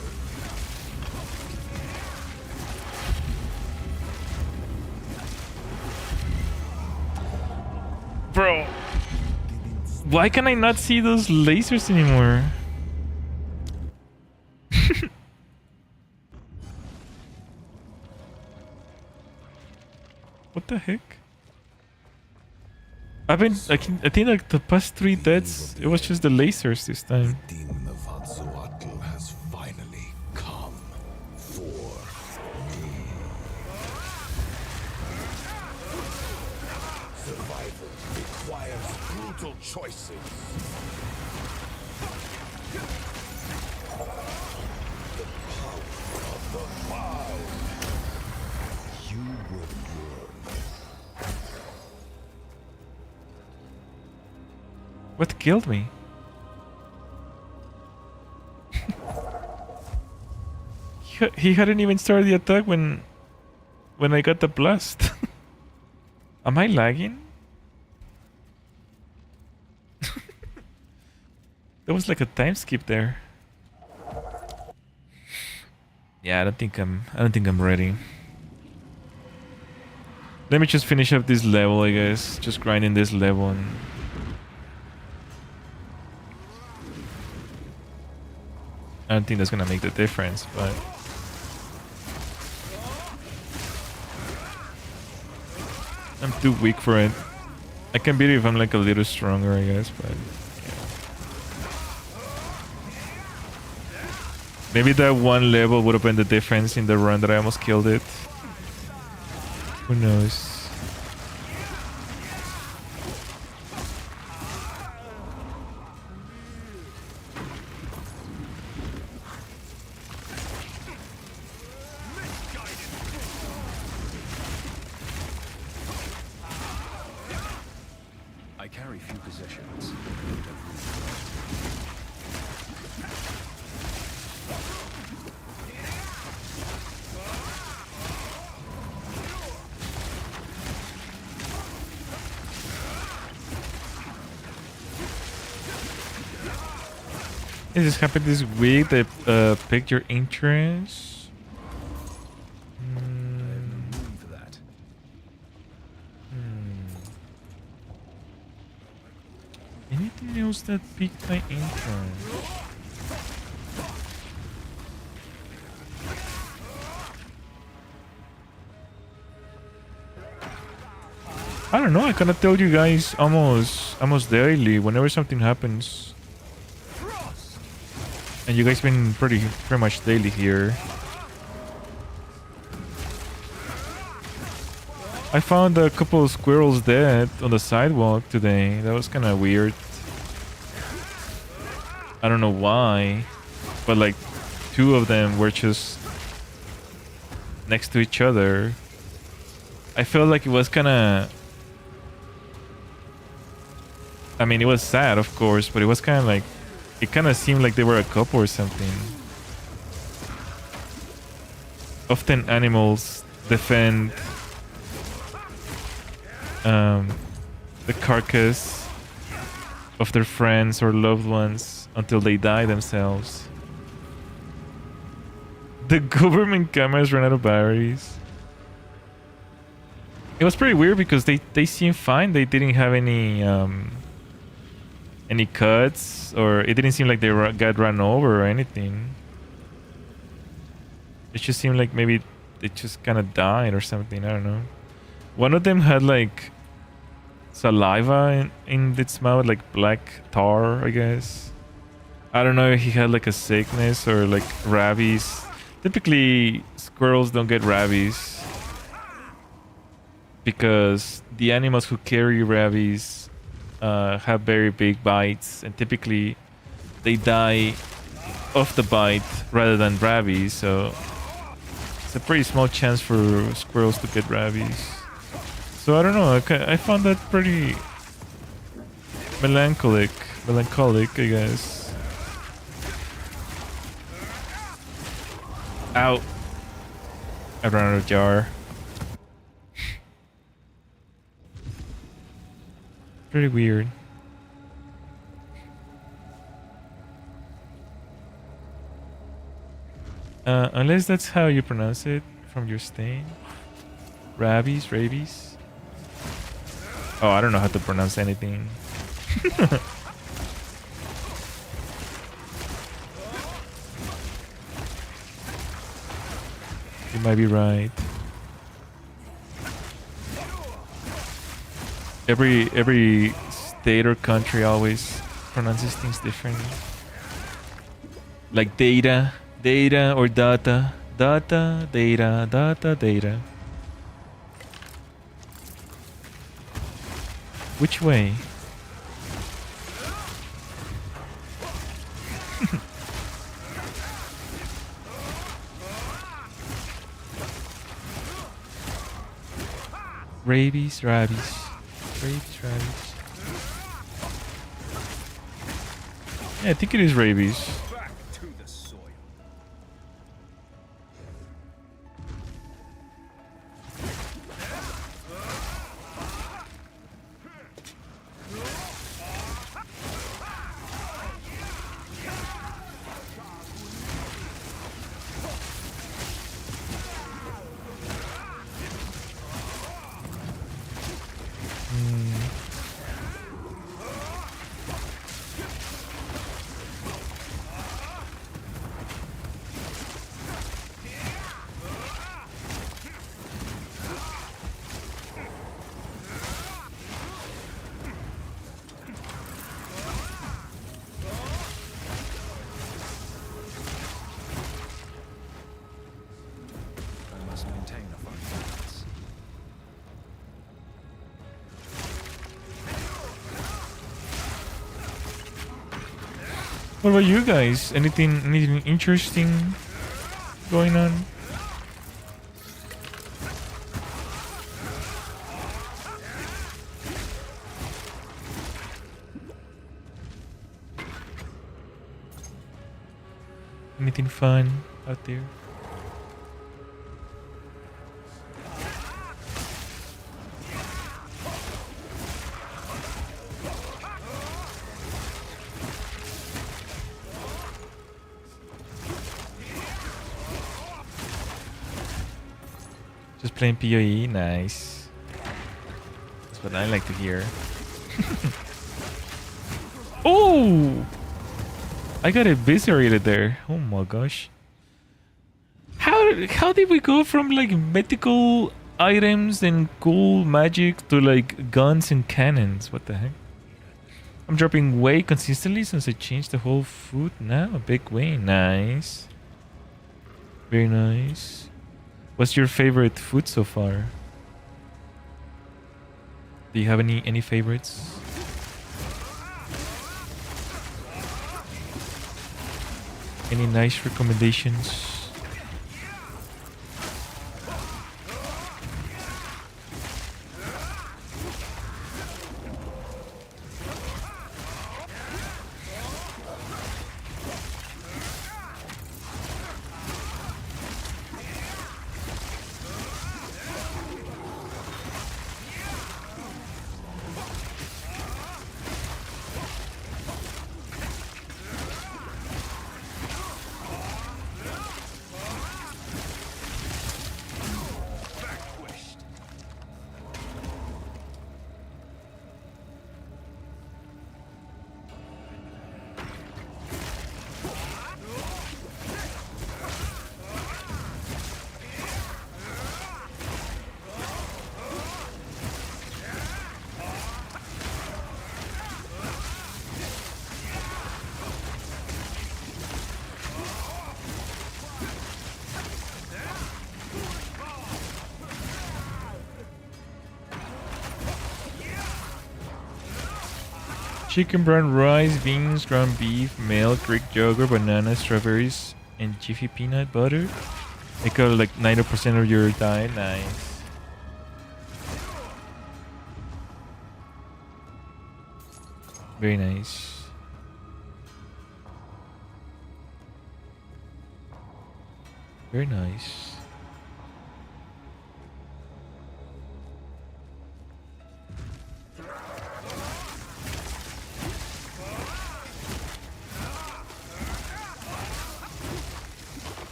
Bro, why can I not see those lasers anymore? What the heck? I think like the past 3 deaths, it was just the lasers this time. Demon of Hatsuatl has finally come for me. Survival requires brutal choices. The power of the mind. You will learn. What killed me? He hadn't even started the attack when I got the blast. Am I lagging? There was like a time skip there. Yeah, I don't think I'm ready. Let me just finish up this level, I guess. Just grinding this level and I don't think that's gonna make the difference, but I'm too weak for it. I can beat it if I'm like a little stronger, I guess, but maybe that one level would have been the difference in the run that I almost killed it. Who knows? I carry few possessions. Is this happened this week that picked your interest? I have no room for that. Anything else that piqued my interest? I don't know. I kind of tell you guys almost daily whenever something happens, and you guys been pretty much daily here. I found a couple of squirrels dead on the sidewalk today. That was kind of weird. I don't know why, but like 2 of them were just next to each other. I felt like it was kind of... I mean, it was sad, of course, but it was kind of like... It kind of seemed like they were a couple or something. Often animals defend the carcass of their friends or loved ones until they die themselves. The government cameras ran out of batteries. It was pretty weird because they seemed fine. They didn't have any cuts, or it didn't seem like they got run over or anything. It just seemed like maybe they just kind of died or something. I don't know. One of them had like saliva in its mouth, like black tar, I guess. I don't know if he had like a sickness or like rabies. Typically, squirrels don't get rabies because the animals who carry rabies have very big bites, and typically they die of the bite rather than rabies. So it's a pretty small chance for squirrels to get rabies. So I don't know. I found that pretty melancholic, I guess. Ow! I ran out of jar. Pretty weird. Unless that's how you pronounce it from your stain. Rabies. Oh, I don't know how to pronounce anything. You might be right. Every state or country always pronounces things differently. Like data or data, data. Which way? Rabies. Yeah, I think it is rabies. Back to the soil. What about you guys? Anything interesting going on? Anything fun out there? Just playing PoE, nice. That's what I like to hear. Oh! I got eviscerated there. Oh my gosh. How did we go from like mythical items and cool magic to like guns and cannons? What the heck? I'm dropping way consistently since I changed the whole food now. A big way. Nice. Very nice. What's your favorite food so far? Do you have any favorites? Any nice recommendations? Chicken, brown rice, beans, ground beef, milk, Greek yogurt, bananas, strawberries, and Jiffy peanut butter. Make up like 90% of your diet. Nice. Very nice. Very nice.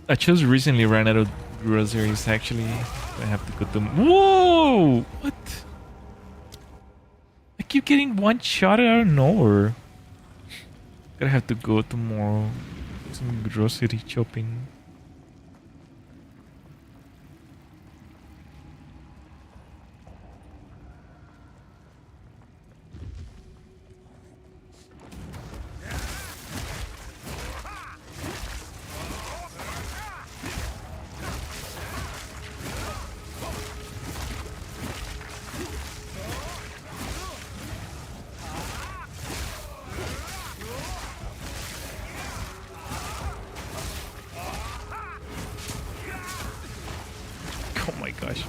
I just recently ran out of groceries actually. I have to go to... Whoa! What? I keep getting one shot out of nowhere. Gonna have to go tomorrow. Some grocery shopping. Oh my gosh.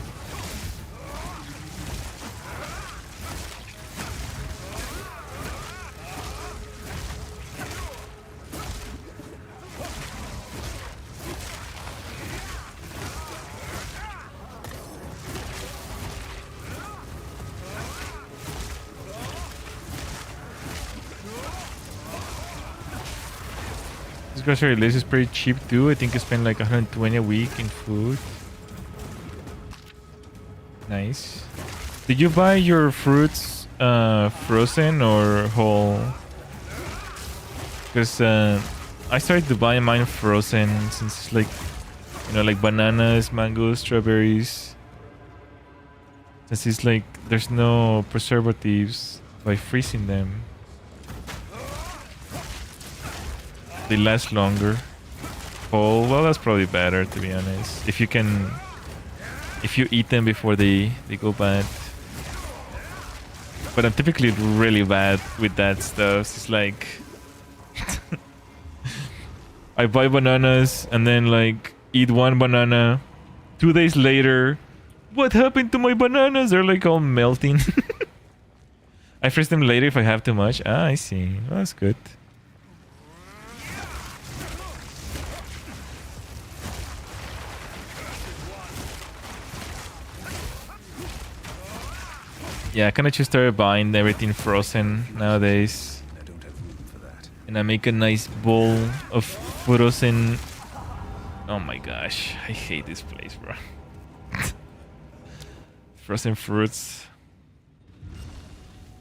This grocery list is pretty cheap too. I think I spend like 120 a week in food. Nice. Did you buy your fruits frozen or whole? Because I started to buy mine frozen since it's like, you know, like bananas, mangoes, strawberries. Since it's like there's no preservatives by freezing them. They last longer. Whole, well, that's probably better to be honest. If you can if you eat them before they go bad. But I'm typically really bad with that stuff. It's like I buy bananas and then like eat one banana. 2 days later, what happened to my bananas? They're like all melting. I freeze them later if I have too much. Ah, I see. Well, that's good. Yeah, I kind of just started buying everything frozen nowadays. I don't have room for that. And I make a nice bowl of frozen. Oh my gosh, I hate this place, bro. Frozen fruits.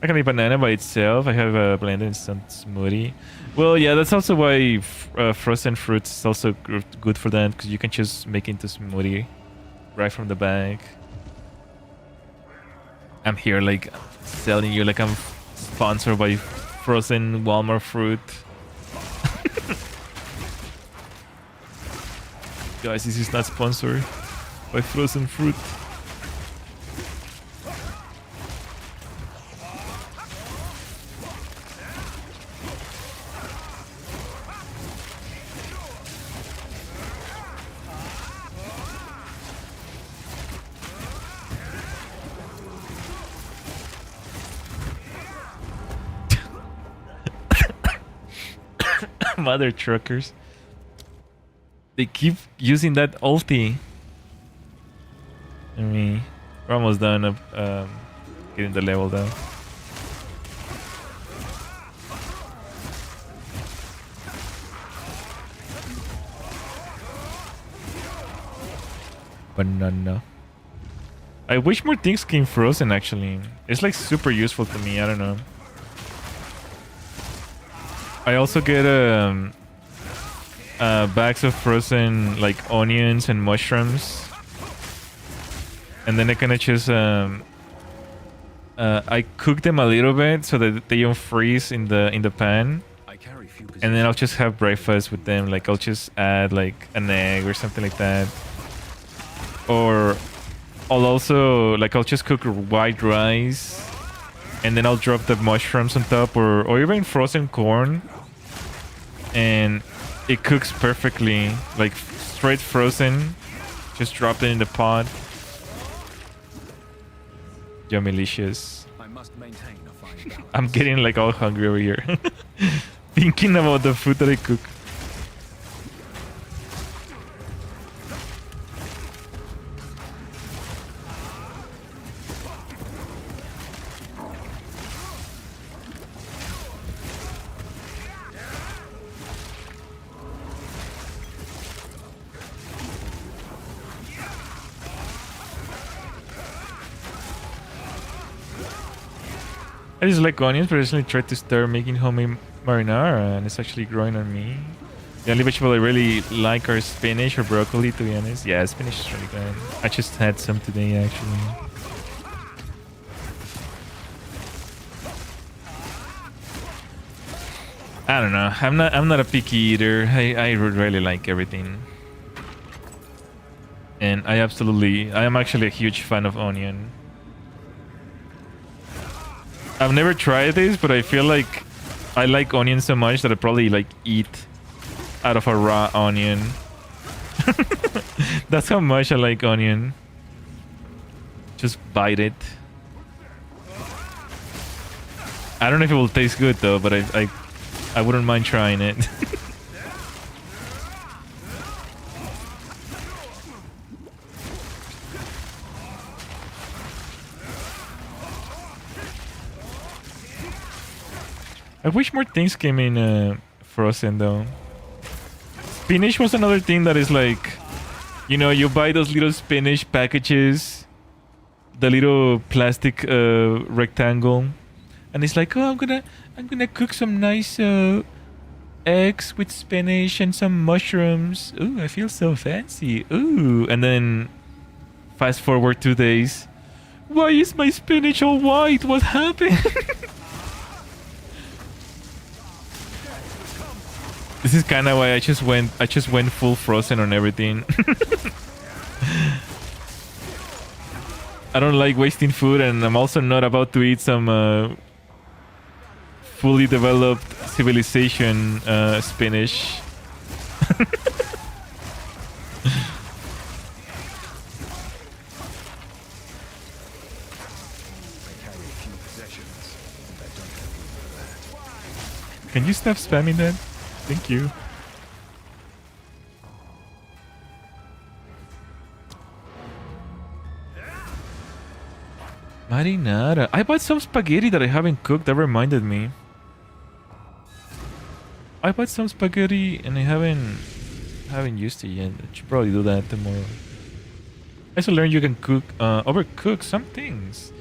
I can eat banana by itself. I have a blended instant smoothie. Well, yeah, that's also why frozen fruits is also good for that, because you can just make it into smoothie right from the bag. I'm here like selling you like I'm sponsored by frozen Walmart fruit. Guys, this is not sponsored by frozen fruit. Mother truckers. They keep using that ulti. I mean, we're almost done of getting the level down. Banana. I wish more things came frozen actually. It's like super useful to me, I don't know. I also get bags of frozen like onions and mushrooms, and then I kind of just I cook them a little bit so that they don't freeze in the pan, I carry few and then I'll just have breakfast with them. Like I'll just add like an egg or something like that, or I'll also like I'll just cook white rice, and then I'll drop the mushrooms on top, or even frozen corn, and it cooks perfectly, like straight frozen. Just drop it in the pot. Yummylicious. I must maintain a fine balance. I'm getting like all hungry over here. Thinking about the food that I cook. I just like onions, but I recently tried to start making homemade marinara, and it's actually growing on me. The only vegetable I really like are spinach or broccoli, to be honest. Yeah, spinach is really good. I just had some today, actually. I don't know. I'm not a picky eater. I really like everything. And I am actually a huge fan of onion. I've never tried this, but I feel like I like onion so much that I probably like eat out of a raw onion. That's how much I like onion. Just bite it. I don't know if it will taste good though, but I wouldn't mind trying it. I wish more things came in frozen though. Spinach was another thing that is like, you know, you buy those little spinach packages, the little plastic rectangle, and it's like, oh, I'm gonna cook some nice eggs with spinach and some mushrooms. Ooh, I feel so fancy. Ooh, and then fast forward 2 days. Why is my spinach all white? What happened? This is kind of why I just went full frozen on everything. I don't like wasting food, and I'm also not about to eat some fully developed civilization spinach. Can you stop spamming that? Thank you. Marinara. I bought some spaghetti that I haven't cooked. That reminded me. I bought some spaghetti and I haven't used it yet. I should probably do that tomorrow. I also learned you can cook, overcook some things,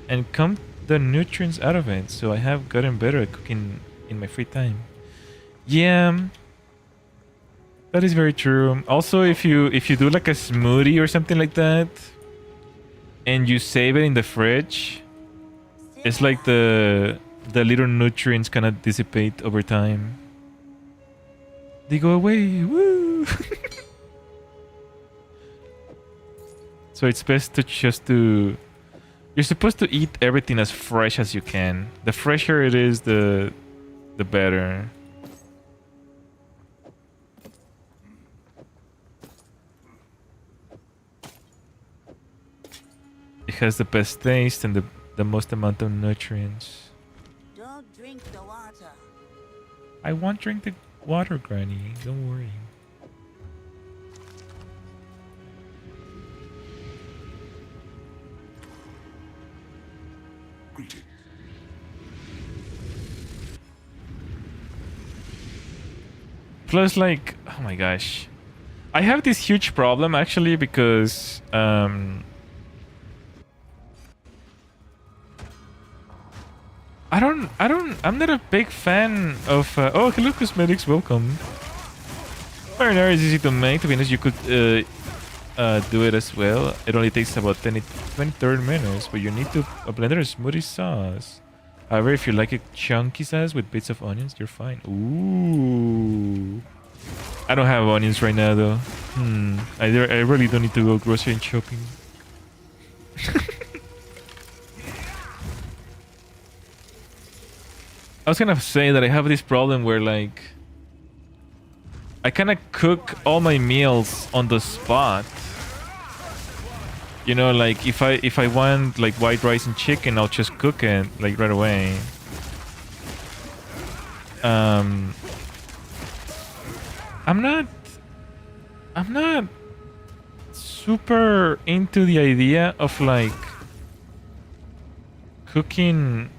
and come the nutrients out of it. So I have gotten better at cooking in my free time. Yeah, that is very true. Also, if you do like a smoothie or something like that, and you save it in the fridge, it's like the little nutrients kind of dissipate over time. They go away. Woo! So it's best to just to... You're supposed to eat everything as fresh as you can. The fresher it is, the better. It has the best taste and the most amount of nutrients. Don't drink the water. I won't drink the water, Granny. Don't worry. Greetings. Plus, like, oh my gosh. I have this huge problem, actually, because... I'm not a big fan of... oh, hello, cosmetics, welcome. Marinara is easy to make. To be honest, you could do it as well. It only takes about 20, 30 minutes, but you need to blend a smoothie sauce. However, if you like a chunky sauce with bits of onions, you're fine. Ooh. I don't have onions right now, though. I really don't need to go grocery shopping. I was gonna say that I have this problem where, like, I kind of cook all my meals on the spot. You know, like if I want like white rice and chicken, I'll just cook it like right away. I'm not super into the idea of like cooking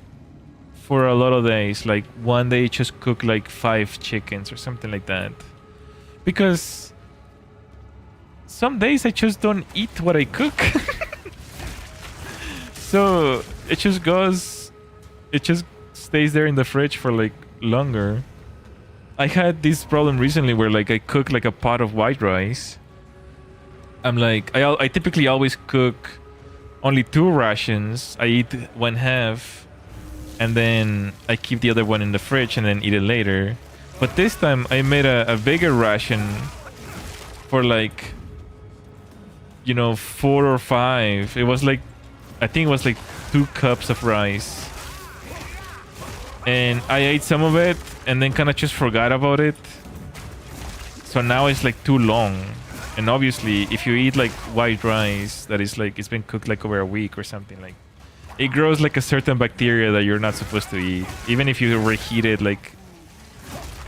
for a lot of days. Like one day just cook like 5 chickens or something like that. Because some days I just don't eat what I cook. So it just stays there in the fridge for like longer. I had this problem recently where like I cook like a pot of white rice. I'm like, I typically always cook only 2 rations. I eat 1/2 and then I keep the other one in the fridge and then eat it later. But this time I made a bigger ration for like, you know, 4 or 5. It was like, I think it was like 2 cups of rice. And I ate some of it and then kind of just forgot about it. So now it's like too long. And obviously if you eat like white rice that is like, it's been cooked like over a week or something, like it grows like a certain bacteria that you're not supposed to eat. Even if you reheat it, like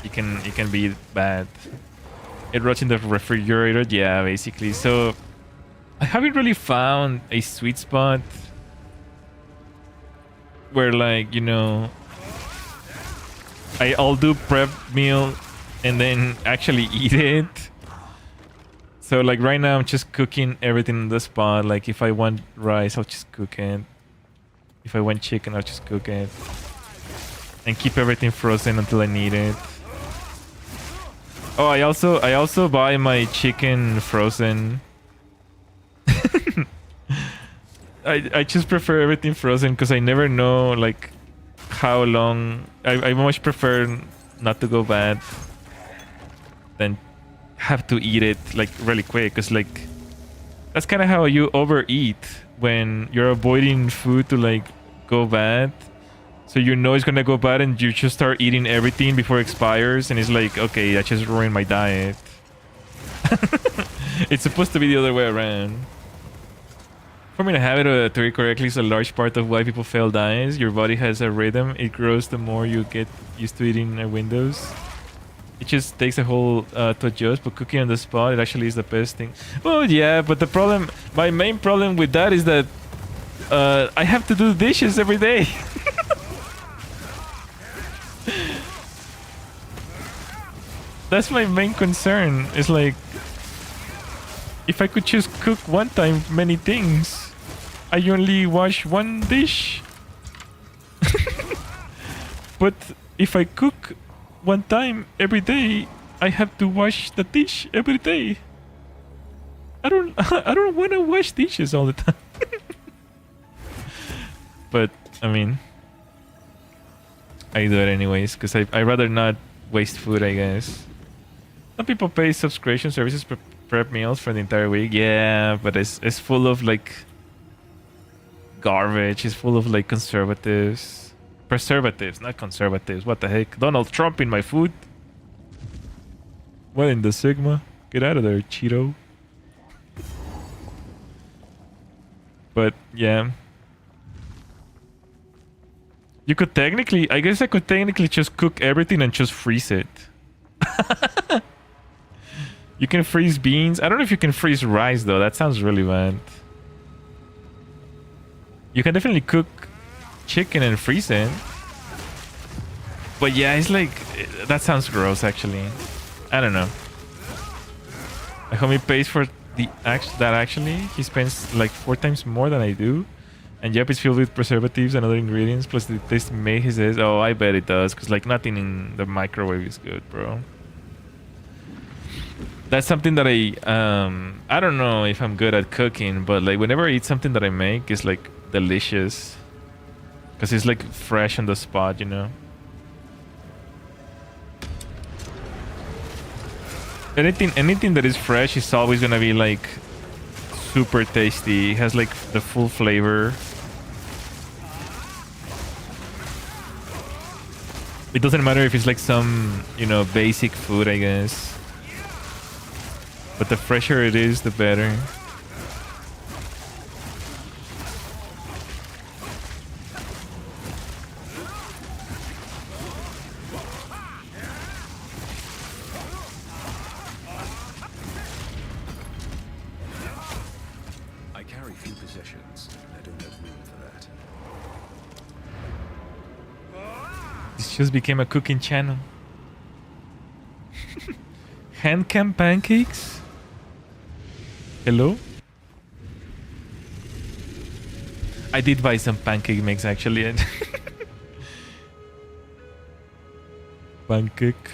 it can be bad. It rots in the refrigerator, yeah, basically. So I haven't really found a sweet spot where, like, you know, I'll do prep meal and then actually eat it. So like right now I'm just cooking everything on the spot. Like if I want rice, I'll just cook it. If I want chicken, I'll just cook it. And keep everything frozen until I need it. Oh, I also buy my chicken frozen. I just prefer everything frozen because I never know like how long. I much prefer not to go bad than have to eat it like really quick, because like that's kind of how you overeat when you're avoiding food to like go bad. So you know it's gonna go bad and you just start eating everything before it expires and it's like, okay, I just ruined my diet. It's supposed to be the other way around. Forming a habit to eat correctly is a large part of why people fail diets. Your body has a rhythm. It grows the more you get used to eating windows. It just takes a whole to adjust, but cooking on the spot, it actually is the best thing. Well, yeah, but the problem, my main problem with that is that I have to do dishes every day. That's my main concern. It's like, if I could just cook one time many things, I only wash one dish. But if I cook one time every day, I have to wash the dish every day. I don't want to wash dishes all the time. But I mean, I do it anyways because I rather not waste food, I guess. Some people pay subscription services for prep meals for the entire week. Yeah, but it's full of like garbage. It's full of like preservatives, not conservatives. What the heck? Donald Trump in my food? What in the Sigma? Get out of there, Cheeto. But yeah. You could technically, I guess I could technically just cook everything and just freeze it. You can freeze beans. I don't know if you can freeze rice though. That sounds really bad. You can definitely cook chicken and freeze it. But yeah, it's like, that sounds gross actually. I don't know. My homie pays for that actually. He spends like 4 times more than I do. And yep, it's filled with preservatives and other ingredients. Plus the taste made, he says. Oh, I bet it does. Because like nothing in the microwave is good, bro. That's something that I don't know if I'm good at cooking. But like whenever I eat something that I make, it's like delicious. Because it's like fresh on the spot, you know. Anything that is fresh is always gonna be like super tasty. It has like the full flavor. It doesn't matter if it's like some, you know, basic food, I guess. But the fresher it is, the better. I carry few possessions. I don't have room for that. This just became a cooking channel. Hand cam pancakes? Hello? I did buy some pancake mix actually. Pancake.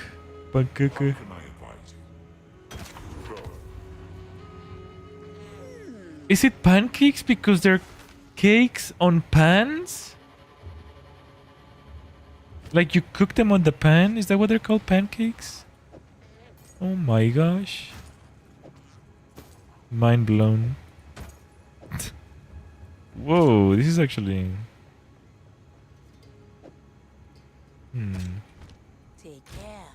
Is it pancakes because they're cakes on pans? Like you cook them on the pan? Is that what they're called, pancakes? Oh my gosh. Mind blown. Whoa, this is actually... Take care.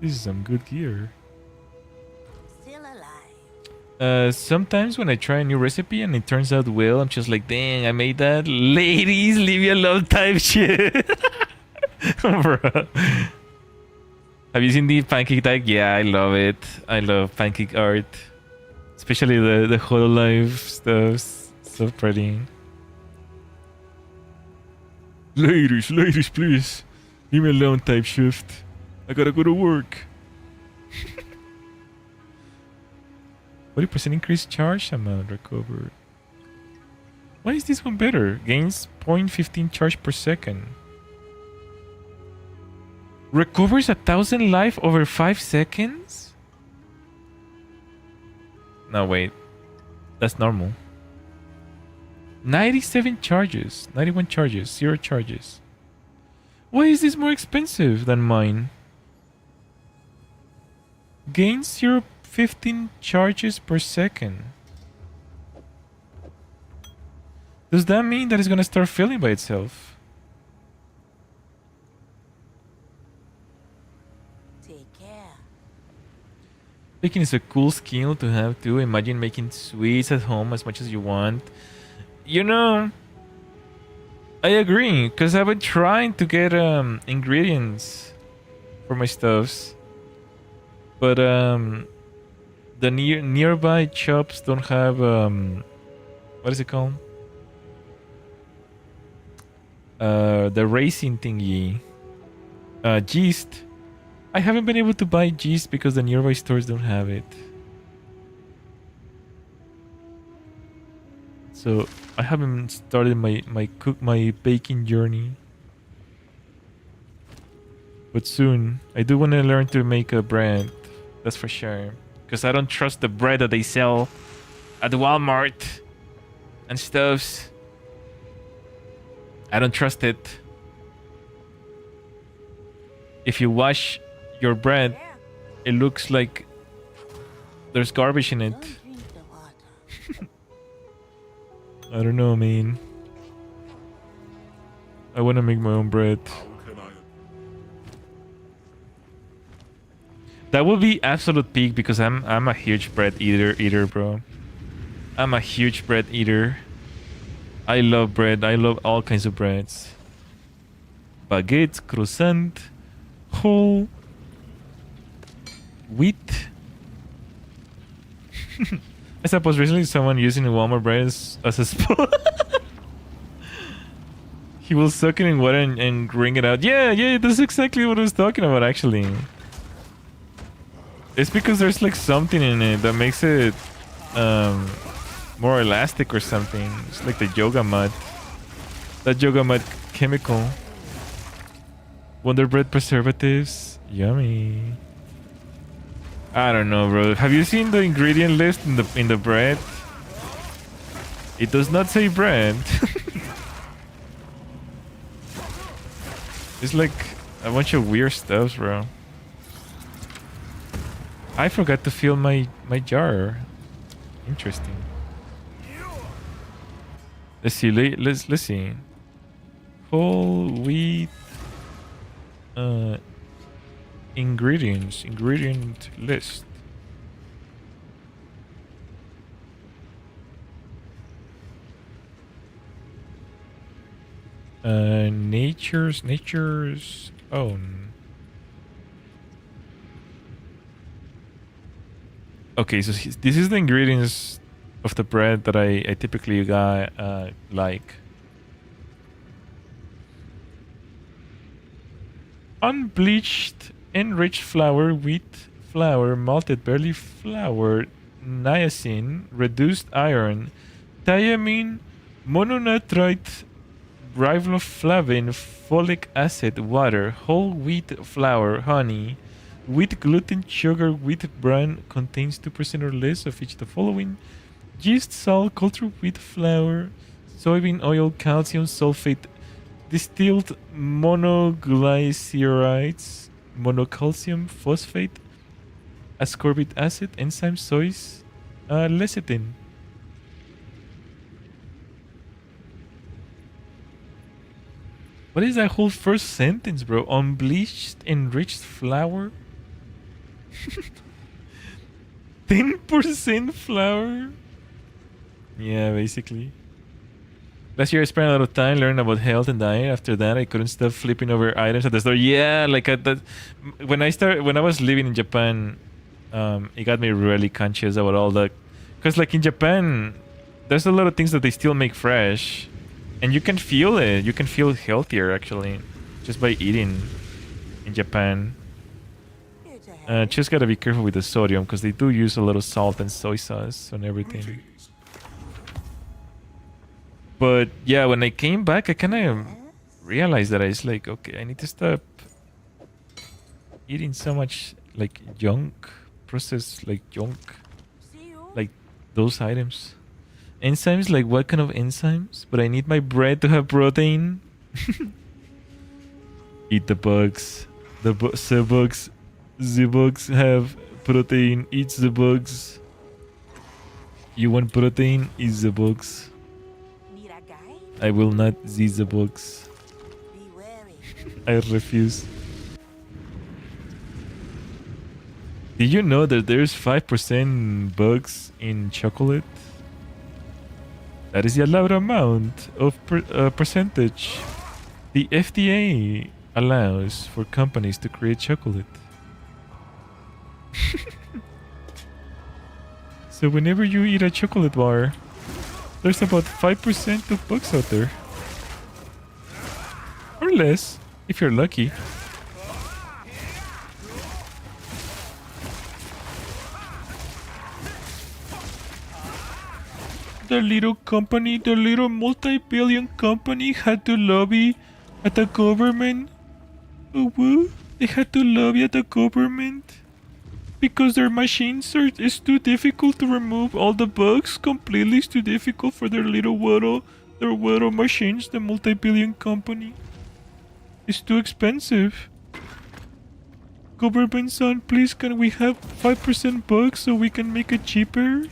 This is some good gear. Still alive. Sometimes when I try a new recipe and it turns out well, I'm just like, dang, I made that. Ladies, leave me alone type shit. Bro. Have you seen the pancake tag? Yeah, I love it. I love pancake art. Especially the Hololive stuff. So pretty. Ladies, please. Leave me alone type shift. I gotta go to work. 40% increased charge amount recovered. Why is this one better? Gains 0.15 charge per second. Recovers 1,000 life over 5 seconds? No, wait. That's normal. 97 charges. 91 charges. 0 charges. Why is this more expensive than mine? Gains 15 charges per second. Does that mean that it's gonna start filling by itself? Take care. Baking is a cool skill to have too. Imagine making sweets at home as much as you want. You know, I agree, because I've been trying to get ingredients for my stuffs. But the nearby shops don't have what is it called? The racing thingy. Yeast. I haven't been able to buy yeast because the nearby stores don't have it. So I haven't started my baking journey. But soon. I do want to learn to make a bread. That's for sure. Because I don't trust the bread that they sell at Walmart and stuffs. I don't trust it. If you wash your bread, There. it looks like there's garbage in it. Don't drink the water. I don't know, man. I want to make my own bread. That would be absolute peak because I'm a huge bread eater, bro. I'm a huge bread eater. I love bread. I love all kinds of breads. Baguette, croissant, whole wheat. I suppose recently someone using Walmart bread as a spoon. He will soak it in water and wring it out. Yeah, that's exactly what I was talking about, actually. It's because there's like something in it that makes it more elastic or something. It's like the yoga mud. That yoga mud chemical. Wonder Bread preservatives. Yummy. I don't know, bro. Have you seen the ingredient list in the bread? It does not say bread. It's like a bunch of weird stuff, bro. I forgot to fill my jar. Interesting. Let's see. Let's see. Whole wheat. Ingredient list. Nature's own. Okay, so this is the ingredients of the bread that I typically like. Unbleached, enriched flour, wheat flour, malted barley flour, niacin, reduced iron, thiamine, mononatrite, riboflavin, folic acid, water, whole wheat flour, honey, wheat gluten, sugar, wheat bran contains 2% or less of each of the following: yeast, salt, cultured wheat flour, soybean oil, calcium sulfate, distilled monoglycerides, monocalcium phosphate, ascorbic acid, enzyme, soys, lecithin. What is that whole first sentence, bro? Unbleached, enriched flour? 10% flour? Yeah, basically. Last year I spent a lot of time learning about health and diet. After that, I couldn't stop flipping over items at the store. Yeah, like when I was living in Japan, it got me really conscious about all the, because like in Japan, there's a lot of things that they still make fresh, and you can feel it. You can feel healthier actually, just by eating in Japan. Here to help. Just gotta be careful with the sodium because they do use a lot of salt and soy sauce on everything. But yeah, when I came back, I kind of realized that I was like, okay, I need to stop eating so much like junk, processed like junk, See you. like those items. Enzymes, like what kind of enzymes? But I need my bread to have protein. Eat the bugs. The bugs have protein eats the bugs. You want protein? Eat the bugs. Need a guide? I will not eat the bugs. Be wary. I refuse. Did you know that there's 5% bugs in chocolate? That is the allowed amount of percentage the FDA allows for companies to create chocolate. So whenever you eat a chocolate bar, there's about 5% of bugs out there. Or less, if you're lucky. The little company, the little multi-billion company had to lobby at the government. Oh, what? They had to lobby at the government because their machines it's too difficult to remove all the bugs completely. It's too difficult for their little machines, the multi-billion company. It's too expensive. Government son, please can we have 5% bugs so we can make it cheaper?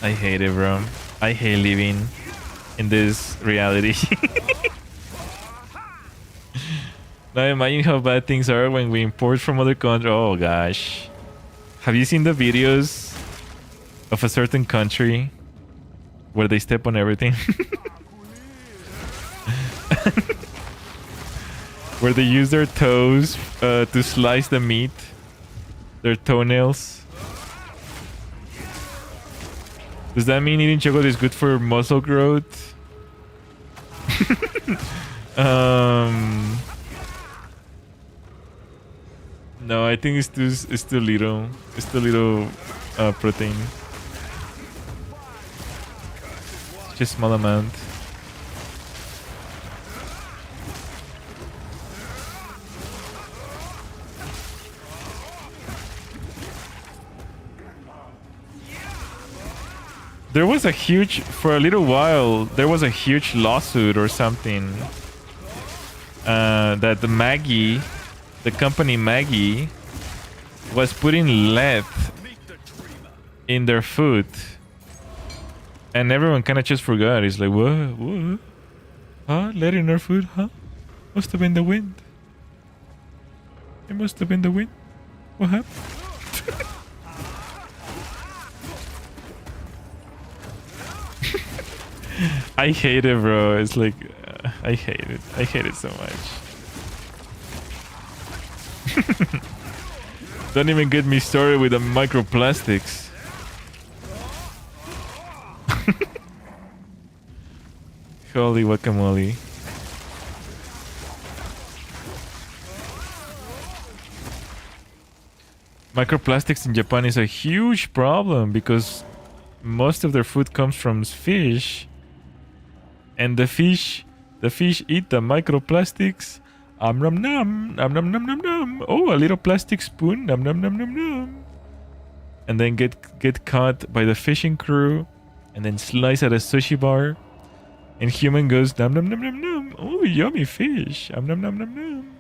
I hate it, bro. I hate living in this reality. Now imagine how bad things are when we import from other countries. Oh gosh. Have you seen the videos of a certain country where they step on everything? Where they use their toes to slice the meat. Their toenails. Does that mean eating chocolate is good for muscle growth? No, I think it's too little. It's too little protein. Just small amount. There was a huge, for a little while, there was a huge lawsuit or something that the company Maggie, was putting lead in their food, and everyone kind of just forgot. It's like, what? Huh? Lead in our food? Huh? Must have been the wind. It must have been the wind. What happened? I hate it, bro. It's like, I hate it. I hate it so much. Don't even get me started with the microplastics. Holy guacamole. Microplastics in Japan is a huge problem because most of their food comes from fish. And the fish eat the microplastics. Nom nom nom nom nom nom nom. Oh, a little plastic spoon. Nom nom nom nom nom. And then get caught by the fishing crew, and then slice at a sushi bar. And human goes nom nom nom nom nom. Oh, yummy fish. Nom nom nom nom nom.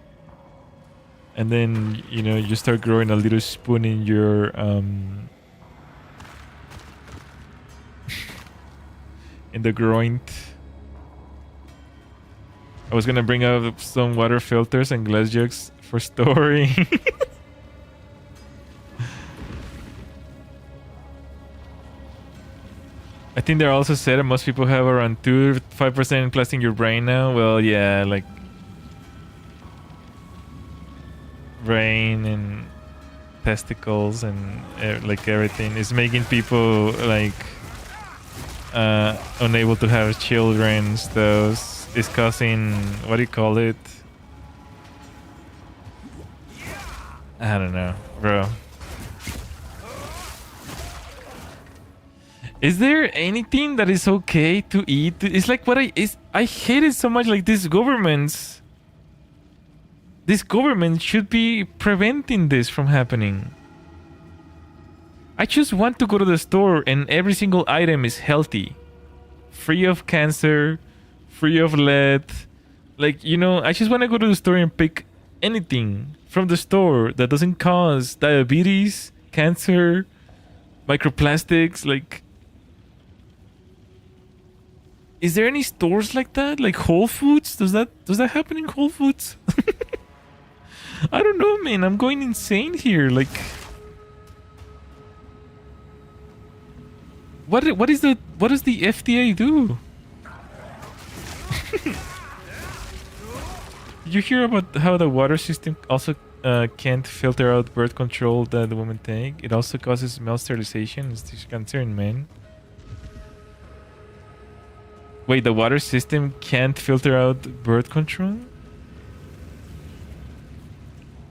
And then you start growing a little spoon in your in the groin. I was gonna bring up some water filters and glass jugs for storing. I think they're also said that most people have around 2-5% plastic in your brain now. Well, yeah, like brain and testicles and like everything is making people like unable to have children. Those. Is causing, what do you call it? I don't know, bro. Is there anything that is okay to eat? It's like what I hate it so much. Like these governments should be preventing this from happening. I just want to go to the store and every single item is healthy, free of cancer, free of lead. Like, I just want to go to the store and pick anything from the store that doesn't cause diabetes, cancer, microplastics. Like, is there any stores like that? Like Whole Foods? Does that happen in Whole Foods? I don't know, man. I'm going insane here. Like, what does the FDA do? Did you hear about how the water system also can't filter out birth control that the women take? It also causes male sterilization. It's this concern, man. Wait, the water system can't filter out birth control?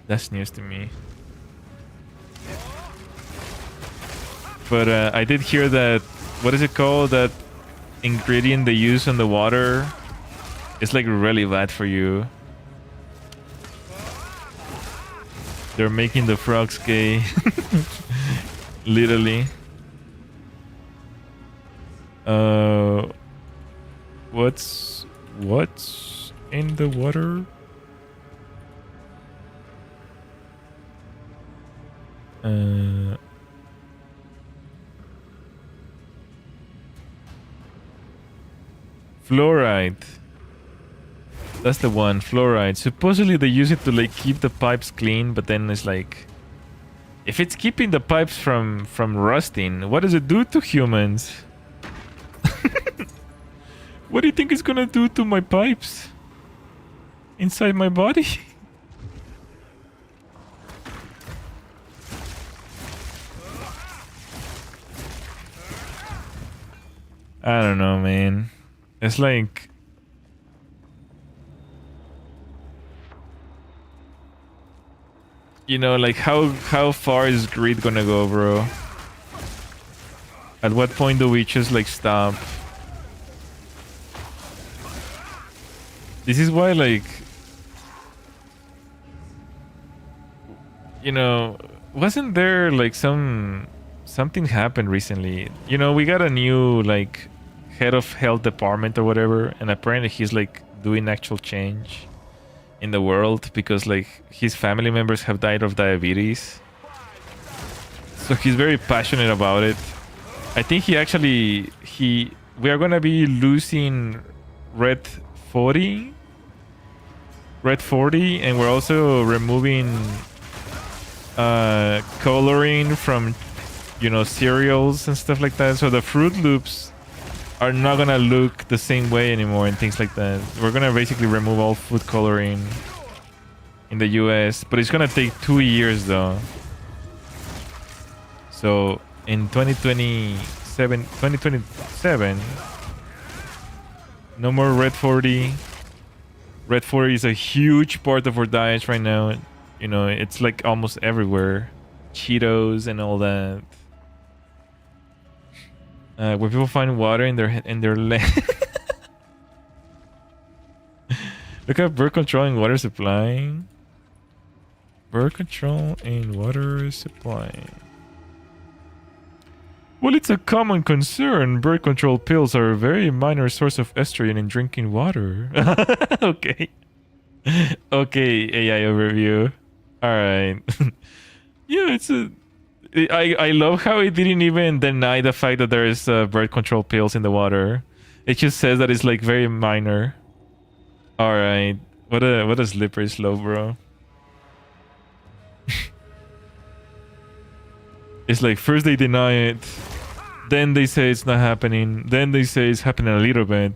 That's news to me. But I did hear that, what is it called? That ingredient they use in the water is like really bad for you. They're making the frogs gay. Literally. What's in the water? Fluoride. That's the one, fluoride. Supposedly they use it to like keep the pipes clean, but then it's like, if it's keeping the pipes from rusting, what does it do to humans? What do you think it's gonna do to my pipes inside my body? I don't know, man. It's like, you know, like how far is greed gonna go, bro? At what point do we just like stop? This is why, like, you know, wasn't there like something happened recently? You know, we got a new like head of health department or whatever, and apparently he's like doing actual change in the world because like his family members have died of diabetes, so he's very passionate about it. I think we are gonna be losing red 40, and we're also removing coloring from, you know, cereals and stuff like that, so the Fruit Loops are not gonna look the same way anymore and things like that. We're gonna basically remove all food coloring in the US, but it's gonna take 2 years though. So in 2027, no more red 40. Red 40 is a huge part of our diets right now. You know, it's like almost everywhere. Cheetos and all that. Where people find water in their land. Look at birth control and water supply. Birth control and water supply. Well, it's a common concern. Birth control pills are a very minor source of estrogen in drinking water. Okay. Okay, AI overview. Alright. Yeah, it's a... I love how it didn't even deny the fact that there is birth control pills in the water. It just says that it's like very minor. Alright. What a slippery slope, bro. It's like first they deny it, then they say it's not happening, then they say it's happening a little bit,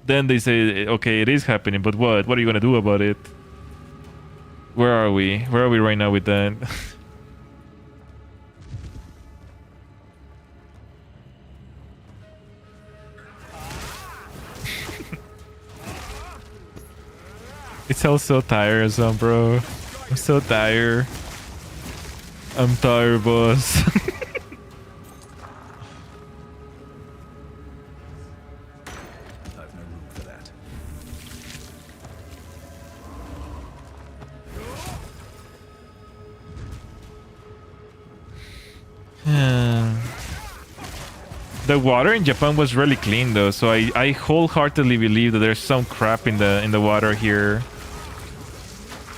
then they say okay, it is happening, but what are you gonna do about it? Where are we right now with that? It's all so tiresome, bro. I'm so tired. I'm tired, boss. I've no room for that. The water in Japan was really clean though, so I wholeheartedly believe that there's some crap in the water here.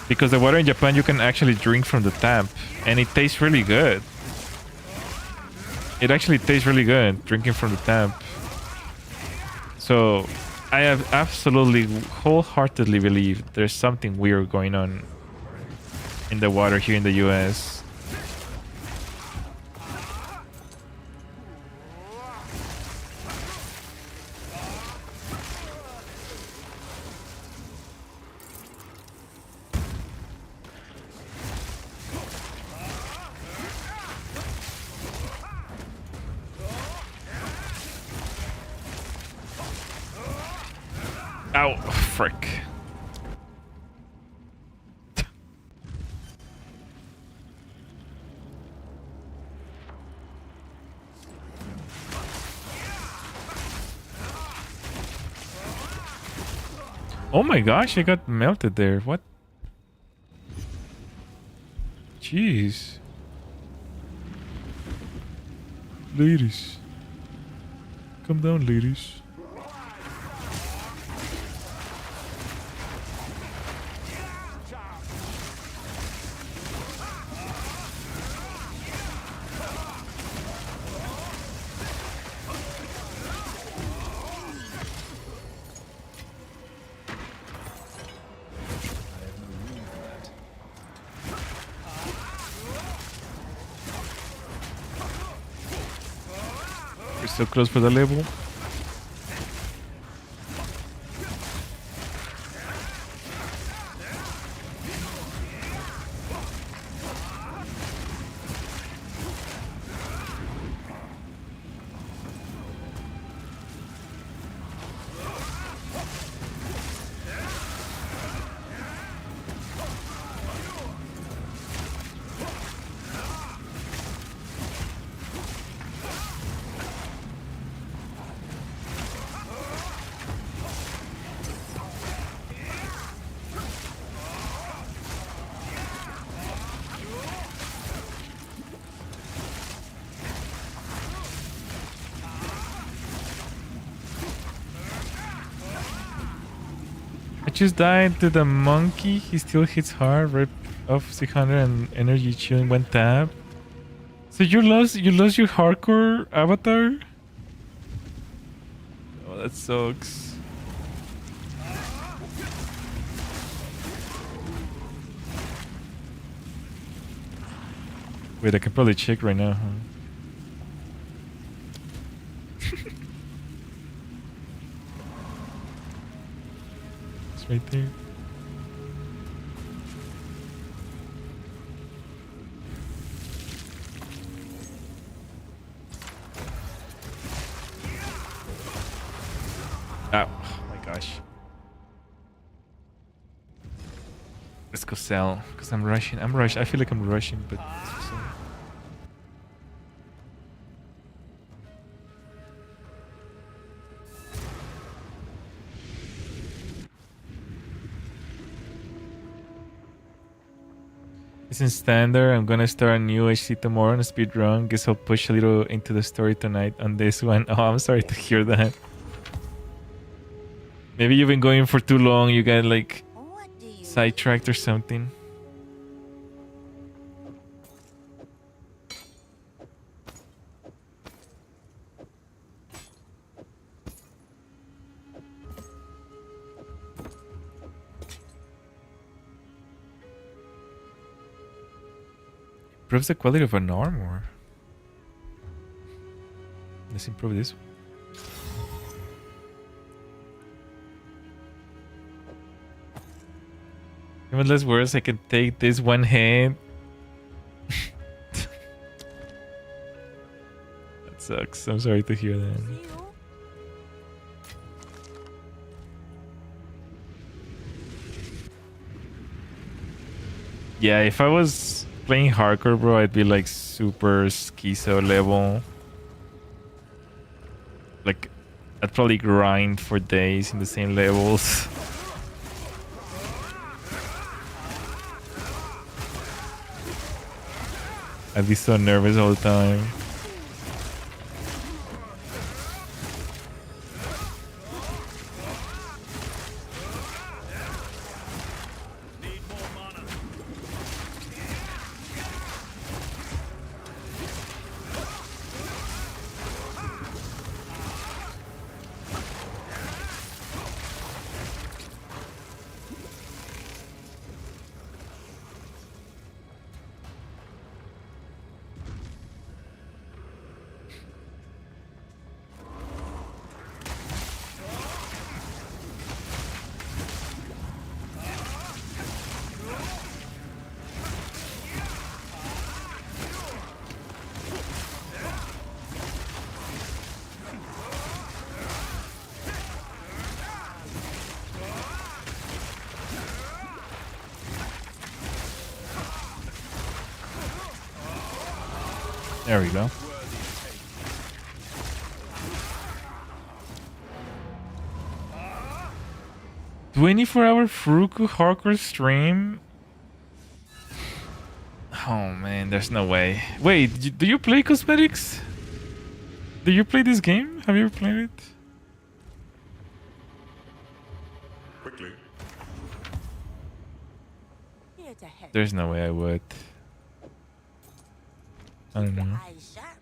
Because the water in Japan you can actually drink from the tap, and it tastes really good. It actually tastes really good drinking from the tap. So I have absolutely wholeheartedly believe there's something weird going on in the water here in the US. Ow, frick. Oh my gosh, I got melted there. What? Jeez. Ladies. Come down, ladies. We're so close for the level. I just died to the monkey. He still hits hard. Right off 600 and energy chilling one tap. So you lost your hardcore avatar? Oh, that sucks. Wait, I can probably check right now, huh? It's right there. Oh my gosh. Let's go sell, because I'm rushing. I feel like I'm rushing, but let's go sell. It's in standard. I'm gonna start a new HC tomorrow on a speed run. Guess I'll push a little into the story tonight on this one. Oh, I'm sorry to hear that. Maybe you've been going for too long. You got like What do you sidetracked or something. Improves the quality of an armor. Let's improve this one. Even less worse, I can take this one hit. That sucks. I'm sorry to hear that. see you? Yeah, if I was playing hardcore, bro, I'd be like super schizo level. Like, I'd probably grind for days in the same levels. I'd be so nervous all the time. There we go. 24-hour Fuku hardcore stream? Oh man, there's no way. Wait, do you play cosmetics? Do you play this game? Have you ever played it? Quickly. Here to help. There's no way I would. I don't know. Eyes sharp.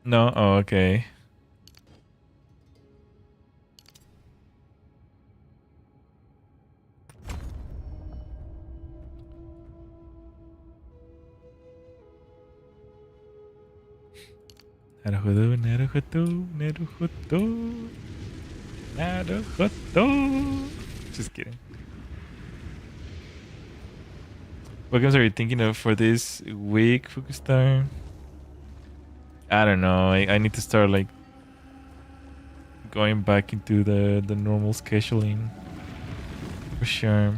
No? Oh, okay. Naruhodo, naruhodo, naruhodo, naruhodo. Just kidding. What games are you thinking of for this week, Fukustar? I don't know. I need to start like going back into the normal scheduling for sure.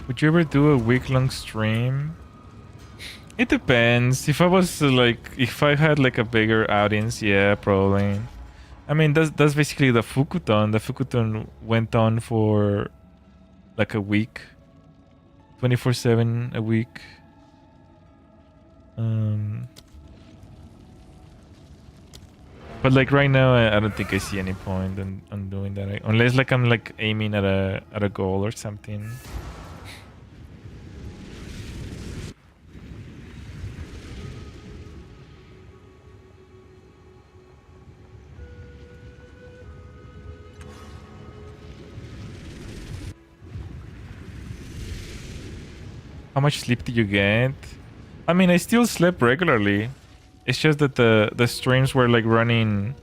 Would you ever do a week-long stream? It depends. If I was if I had like a bigger audience, yeah, probably. I mean, that's basically the Fukuton. The Fukuton went on for like a week, 24/7 a week. But like right now, I don't think I see any point on doing that, unless like I'm like aiming at a goal or something. How much sleep did you get? I mean, I still slept regularly. It's just that the streams were like running,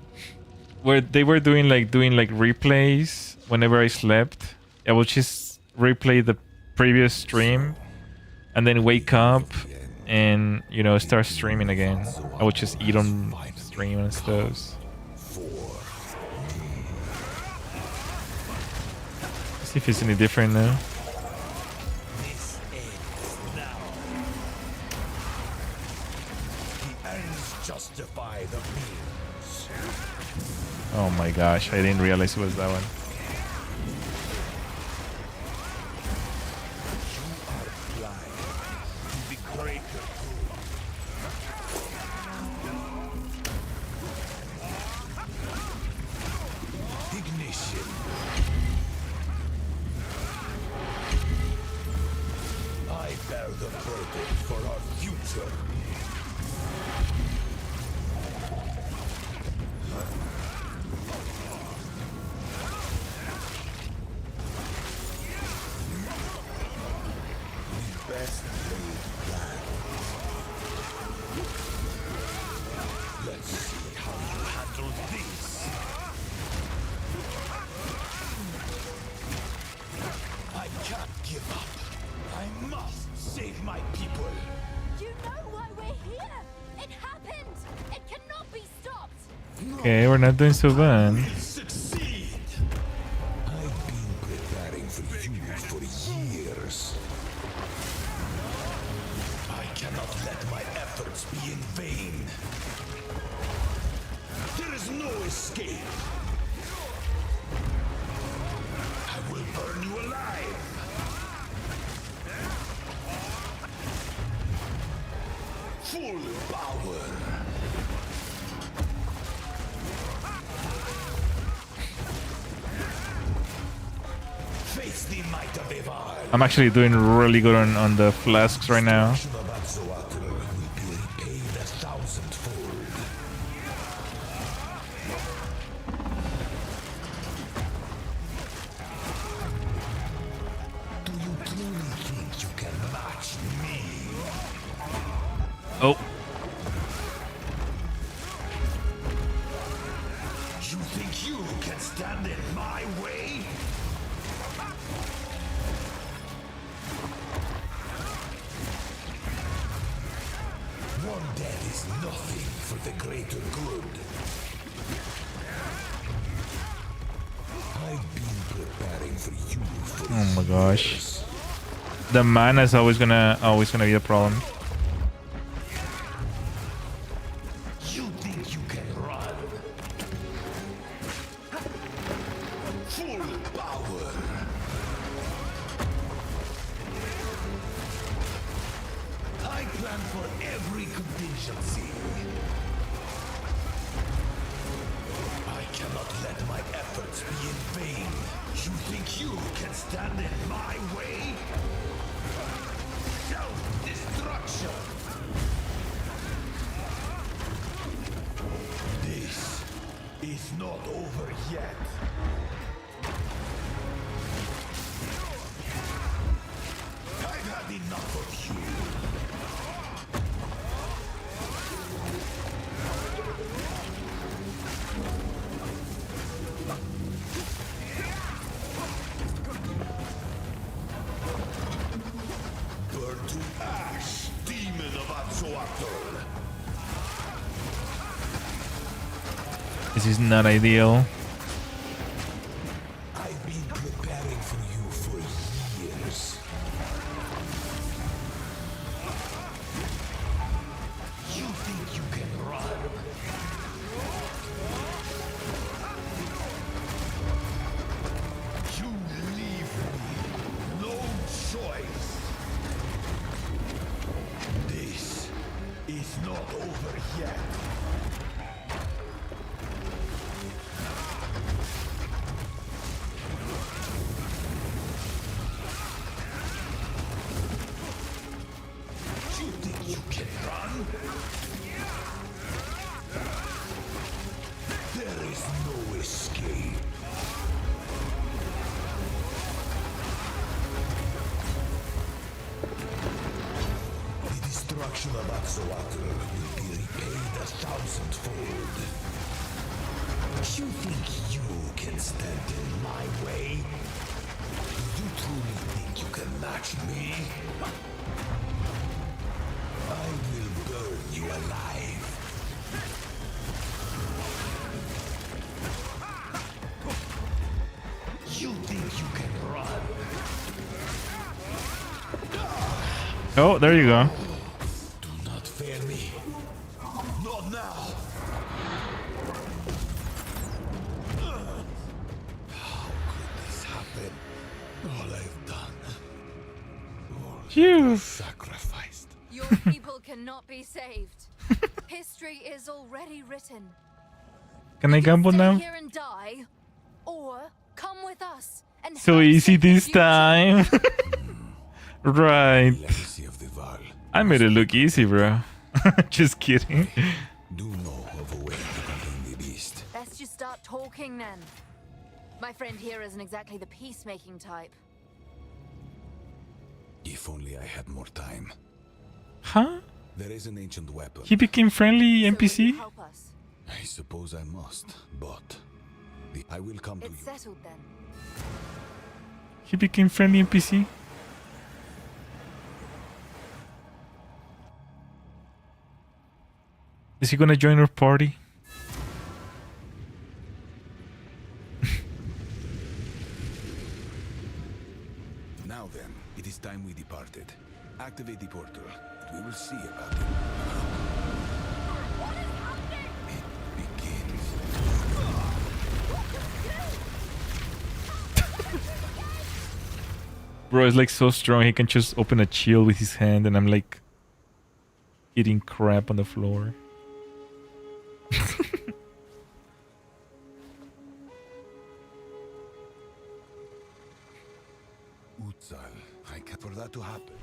where they were doing replays whenever I slept. I would just replay the previous stream, and then wake up and start streaming again. I would just eat on stream and stuff. See if it's any different now. Justify the means. Oh my gosh, I didn't realize it was that one. You are blind to the greater good. Ignition. I bear the burden for our future. Best laid plan. Let's see how you handle this. I can't give up. I must save my people. You know why we're here? It happened! It cannot be stopped! Okay, we're not doing so bad. Succeed. I've been preparing for you for years. I cannot let my efforts be in vain. There is no escape. I will burn you alive. Full power. Face the mighty. I'm actually doing really good on the flasks right now. Oh. You think you can stand in my way? One death is nothing for the greater good. I've been preparing for you for Oh my gosh. years. The mana is always gonna be a problem. You think you can run? Full power. I plan for every contingency. I cannot let my efforts be in vain. You think you can stand in my way? Self-destruction. This is not over yet. I've had enough of you. Burn to ash, demon of Atzoatl. This is not ideal. I've been preparing for you for years. You think you can run? You leave me no choice. This is not over yet. You think you can run? There is no escape. The destruction of Atzoatl will be repaid 1,000-fold. You think you can stand in my way? Do you truly think you can match me? I will burn you alive. You think you can run? Oh, there you go. Do not fear me. Not now. How could this happen? All I've done. All Phew. sacrificed. Your people cannot be saved. History is already written. Can I gamble Stay now? here and die, or come with us and So help easy save the this future. time. Right. Legacy of the Val. I made it look easy, bro. Just kidding. Do know of a way to contain the beast. Let's just start talking then. My friend here isn't exactly the peacemaking type. If only I had more time. Huh? There is an ancient weapon. He became friendly So will NPC? you help us? I suppose I must, but I will come to It's you. settled then. He became friendly NPC? Is he gonna join our party? Now then, it is time we departed. Activate the portal. We will see about it. It begins. Bro is like so strong he can just open a shield with his hand and I'm like eating crap on the floor. For that to happen,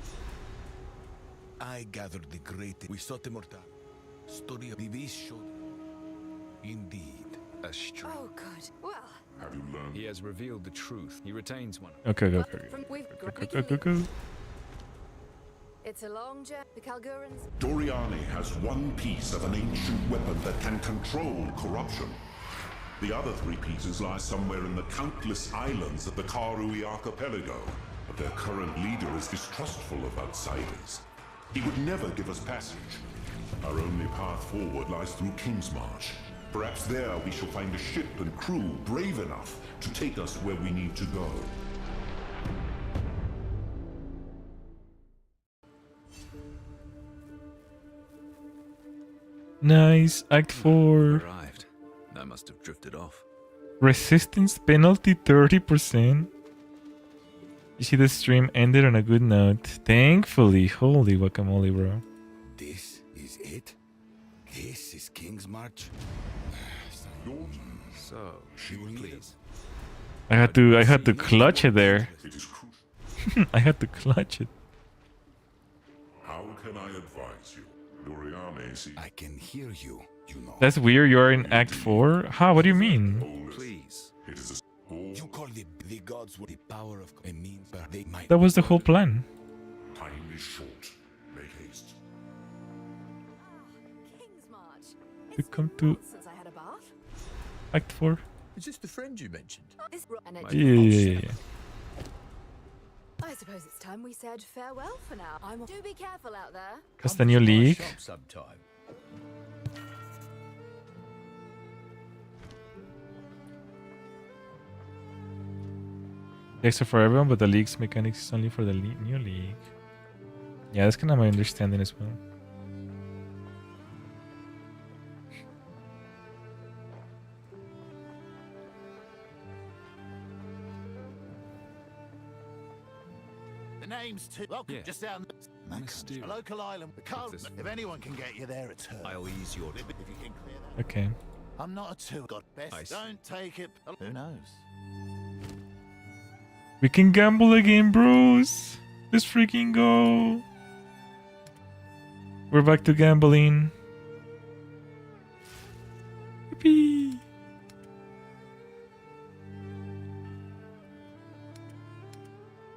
I gathered the great. We sought immortal. Story of the showed. Indeed. That's true. Oh, good. Well, Have you learned? He has revealed the truth. He retains one. Okay, go, go. it's a long journey. The Kalgurans. Doriani has one piece of an ancient weapon that can control corruption. The other 3 pieces lie somewhere in the countless islands of the Karui archipelago. But their current leader is distrustful of outsiders. He would never give us passage. Our only path forward lies through Kingsmarch. Perhaps there we shall find a ship and crew brave enough to take us where we need to go. Nice. Act 4. Arrived. I must have drifted off. Resistance penalty 30%. You see, the stream ended on a good note. Thankfully. Holy guacamole, bro. This is it? This is Kingsmarch? So, please. I had to clutch it there. It is crucial. I had to clutch it. How can I advise you? Doriani sees I can hear you, you know. That's weird. You're in Act 4? Huh? What do you mean? Please. it is a You call the gods with the power of a means, but they might. That was the whole plan. time is short. Make haste. Kingsmarch. To It's come been to months since I had a bath. Act 4. Is this the friend you mentioned? This and Yeah, yeah, yeah, yeah. I suppose it's time we said farewell for now. Do be careful out there. That's the new league. Shop sometime. Decks are for everyone, but the league's mechanics is only for the new league. Yeah, that's kind of my understanding as well. The name's too. Welcome, Yeah. just down Mysterious. a local island. The coast. This- If anyone can get you there, it's her. I'll ease your If you can clear that. Okay. I'm not a tour. God, I best see. don't take it. Who knows? We can gamble again, bros. Let's freaking go. We're back to gambling. Yippee.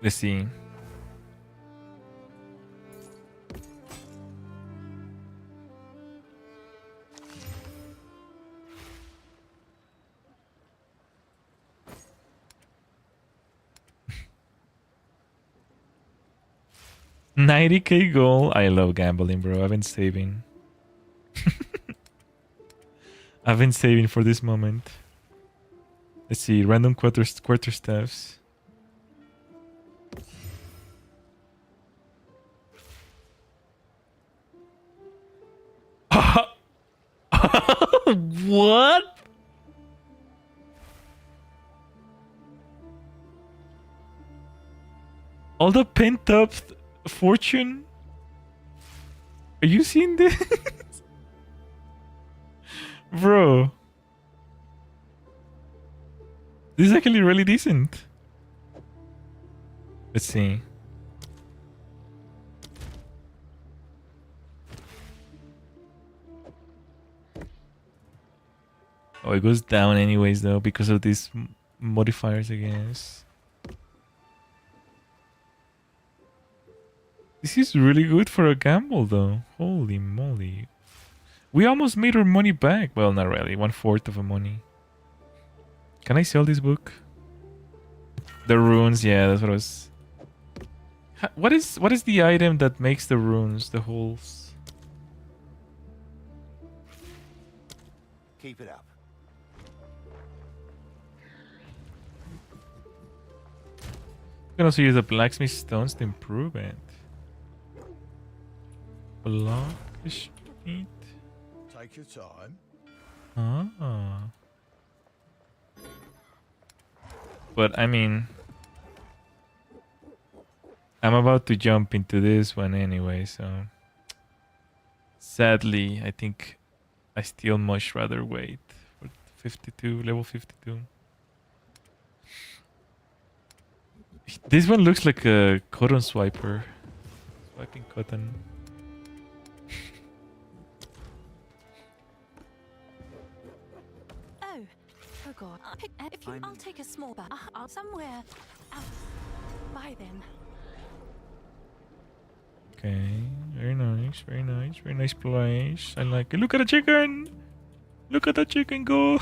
Let's see. $90K goal. I love gambling, bro. I've been saving. I've been saving for this moment. Let's see. Random quarterstaffs. What? All the pent up fortune? Are you seeing this? Bro. This is actually really decent. Let's see. Oh, it goes down anyways though because of these modifiers, I guess. This is really good for a gamble though. Holy moly. We almost made our money back. Well, not really. 1/4 of the money. Can I sell this book? The runes, yeah, that's what I was... What is the item that makes the runes, the holes? Keep it up. You can also use the blacksmith stones to improve it. Block meat. Take your time. Ah. But I mean, I'm about to jump into this one anyway, so sadly, I think I still much rather wait for 52, level 52. This one looks like a cotton swiper. Swiping cotton. Oh, God. I'll take a small bag. I'll somewhere out by them. Okay, very nice, very nice, very nice place. I like it. Look at the chicken! Look at the chicken go!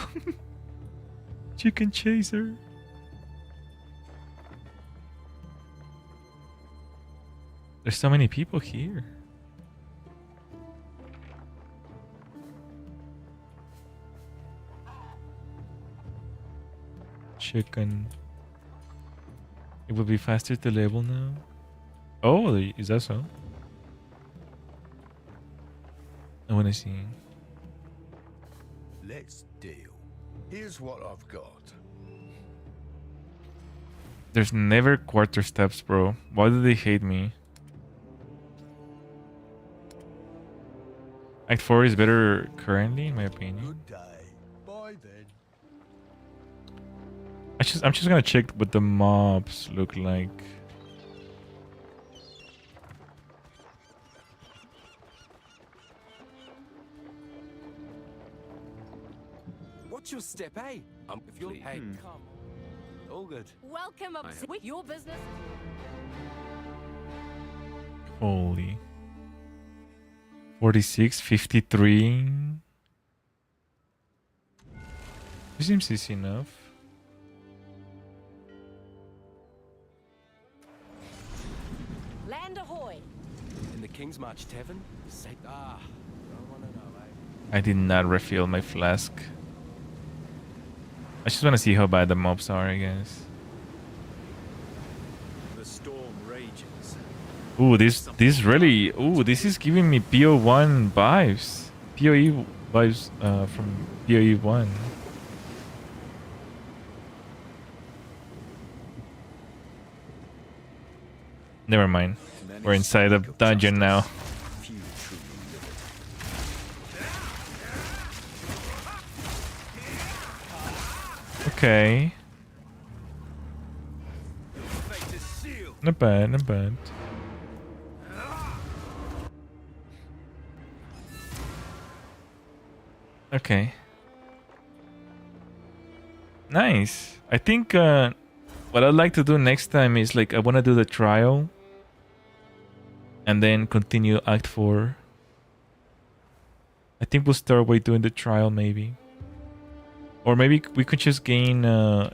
Chicken chaser. There's so many people here. Chicken. It will be faster to level now. Oh, is that so? I want to see. Let's deal. Here's what I've got. There's never quarter steps, bro. Why do they hate me? Act 4 is better currently, in my opinion. Good day. Bye then. I'm just gonna check what the mobs look like. What's your step, eh? If you're hey, come. All good. Welcome up with your business. Holy. 46, 53. This seems easy enough. Land ahoy. In the King's March Tavern? Don't wanna know, eh? I did not refill my flask. I just want to see how bad the mobs are, I guess. The storm rages. Ooh, this really... Ooh, this is giving me PO1 vibes. PoE vibes from PoE 1. Never mind. We're inside the dungeon now. Few truly live it. Okay. Your fate is sealed. Not bad, not bad. Okay. Nice. I think what I'd like to do next time is like I want to do the trial and then continue Act 4. I think we'll start by doing the trial maybe. Or maybe we could just gain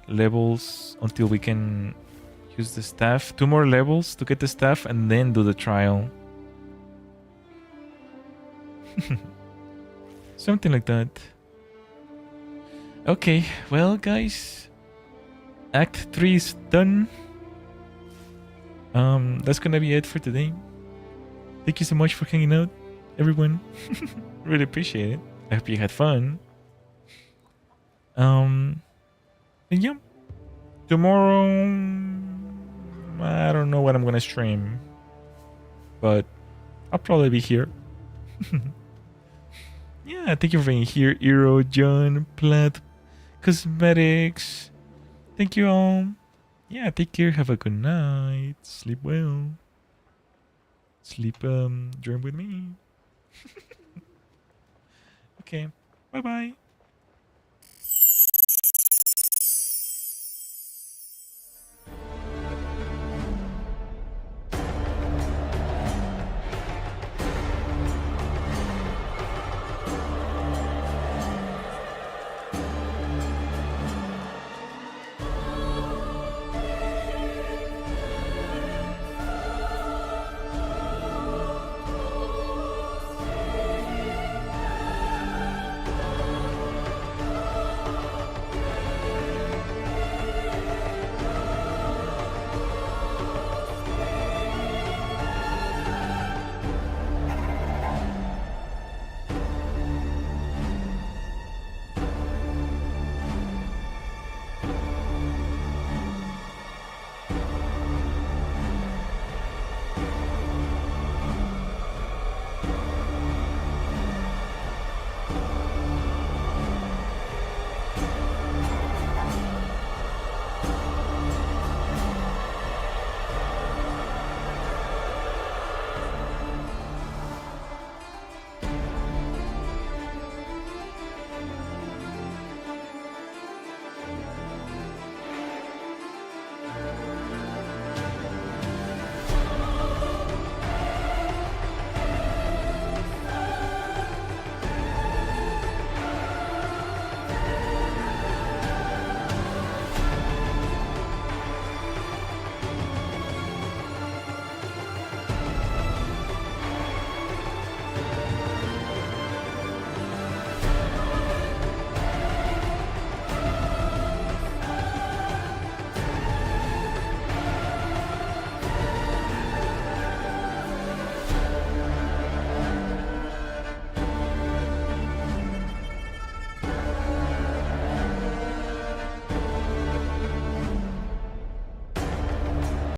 levels until we can use the staff. 2 more levels to get the staff and then do the trial. Something like that. Okay, well guys. Act 3 is done. That's gonna be it for today. Thank you so much for hanging out, everyone. Really appreciate it. I hope you had fun. And yeah. Tomorrow I don't know what I'm gonna stream. But I'll probably be here. Yeah, thank you for being here, Eero, John, Plant, Cosmetics. Thank you all. Yeah, take care. Have a good night. Sleep well. Sleep, dream with me. Okay. Bye-bye.